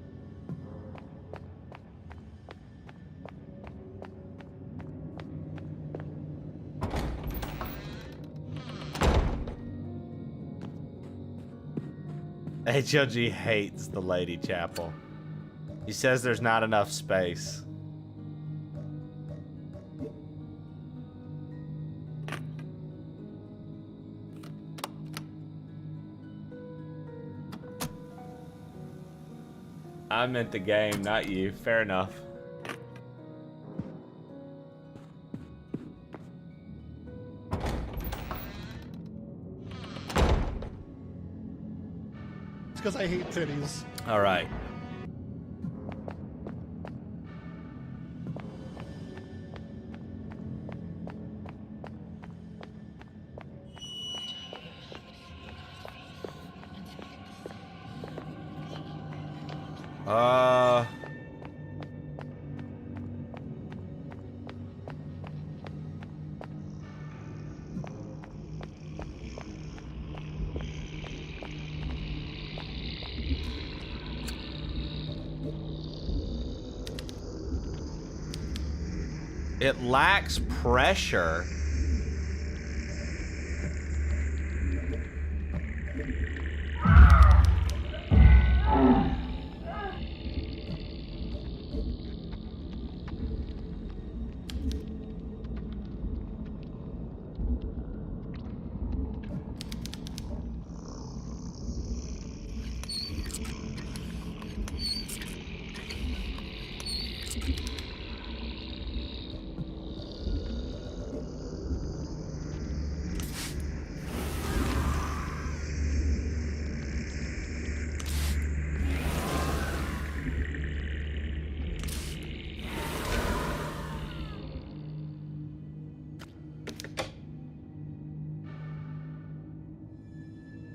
HLG hates the Lady Chapel. He says there's not enough space. I meant the game, not you. Fair enough. It's because I hate titties. All right. It lacks pressure.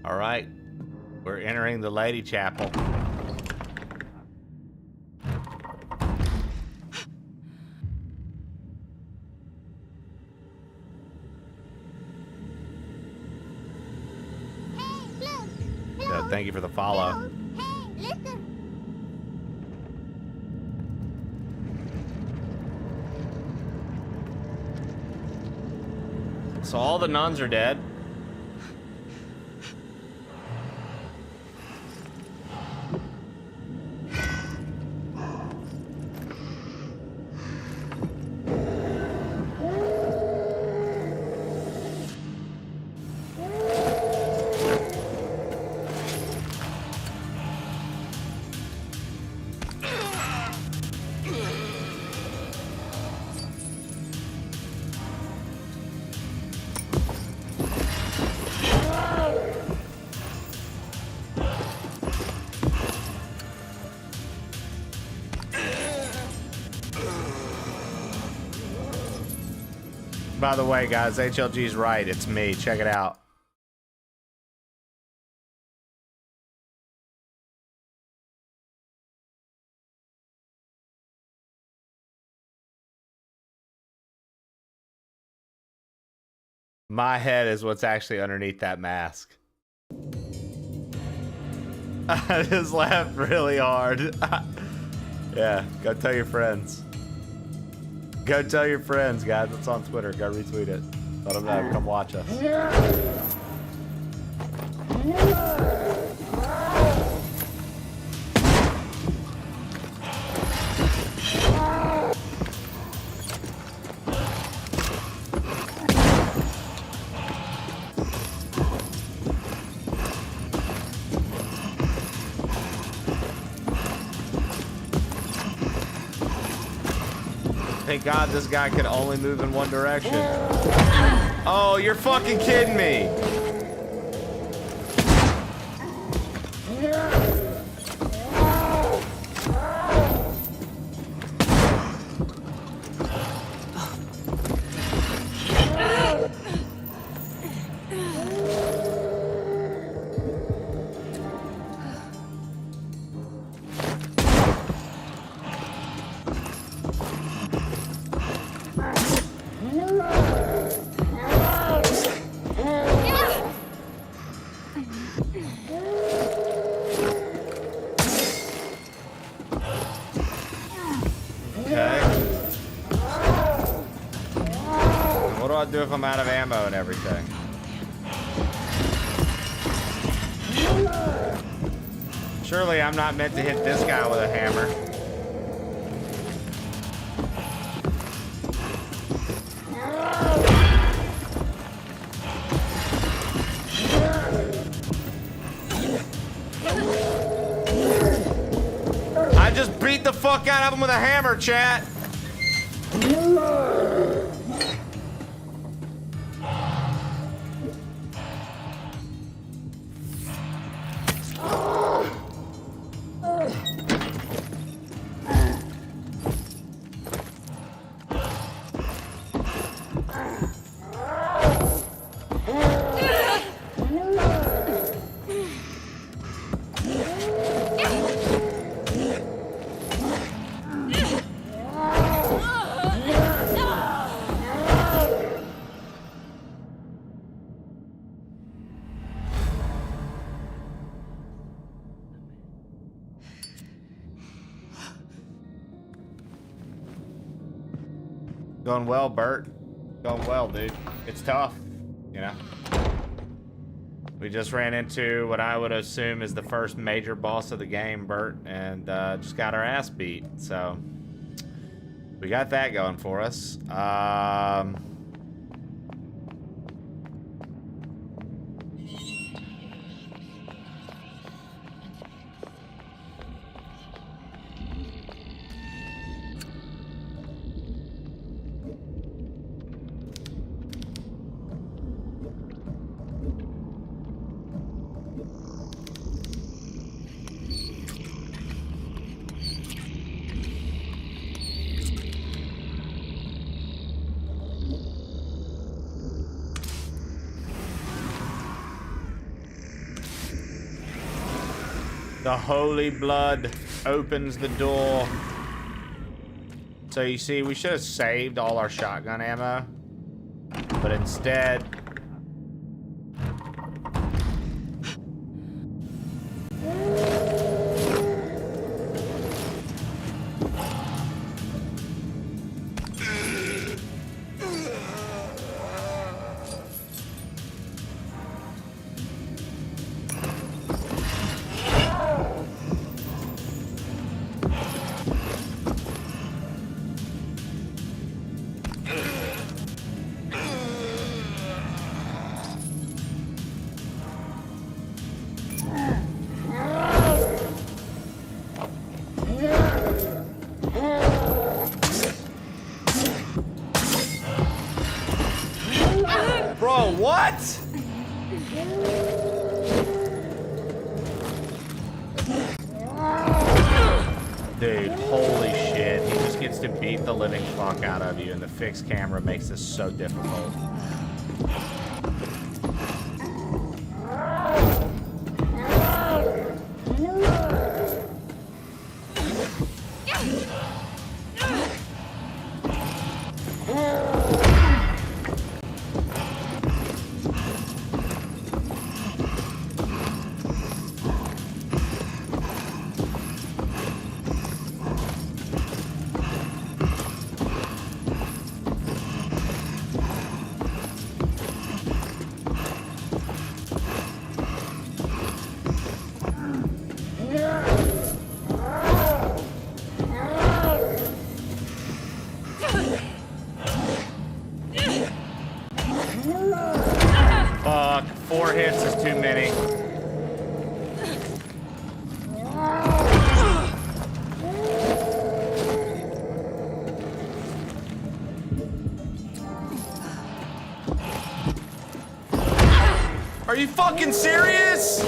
All right, we're entering the Lady Chapel. So thank you for the follow. So all the nuns are dead. By the way, guys, HLG's right. It's me. Check it out. My head is what's actually underneath that mask. I just laughed really hard. Yeah, go tell your friends. Go tell your friends, guys. It's on Twitter. Go retweet it. Let them know. Come watch us. Thank God this guy can only move in one direction. Oh, you're fucking kidding me. Do if I'm out of ammo and everything. Surely I'm not meant to hit this guy with a hammer. I just beat the fuck out of him with a hammer, chat. Going well, Bert. Going well, dude. It's tough, you know. We just ran into what I would assume is the first major boss of the game, Bert, and just got our ass beat. So we got that going for us. The holy blood opens the door. So you see, we should have saved all our shotgun ammo, but instead... Bro, what? Dude, holy shit. He just just gets to beat the living fuck out of you, and the fixed camera makes this so difficult. Fuck, 4 hits is too many. Are you fucking serious?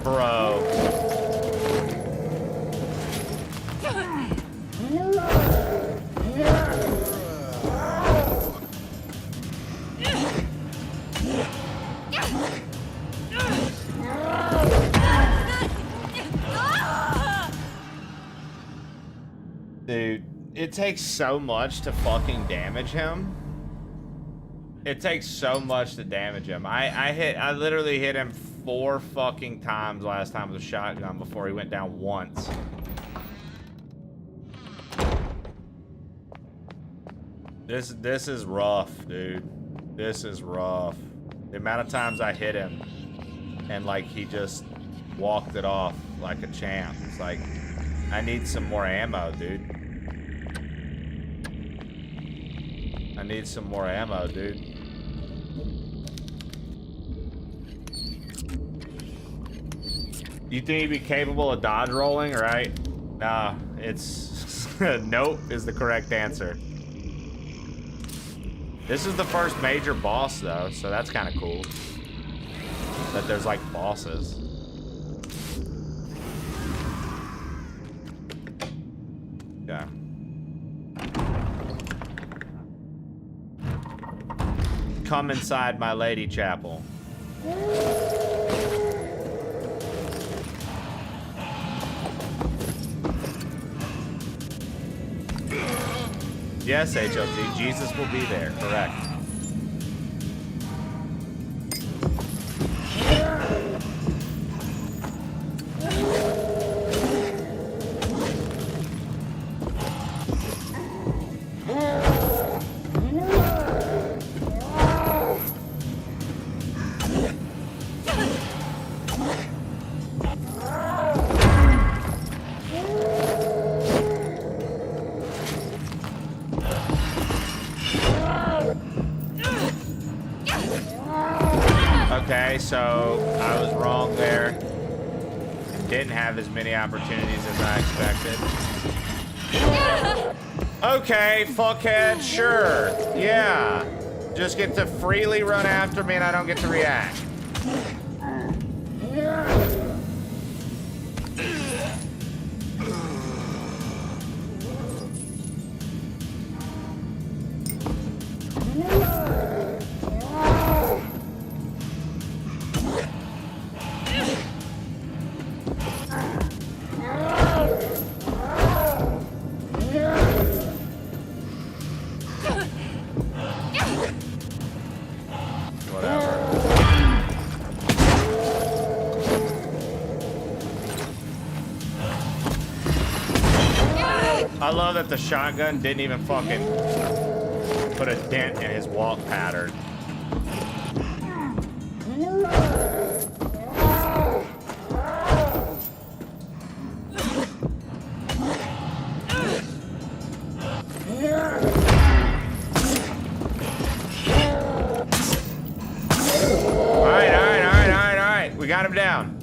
Bro. Dude, it takes so much to fucking damage him. It takes so much to damage him. I literally hit him 4 fucking times last time with a shotgun before he went down once. This is rough, dude. This is rough. The amount of times I hit him and like he just walked it off like a champ. It's like I need some more ammo, dude. I need some more ammo, dude. You think he'd be capable of dodge rolling, right? Nah, it's... nope is the correct answer. This is the first major boss, though, so that's kind of cool. That there's, like, bosses. Okay. Come inside my lady chapel. Yes, HLG, Jesus will be there, correct. Okay, so I was wrong there. Didn't have as many opportunities as I expected. Okay, fuckhead, sure. Yeah. Just get to freely run after me and I don't get to react. I love that the shotgun didn't even fucking put a dent in his walk pattern. Alright. We got him down.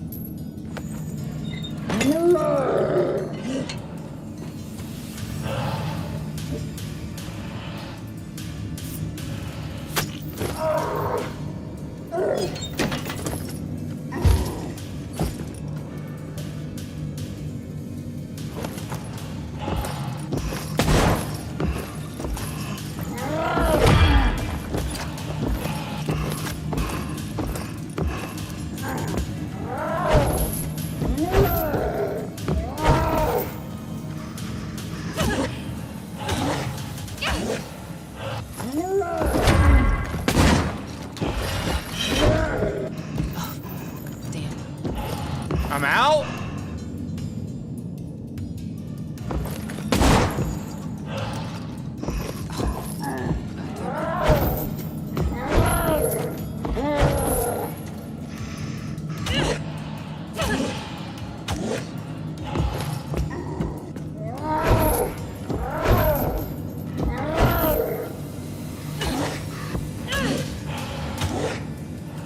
I'm out?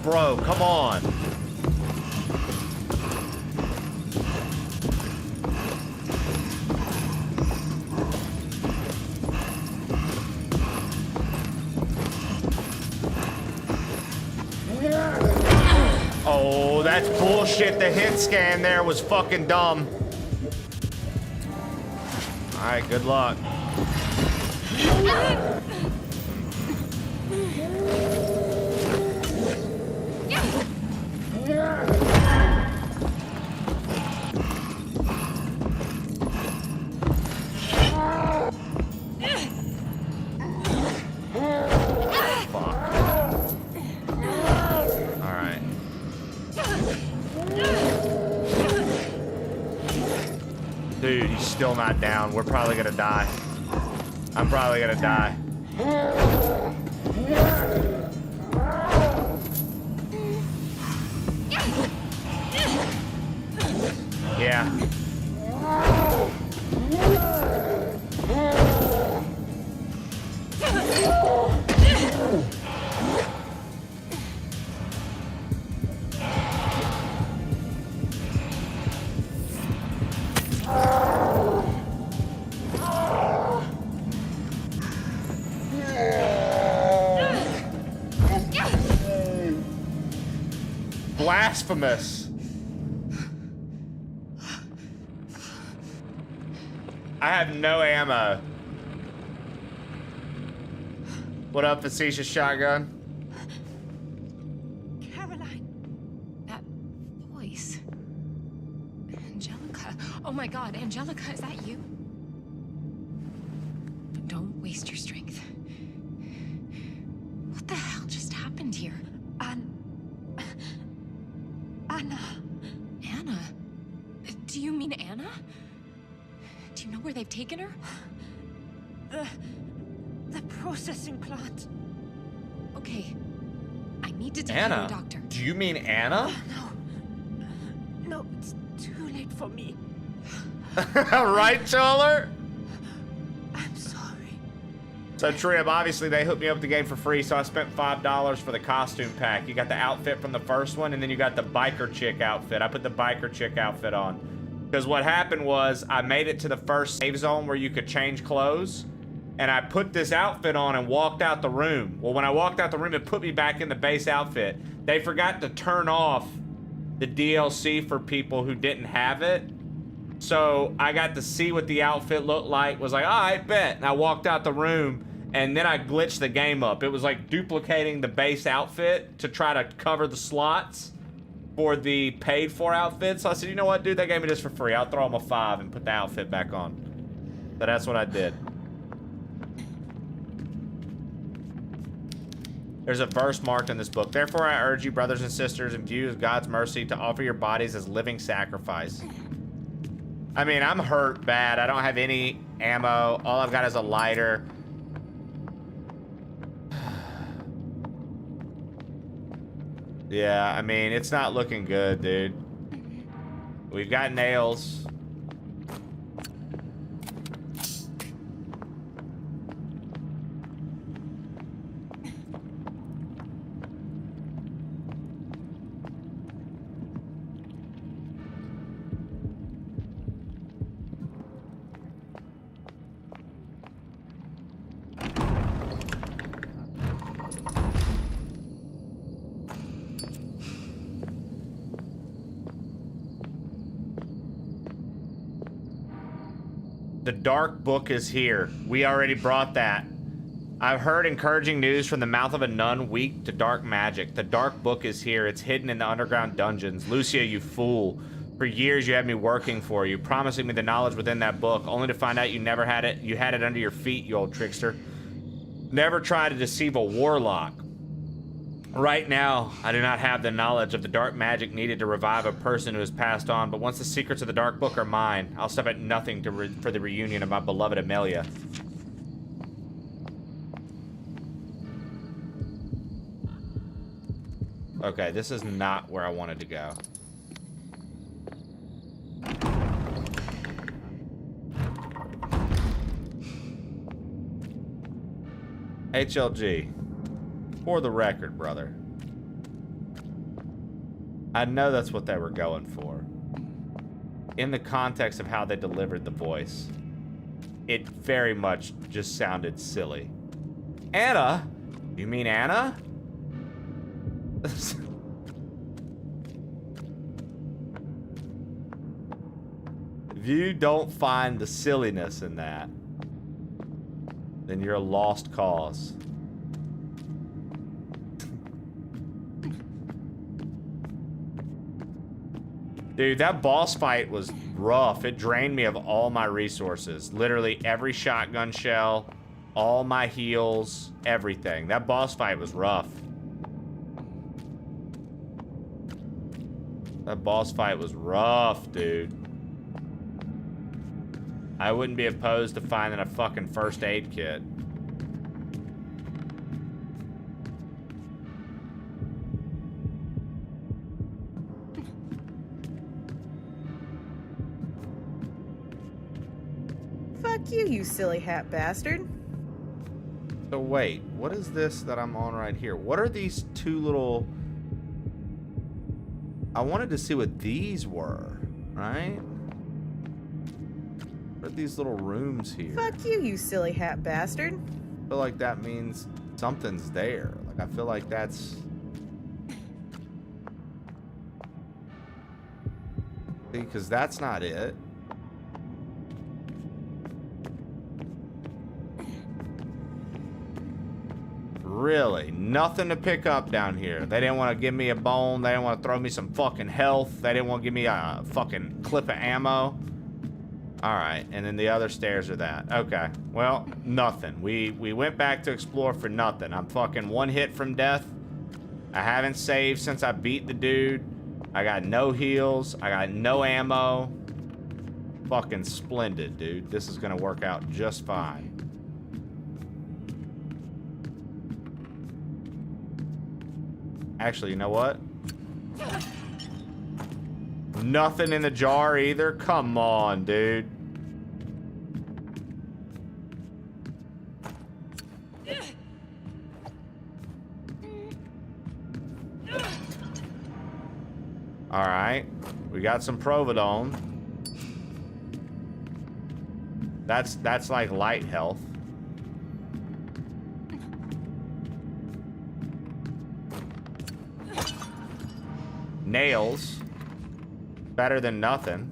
Bro, come on. Oh, that's bullshit. The hit scan there was fucking dumb. All right, good luck. Dude, he's still not down. We're probably gonna die. I'm probably gonna die. Yeah. Blasphemous. I have no ammo. What up, facetious shotgun? Caroline. That voice. Angelica. Oh my god, Angelica, is that you? Don't waste your strength. What the hell just happened here? Anna. Anna? Do you mean Anna? Do you know where they've taken her? The processing plant. Okay. I need to take Anna? you to a doctor. Do you mean Anna? No, it's too late for me. Right, Choller? I'm sorry. So Trib, obviously they hooked me up with the game for free, so I spent $5 for the costume pack. You got the outfit from the first one, and then you got the biker chick outfit. I put the biker chick outfit on. Because what happened was, I made it to the first save zone where you could change clothes, and I put this outfit on and walked out the room. Well, when I walked out the room, it put me back in the base outfit. They forgot to turn off the DLC for people who didn't have it. So I got to see what the outfit looked like, was like, all right, bet. And I walked out the room, and then I glitched the game up. It was like duplicating the base outfit to try to cover the slots for the paid for outfit. So I said, you know what, dude, they gave me this for free. I'll throw them a 5 and put the outfit back on. So that's what I did. There's a verse marked in this book. Therefore, I urge you, brothers and sisters, in view of God's mercy, to offer your bodies as living sacrifice. I mean, I'm hurt bad. I don't have any ammo. All I've got is a lighter. Yeah, I mean, it's not looking good, dude. We've got nails. The dark book is here. We already brought that. I've heard encouraging news from the mouth of a nun weak to dark magic. The dark book is here. It's hidden in the underground dungeons. Lucia, you fool. For years you had me working for you, promising me the knowledge within that book, only to find out you never had it. You had it under your feet, you old trickster. Never try to deceive a warlock. Right now, I do not have the knowledge of the dark magic needed to revive a person who has passed on, but once the secrets of the Dark Book are mine, I'll stop at nothing for the reunion of my beloved Amelia. Okay, this is not where I wanted to go. HLG. For the record, brother. I know that's what they were going for. In the context of how they delivered the voice, it very much just sounded silly. Anna? You mean Anna? If you don't find the silliness in that, then you're a lost cause. Dude, that boss fight was rough. It drained me of all my resources. Literally every shotgun shell, all my heals, everything. That boss fight was rough. That boss fight was rough, dude. I wouldn't be opposed to finding a fucking first aid kit. Fuck you, you silly hat bastard. So wait, what is this that I'm on right here? What are these two little... I wanted to see what these were, right? What are these little rooms here? Fuck you, you silly hat bastard. I feel like that means something's there. Like, I feel like that's... See, because that's not it. Really, nothing to pick up down here. They didn't want to give me a bone. They didn't want to throw me some fucking health. They didn't want to give me a fucking clip of ammo. All right, and then the other stairs are that. Okay, well, nothing. We went back to explore for nothing. I'm fucking one hit from death. I haven't saved since I beat the dude. I got no heals. I got no ammo. Fucking splendid, dude. This is gonna work out just fine. Actually, you know what? Nothing in the jar either? Come on, dude. Alright. We got some Providone. That's like light health. Nails. Better than nothing.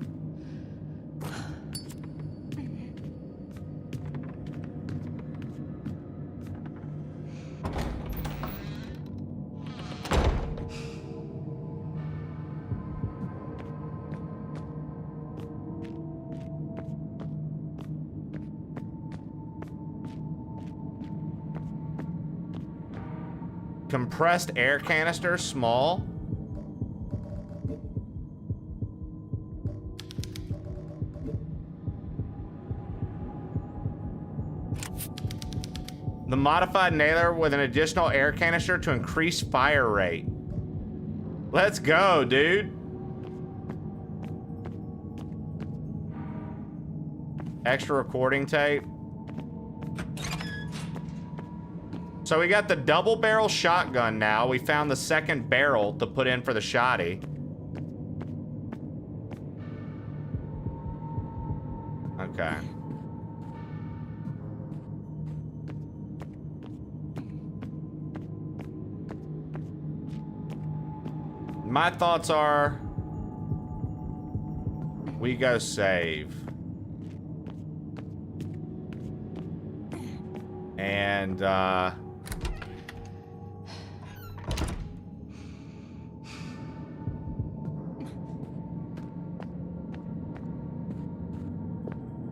Compressed air canister, small. The modified nailer with an additional air canister to increase fire rate. Let's go, dude. Extra recording tape. So we got the double barrel shotgun now. We found the second barrel to put in for the shotty. Okay. My thoughts are, we go save. And,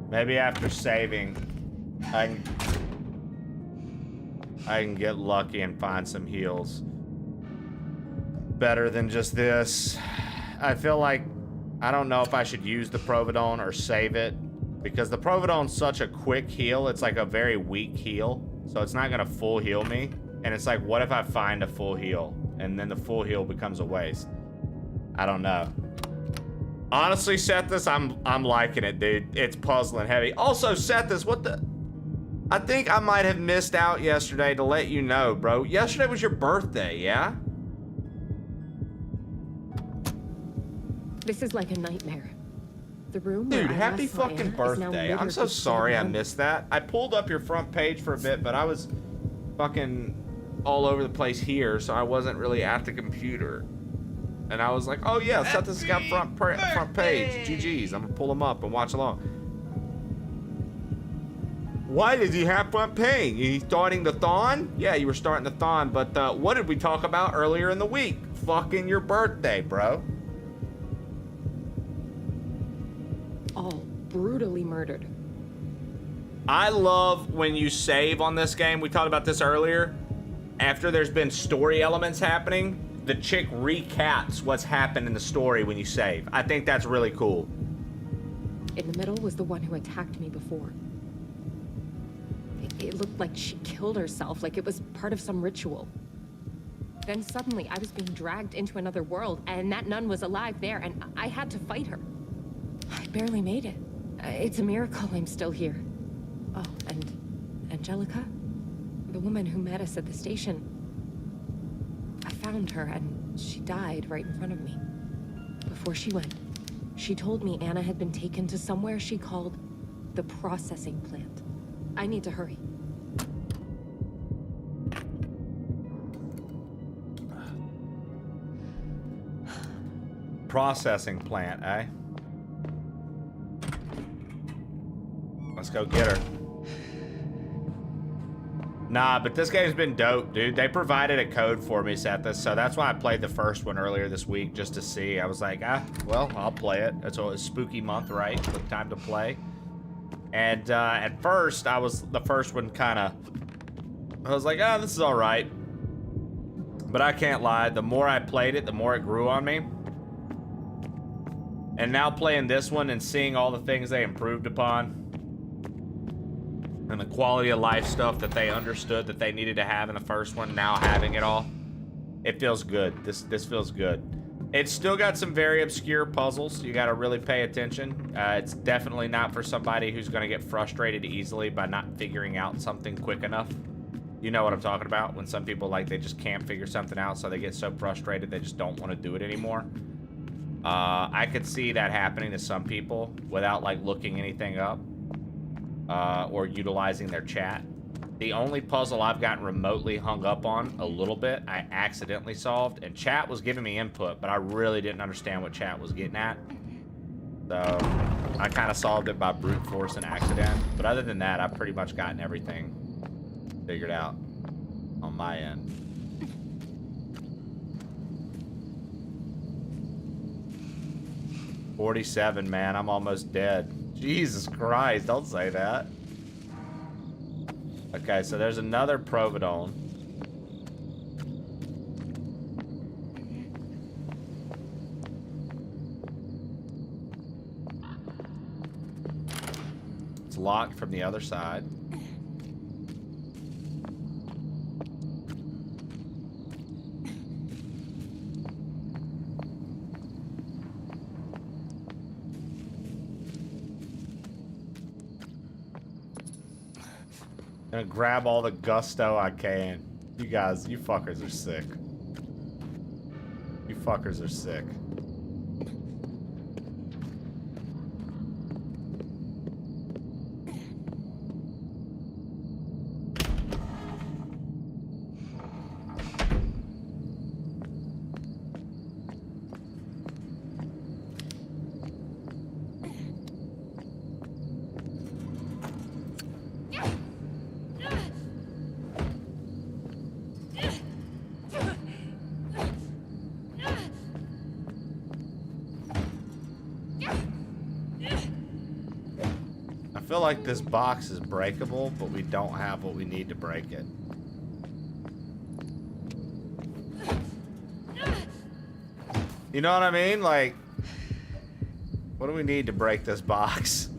maybe after saving, I can get lucky and find some heals. better than just this. I feel like I don't know if I should use the Providone or save it, because the Providone's such a quick heal. It's like a very weak heal, so it's not gonna full heal me. And it's like, what if I find a full heal and then the full heal becomes a waste? I don't know. Honestly, Sethus, I'm liking it, dude. It's puzzling heavy. Also, Sethus, what the? I think I might have missed out yesterday to let you know, bro. Yesterday was your birthday, yeah? This is like a nightmare. The room. Dude, where I happy last saw fucking Anna is now birthday. I'm littered so with sorry I dead men. missed that. I pulled up your front page for a bit, but I was fucking all over the place here, so I wasn't really at the computer. And I was like, oh yeah, Sethus got front page. GG's. I'm gonna pull him up and watch along. Why did he have front page? He's starting the thon? Yeah, you were starting the thon, but what did we talk about earlier in the week? Fucking your birthday, bro. All brutally murdered. I love when you save on this game. We talked about this earlier. After there's been story elements happening, the chick recaps what's happened in the story when you save. I think that's really cool. In the middle was the one who attacked me before. It looked like she killed herself, like it was part of some ritual. Then suddenly I was being dragged into another world, and that nun was alive there, and I had to fight her. I barely made it. It's a miracle I'm still here. Oh, and Angelica? The woman who met us at the station. I found her, and she died right in front of me. Before she went, she told me Anna had been taken to somewhere she called the processing plant. I need to hurry. Processing plant, eh? Let's go get her. Nah, but this game's been dope, dude. They provided a code for me, Sethus, so that's why I played the first one earlier this week, just to see. I was like, well, I'll play it. It's a spooky month, right? With time to play. And at first, the first one I was like, this is all right. But I can't lie, the more I played it, the more it grew on me. And now playing this one and seeing all the things they improved upon, and the quality of life stuff that they understood that they needed to have in the first one, now having it all, it feels good. This feels good. It's still got some very obscure puzzles. You got to really pay attention. It's definitely not for somebody who's going to get frustrated easily by not figuring out something quick enough. You know what I'm talking about? When some people, like, they just can't figure something out, so they get so frustrated they just don't want to do it anymore. I could see that happening to some people without, like, looking anything up or utilizing their chat. The only puzzle I've gotten remotely hung up on a little bit, I accidentally solved, and chat was giving me input, but I really didn't understand what chat was getting at. So I kind of solved it by brute force and accident. But other than that, I've pretty much gotten everything figured out on my end. $47, man. I'm almost dead. Jesus Christ, don't say that. Okay, so there's another Providone. It's locked from the other side. Gonna grab all the gusto I can. You guys, you fuckers are sick. You fuckers are sick. I feel like this box is breakable, but we don't have what we need to break it. You know what I mean? Like, what do we need to break this box?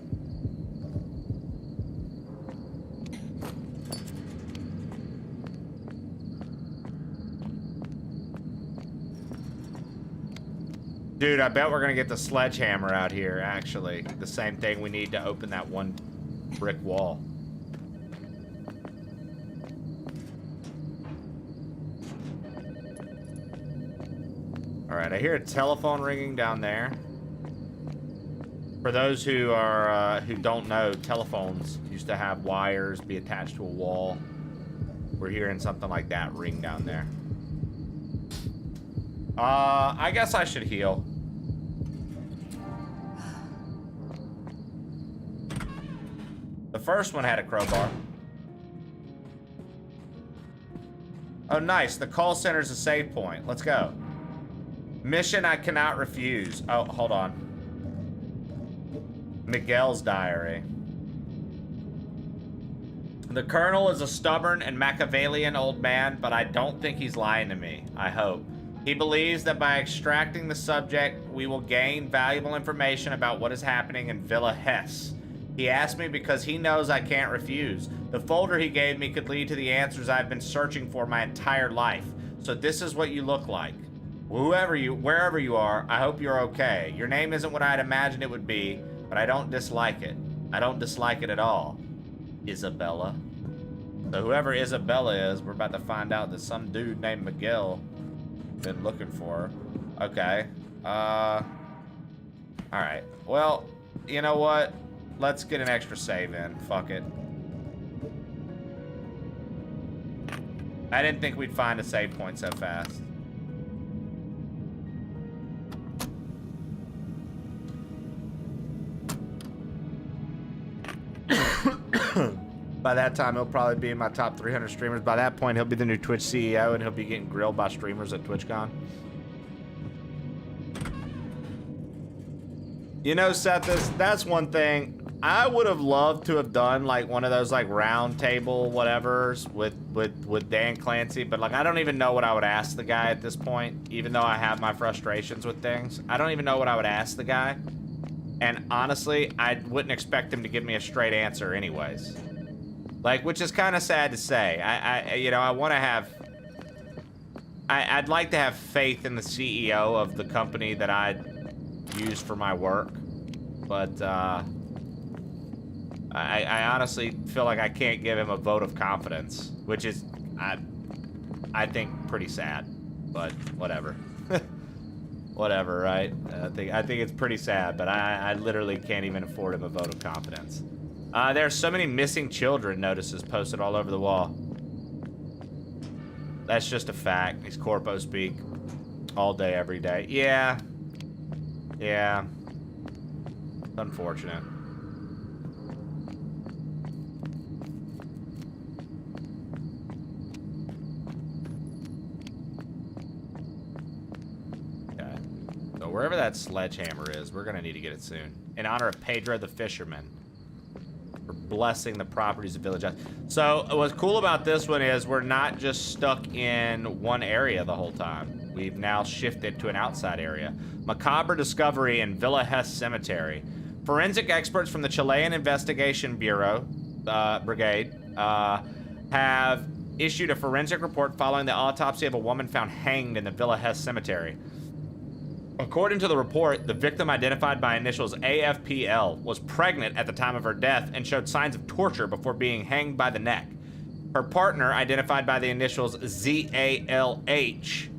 Dude, I bet we're gonna get the sledgehammer out here, actually. The same thing we need to open that one brick wall. Alright, I hear a telephone ringing down there. For those who are who don't know, telephones used to have wires be attached to a wall. We're hearing something like that ring down there. I guess I should heal. The first one had a crowbar. Oh, nice. The call center's a save point. Let's go. Mission I cannot refuse. Oh, hold on. Miguel's diary. The Colonel is a stubborn and Machiavellian old man, but I don't think he's lying to me. I hope. He believes that by extracting the subject, we will gain valuable information about what is happening in Villa Hess. He asked me because he knows I can't refuse. The folder he gave me could lead to the answers I've been searching for my entire life. So this is what you look like. Wherever you are, I hope you're okay. Your name isn't what I'd imagined it would be, but I don't dislike it. I don't dislike it at all. Isabella. So whoever Isabella is, we're about to find out that some dude named Miguel been looking for her. Okay. Alright. Well, you know what? Let's get an extra save in. Fuck it. I didn't think we'd find a save point so fast. By that time, he'll probably be in my top 300 streamers. By that point, he'll be the new Twitch CEO, and he'll be getting grilled by streamers at TwitchCon. You know, Seth, that's one thing. I would have loved to have done, like, one of those, like, round table whatevers with Dan Clancy, but, like, I don't even know what I would ask the guy at this point, even though I have my frustrations with things. I don't even know what I would ask the guy. And honestly, I wouldn't expect him to give me a straight answer anyways. Like, which is kind of sad to say. You know, I want to have... I'd like to have faith in the CEO of the company that I use for my work. But, I honestly feel like I can't give him a vote of confidence, which is, I think, pretty sad. But, whatever. Whatever, right? I think it's pretty sad, but I literally can't even afford him a vote of confidence. There are so many missing children notices posted all over the wall. That's just a fact. These corpo speak all day, every day. Yeah. Yeah. It's unfortunate. Okay. So wherever that sledgehammer is, we're gonna need to get it soon. In honor of Pedro the Fisherman. For blessing the properties of Village. So what's cool about this one is we're not just stuck in one area the whole time. We've now shifted to an outside area. Macabre discovery in Villa Hess Cemetery. Forensic experts from the Chilean Investigation Bureau Brigade have issued a forensic report following the autopsy of a woman found hanged in the Villa Hess Cemetery. According to the report, the victim, identified by initials AFPL, was pregnant at the time of her death and showed signs of torture before being hanged by the neck. Her partner, identified by the initials ZALH,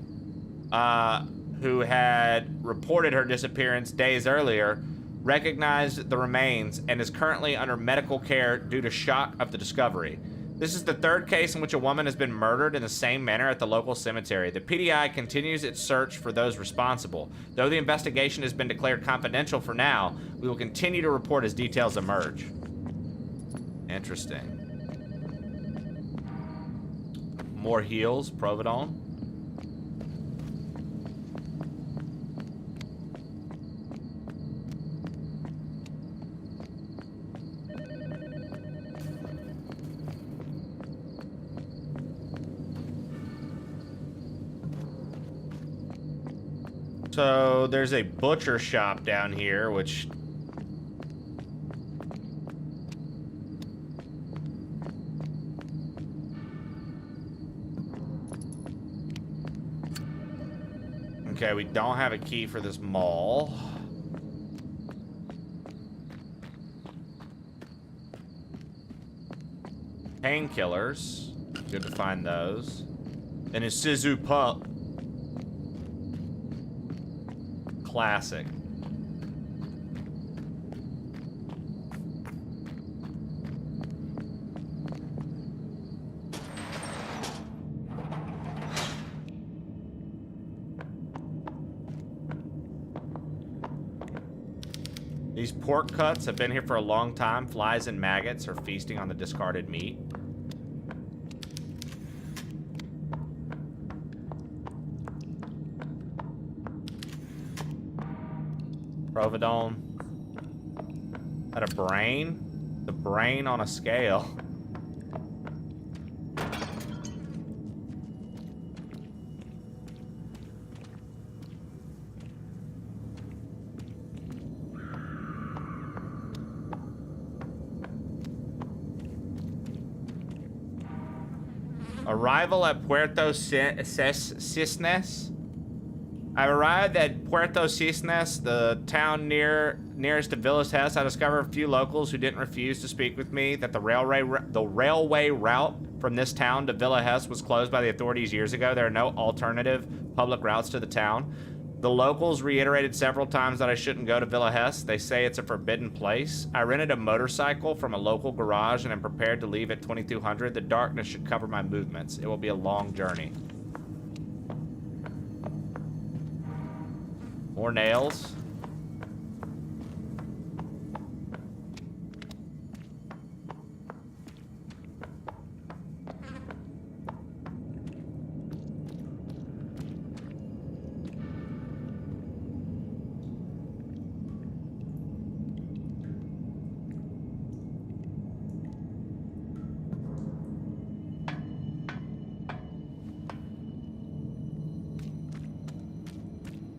who had reported her disappearance days earlier, recognized the remains and is currently under medical care due to shock of the discovery. This is the third case in which a woman has been murdered in the same manner at the local cemetery. The PDI continues its search for those responsible. Though the investigation has been declared confidential for now, we will continue to report as details emerge. Interesting. More heals, Providone. So there's a butcher shop down here, which... Okay, we don't have a key for this mall. Painkillers. Good to find those. And a Sizu pup. Classic. These pork cuts have been here for a long time. Flies and maggots are feasting on the discarded meat. Provolone. That a brain? The brain on a scale. Arrival at Puerto Cisnes. I've arrived at Puerto Cisnes, the town nearest to Villa Hess. I discovered a few locals who didn't refuse to speak with me that the railway route from this town to Villa Hess was closed by the authorities years ago. There are no alternative public routes to the town. The locals reiterated several times that I shouldn't go to Villa Hess. They say it's a forbidden place. I rented a motorcycle from a local garage and am prepared to leave at 2200. The darkness should cover my movements. It will be a long journey. More nails.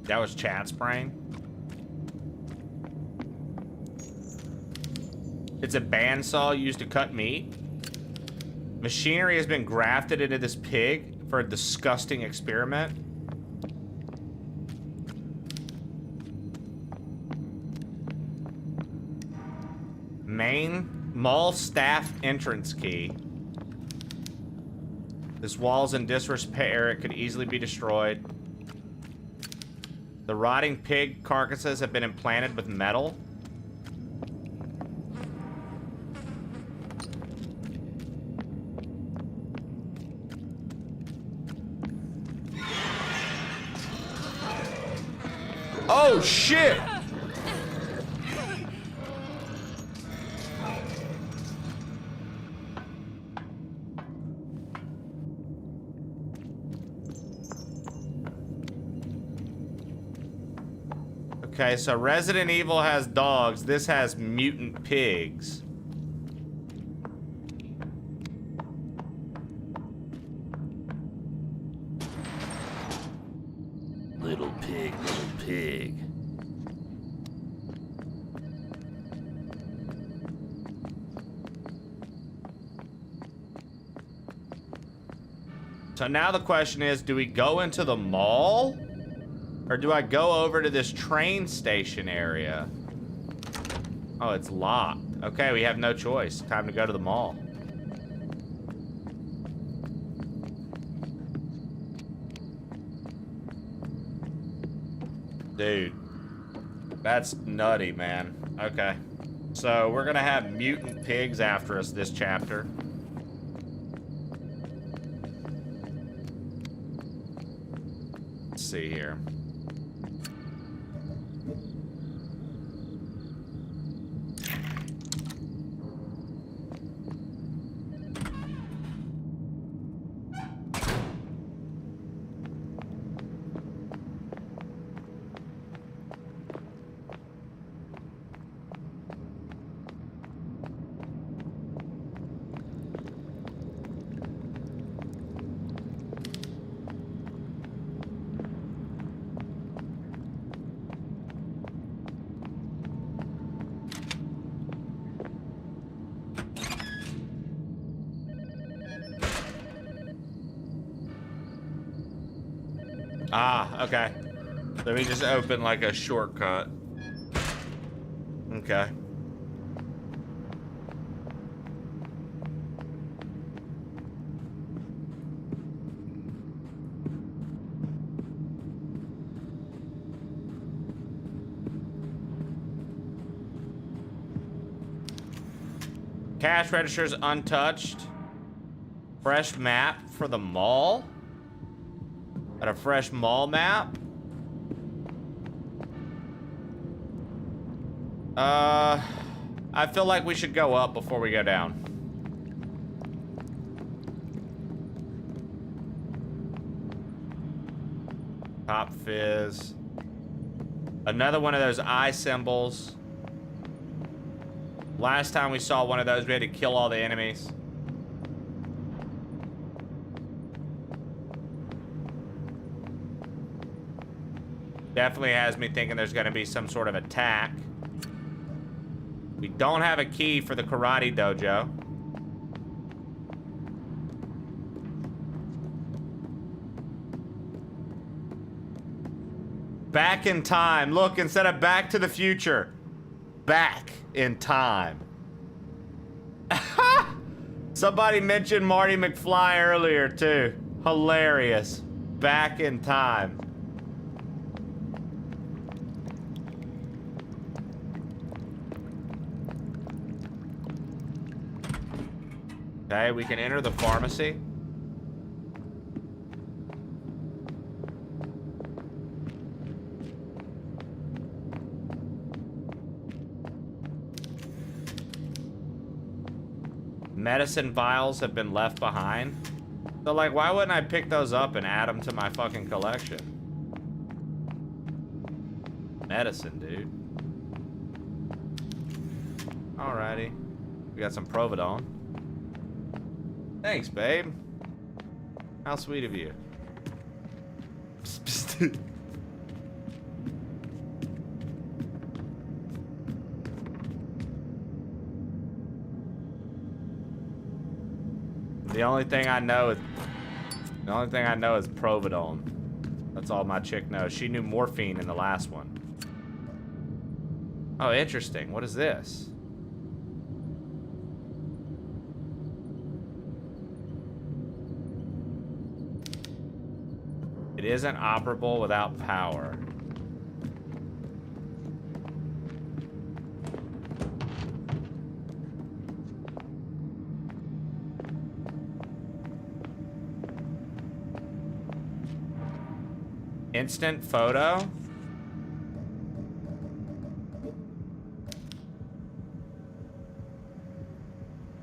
That was Chat's brain. It's a bandsaw used to cut meat. Machinery has been grafted into this pig for a disgusting experiment. Main mall staff entrance key. This wall's in disrepair. It could easily be destroyed. The rotting pig carcasses have been implanted with metal. Oh, shit! Okay, so Resident Evil has dogs. This has mutant pigs. Little pig, little pig. So now the question is, do we go into the mall? Or do I go over to this train station area? Oh, it's locked. Okay, we have no choice. Time to go to the mall. Dude. That's nutty, man. Okay. So we're gonna have mutant pigs after us this chapter. Let's see here. Ah, okay. Let me just open like a shortcut. Okay. Cash registers untouched. Fresh map for the mall? Got a fresh mall map? I feel like we should go up before we go down. Pop fizz. Another one of those eye symbols. Last time we saw one of those, we had to kill all the enemies. Definitely has me thinking there's gonna be some sort of attack. We don't have a key for the karate dojo. Back in time. Look, instead of Back to the Future, back in time. Somebody mentioned Marty McFly earlier too. Hilarious. Back in time. Okay, we can enter the pharmacy. Medicine vials have been left behind. So, like, why wouldn't I pick those up and add them to my fucking collection? Medicine, dude. Alrighty. We got some Providone. Thanks, babe. How sweet of you. The only thing I know is Providone. That's all my chick knows. She knew morphine in the last one. Oh, interesting. What is this? It isn't operable without power. Instant photo?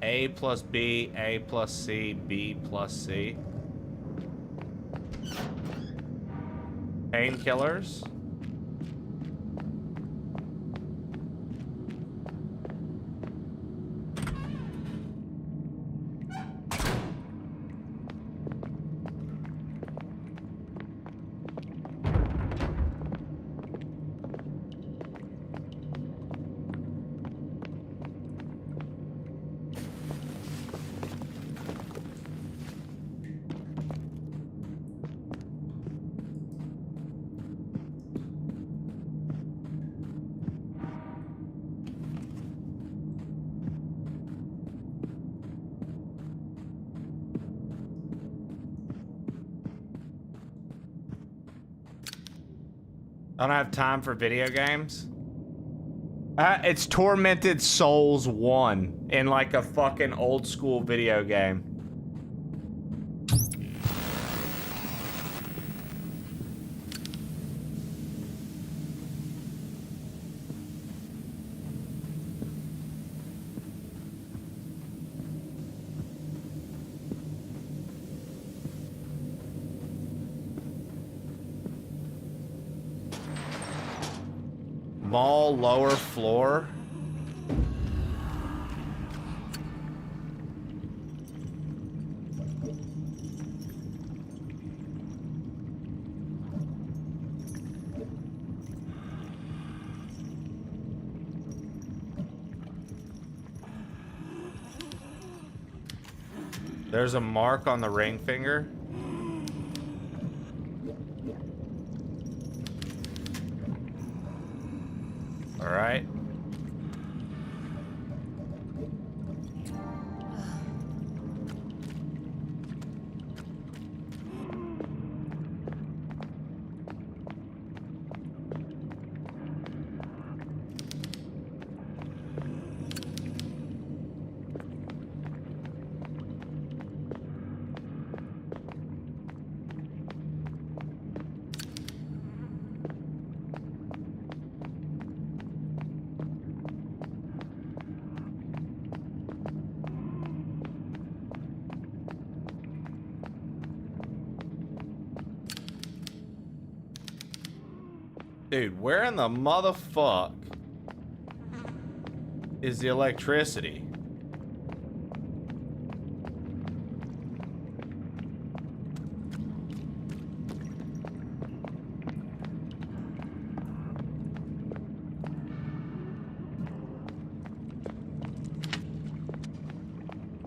A plus B, A plus C, B plus C. Painkillers. I don't have time for video games. It's Tormented Souls 1 in like a fucking old school video game. Mall lower floor. There's a mark on the ring finger. All right. Dude, where in the motherfuck is the electricity?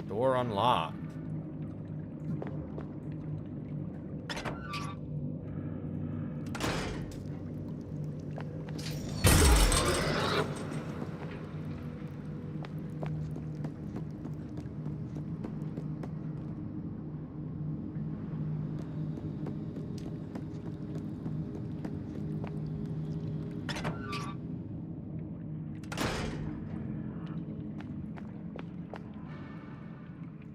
Door unlocked.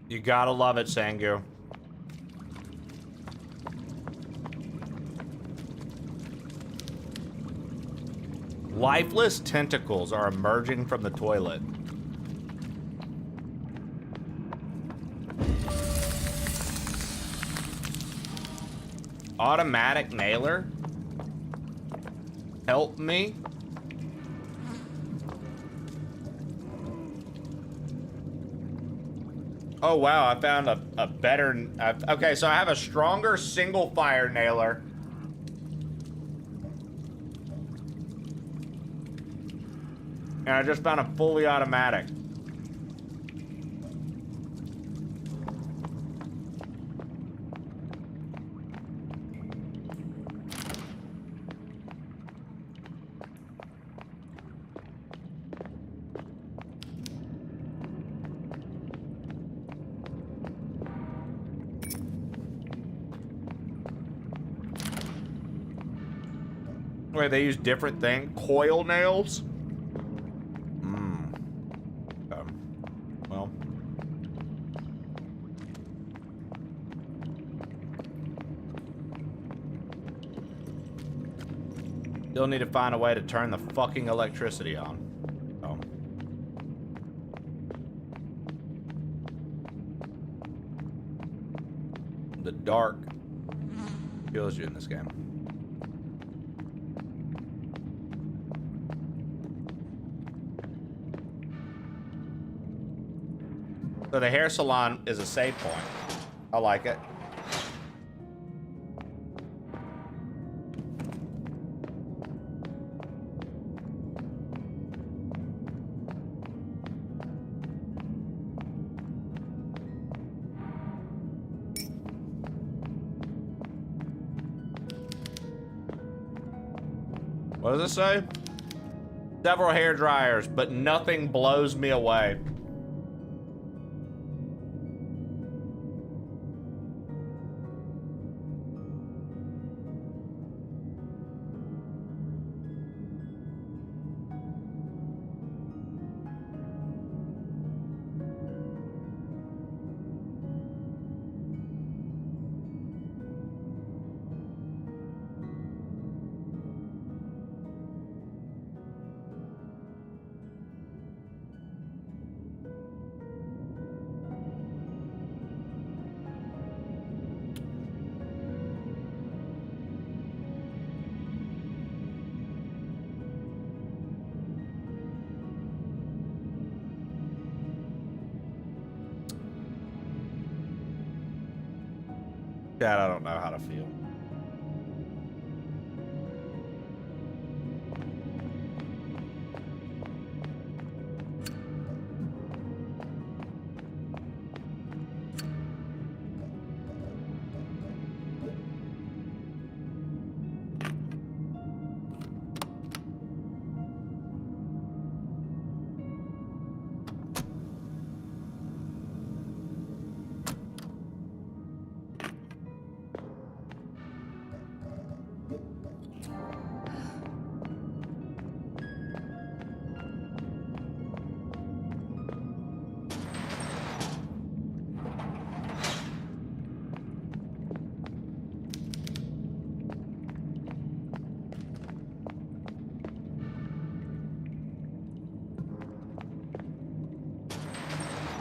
You gotta love it, Sangu. Lifeless tentacles are emerging from the toilet. Automatic nailer? Help me? Oh wow, I found a better... okay, so I have a stronger single fire nailer. And I just found a fully automatic. Wait, they use different things? Coil nails? Well. Still need to find a way to turn the fucking electricity on. Oh. The dark kills you in this game. So the hair salon is a save point. I like it. What does it say? Several hair dryers, but nothing blows me away. Dad, I don't know how to feel.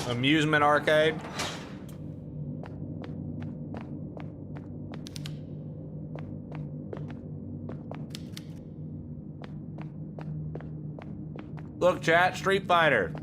Amusement arcade. Look, chat, Street Fighter.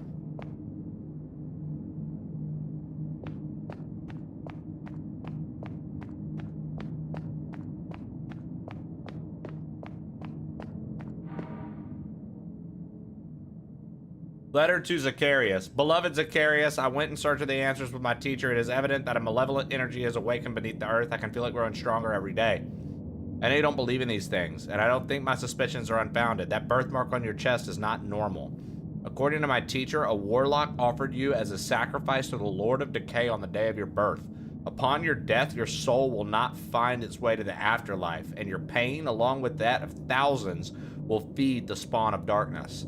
Letter to Zacharias. Beloved Zacharias, I went in search of the answers with my teacher. It is evident that a malevolent energy has awakened beneath the earth. I can feel it growing stronger every day. I know you don't believe in these things, and I don't think my suspicions are unfounded. That birthmark on your chest is not normal. According to my teacher, a warlock offered you as a sacrifice to the Lord of Decay on the day of your birth. Upon your death, your soul will not find its way to the afterlife, and your pain, along with that of thousands, will feed the spawn of darkness.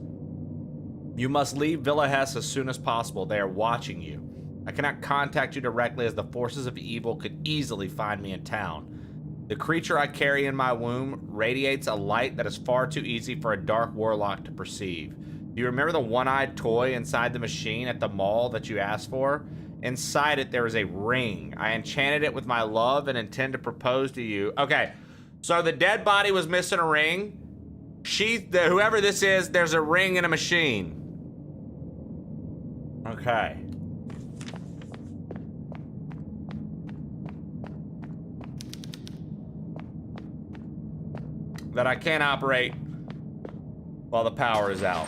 You must leave Villa Hess as soon as possible. They are watching you. I cannot contact you directly as the forces of evil could easily find me in town. The creature I carry in my womb radiates a light that is far too easy for a dark warlock to perceive. Do you remember the one-eyed toy inside the machine at the mall that you asked for? Inside it, there is a ring. I enchanted it with my love and intend to propose to you. Okay, so the dead body was missing a ring. Whoever this is, there's a ring in a machine. Okay. That I can't operate while the power is out.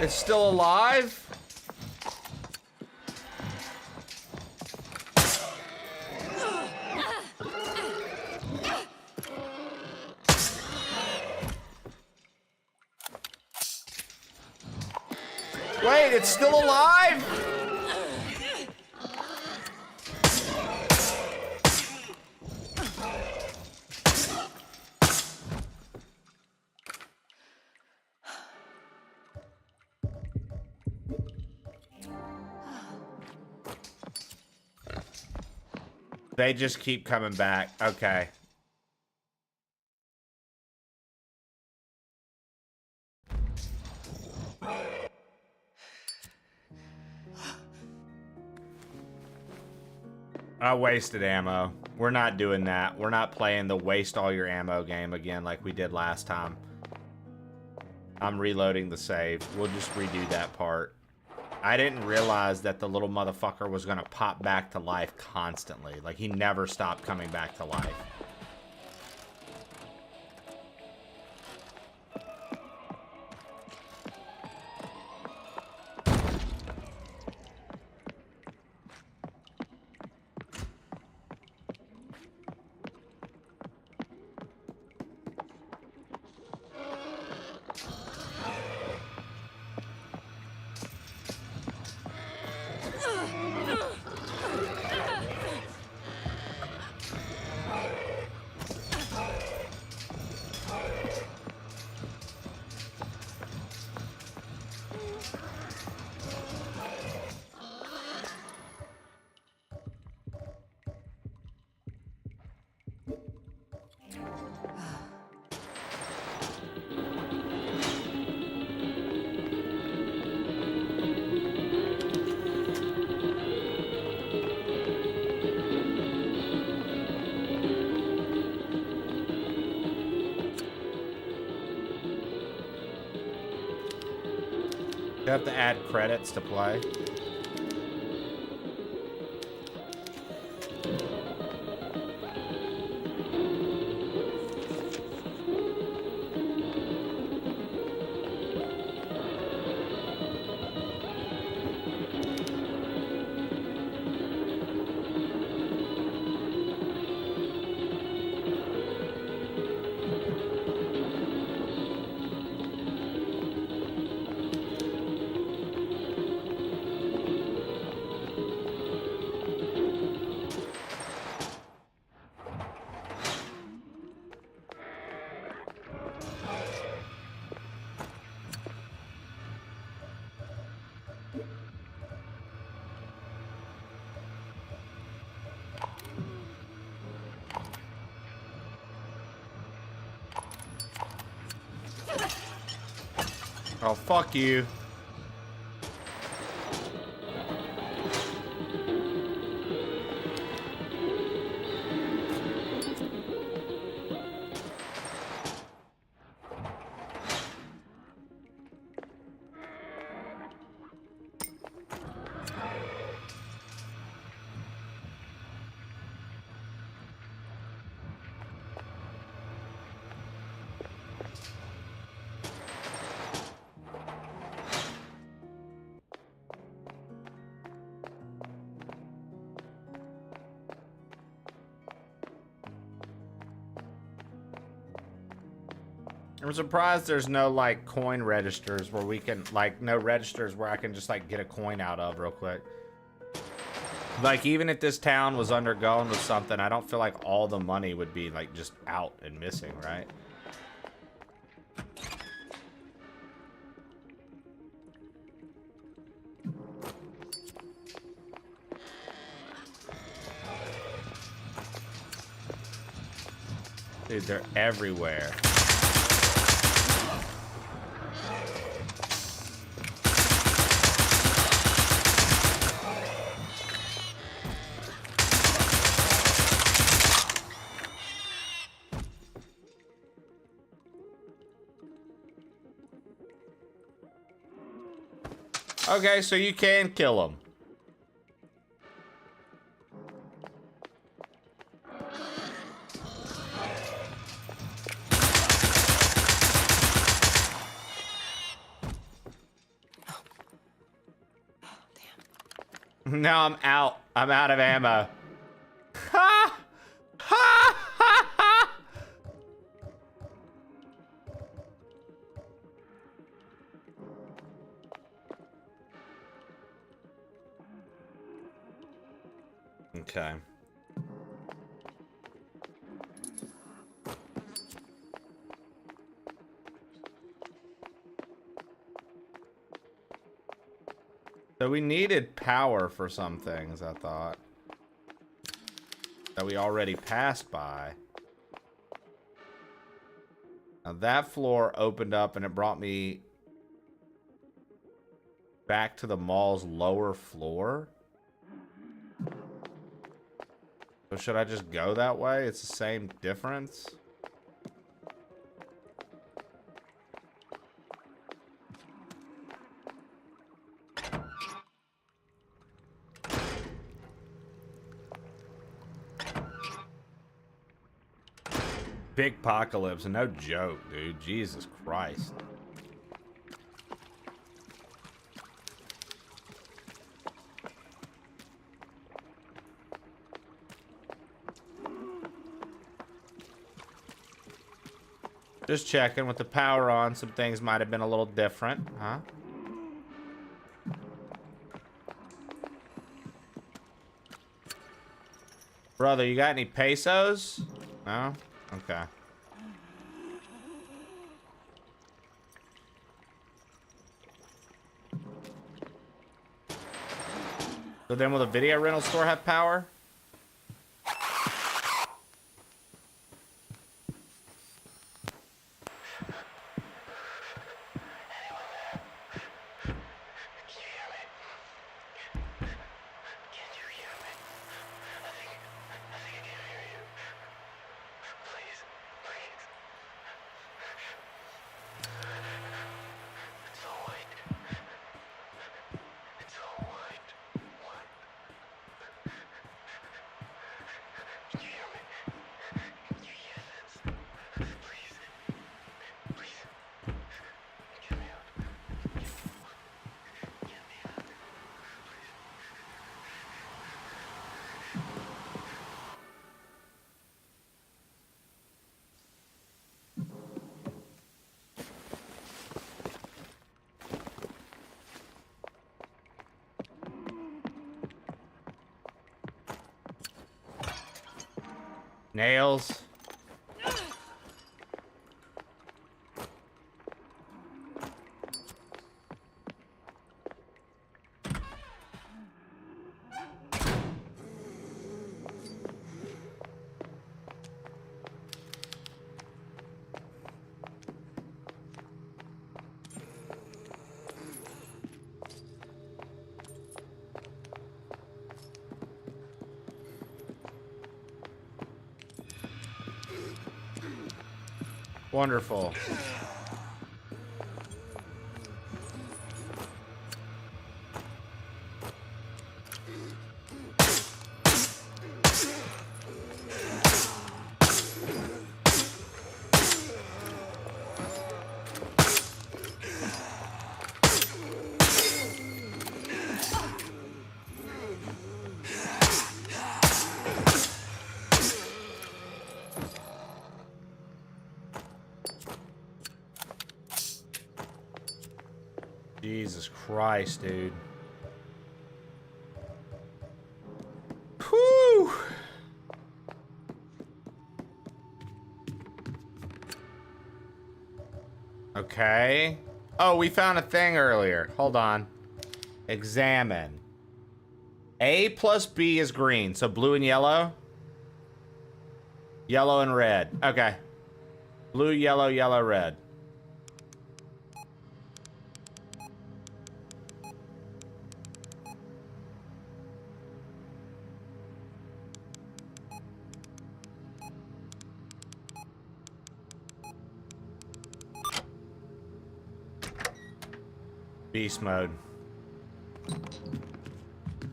It's still alive? Wait, it's still alive? They just keep coming back. Okay. I wasted ammo. We're not doing that. We're not playing the waste all your ammo game again like we did last time. I'm reloading the save. We'll just redo that part. I didn't realize that the little motherfucker was gonna pop back to life constantly. Like, he never stopped coming back to life. You have to add credits to play. Oh, fuck you. I'm surprised there's no, like, coin registers where we can, like, no registers where I can just, like, get a coin out of real quick. Like, even if this town was undergoing with something, I don't feel like all the money would be, like, just out and missing, right? Dude, they're everywhere. Okay, so you can kill him. Now I'm out. I'm out of ammo. Ha! Ha! Ha! Ha! Okay. So we needed power for some things, I thought. That we already passed by. Now that floor opened up and it brought me back to the mall's lower floor. So should I just go that way? It's the same difference. Big apocalypse, no joke, dude. Jesus Christ. Just checking with the power on, some things might have been a little different, huh? Brother, you got any pesos? No? Okay. So then will the video rental store have power? Nails. Wonderful. Jesus Christ, dude. Whew. Okay. Oh, we found a thing earlier. Hold on. Examine. A plus B is green, so blue and yellow. Yellow and red. Okay. Blue, yellow, yellow, red. Beast mode.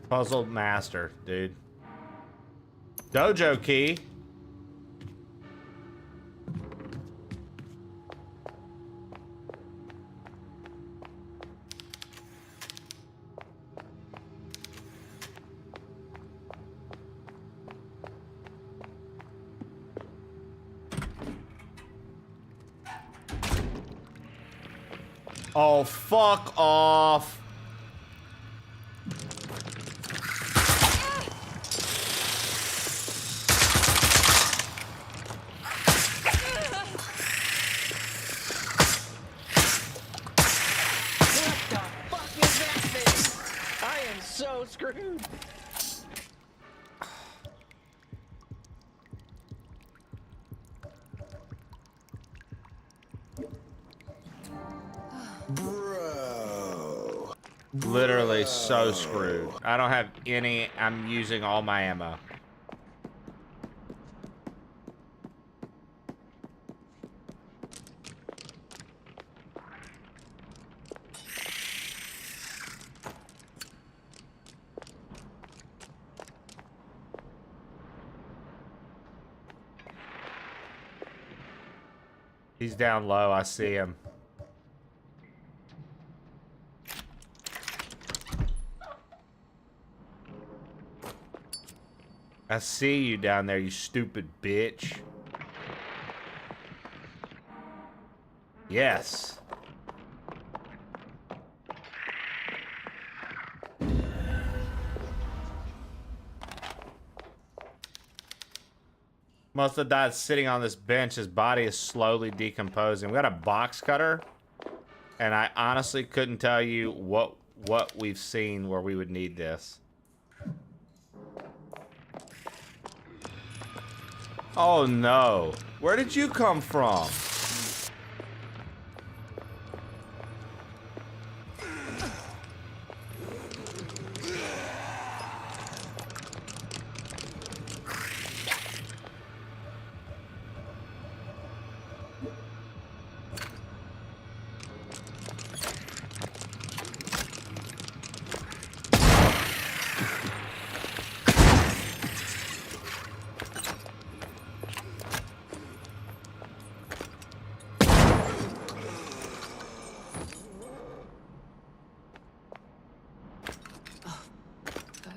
Puzzle master, dude. Dojo key. Oh, fuck off. So screwed. Bro. Literally so screwed. I don't have any. I'm using all my ammo. He's down low. I see him. I see you down there, you stupid bitch. Yes. Must have died sitting on this bench. His body is slowly decomposing. We got a box cutter, and I honestly couldn't tell you what we've seen where we would need this. Oh no. Where did you come from?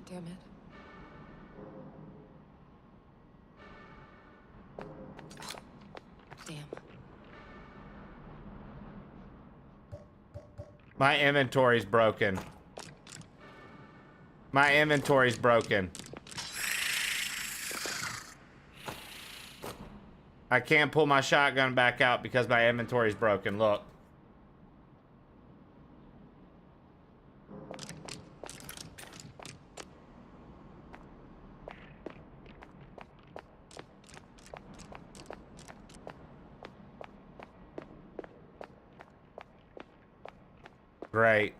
Damn it. Oh, damn. My inventory's broken. My inventory's broken. I can't pull my shotgun back out because my inventory's broken. Look. Great.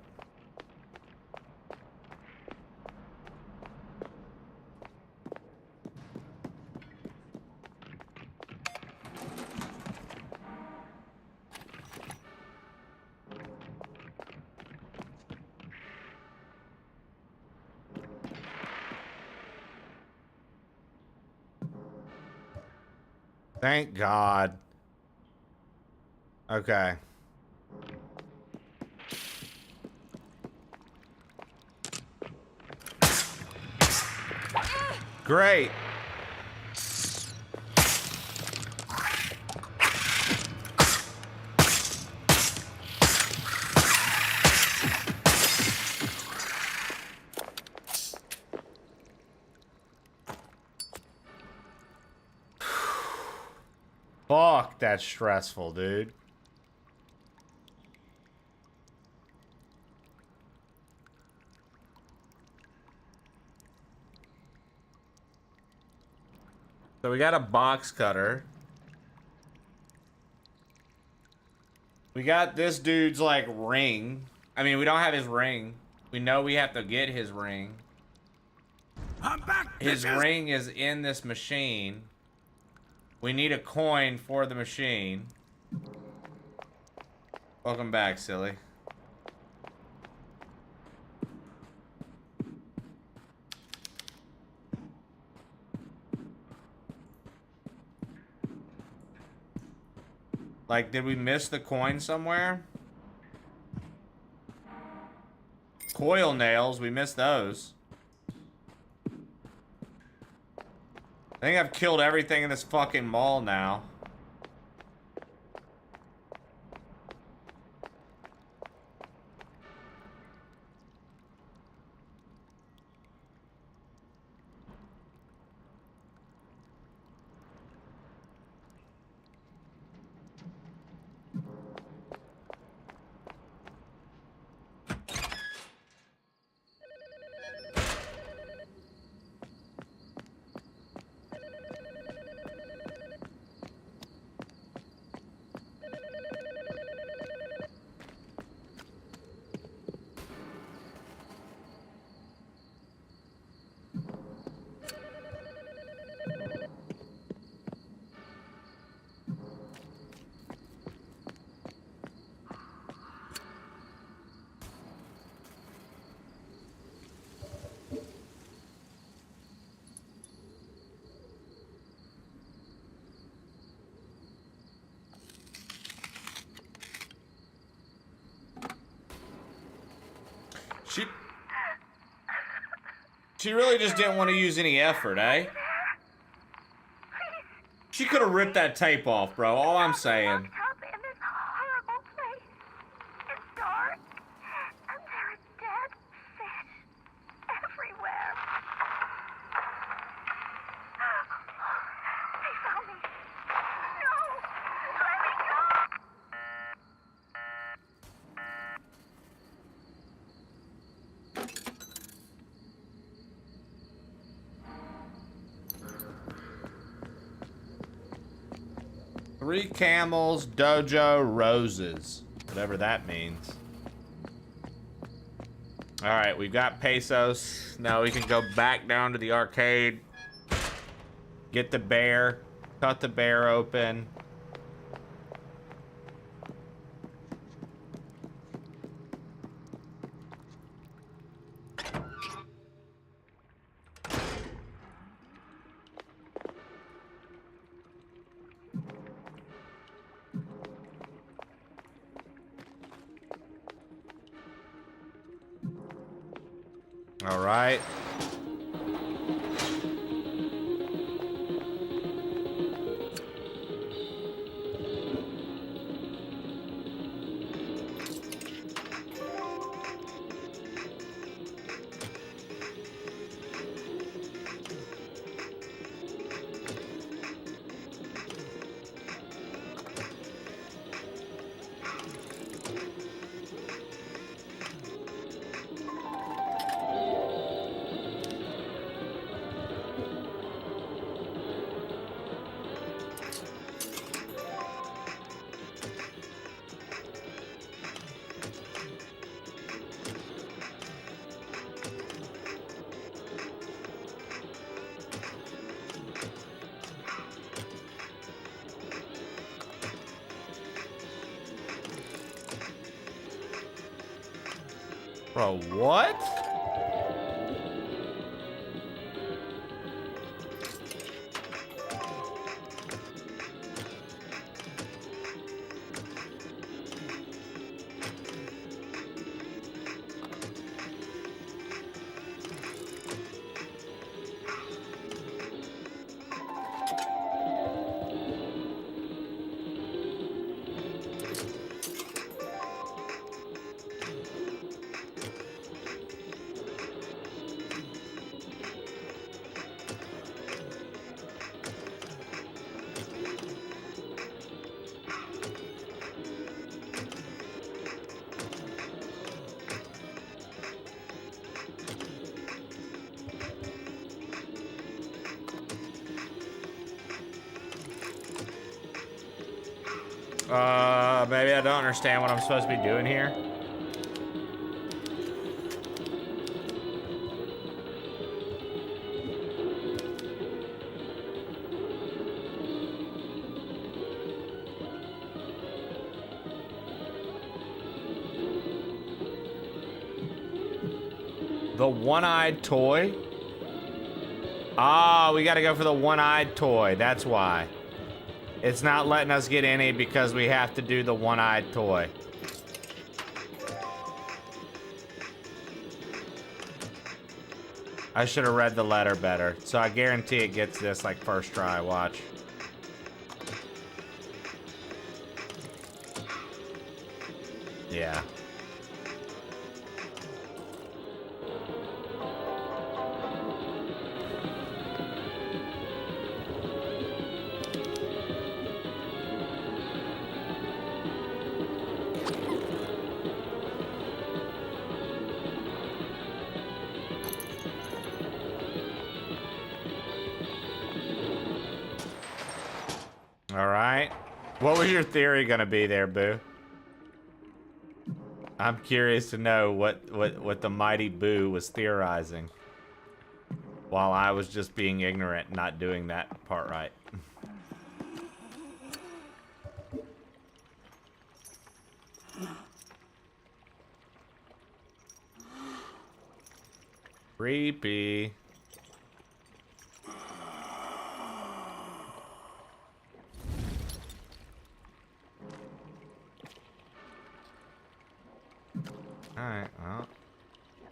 Thank God. Okay. Great. Fuck, that's stressful, dude. So we got a box cutter. We got this dude's like ring. I mean, we don't have his ring. We know we have to get his ring. I'm back. His ring is in this machine. We need a coin for the machine. Welcome back, silly. Like, did we miss the coin somewhere? Coil nails, we missed those. I think I've killed everything in this fucking mall now. She really just didn't want to use any effort, eh? She could have ripped that tape off, bro. All I'm saying. Three camels, dojo, roses. Whatever that means. Alright, we've got pesos. Now we can go back down to the arcade. Get the bear. Cut the bear open. All right. Bro, what? Maybe I don't understand what I'm supposed to be doing here. The one-eyed toy? Ah, we gotta go for the one-eyed toy. That's why. It's not letting us get any because we have to do the one-eyed toy. I should have read the letter better. So I guarantee it gets this like first try. Watch. Yeah. All right. What was your theory gonna be there, Boo? I'm curious to know what the mighty Boo was theorizing while I was just being ignorant, not doing that part right. Creepy. Alright, well.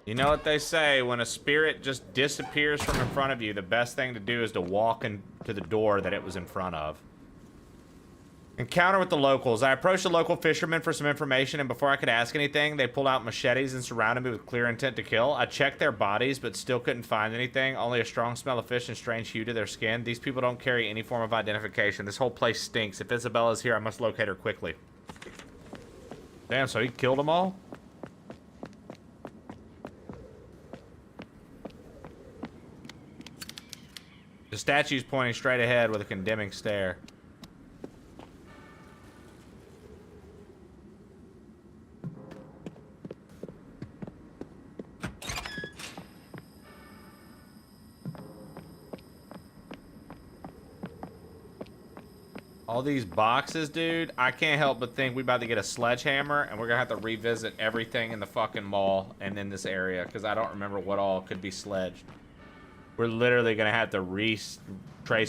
You know what they say, when a spirit just disappears from in front of you, the best thing to do is to walk into the door that it was in front of. Encounter with the locals. I approached a local fisherman for some information, and before I could ask anything, they pulled out machetes and surrounded me with clear intent to kill. I checked their bodies, but still couldn't find anything. Only a strong smell of fish and strange hue to their skin. These people don't carry any form of identification. This whole place stinks. If Isabella's here, I must locate her quickly. Damn, so he killed them all? The statue's pointing straight ahead with a condemning stare. All these boxes, dude, I can't help but think we about to get a sledgehammer and we're gonna have to revisit everything in the fucking mall and in this area because I don't remember what all could be sledged. We're literally gonna have to retrace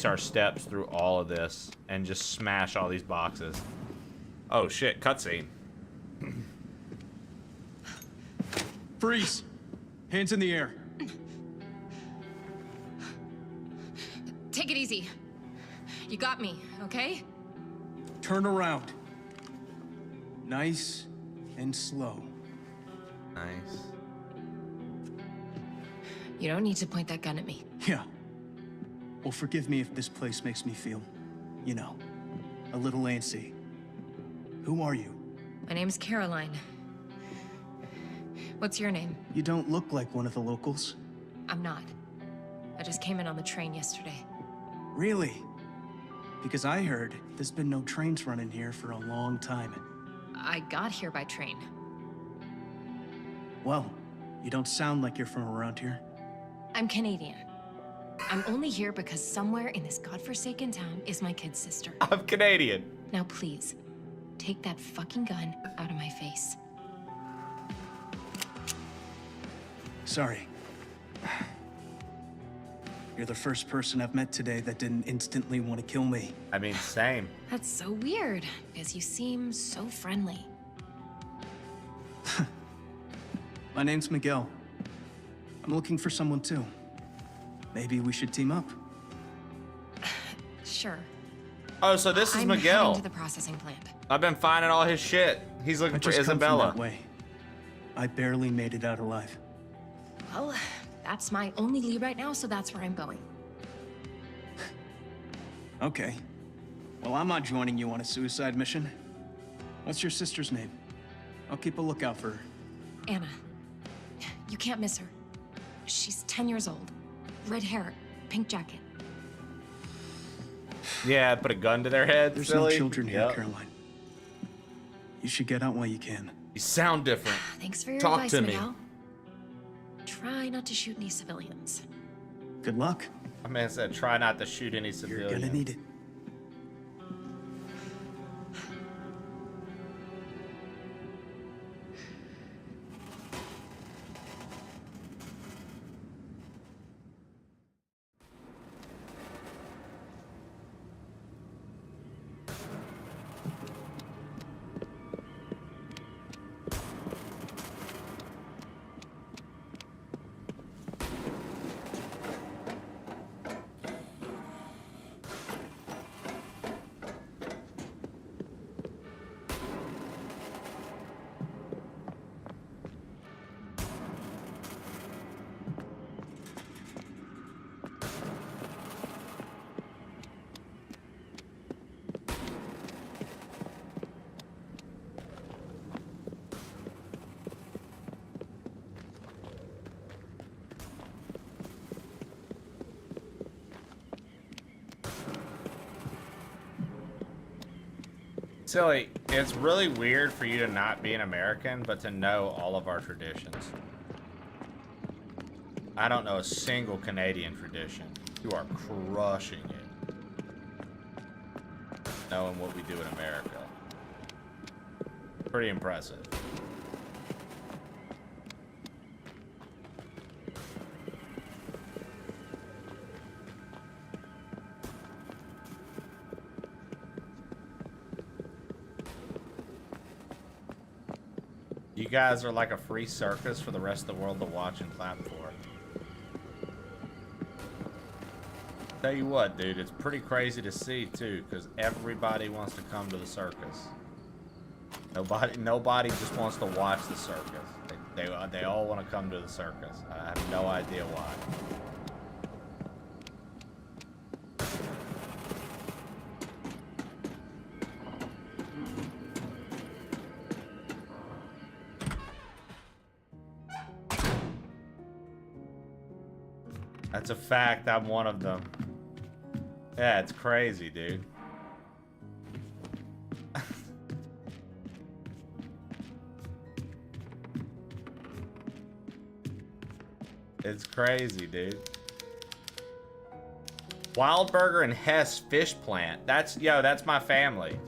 our steps through all of this and just smash all these boxes. Oh shit, cutscene. Freeze! Hands in the air. Take it easy. You got me, okay? Turn around. Nice and slow. Nice. You don't need to point that gun at me. Yeah. Well, forgive me if this place makes me feel, you know, a little antsy. Who are you? My name's Caroline. What's your name? You don't look like one of the locals. I'm not. I just came in on the train yesterday. Really? Because I heard there's been no trains running here for a long time. I got here by train. Well, you don't sound like you're from around here. I'm Canadian. I'm only here because somewhere in this godforsaken town is my kid's sister. I'm Canadian. Now please, take that fucking gun out of my face. Sorry. You're the first person I've met today that didn't instantly want to kill me. I mean, same. That's so weird, because you seem so friendly. My name's Miguel. I'm looking for someone too. Maybe we should team up. Sure. Oh, so this is I'm Miguel. heading to the processing plant. I've been finding all his shit. He's looking I for just come from Isabella. that way. I barely made it out alive. Well, that's my only lead right now, so that's where I'm going. Okay. Well, I'm not joining you on a suicide mission. What's your sister's name? I'll keep a lookout for her. Anna. You can't miss her. She's 10 years old. Red hair, pink jacket. Yeah, put a gun to their head. There's silly. no children here, Yep. Caroline. You should get out while you can. You sound different. Thanks for your Talk advice, to me. Miguel. Try not to shoot any civilians. Good luck. My man said, try not to shoot any civilians. You're gonna need it. Silly, it's really weird for you to not be an American, but to know all of our traditions. I don't know a single Canadian tradition. You are crushing it. Knowing what we do in America. Pretty impressive. You guys are like a free circus for the rest of the world to watch and clap for. Tell you what, dude, it's pretty crazy to see too, because everybody wants to come to the circus. Nobody just wants to watch the circus. They all want to come to the circus. I have no idea why. That's a fact. I'm one of them. Yeah, it's crazy, dude. It's crazy, dude. Wildburger and Hess Fish Plant. That's my family.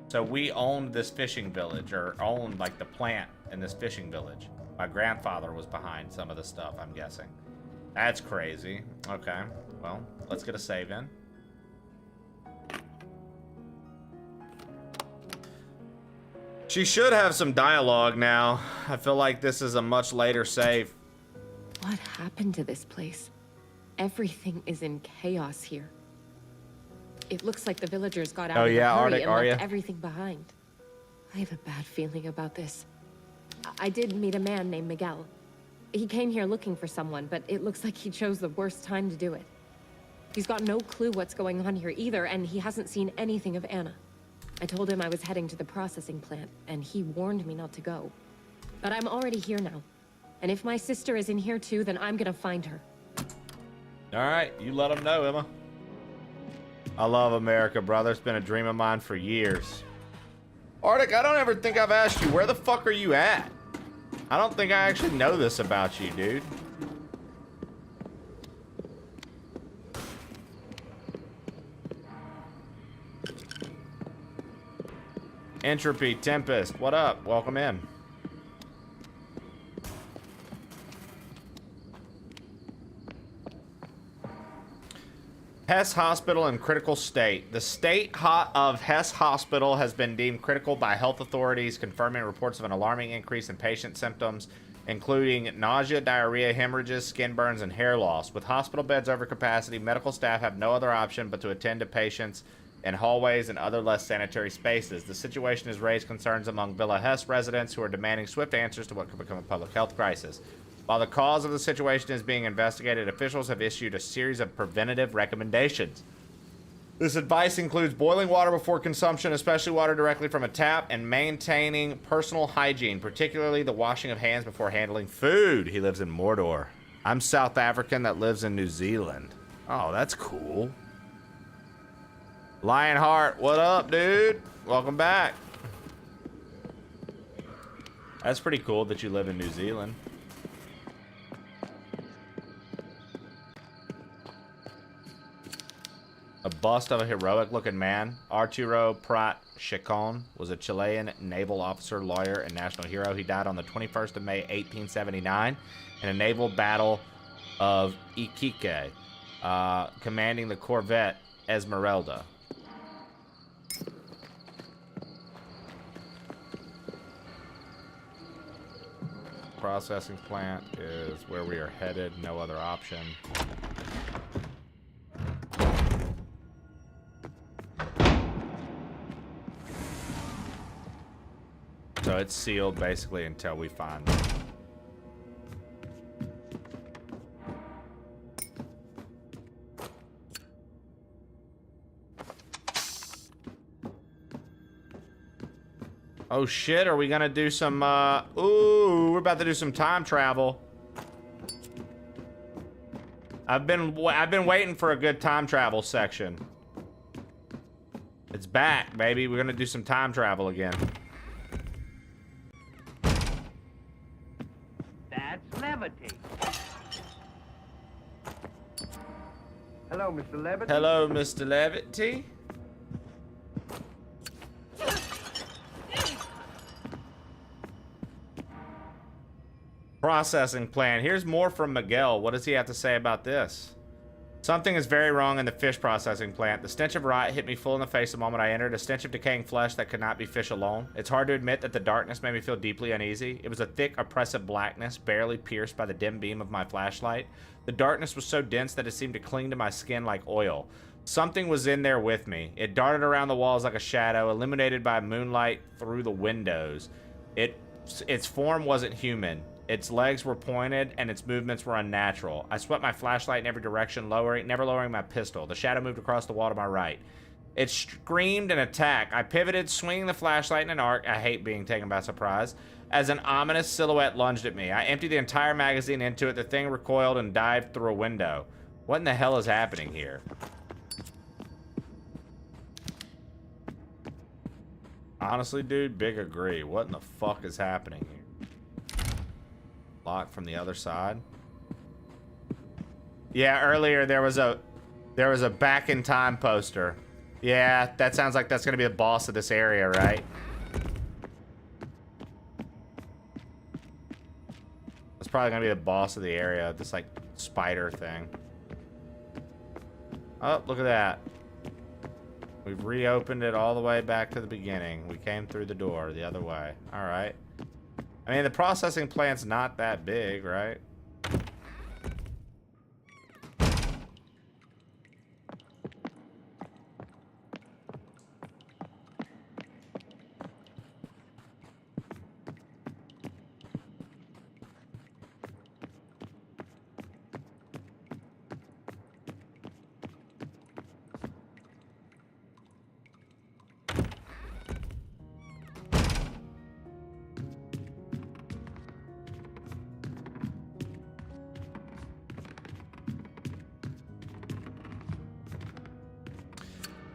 So we owned this fishing village, or owned like the plant in this fishing village. My grandfather was behind some of the stuff, I'm guessing. That's crazy. Okay, well, let's get a save in. She should have some dialogue now. I feel like this is a much later save. What happened to this place? Everything is in chaos here. It looks like the villagers got out in a hurry and left everything behind. I have a bad feeling about this. I did meet a man named Miguel. He came here looking for someone, but it looks like he chose the worst time to do it. He's got no clue what's going on here either, and he hasn't seen anything of Anna. I told him I was heading to the processing plant, and he warned me not to go. But I'm already here now. And if my sister is in here too, then I'm gonna find her. Alright, you let them know, Emma. I love America, brother. It's been a dream of mine for years. Arctic, I don't ever think I've asked you, where the fuck are you at? I don't think I actually know this about you, dude. Entropy, Tempest, what up? Welcome in. Hess Hospital in critical state. The state of Hess Hospital has been deemed critical by health authorities, confirming reports of an alarming increase in patient symptoms, including nausea, diarrhea, hemorrhages, skin burns, and hair loss. With hospital beds over capacity, medical staff have no other option but to attend to patients in hallways and other less sanitary spaces. The situation has raised concerns among Villa Hess residents who are demanding swift answers to what could become a public health crisis. While the cause of the situation is being investigated, officials have issued a series of preventative recommendations. This advice includes boiling water before consumption, especially water directly from a tap, and maintaining personal hygiene, particularly the washing of hands before handling food. He lives in Mordor. I'm South African that lives in New Zealand. Oh, that's cool. Lionheart, what up, dude? Welcome back. That's pretty cool that you live in New Zealand. A bust of a heroic-looking man, Arturo Prat Chacon, was a Chilean naval officer, lawyer, and national hero. He died on the 21st of May, 1879, in a naval battle of Iquique, commanding the corvette Esmeralda. Processing plant is where we are headed. No other option. So it's sealed basically until we find them. Oh shit, are we gonna do some, ooh, we're about to do some time travel. I've been waiting for a good time travel section. It's back, baby. We're gonna do some time travel again. That's levity. Hello, Mr. Levity. Hello, Mr. Levity. Processing plant. Here's more from Miguel. What does he have to say about this? Something is very wrong in the fish processing plant. The stench of rot hit me full in the face the moment I entered, a stench of decaying flesh that could not be fish alone. It's hard to admit that the darkness made me feel deeply uneasy. It was a thick, oppressive blackness, barely pierced by the dim beam of my flashlight. The darkness was so dense that it seemed to cling to my skin like oil. Something was in there with me. It darted around the walls like a shadow, illuminated by moonlight through the windows. Its form wasn't human. Its legs were pointed, and its movements were unnatural. I swept my flashlight in every direction, never lowering my pistol. The shadow moved across the wall to my right. It screamed an attack. I pivoted, swinging the flashlight in an arc. I hate being taken by surprise. As an ominous silhouette lunged at me, I emptied the entire magazine into it. The thing recoiled and dived through a window. What in the hell is happening here? Honestly, dude, big agree. What in the fuck is happening here? Lock from the other side. Yeah, earlier there was a back in time poster. Yeah, that sounds like that's gonna be the boss of this area, right? That's probably gonna be the boss of the area, this like spider thing. Oh, look at that. We've reopened it all the way back to the beginning. We came through the door the other way. All right. I mean, the processing plant's not that big, right?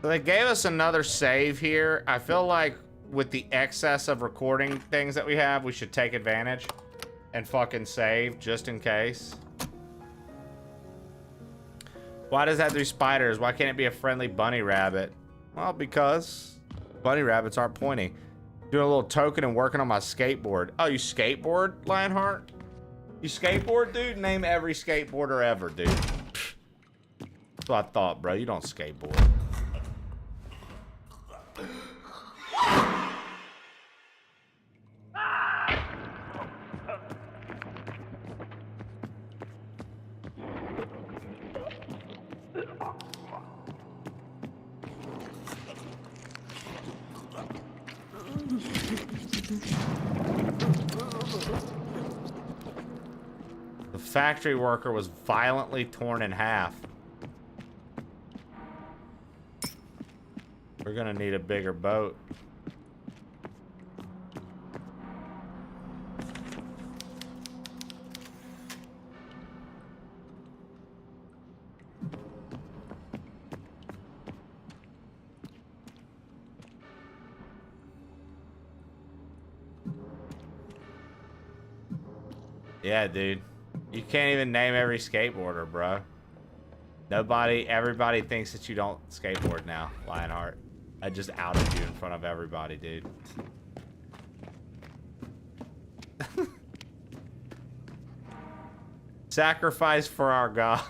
So they gave us another save here. I feel like with the excess of recording things that we have, we should take advantage and fucking save just in case. Why does that have to be spiders? Why can't it be a friendly bunny rabbit? Well, because bunny rabbits aren't pointy. Doing a little token and working on my skateboard. Oh, you skateboard, Lionheart? You skateboard, dude? Name every skateboarder ever, dude. what I thought, bro. You don't skateboard. The factory worker was violently torn in half. We're gonna need a bigger boat. Yeah, dude. You can't even name every skateboarder, bro. Everybody thinks that you don't skateboard now, Lionheart. I just outed you in front of everybody, dude. Sacrifice for our God.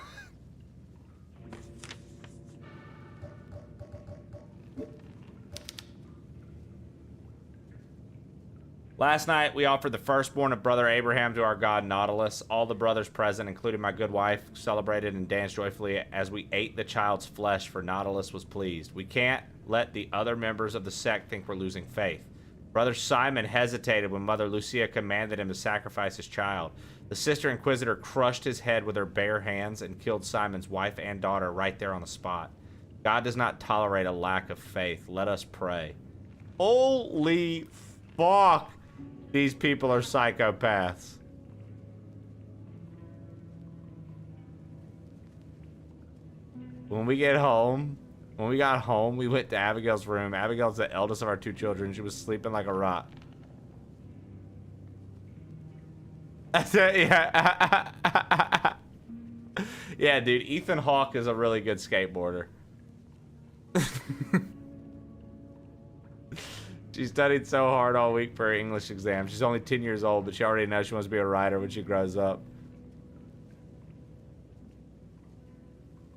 Last night, we offered the firstborn of Brother Abraham to our god Nautilus. All the brothers present, including my good wife, celebrated and danced joyfully as we ate the child's flesh, for Nautilus was pleased. We can't let the other members of the sect think we're losing faith. Brother Simon hesitated when Mother Lucia commanded him to sacrifice his child. The Sister Inquisitor crushed his head with her bare hands and killed Simon's wife and daughter right there on the spot. God does not tolerate a lack of faith. Let us pray. Holy fuck! These people are psychopaths. When we got home, we went to Abigail's room. Abigail's the eldest of our two children. She was sleeping like a rock. That's it, yeah. Yeah, dude, Ethan Hawke is a really good skateboarder. She studied so hard all week for her English exam. She's only 10 years old, but she already knows she wants to be a writer when she grows up.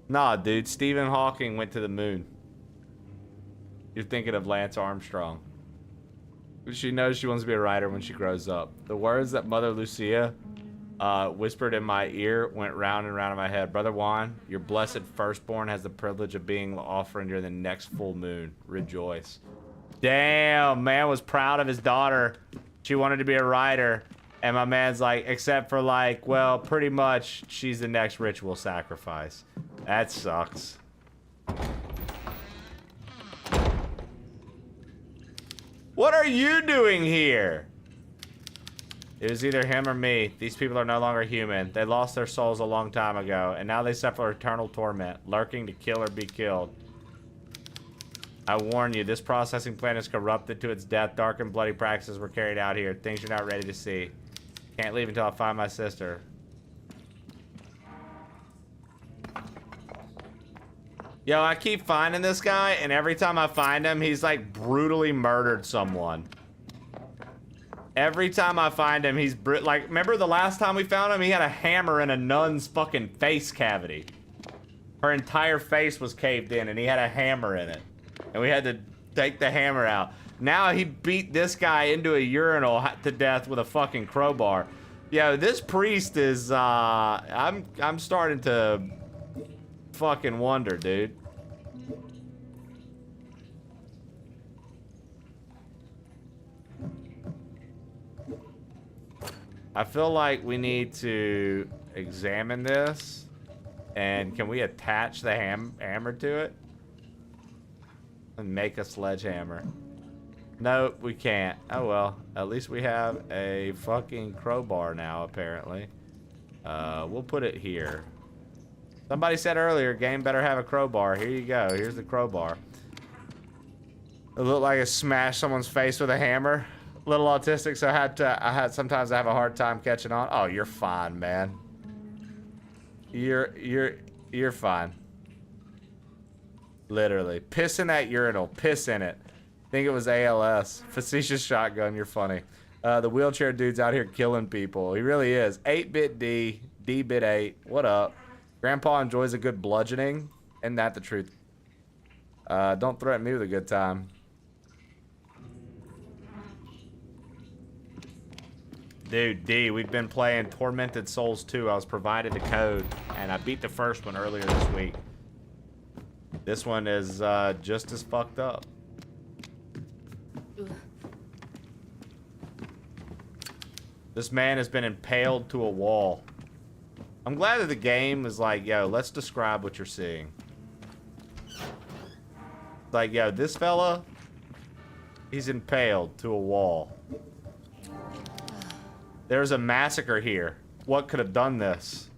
Nah, dude, Stephen Hawking went to the moon. You're thinking of Lance Armstrong. She knows she wants to be a writer when she grows up. The words that Mother Lucia whispered in my ear went round and round in my head. Brother Juan, your blessed firstborn has the privilege of being offering during the next full moon. Rejoice. Damn, man was proud of his daughter. She wanted to be a writer. And my man's like, except for like, well, pretty much she's the next ritual sacrifice. That sucks. What are you doing here? It was either him or me. These people are no longer human. They lost their souls a long time ago, and now they suffer eternal torment, lurking to kill or be killed. I warn you, this processing plant is corrupted to its death. Dark and bloody practices were carried out here. Things you're not ready to see. Can't leave until I find my sister. Yo, I keep finding this guy, and every time I find him, he's like brutally murdered someone. Every time I find him, he's like, remember the last time we found him? He had a hammer in a nun's fucking face cavity. Her entire face was caved in, and he had a hammer in it. And we had to take the hammer out. Now he beat this guy into a urinal to death with a fucking crowbar. Yo, this priest is, I'm starting to fucking wonder, dude. I feel like we need to examine this. And can we attach the hammer to it? And make a sledgehammer. Nope, we can't. Oh well, at least we have a fucking crowbar now, apparently. We'll put it here. Somebody said earlier, game better have a crowbar. Here you go, here's the crowbar. It looked like it smashed someone's face with a hammer. A little autistic, so sometimes I have a hard time catching on. Oh, you're fine, man. You're fine. Literally. Piss in that urinal. Piss in it. Think it was ALS. Facetious shotgun. You're funny. The wheelchair dude's out here killing people. He really is. 8-bit D. D-bit 8. What up? Grandpa enjoys a good bludgeoning. Isn't that the truth? Don't threaten me with a good time. Dude, D, we've been playing Tormented Souls 2. I was provided a code, and I beat the first one earlier this week. This one is just as fucked up. This man has been impaled to a wall. I'm glad that the game is like, yo, let's describe what you're seeing. Like, yo, this fella, he's impaled to a wall. There's a massacre here. What could have done this?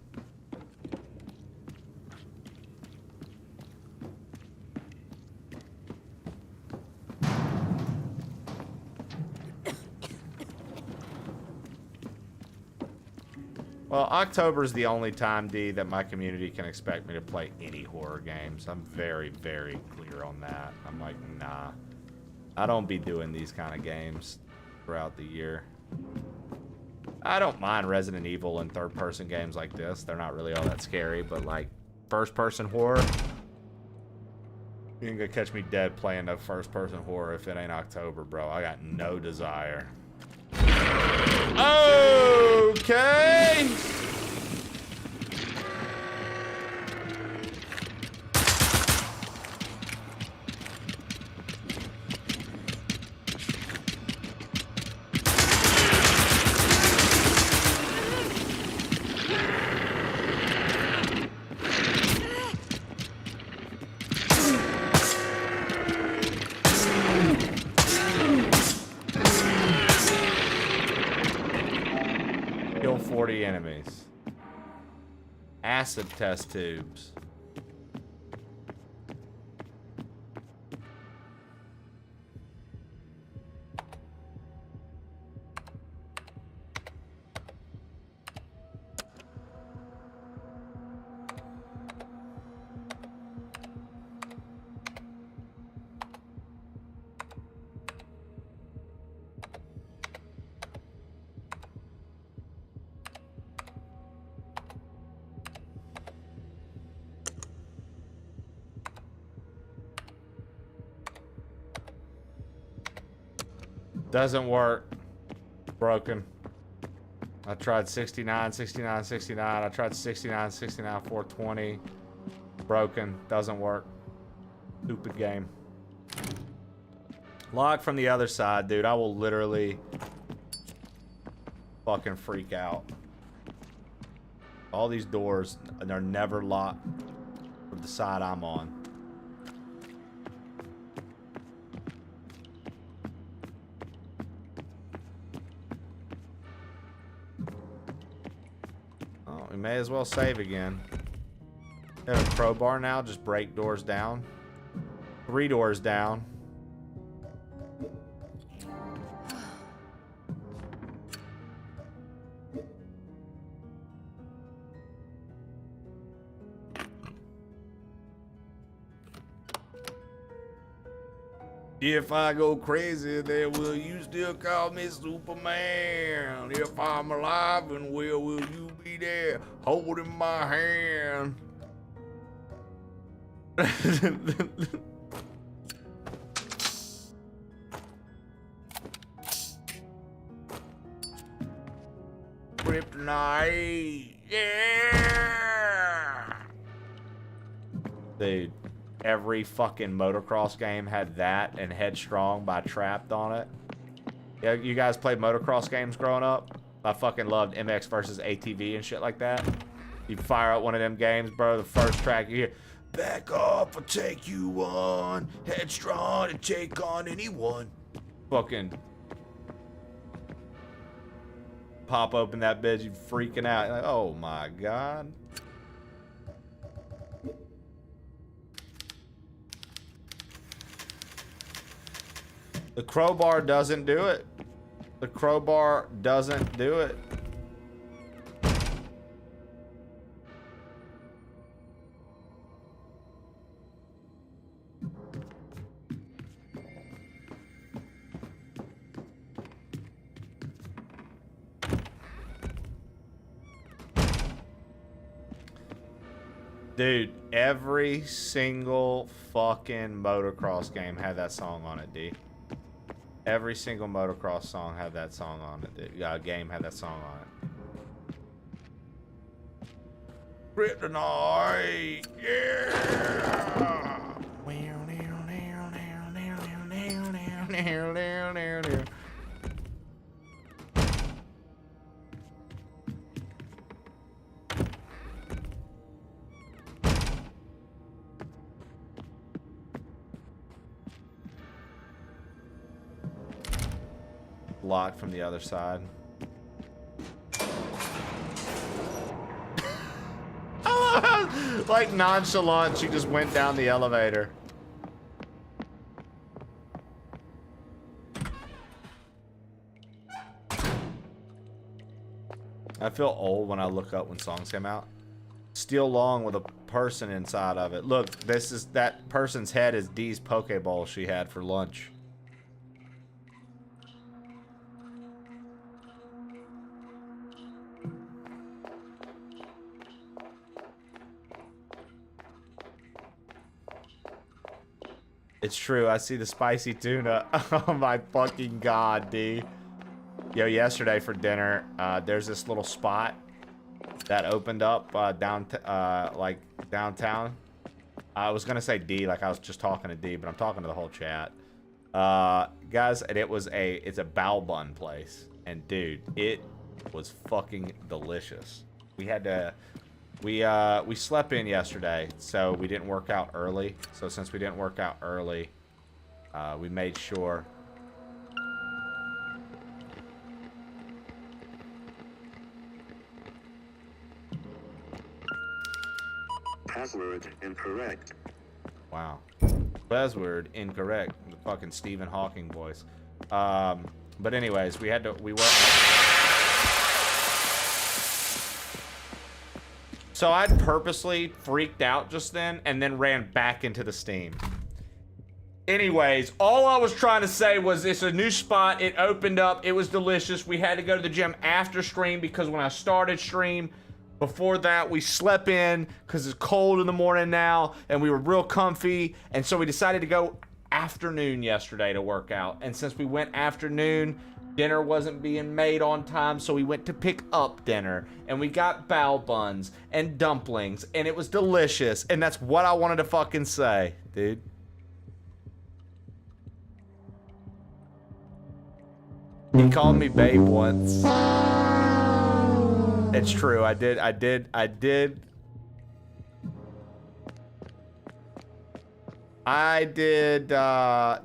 Well, October is the only time, D, that my community can expect me to play any horror games. I'm very, very clear on that. I'm like, nah. I don't be doing these kind of games throughout the year. I don't mind Resident Evil and third-person games like this. They're not really all that scary, but like first-person horror, you ain't gonna catch me dead playing no first-person horror if it ain't October, bro. I got no desire. Okay. Kill 40 enemies. Acid test tubes. Doesn't work. Broken. I tried 69, 69, 69. I tried 69, 69, 420. Broken. Doesn't work. Stupid game. Lock from the other side, dude. I will literally fucking freak out. All these doors, they're never locked from the side I'm on. Oh, we may as well save again. They have a crowbar now, just break doors down. 3 doors down. If I go crazy, then will you still call me Superman? If I'm alive and well, will you be there holding my hand? Kryptonite, yeah! Dude. Every fucking motocross game had that and Headstrong by Trapped on it. Yeah, you guys played motocross games growing up? I fucking loved MX versus ATV and shit like that. You fire up one of them games, bro, the first track you hear, back off, I'll take you on. Headstrong to take on anyone. Fucking pop open that bitch, you freaking out. You're like, oh my God. The crowbar doesn't do it. The crowbar doesn't do it. Dude, Every single fucking motocross game had that song on it, D. Every single motocross song had that song on it. Game had that song on it. Kryptonite, yeah. Locked from the other side. Like nonchalant, she just went down the elevator. I feel old when I look up when songs came out. Steel Long with a person inside of it. Look, this is that person's head is Dee's Pokeball she had for lunch. It's true. I see the spicy tuna. Oh my fucking god, D. Yo, yesterday for dinner, there's this little spot that opened up like downtown. I was gonna say D, like I was just talking to D, but I'm talking to the whole chat. Guys, and it's a bao bun place, and dude, it was fucking delicious. We slept in yesterday, so we didn't work out early. So since we didn't work out early, we made sure. Password incorrect. Wow. Password incorrect. The fucking Stephen Hawking voice. But anyways, we were. So I'd purposely freaked out just then and then ran back into the Steam. Anyways, all I was trying to say was it's a new spot. It opened up. It was delicious. We had to go to the gym after stream because when I started stream, before that, we slept in because it's cold in the morning now and we were real comfy. And so we decided to go afternoon yesterday to work out. And since we went afternoon, dinner wasn't being made on time, so we went to pick up dinner. And we got bao buns and dumplings, and it was delicious. And that's what I wanted to fucking say, dude. He called me babe once. It's true, I did.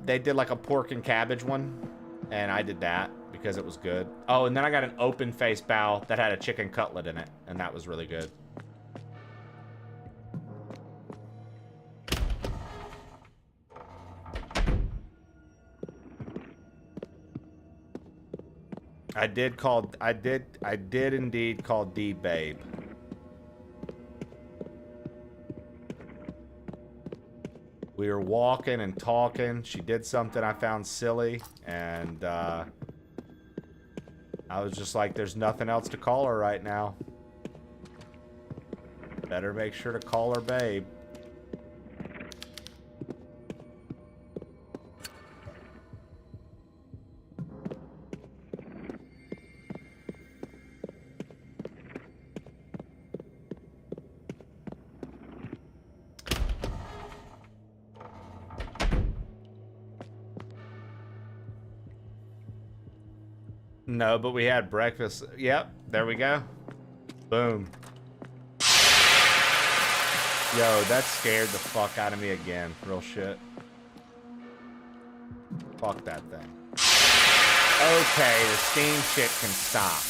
They did like a pork and cabbage one, and I did that because it was good. Oh, and then I got an open face bao that had a chicken cutlet in it, and that was really good. I did indeed call D babe. We were walking and talking. She did something I found silly, and I was just like, there's nothing else to call her right now. Better make sure to call her babe. No, but we had breakfast. Yep, there we go. Boom. Yo, that scared the fuck out of me again. Real shit. Fuck that thing. Okay, the Steam shit can stop.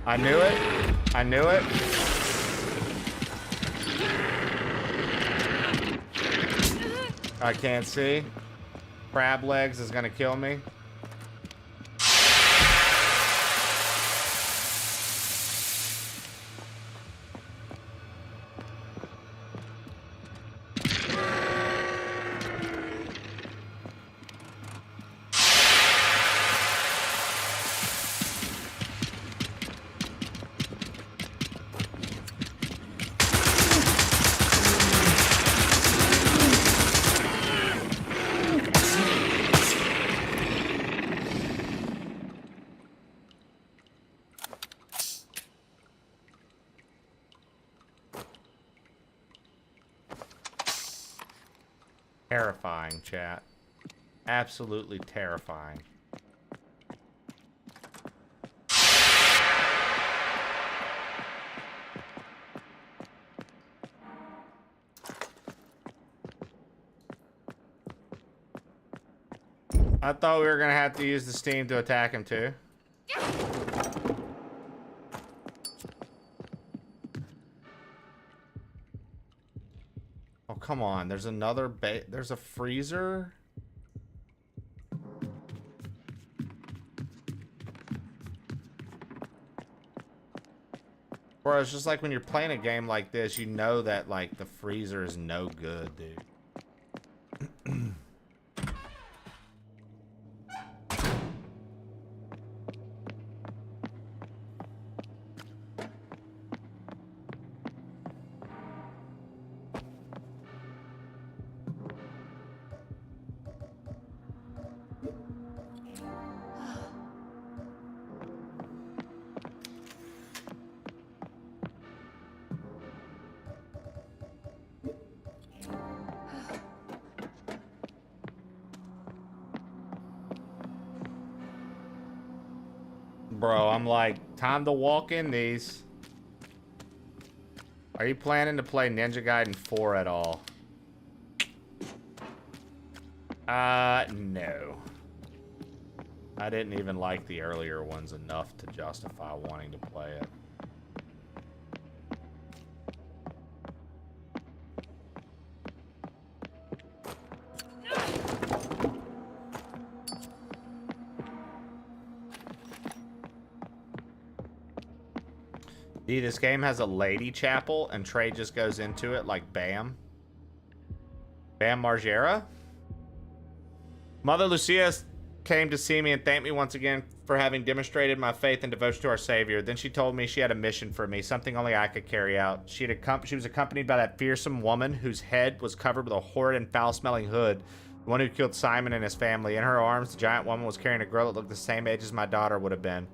I knew it. I knew it. I can't see. Crab legs is gonna kill me. Terrifying, chat. Absolutely terrifying. I thought we were gonna have to use the steam to attack him too. Oh, come on. There's another there's a freezer. Bro, it's just like when you're playing a game like this, you know that like the freezer is no good, dude. Bro, I'm like, time to walk in these. Are you planning to play Ninja Gaiden 4 at all? No. I didn't even like the earlier ones enough to justify wanting to play it. Dude, this game has a lady chapel, and Trey just goes into it like bam. Bam Margera? Mother Lucia came to see me and thanked me once again for having demonstrated my faith and devotion to our Savior. Then she told me she had a mission for me, something only I could carry out. She was accompanied by that fearsome woman whose head was covered with a horrid and foul-smelling hood, the one who killed Simon and his family. In her arms, the giant woman was carrying a girl that looked the same age as my daughter would have been.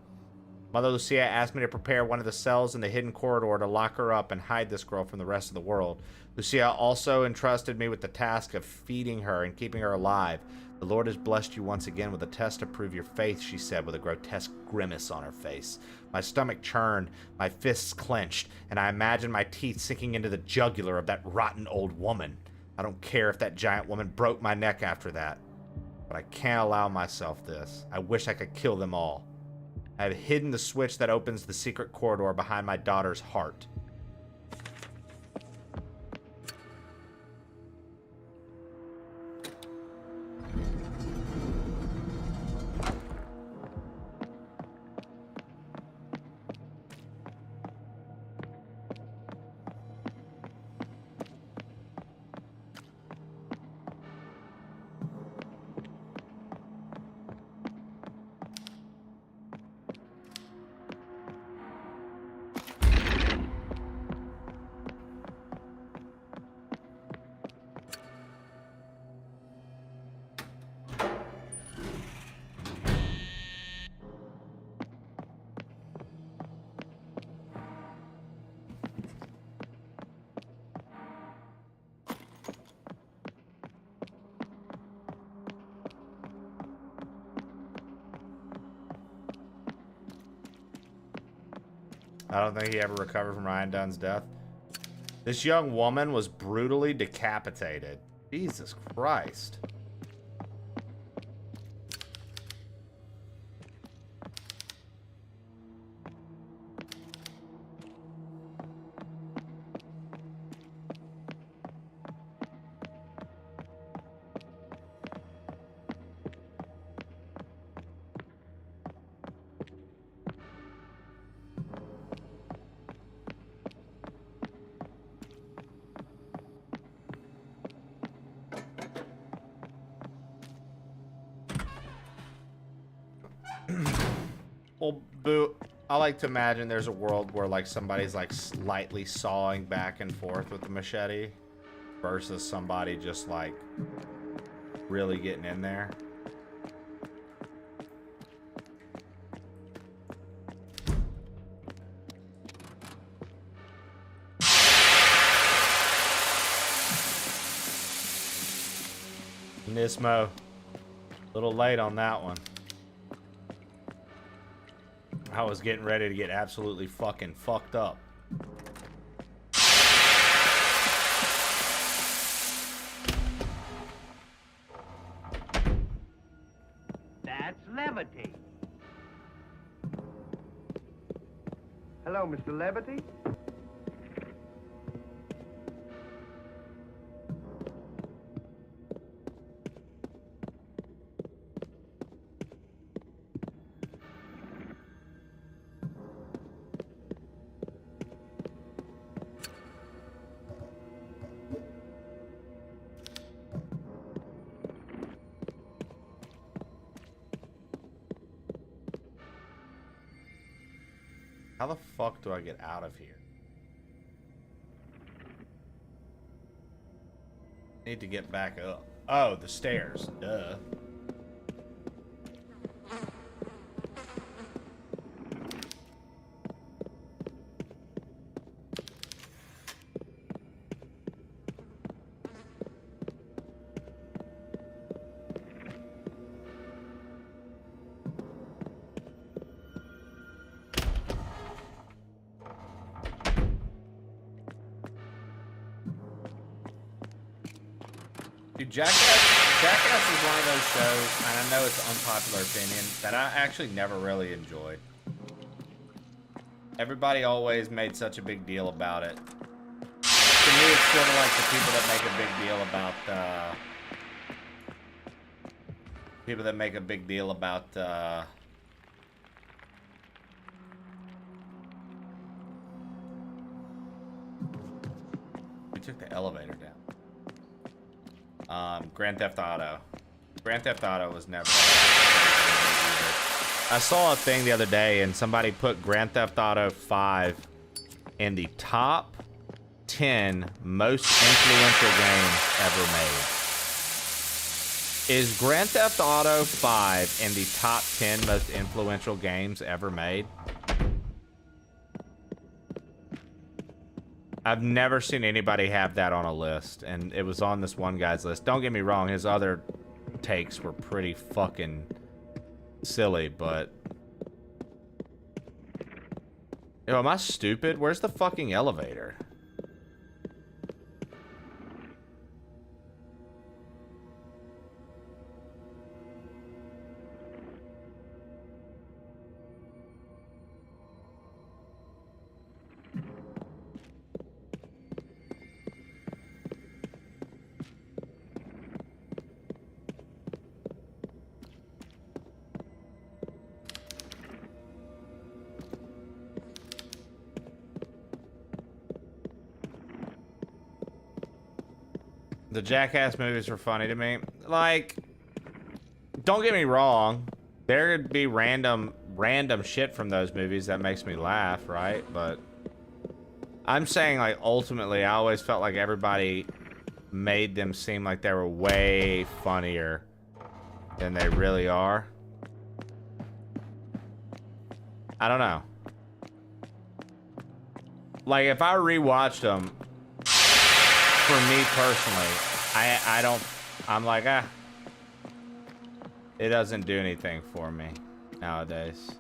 Mother Lucia asked me to prepare one of the cells in the hidden corridor to lock her up and hide this girl from the rest of the world. Lucia also entrusted me with the task of feeding her and keeping her alive. The Lord has blessed you once again with a test to prove your faith, she said with a grotesque grimace on her face. My stomach churned, my fists clenched, and I imagined my teeth sinking into the jugular of that rotten old woman. I don't care if that giant woman broke my neck after that, but I can't allow myself this. I wish I could kill them all. I have hidden the switch that opens the secret corridor behind my daughter's heart. I don't think he ever recovered from Ryan Dunn's death. This young woman was brutally decapitated. Jesus Christ. Well, Boo, I like to imagine there's a world where like somebody's like slightly sawing back and forth with the machete versus somebody just like really getting in there. Nismo. A little late on that one. I was getting ready to get absolutely fucking fucked up. That's levity. Hello, Mr. Levity. How the fuck do I get out of here? Need to get back up. Oh, the stairs. Duh. Dude, Jackass is one of those shows, and I know it's an unpopular opinion, that I actually never really enjoyed. Everybody always made such a big deal about it. To me, it's sort of like the people that make a big deal about, we took the elevator down. Grand Theft Auto. Grand Theft Auto was never. I saw a thing the other day, and somebody put Grand Theft Auto 5 in the top 10 most influential games ever made. Is Grand Theft Auto 5 in the top 10 most influential games ever made? I've never seen anybody have that on a list, and it was on this one guy's list. Don't get me wrong, his other takes were pretty fucking silly, but... Yo, am I stupid? Where's the fucking elevator? The Jackass movies were funny to me. Like, don't get me wrong. There'd be random shit from those movies that makes me laugh, right? But I'm saying, like, ultimately, I always felt like everybody made them seem like they were way funnier than they really are. I don't know. Like, if I rewatched them, for me personally, I'm like, it doesn't do anything for me nowadays.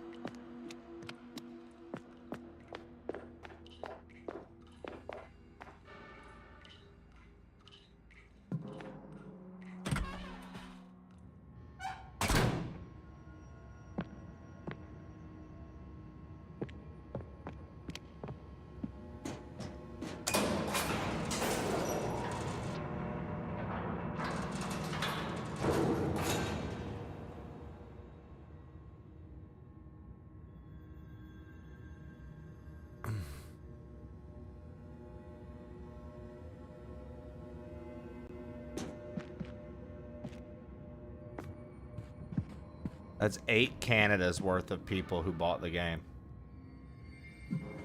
That's 8 Canada's worth of people who bought the game.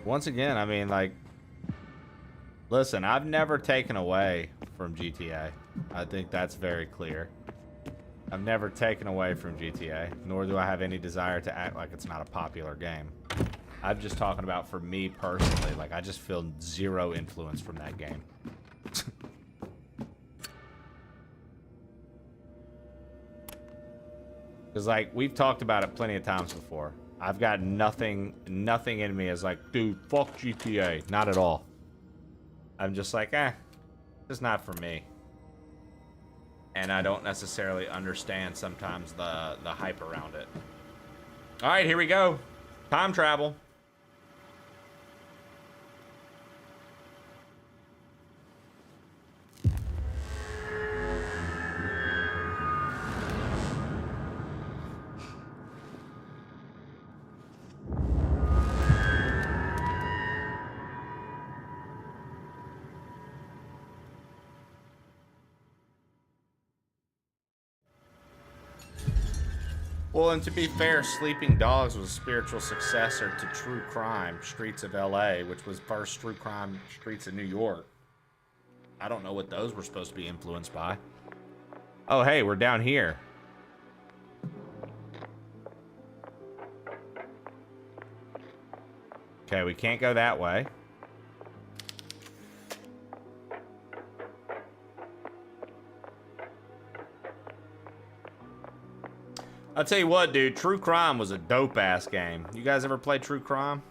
Once again, I mean, like, listen, I've never taken away from GTA. I think that's very clear. I've never taken away from GTA, nor do I have any desire to act like it's not a popular game. I'm just talking about for me personally, like, I just feel zero influence from that game. Because, like, we've talked about it plenty of times before. I've got nothing in me is like, dude, fuck GTA. Not at all. I'm just like, it's not for me. And I don't necessarily understand sometimes the hype around it. All right, here we go. Time travel. Well, and to be fair, Sleeping Dogs was a spiritual successor to True Crime, Streets of LA, which was first True Crime, Streets of New York. I don't know what those were supposed to be influenced by. Oh, hey, we're down here. Okay, we can't go that way. I'll tell you what, dude, True Crime was a dope-ass game. You guys ever play True Crime?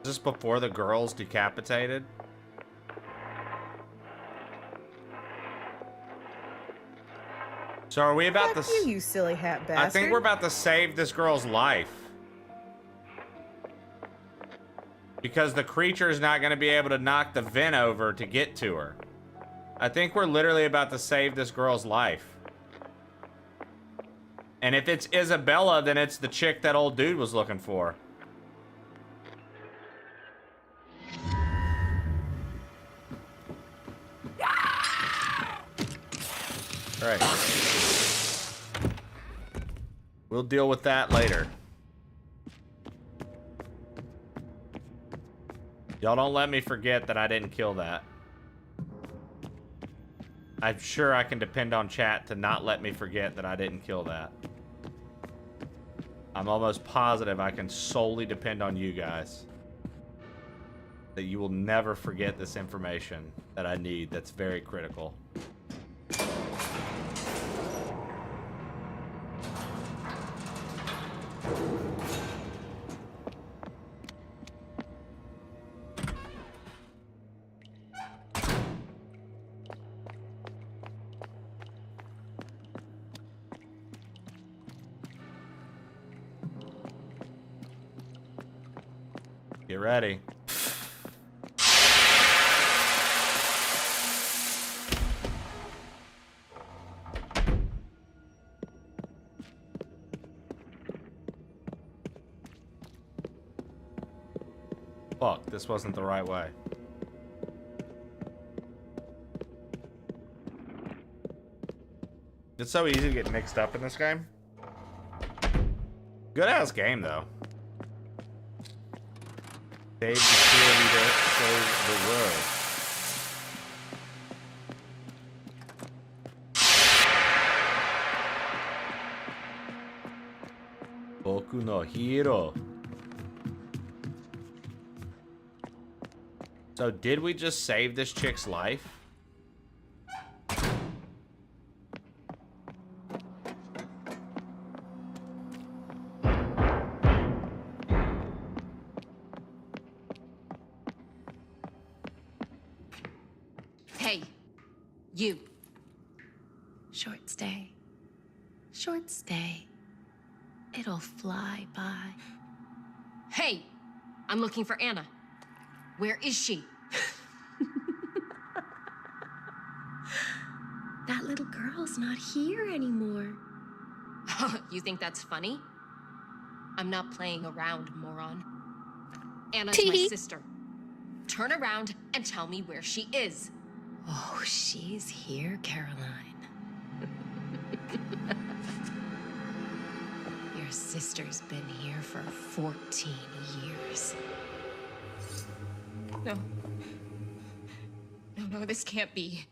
Is this before the girl's decapitated? So are we about to... You silly hat bastard. I think we're about to save this girl's life. Because the creature is not going to be able to knock the vent over to get to her. I think we're literally about to save this girl's life. And if it's Isabella, then it's the chick that old dude was looking for. All right. We'll deal with that later. Y'all don't let me forget that I didn't kill that. I'm sure I can depend on chat to not let me forget that I didn't kill that. I'm almost positive I can solely depend on you guys. That you will never forget this information that I need that's very critical. Get ready. Fuck, this wasn't the right way. It's so easy to get mixed up in this game. Good ass game though. Save the cheerleader, save the world. Boku no hero. So did we just save this chick's life? Hey, you. Short stay. Short stay. It'll fly by. Hey, I'm looking for Anna. Where is she? That little girl's not here anymore. You think that's funny? I'm not playing around, moron. Anna's my sister. Turn around and tell me where she is. Oh, she's here, Caroline. Your sister's been here for 14 years. No. No, this can't be.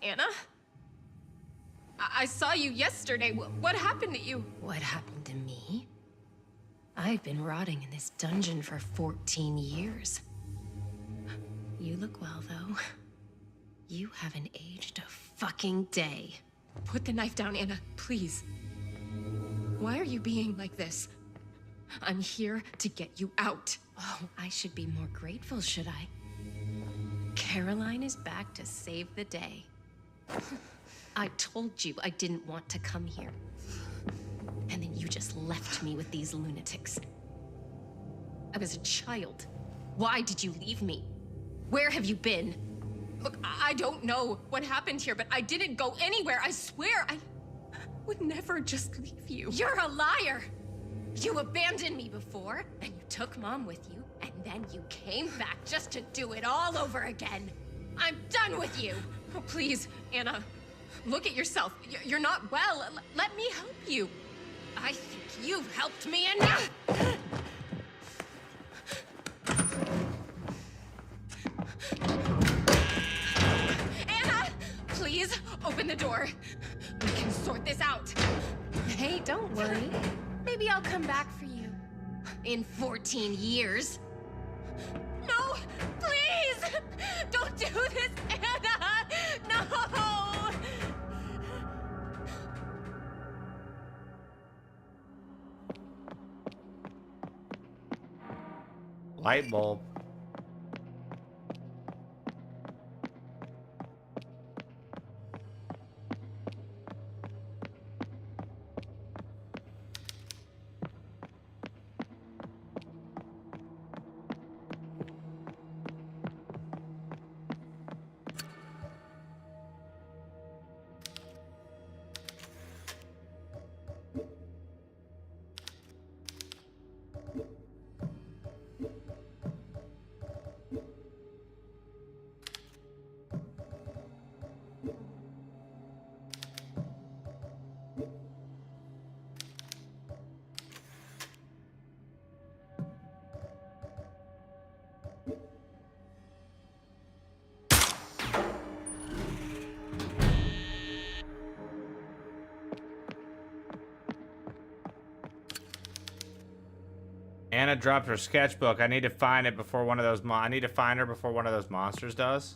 Anna? I saw you yesterday. What happened to you? What happened to me? I've been rotting in this dungeon for 14 years. You look well, though. You haven't aged a fucking day. Put the knife down, Anna, please. Why are you being like this? I'm here to get you out. Oh, I should be more grateful, should I? Caroline is back to save the day. I told you I didn't want to come here. And then you just left me with these lunatics. I was a child. Why did you leave me? Where have you been? Look, I don't know what happened here, but I didn't go anywhere. I swear, I would never just leave you. You're a liar! You abandoned me before, and you took Mom with you, and then you came back just to do it all over again. I'm done with you! Oh, please, Anna, look at yourself. You're not well. Let me help you. I think you've helped me enough! Anna, please open the door. We can sort this out. Hey, don't worry. Maybe I'll come back for you in 14 years. No, please! Don't do this, Anna! No! Light bulb. Anna dropped her sketchbook. I need to find it before one of those I need to find her before one of those monsters does.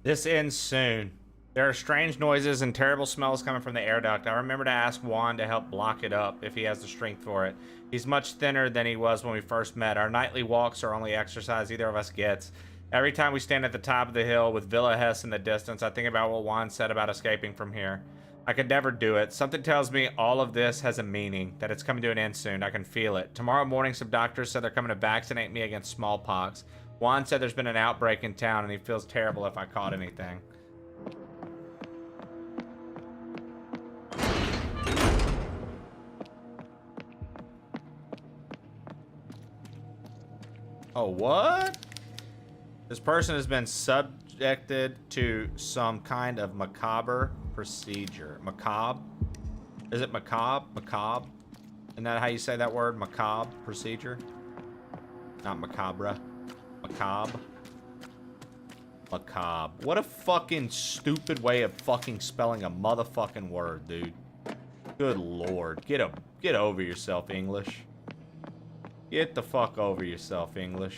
This ends soon. There are strange noises and terrible smells coming from the air duct. I remember to ask Juan to help block it up if he has the strength for it. He's much thinner than he was when we first met. Our nightly walks are only exercise either of us gets. Every time we stand at the top of the hill with Villa Hess in the distance, I think about what Juan said about escaping from here. I could never do it. Something tells me all of this has a meaning, that it's coming to an end soon. I can feel it. Tomorrow morning, some doctors said they're coming to vaccinate me against smallpox. Juan said there's been an outbreak in town and he feels terrible if I caught anything. Oh, what? This person has been subjected to some kind of macabre procedure. Macabre? Is it macabre? Macabre? Isn't that how you say that word? Macabre procedure? Not macabre. Macabre. Macabre. What a fucking stupid way of fucking spelling a motherfucking word, dude. Good lord. Get over yourself, English. Get the fuck over yourself, English.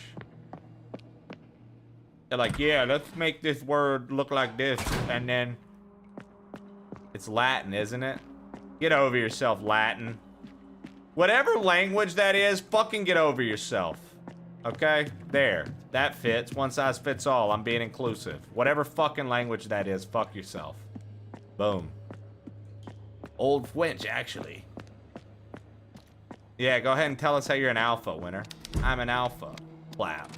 They're like, yeah, let's make this word look like this, and then it's Latin, isn't it? Get over yourself, Latin. Whatever language that is, fucking get over yourself. Okay? There. That fits. One size fits all. I'm being inclusive. Whatever fucking language that is, fuck yourself. Boom. Old French, actually. Yeah, go ahead and tell us how you're an alpha, winner. I'm an alpha. Clap.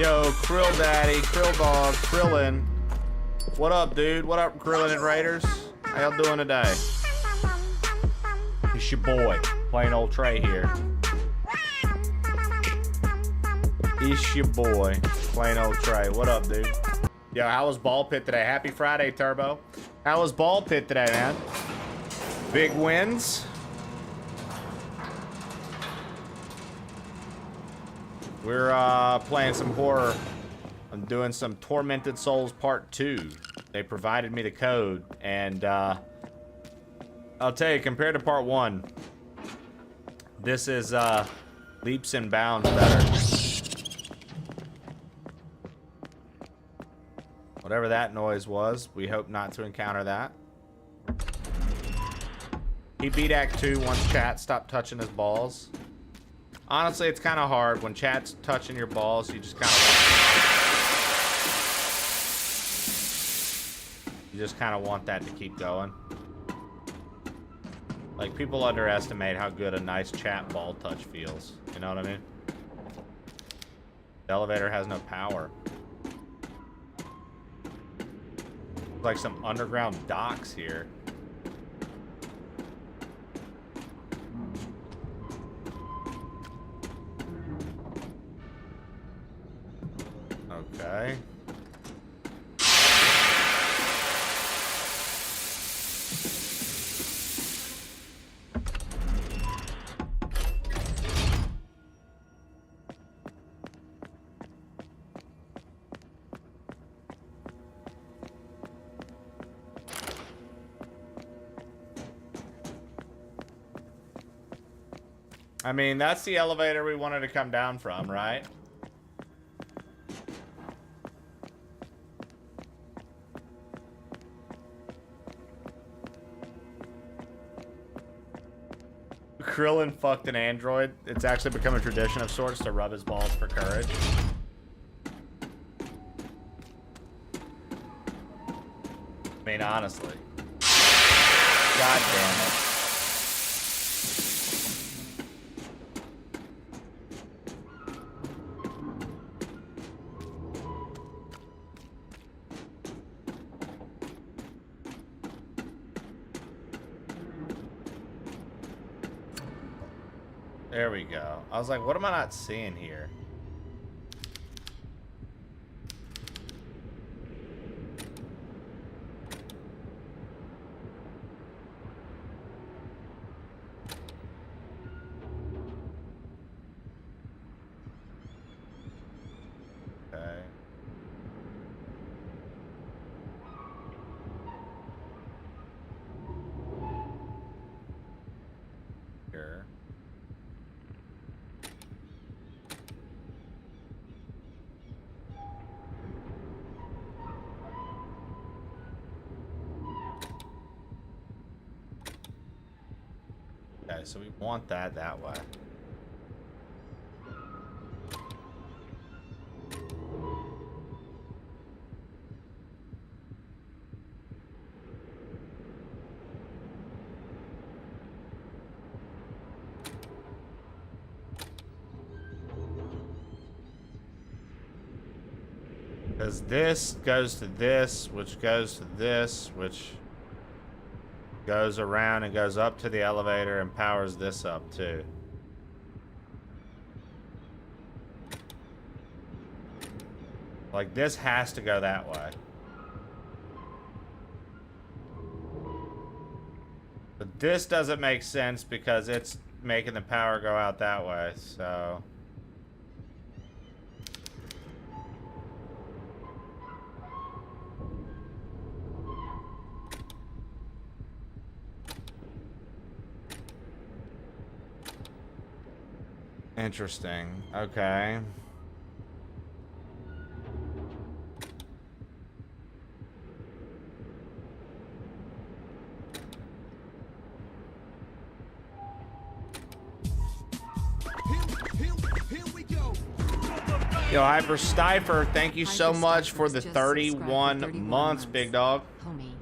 Yo, Krill Daddy, Krill Dog, Krillin. What up, dude? What up, Krillin and Raiders? How y'all doing today? It's your boy, plain old Trey here. It's your boy, plain old Trey. What up, dude? Yo, how was Ball Pit today? Happy Friday, Turbo. How was Ball Pit today, man? Big wins? We're playing some horror. I'm doing some Tormented Souls Part 2. They provided me the code, and I'll tell you, compared to Part 1, this is leaps and bounds better. Whatever that noise was, we hope not to encounter that. He beat Act 2 once chat stopped touching his balls. Honestly, it's kind of hard when chat's touching your balls. You just kind of want that to keep going. Like, people underestimate how good a nice chat ball touch feels. You know what I mean? The elevator has no power. Like some underground docks here. Okay. I mean, that's the elevator we wanted to come down from, right? Krillin fucked an android. It's actually become a tradition of sorts to rub his balls for courage. I mean, honestly. God damn it. There we go. I was like, what am I not seeing here? Okay. Here. Okay, so we want that way. Because this goes to this, which goes to this, which goes around and goes up to the elevator and powers this up too. Like, this has to go that way. But this doesn't make sense because it's making the power go out that way, so... Interesting. Okay. Yo, Hyper Stifer, thank you so much for the 31 months, big dog. Homie.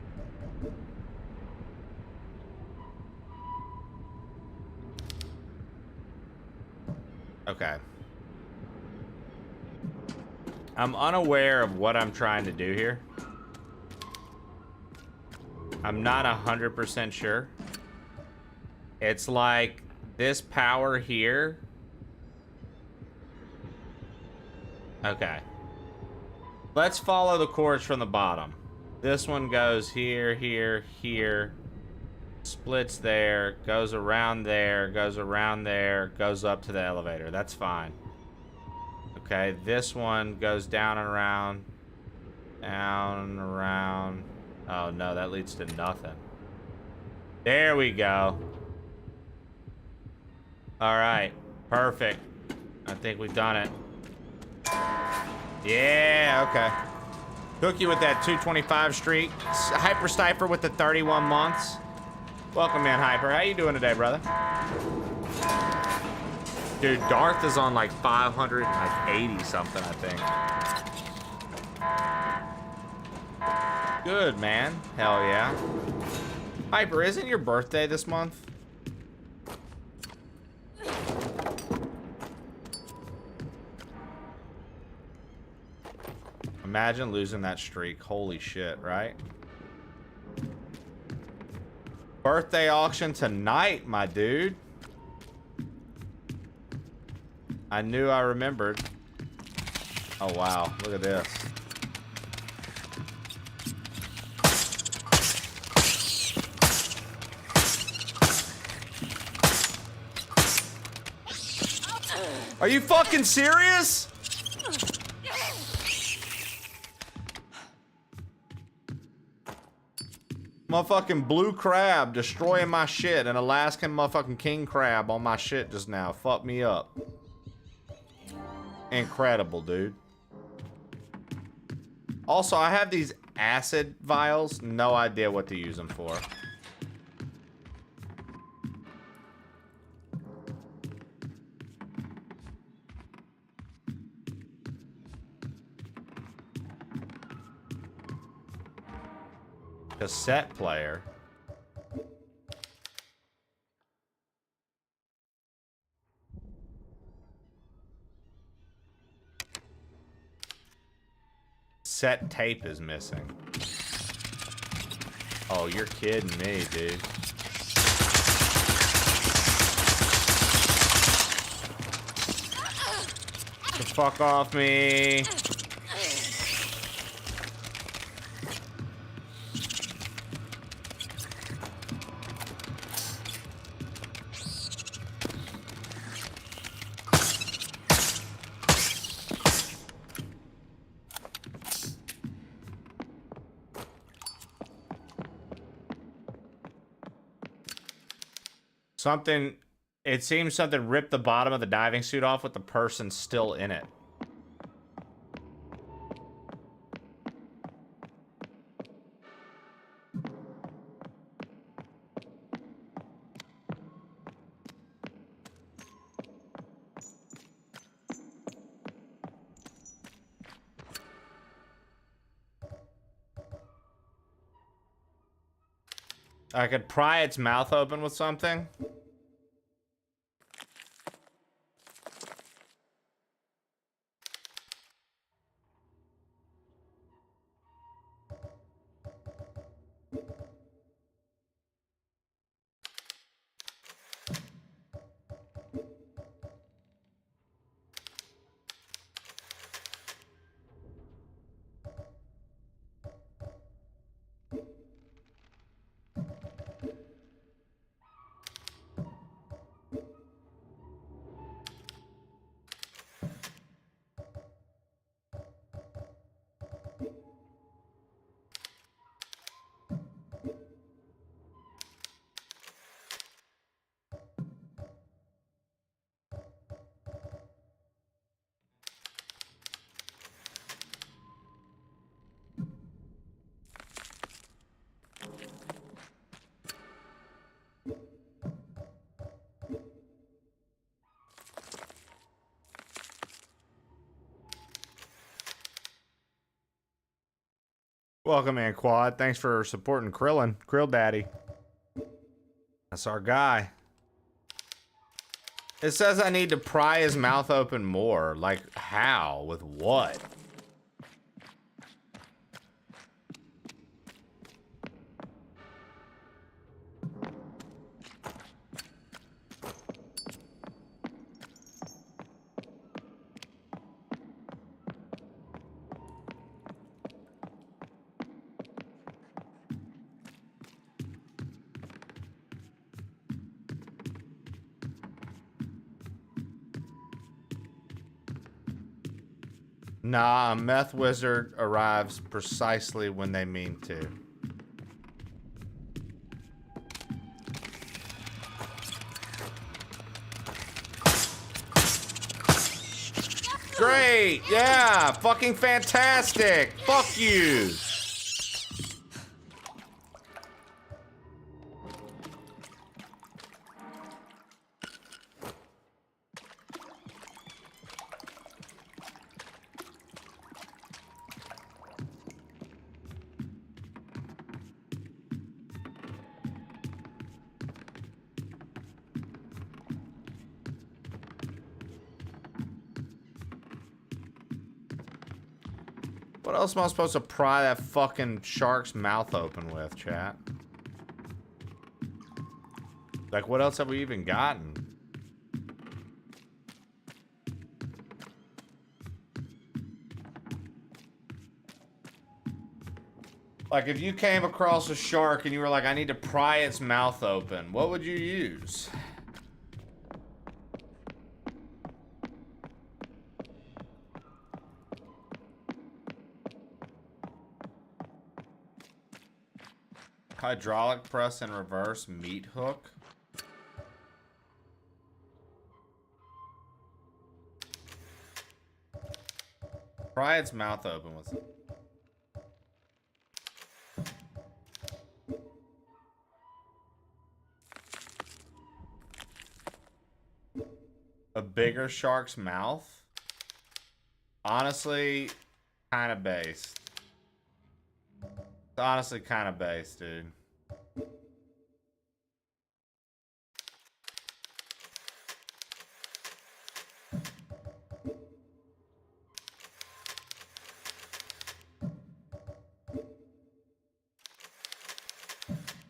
Okay. I'm unaware of what I'm trying to do here. I'm not 100% sure. It's like this power here. Okay. Let's follow the cords from the bottom. This one goes here, here, here. Splits there, goes around there, goes around there, goes up to the elevator. That's fine. Okay, this one goes down and around. Down, around. Oh no, that leads to nothing. There we go. Alright, perfect. I think we've done it. Yeah, okay. Cookie with that 225 streak. Hyper Sniper with the 31 months. Welcome in, Hyper. How you doing today, brother? Dude, Darth is on like 580 something, I think. Good, man. Hell yeah. Hyper, isn't your birthday this month? Imagine losing that streak. Holy shit, right? Birthday auction tonight, my dude. I knew I remembered. Oh, wow. Look at this. Are you fucking serious? Motherfucking blue crab destroying my shit. An Alaskan motherfucking king crab on my shit just now. Fuck me up. Incredible, dude. Also, I have these acid vials. No idea what to use them for. Cassette player. Set tape is missing. Oh, you're kidding me, dude. The fuck off me. Something, it seems something ripped the bottom of the diving suit off with the person still in it. I could pry its mouth open with something. Welcome in, Quad. Thanks for supporting Krillin. Krill Daddy. That's our guy. It says I need to pry his mouth open more. Like, how? With what? Nah, a meth wizard arrives precisely when they mean to. Great! Yeah! Fucking fantastic! Fuck you! What else am I supposed to pry that fucking shark's mouth open with, chat? Like, what else have we even gotten? Like, if you came across a shark and you were like, I need to pry its mouth open, what would you use? Hydraulic press and reverse meat hook. Pry its mouth open with it. A bigger shark's mouth? Honestly, kind of based. It's honestly kind of based, dude.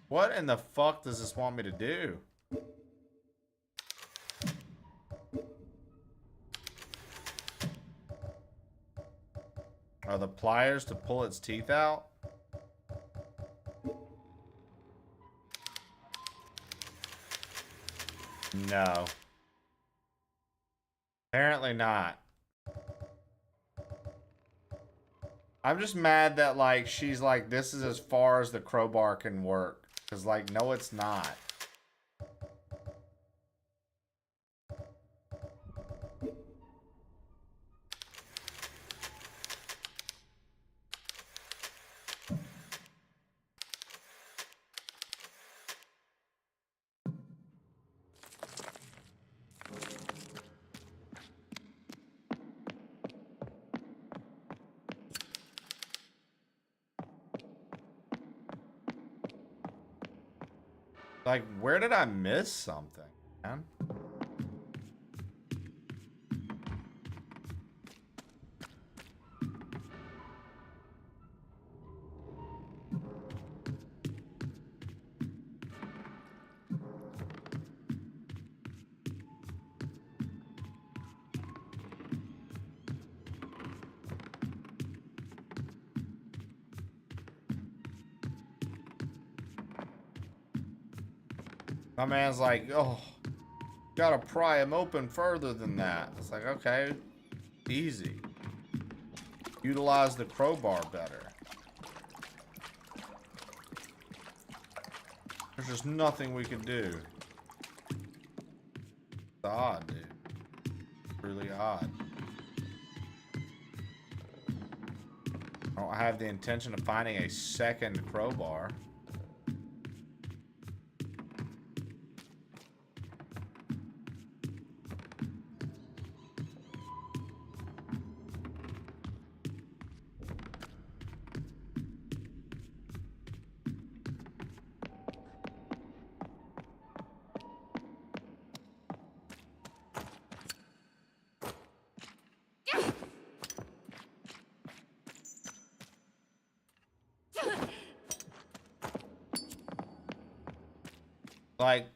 What in the fuck does this want me to do? Are the pliers to pull its teeth out? No. Apparently not. I'm just mad that, like, she's like, this is as far as the crowbar can work. Because, like, no, it's not. Like, where did I miss something, man? My man's like, oh, gotta pry him open further than that. It's like, okay, easy. Utilize the crowbar better. There's just nothing we can do. It's odd, dude. Really odd. I don't have the intention of finding a second crowbar. Like,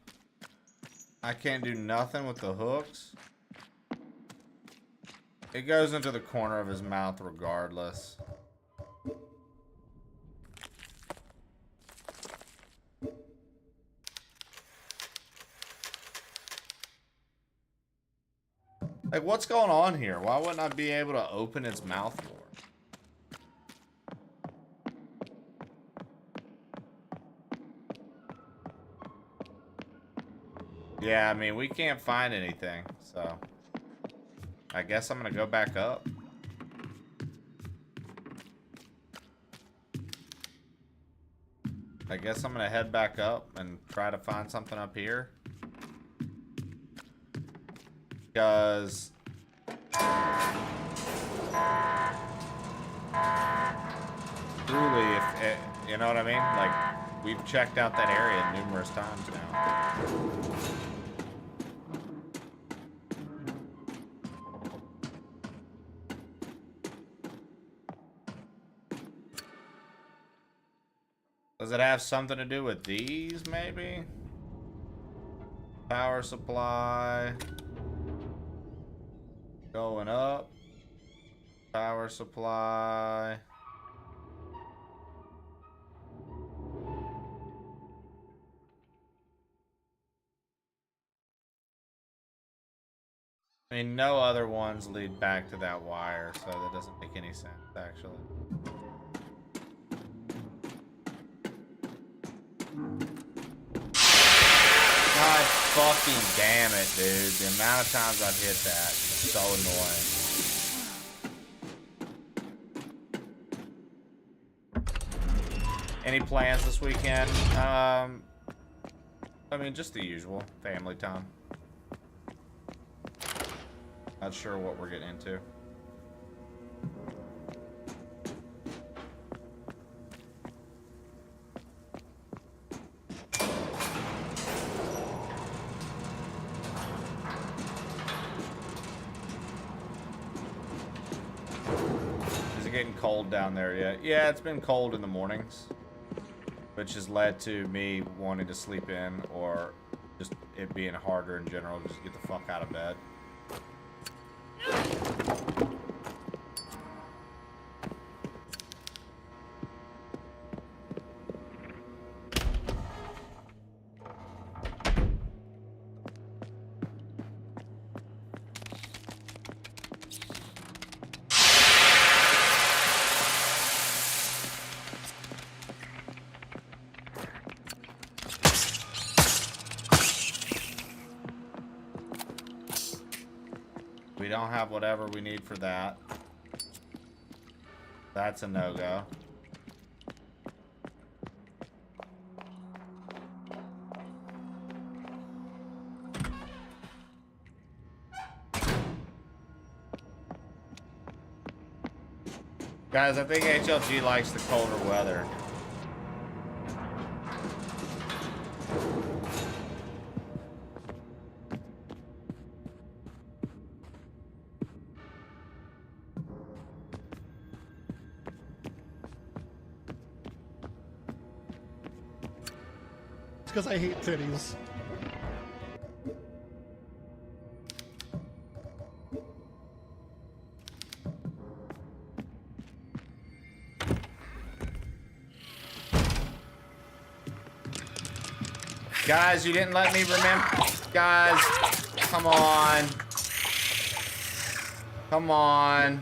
I can't do nothing with the hooks. It goes into the corner of his mouth regardless. Like, what's going on here? Why wouldn't I be able to open its mouth more? Yeah, I mean, we can't find anything, so I guess I'm gonna go back up. I guess I'm gonna head back up and try to find something up here. Because truly, if it, you know what I mean? Like, we've checked out that area numerous times now. Does it have something to do with these, maybe? Power supply. Going up. Power supply. I mean, no other ones lead back to that wire, so that doesn't make any sense, actually. God fucking damn it, dude. The amount of times I've hit that is so annoying. Any plans this weekend? I mean, just the usual. Family time. Not sure what we're getting into. Is it getting cold down there yet? Yeah, it's been cold in the mornings, which has led to me wanting to sleep in, or just it being harder in general to just get the fuck out of bed. We don't have whatever we need for that. That's a no-go. Guys, I think HLG likes the colder weather. Because I hate titties. Guys, you didn't let me remember. Guys, come on. Come on.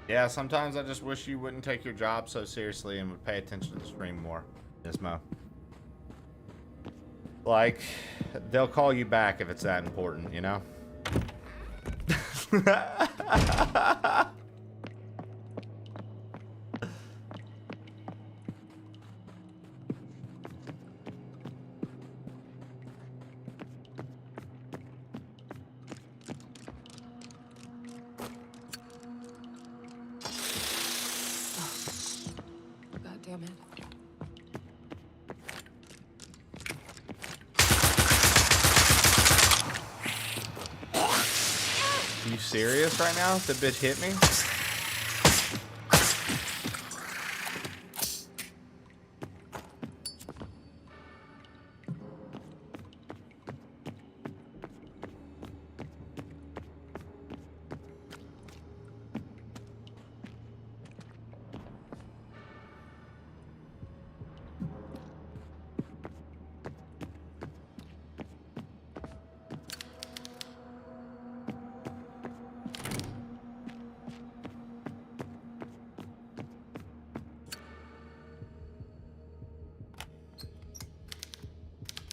Yeah, sometimes I just wish you wouldn't take your job so seriously and would pay attention to the stream more. Nismo. Like, they'll call you back if it's that important, you know? You serious right now? The bitch hit me?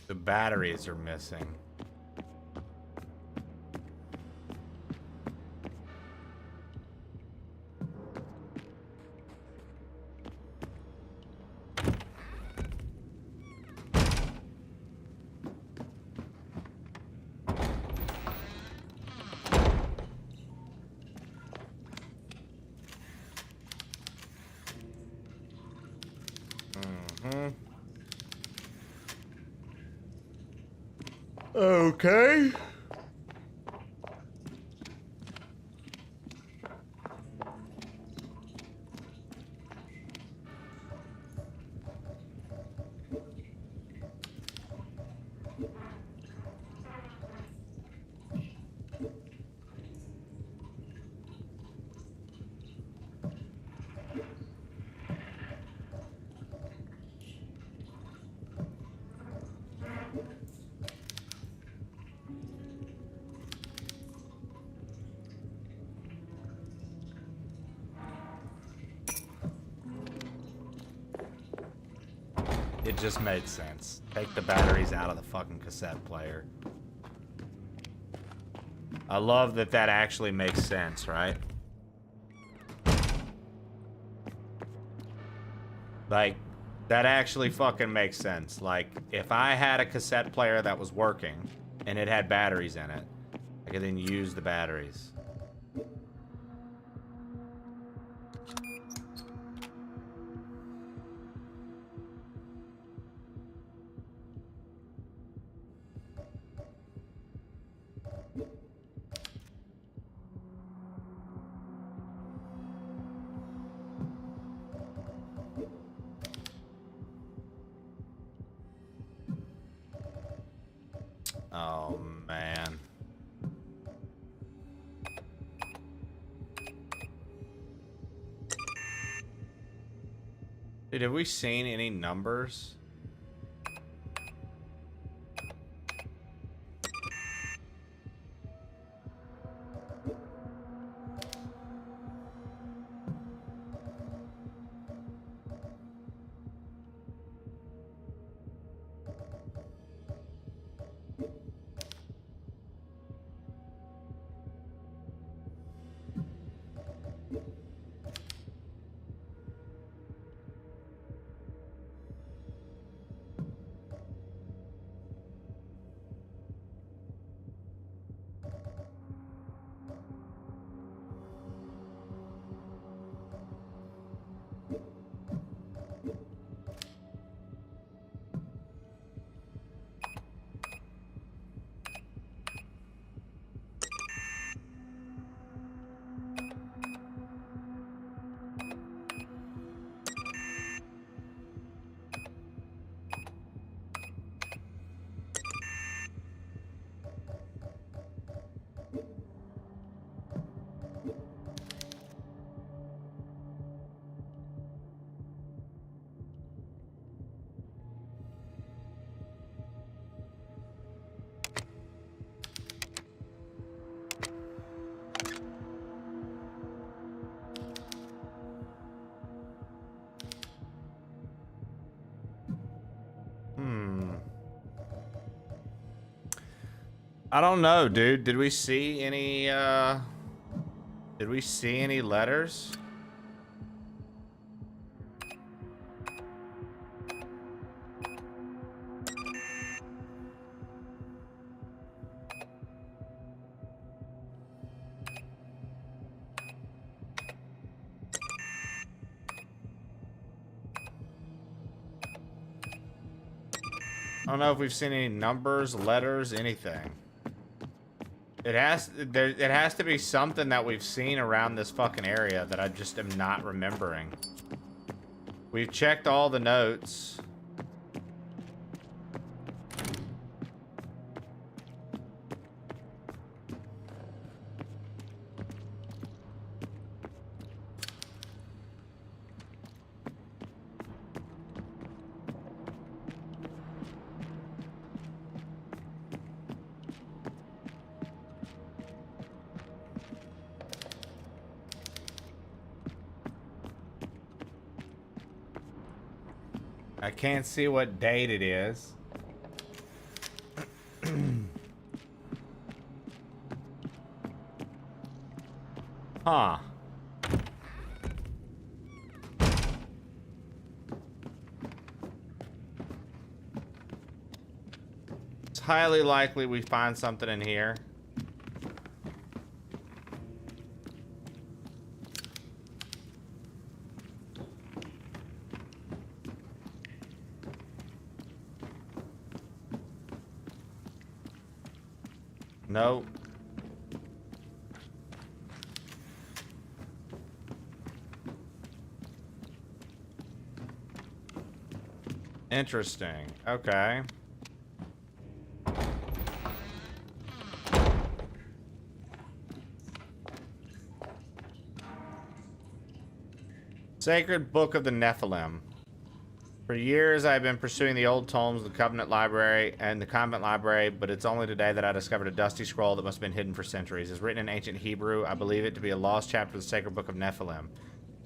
The batteries are missing. Okay. It just made sense. Take the batteries out of the fucking cassette player. I love that that actually makes sense, right? Like, that actually fucking makes sense. Like, if I had a cassette player that was working and it had batteries in it, I could then use the batteries. Oh, man. Dude, have we seen any numbers? I don't know, dude. Did we see any letters? I don't know if we've seen any numbers, letters, anything. It has to be something that we've seen around this fucking area that I just am not remembering. We've checked all the notes. I can't see what date it is. Huh. It's highly likely we find something in here. Nope. Interesting. Okay. Sacred Book of the Nephilim. For years, I've been pursuing the old tomes, the Covenant Library, and the Convent Library, but it's only today that I discovered a dusty scroll that must have been hidden for centuries. It's written in ancient Hebrew. I believe it to be a lost chapter of the Sacred Book of Nephilim.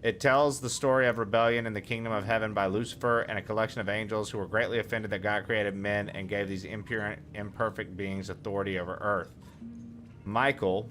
It tells the story of rebellion in the kingdom of heaven by Lucifer and a collection of angels who were greatly offended that God created men and gave these impure, imperfect beings authority over earth. Michael,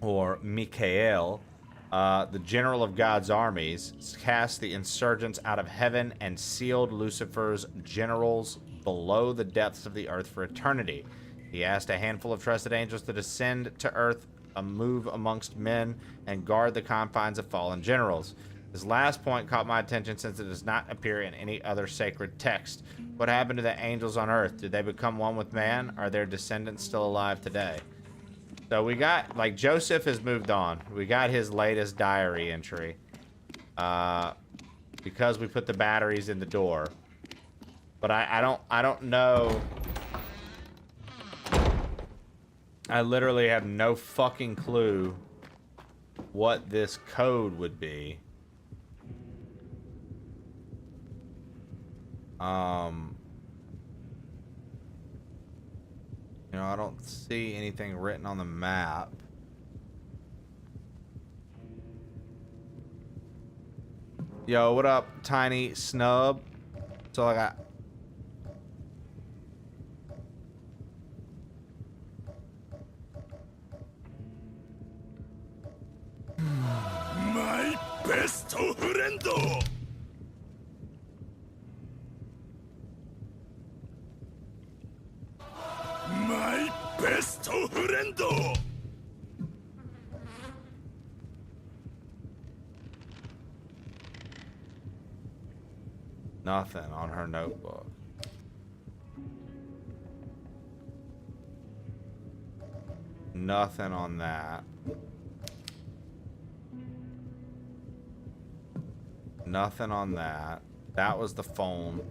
or Mikael, the general of God's armies, cast the insurgents out of heaven and sealed Lucifer's generals below the depths of the earth for eternity. He asked a handful of trusted angels to descend to earth, move amongst men, and guard the confines of fallen generals. This last point caught my attention since it does not appear in any other sacred text. What happened to the angels on earth? Did they become one with man? Are their descendants still alive today? So we got, like, Joseph has moved on. We got his latest diary entry. Because we put the batteries in the door. But I don't know. I literally have no fucking clue what this code would be. You know, I don't see anything written on the map. Yo, what up, Tiny Snub? That's all I got. My best friend. My best friend. Nothing on her notebook. Nothing on that. Nothing on that. That was the phone.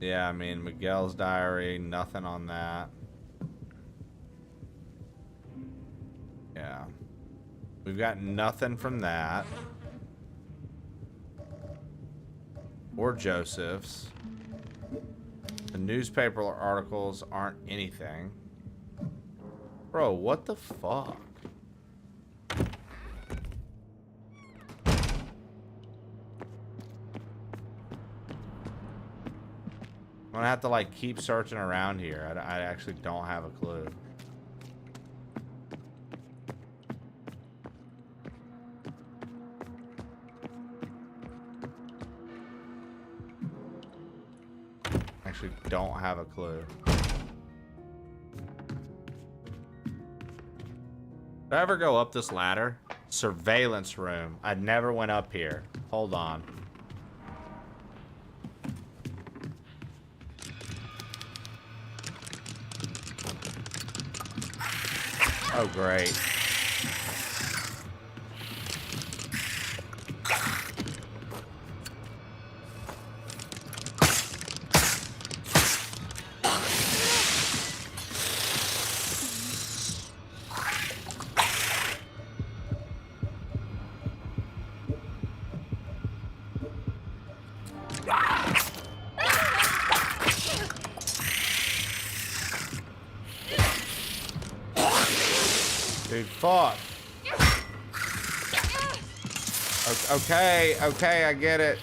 Yeah, I mean, Miguel's diary, nothing on that. Yeah. We've got nothing from that. Or Joseph's. The newspaper articles aren't anything. Bro, what the fuck? I'm gonna have to, like, keep searching around here. I actually don't have a clue. Actually don't have a clue. Did I ever go up this ladder? Surveillance room. I never went up here. Hold on. Oh, great. Dude, fuck. Okay, okay, I get it.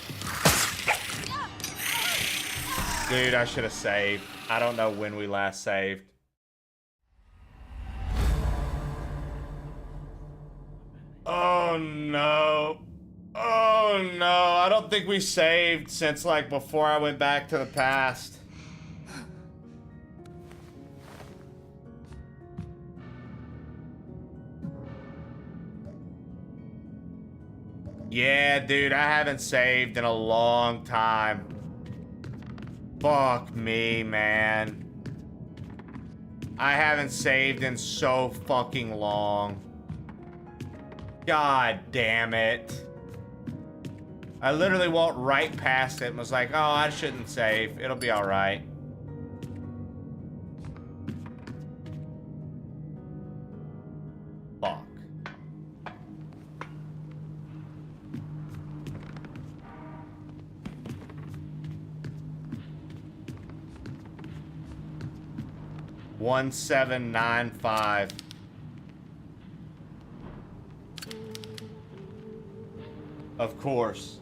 Dude, I should have saved. I don't know when we last saved. Oh no. Oh no, I don't think we saved since like before I went back to the past. Yeah, dude, I haven't saved in a long time. Fuck me, man. I haven't saved in so fucking long. God damn it. I literally walked right past it and was like, oh, I shouldn't save. It'll be alright. Fuck. $1795. Of course.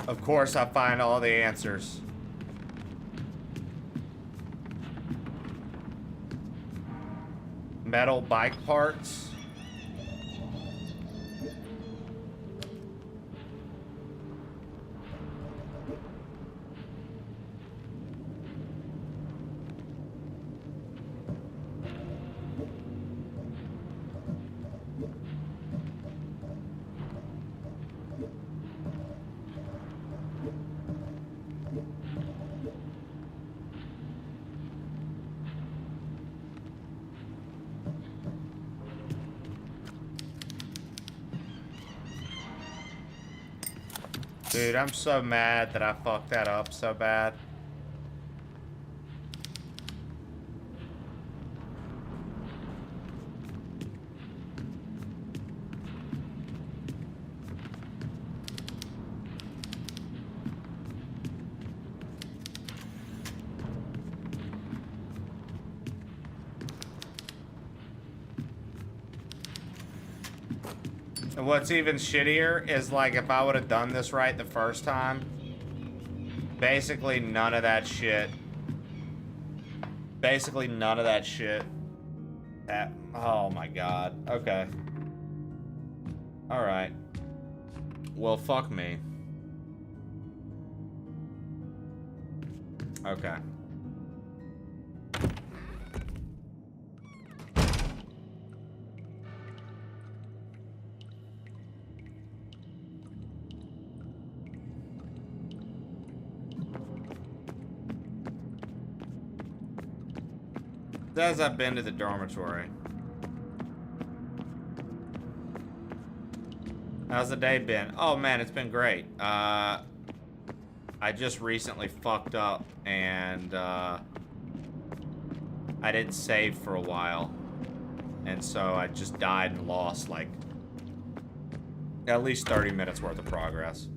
Of course I find all the answers. Metal bike parts. Dude, I'm so mad that I fucked that up so bad. And what's even shittier is like if I would have done this right the first time, basically none of that shit. Basically none of that shit. Oh my god. Okay. Alright. Well, fuck me. Okay. Says I've been to the dormitory. How's the day been? Oh man, it's been great. I just recently fucked up and I didn't save for a while. And so I just died and lost like at least 30 minutes worth of progress.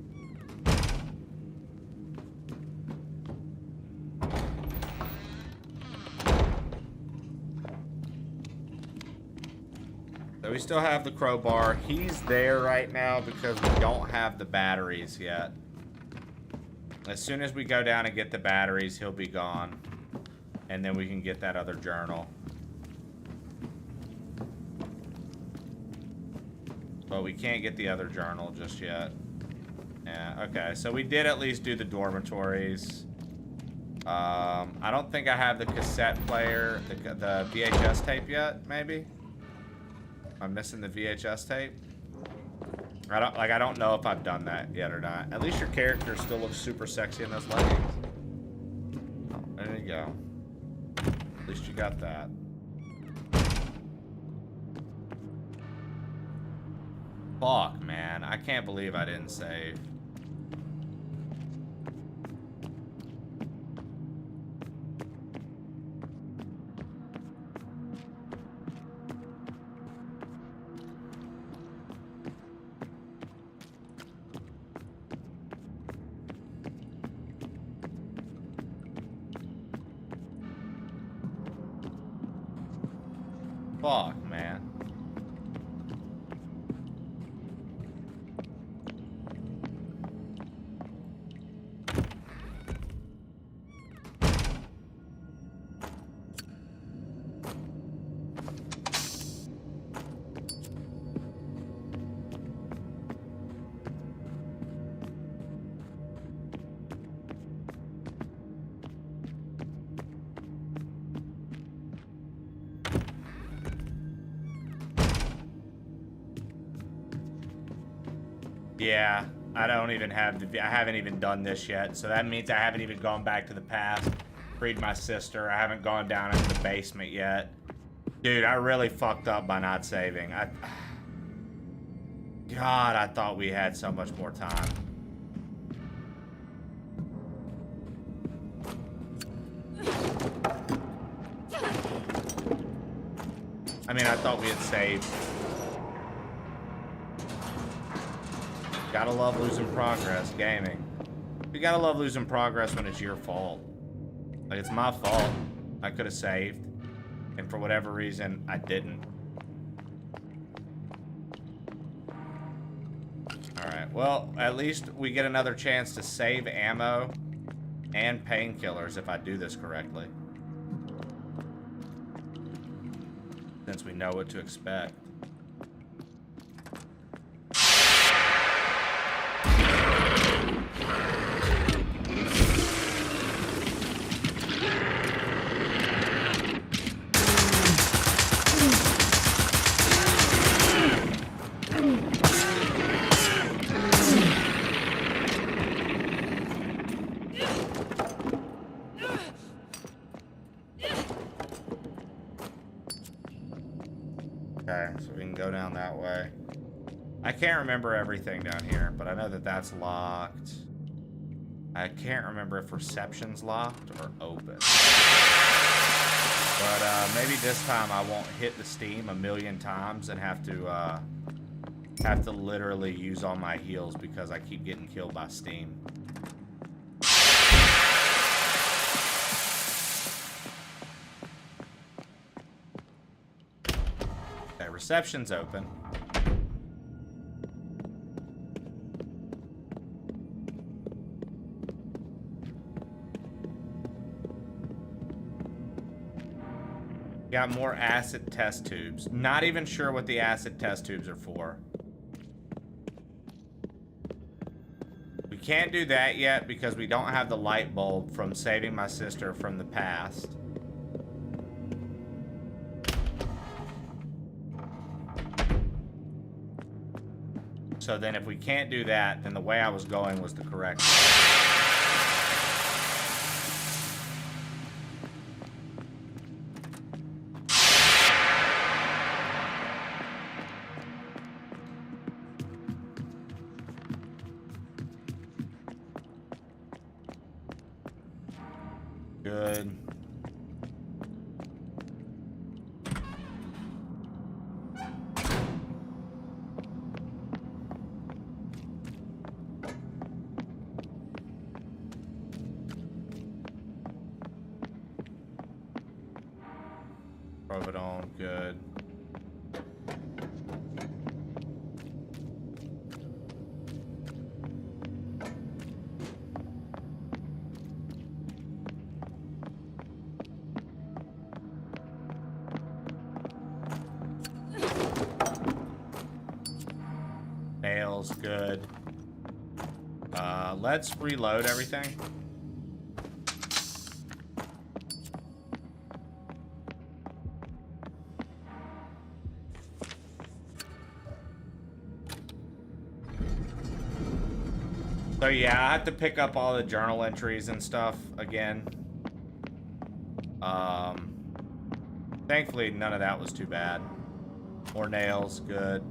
So we still have the crowbar. He's there right now because we don't have the batteries yet. As soon as we go down and get the batteries, he'll be gone. And then we can get that other journal. But we can't get the other journal just yet. Yeah, okay. So we did at least do the dormitories. I don't think I have the cassette player, the VHS tape yet, maybe? I'm missing the VHS tape. I don't know if I've done that yet or not. At least your character still looks super sexy in those leggings. Oh, there you go. At least you got that. Fuck, man. I can't believe I didn't save. Fuck, man. Yeah, I don't even have the... I haven't even done this yet, so that means I haven't even gone back to the past, freed my sister. I haven't gone down into the basement yet. Dude, I really fucked up by not saving. God, I thought we had so much more time. I mean, I thought we had saved. Gotta love losing progress, gaming. You gotta love losing progress when it's your fault. Like, it's my fault. I could have saved. And for whatever reason, I didn't. Alright, well, at least we get another chance to save ammo and painkillers if I do this correctly. Since we know what to expect. Okay, so we can go down that way. I can't remember everything down here, but I know that that's locked. I can't remember if reception's locked or open. But maybe this time I won't hit the Steam a million times and have to literally use all my heals because I keep getting killed by Steam. Okay, reception's open. Got more acid test tubes. Not even sure what the acid test tubes are for. We can't do that yet because we don't have the light bulb from saving my sister from the past. So then if we can't do that, then the way I was going was the correct way. Good. Providone, good. Nails, good. Let's reload everything. So yeah, I have to pick up all the journal entries and stuff again. Thankfully, none of that was too bad. More nails, good.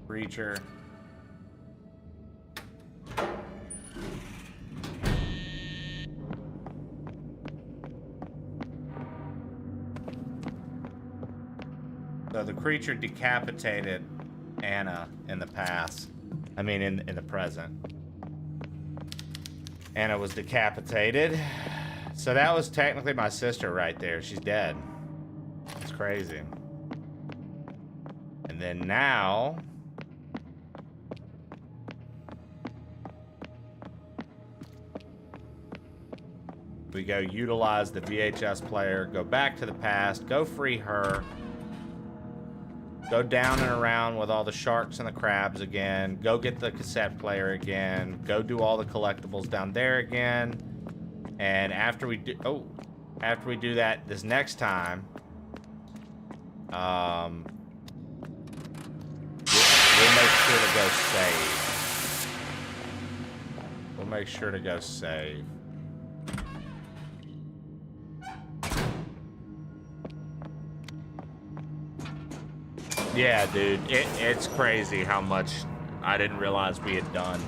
Breacher. So the creature decapitated Anna in the past. I mean, in the present. Anna was decapitated. So that was technically my sister right there. She's dead. It's crazy. And then now... we go utilize the VHS player, go back to the past, go free her. Go down and around with all the sharks and the crabs again. Go get the cassette player again. Go do all the collectibles down there again. And after we do, after we do that this next time, we'll make sure to go save. We'll make sure to go save. Yeah, dude, it's crazy how much I didn't realize we had done.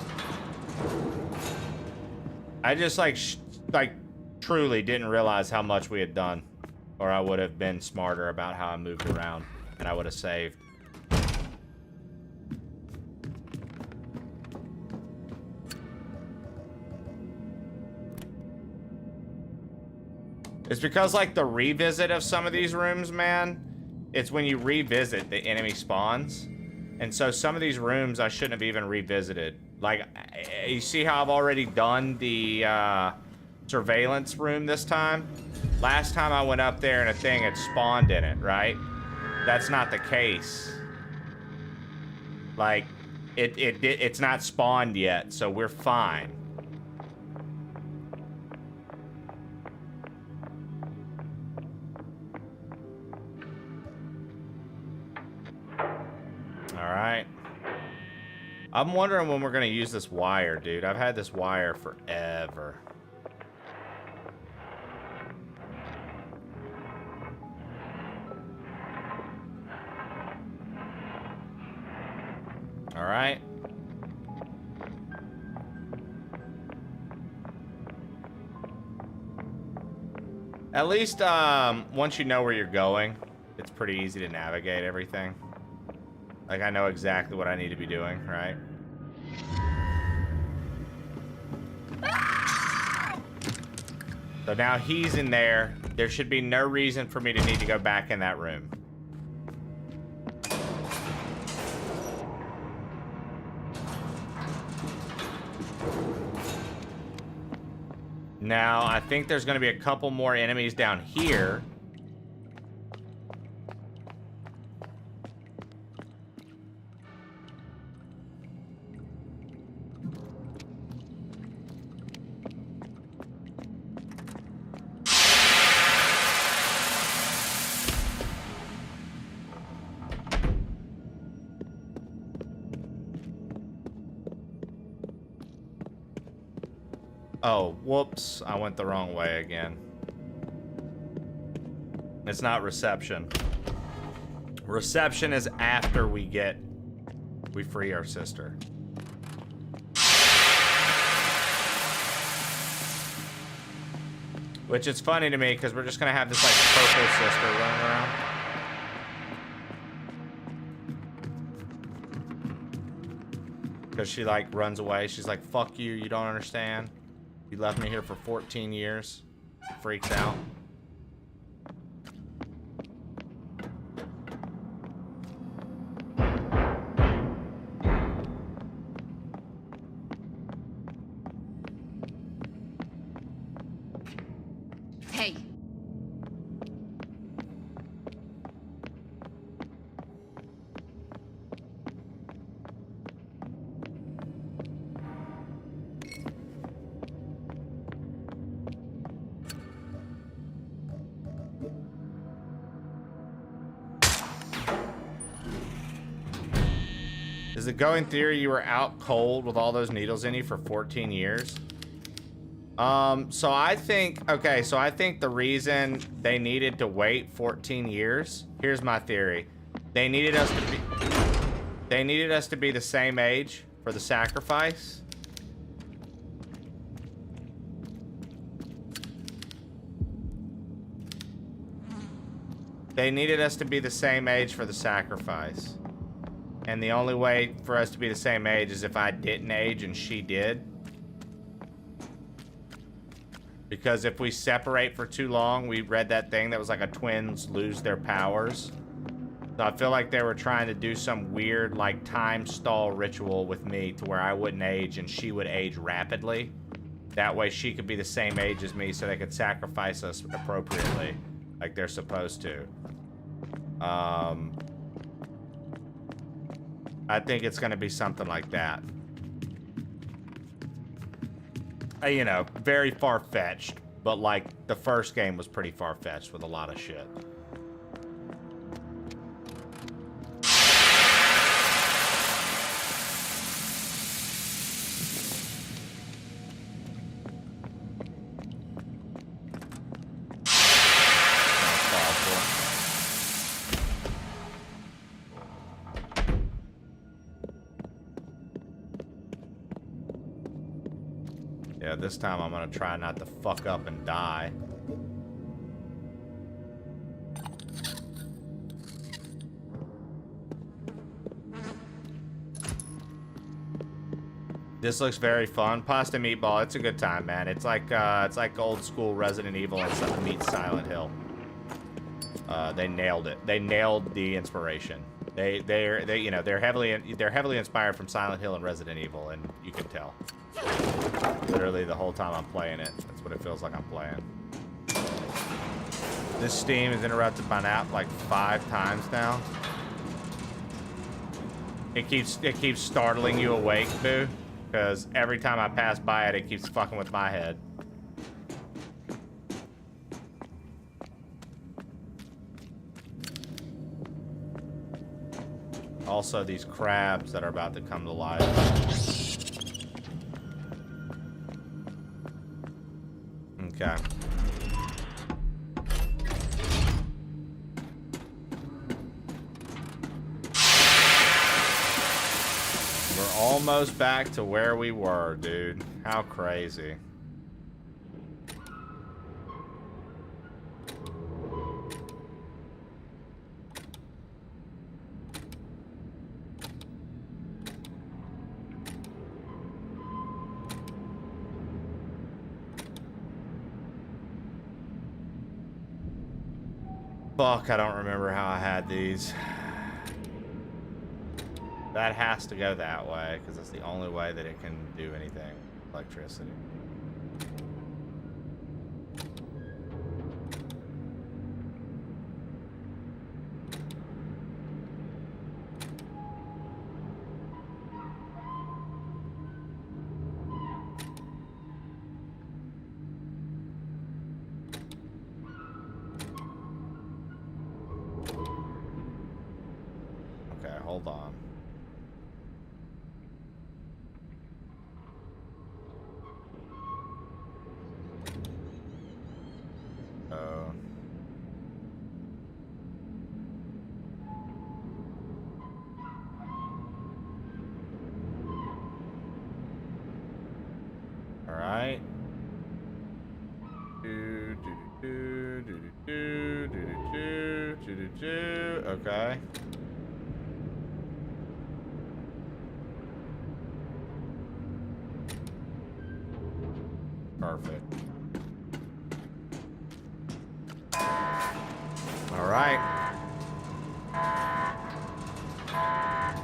I just like truly didn't realize how much we had done, or I would have been smarter about how I moved around, and I would have saved. It's because like the revisit of some of these rooms, man. It's when you revisit the enemy spawns. And so some of these rooms I shouldn't have even revisited. Like, you see how I've already done the surveillance room this time? Last time I went up there and a thing had spawned in it, right? That's not the case. Like, it's not spawned yet, so we're fine. Alright. I'm wondering when we're gonna use this wire, dude. I've had this wire forever. Alright. At least, once you know where you're going, it's pretty easy to navigate everything. Like, I know exactly what I need to be doing, right? So now he's in there. There should be no reason for me to need to go back in that room. Now, I think there's going to be a couple more enemies down here. Oh, whoops. I went the wrong way again. It's not reception. Reception is after we free our sister. Which is funny to me because we're just gonna have this like purple sister running around. Because she like runs away. She's like, fuck you, you don't understand. You left me here for 14 years. Freaks out. Hey. Is the going theory you were out cold with all those needles in you for 14 years? So I think the reason they needed to wait 14 years, here's my theory. They needed us to be the same age for the sacrifice. They needed us to be the same age for the sacrifice. And the only way for us to be the same age is if I didn't age and she did. Because if we separate for too long, we read that thing that was like a twins lose their powers. So I feel like they were trying to do some weird like time stall ritual with me to where I wouldn't age and she would age rapidly. That way she could be the same age as me so they could sacrifice us appropriately like they're supposed to. I think it's gonna be something like that. You know, very far-fetched, but like the first game was pretty far-fetched with a lot of shit. Yeah, this time I'm gonna try not to fuck up and die. This looks very fun. Pasta Meatball, it's a good time, man. It's like old school Resident Evil and something meets Silent Hill. They nailed it. They nailed the inspiration. They're heavily inspired from Silent Hill and Resident Evil, and you can tell. Literally the whole time I'm playing it. That's what it feels like I'm playing. This Steam is interrupted by an app like 5 times now. It keeps startling you awake, boo. Because every time I pass by it, it keeps fucking with my head. Also, these crabs that are about to come to life. Okay. We're almost back to where we were, dude. How crazy. Fuck, I don't remember how I had these. That has to go that way, because it's the only way that it can do anything. Electricity. Okay, hold on. Alright. Okay. Perfect. Alright.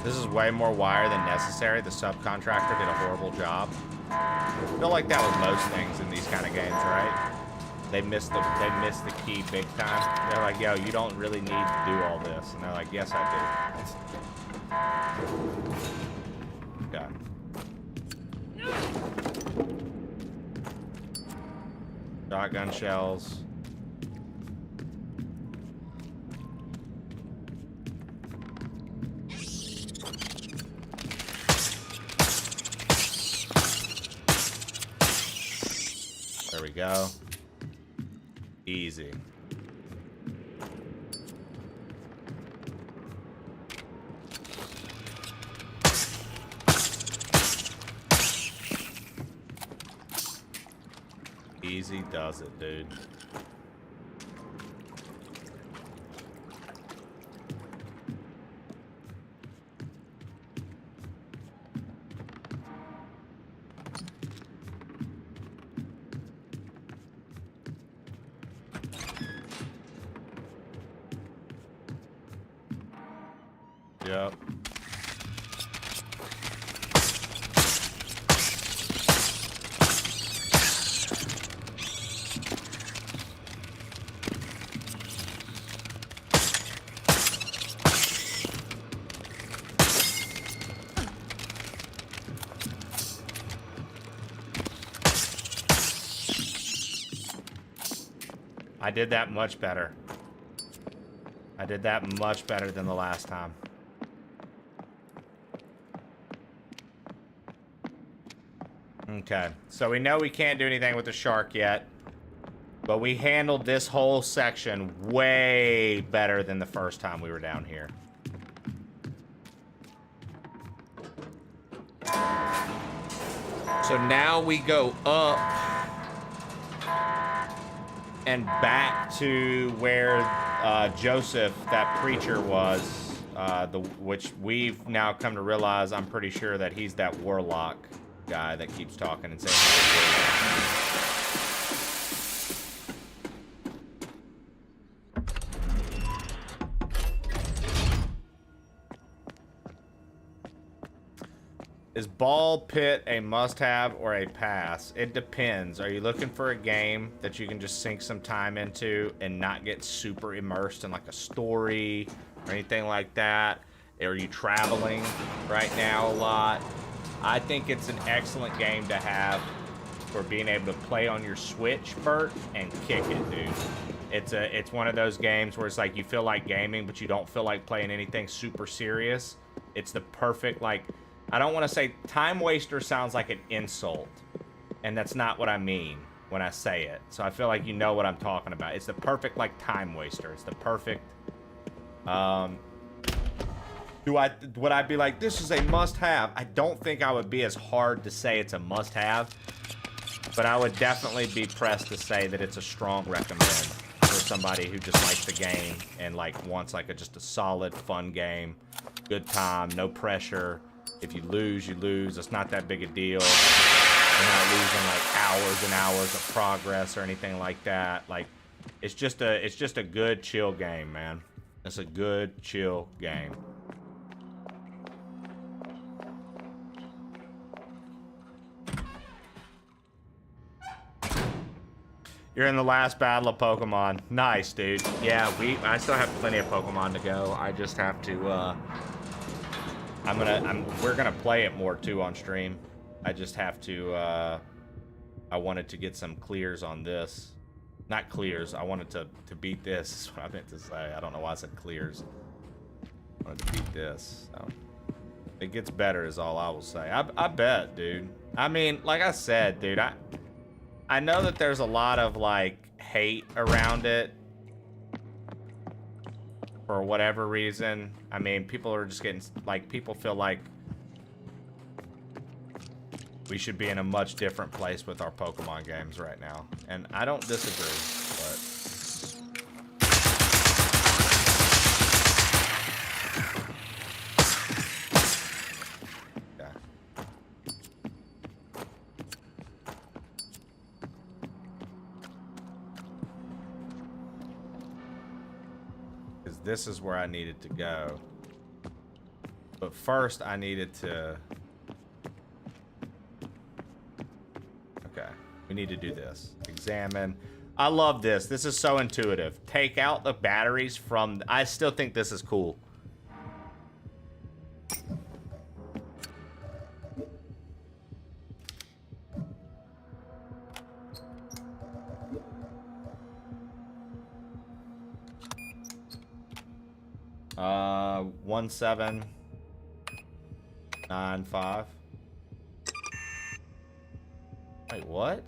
This is way more wire than necessary. The subcontractor did a horrible job. I feel like that with most things in these kind of games, right? They missed the key big time. They're like, yo, you don't really need to do all this. And they're like, yes, I do. Okay. Shotgun shells. go. Easy. Easy does it, dude. Yep. I did that much better. I did that much better than the last time. Okay, so we know we can't do anything with the shark yet, but we handled this whole section way better than the first time we were down here. So now we go up and back to where Joseph, that preacher, was, which we've now come to realize, I'm pretty sure that he's that warlock guy that keeps talking and saying Is Ball Pit a must-have or a pass? It depends. Are you looking for a game that you can just sink some time into and not get super immersed in like a story or anything like that? Are you traveling right now a lot? I think it's an excellent game to have for being able to play on your Switch, Bert, and kick it, dude. It's one of those games where it's like you feel like gaming, but you don't feel like playing anything super serious. It's the perfect, like, I don't want to say time waster sounds like an insult, and that's not what I mean when I say it. So I feel like you know what I'm talking about. It's the perfect, like, time waster. It's the perfect, would I be like, this is a must-have? I don't think I would be as hard to say it's a must-have, but I would definitely be pressed to say that it's a strong recommend for somebody who just likes the game and, like, wants, like, just a solid, fun game. Good time, no pressure. If you lose, you lose. It's not that big a deal. You're not losing, like, hours and hours of progress or anything like that. Like, it's just a good, chill game, man. It's a good, chill game. You're in the last battle of Pokemon. Nice, dude. Yeah, I still have plenty of Pokemon to go. I just have to, we're gonna play it more too on stream. I just have to, I wanted to get some clears on this. Not clears, I wanted to beat this, is what I meant to say. I don't know why I said clears. I wanted to beat this, so. It gets better is all I will say. I bet, dude. I mean, like I said, dude, I know that there's a lot of, like, hate around it. For whatever reason. I mean, people are just getting, like, people feel like we should be in a much different place with our Pokemon games right now. And I don't disagree, but... yeah. Because this is where I needed to go. But first, I needed to... okay, we need to do this. Examine. I love this. This is so intuitive. Take out the batteries from... I still think this is cool. Uh, 1795. Wait, what?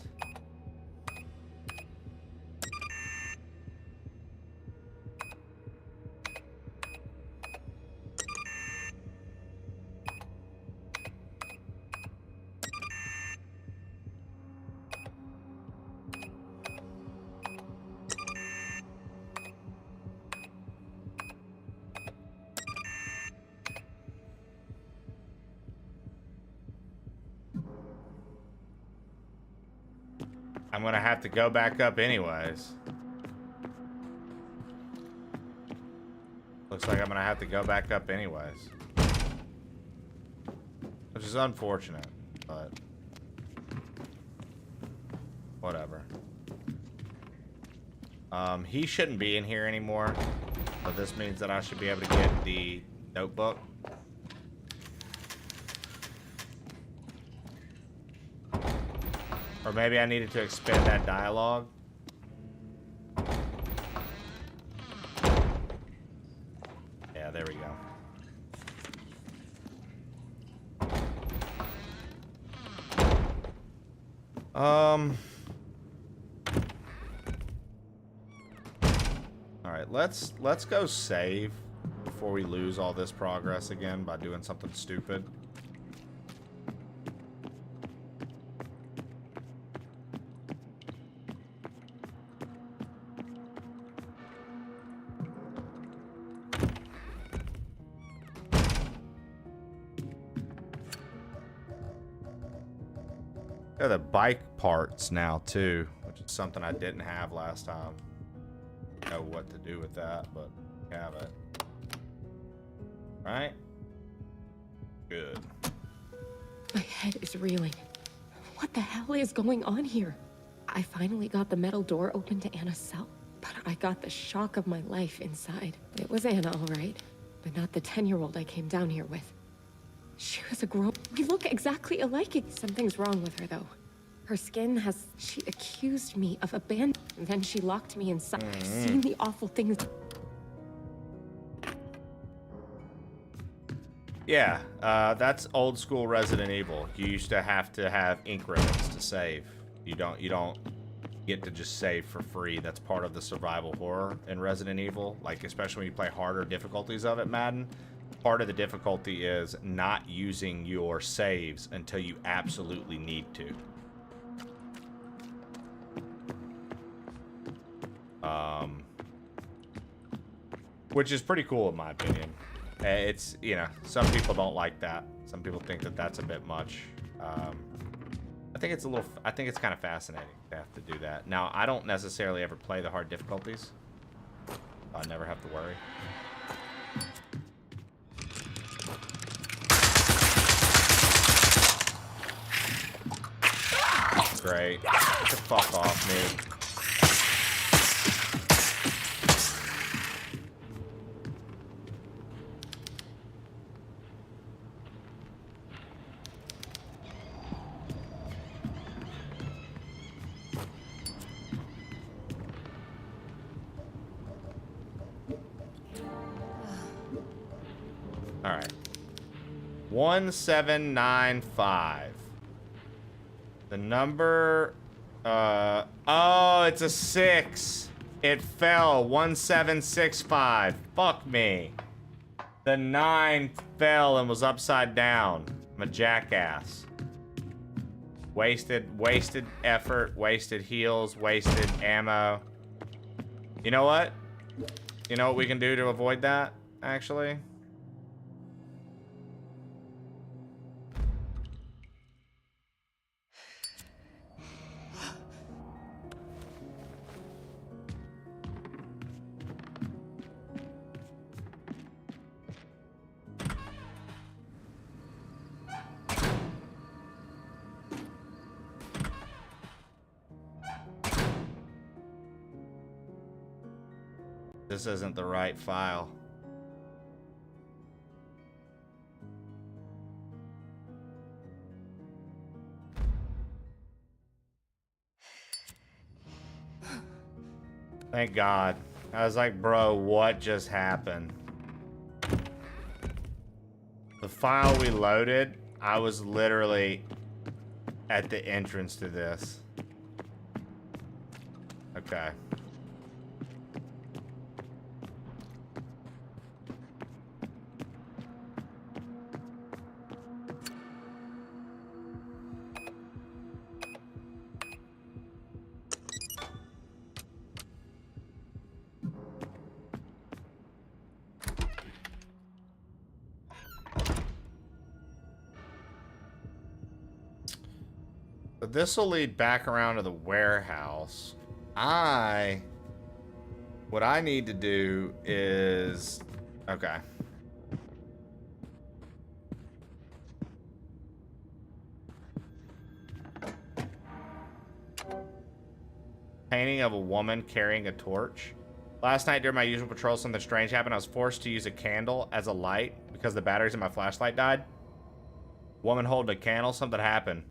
I'm gonna have to go back up anyways. Looks like I'm gonna have to go back up anyways. Which is unfortunate, but whatever. He shouldn't be in here anymore, but this means that I should be able to get the notebook. Or maybe I needed to expand that dialogue. Yeah, there we go. Alright, let's go save before we lose all this progress again by doing something stupid. Got the bike parts now too, which is something I didn't have last time. I don't know what to do with that, but we have it. Right? Good. My head is reeling. What the hell is going on here? I finally got the metal door open to Anna's cell, but I got the shock of my life inside. It was Anna, all right, but not the 10-year-old I came down here with. She was a grown... We look exactly alike. Something's wrong with her, though. Her skin has... She accused me of abandonment. Then she locked me inside. I've seen the awful things... Yeah, that's old school Resident Evil. You used to have ink ribbons to save. You don't get to just save for free. That's part of the survival horror in Resident Evil. Like, especially when you play harder difficulties of it, Madden. Part of the difficulty is not using your saves until you absolutely need to. Which is pretty cool in my opinion. It's, you know, some people don't like that. Some people think that that's a bit much. I think it's kind of fascinating to have to do that. Now, I don't necessarily ever play the hard difficulties. I never have to worry. Great. Get the fuck off me. All right. 1795. The number, oh, it's a 6. It fell. 1765. Fuck me. The 9 fell and was upside down. I'm a jackass. Wasted effort, wasted heals, wasted ammo. You know what? You know what we can do to avoid that, actually? This isn't the right file. Thank God. I was like, bro, what just happened? The file we loaded, I was literally at the entrance to this. Okay. But this will lead back around to the warehouse. What I need to do is... Okay. Painting of a woman carrying a torch. Last night during my usual patrol, something strange happened. I was forced to use a candle as a light because the batteries in my flashlight died. Woman holding a candle, something happened.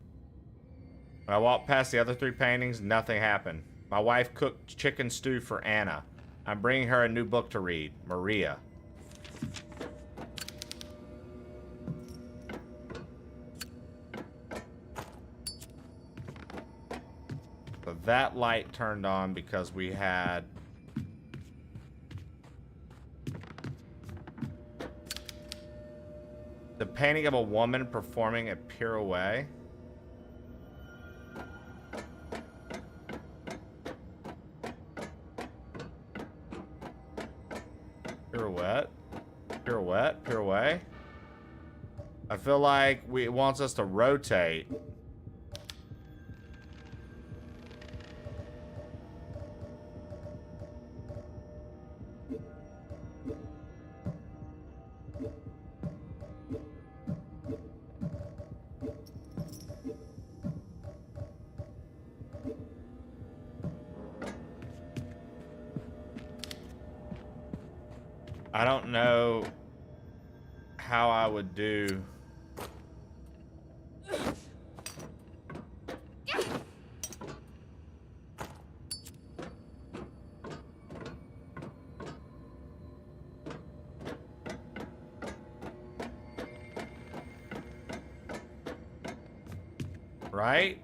When I walked past the other 3 paintings, nothing happened. My wife cooked chicken stew for Anna. I'm bringing her a new book to read, Maria. So that light turned on because we had... the painting of a woman performing a pirouette. Pirouette. I feel like it wants us to rotate. I don't know how I would do. Right?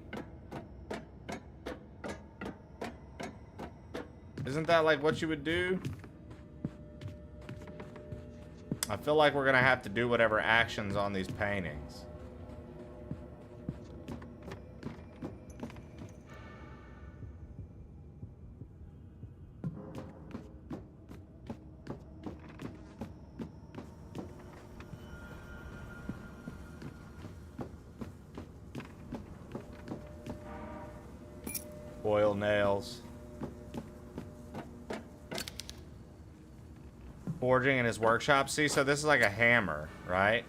Isn't that like what you would do? I feel like we're gonna have to do whatever actions on these paintings. Oil nails. Forging in his workshop. See, so this is like a hammer, right?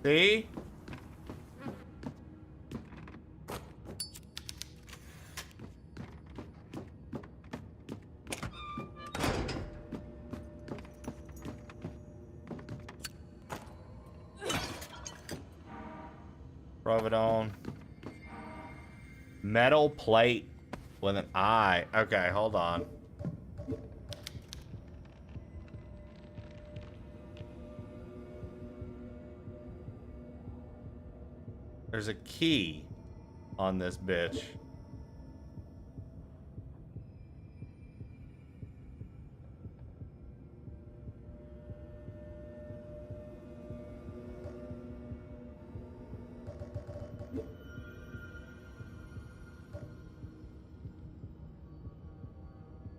See? Providone. Metal plate with an eye. Okay, hold on. There's a key on this bitch.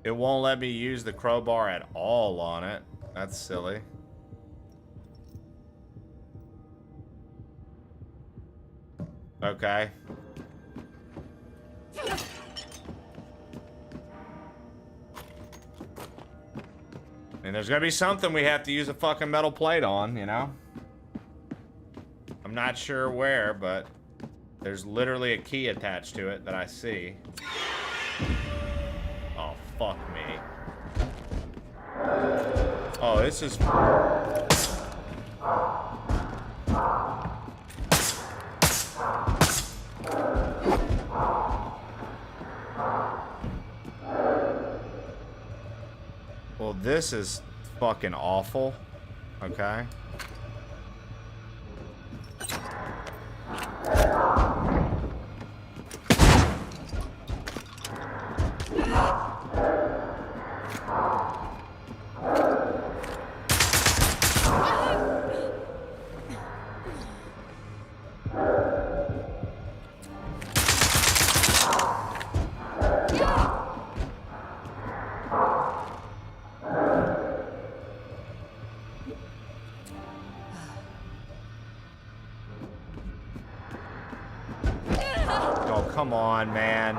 It won't let me use the crowbar at all on it. That's silly. Okay. And there's gonna be something we have to use a fucking metal plate on, you know? I'm not sure where, but there's literally a key attached to it that I see. Oh, fuck me. Oh, this is... Well, this is fucking awful. Okay. come on, man.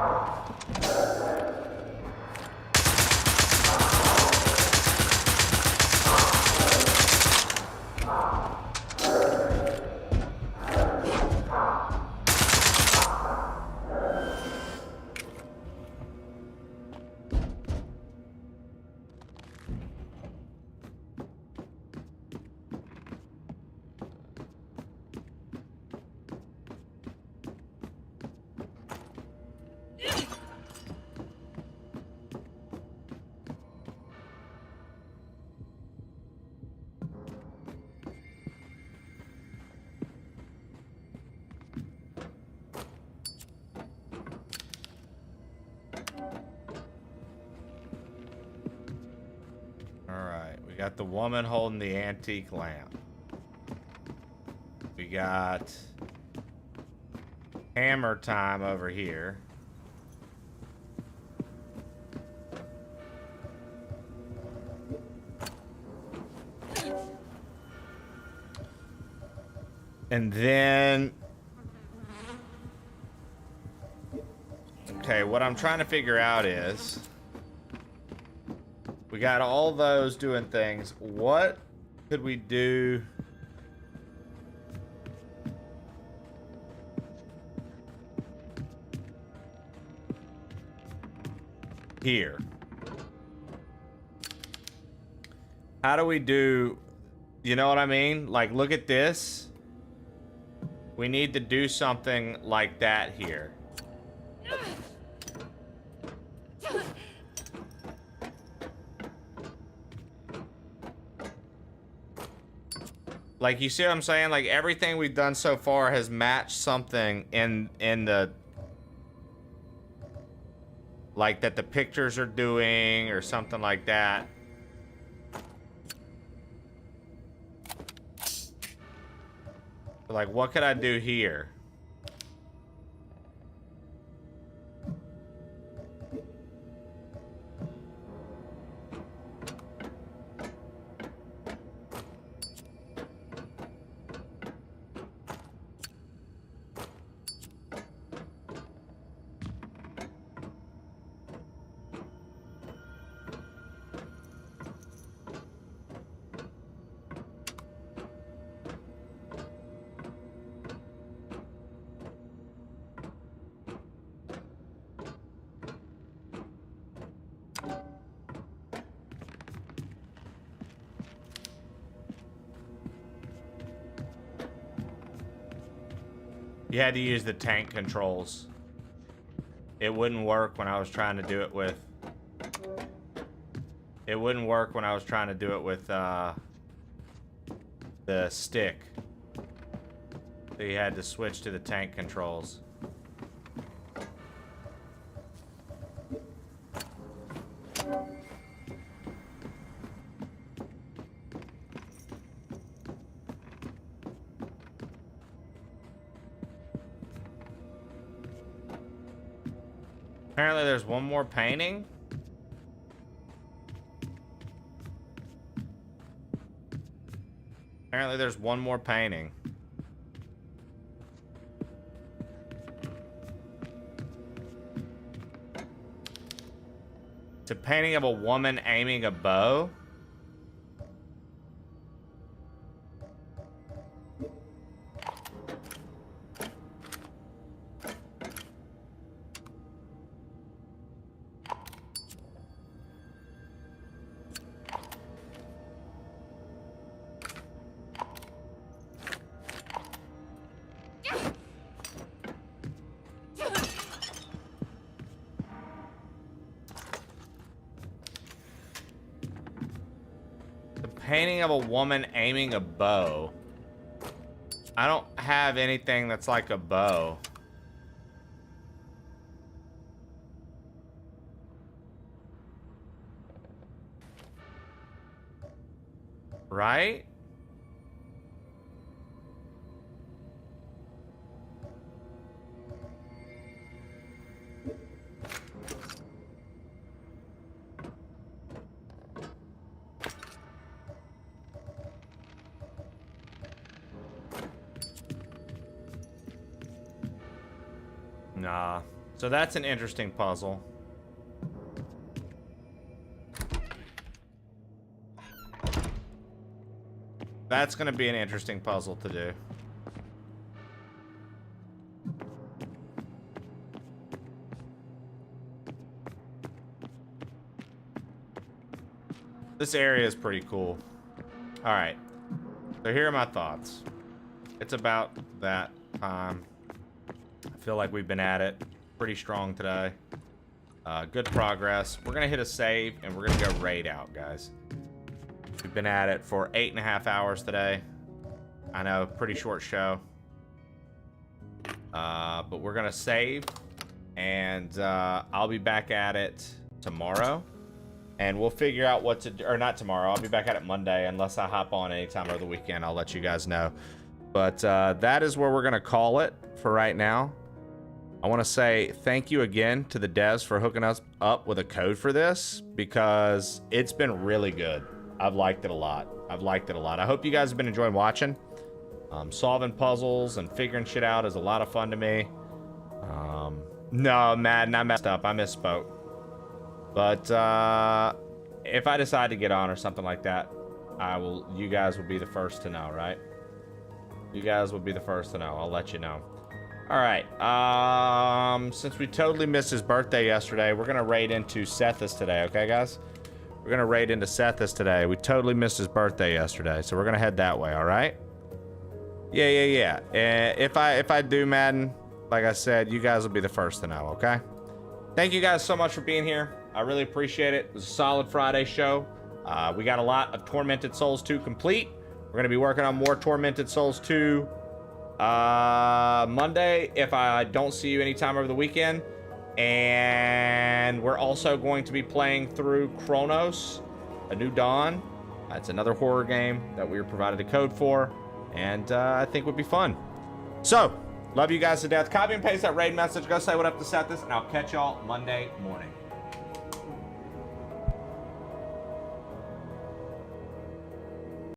Got the woman holding the antique lamp. We got hammer time over here. And then... Okay, what I'm trying to figure out is... We got all those doing things. What could we do? Here. How do we do, you know what I mean? Like, look at this. We need to do something like that here. Like, you see what I'm saying? Like, everything we've done so far has matched something in the... Like, that the pictures are doing or something like that. But, like, what could I do here? You had to use the tank controls. It wouldn't work when I was trying to do it with... It wouldn't work when I was trying to do it with, the stick. So you had to switch to the tank controls. Apparently there's one more painting. Apparently there's one more painting. It's a painting of a woman aiming a bow. Painting of a woman aiming a bow. I don't have anything that's like a bow. Right? Nah. So that's an interesting puzzle. That's gonna be an interesting puzzle to do. This area is pretty cool. All right. So here are my thoughts. It's about that time. I feel like we've been at it pretty strong today. Good progress. We're gonna hit a save and we're gonna go raid out, guys. We've been at it for 8.5 hours today. I know, pretty short show. But we're gonna save and I'll be back at it tomorrow. And we'll figure out what to do, or not tomorrow. I'll be back at it Monday unless I hop on anytime over the weekend. I'll let you guys know. But that is where we're gonna call it for right now. I want to say thank you again to the devs for hooking us up with a code for this because it's been really good. I've liked it a lot. I hope you guys have been enjoying watching. Solving puzzles and figuring shit out is a lot of fun to me. No, Madden, I messed up. I misspoke. But if I decide to get on or something like that, you guys will be the first to know, right? You guys will be the first to know. I'll let you know. All right. Since we totally missed his birthday yesterday, we're gonna raid into Sethis today, okay, guys? We're gonna raid into Sethis today. We totally missed his birthday yesterday, so we're gonna head that way. All right? Yeah. If I do, Madden, like I said, you guys will be the first to know, okay? Thank you guys so much for being here. I really appreciate it. It was a solid Friday show. We got a lot of Tormented Souls 2 complete. We're going to be working on more Tormented Souls 2 Monday if I don't see you anytime over the weekend. And we're also going to be playing through Chronos, A New Dawn. It's another horror game that we were provided a code for. And I think would be fun. So, love you guys to death. Copy and paste that raid message. Go say what up to Sethis, and I'll catch y'all Monday morning.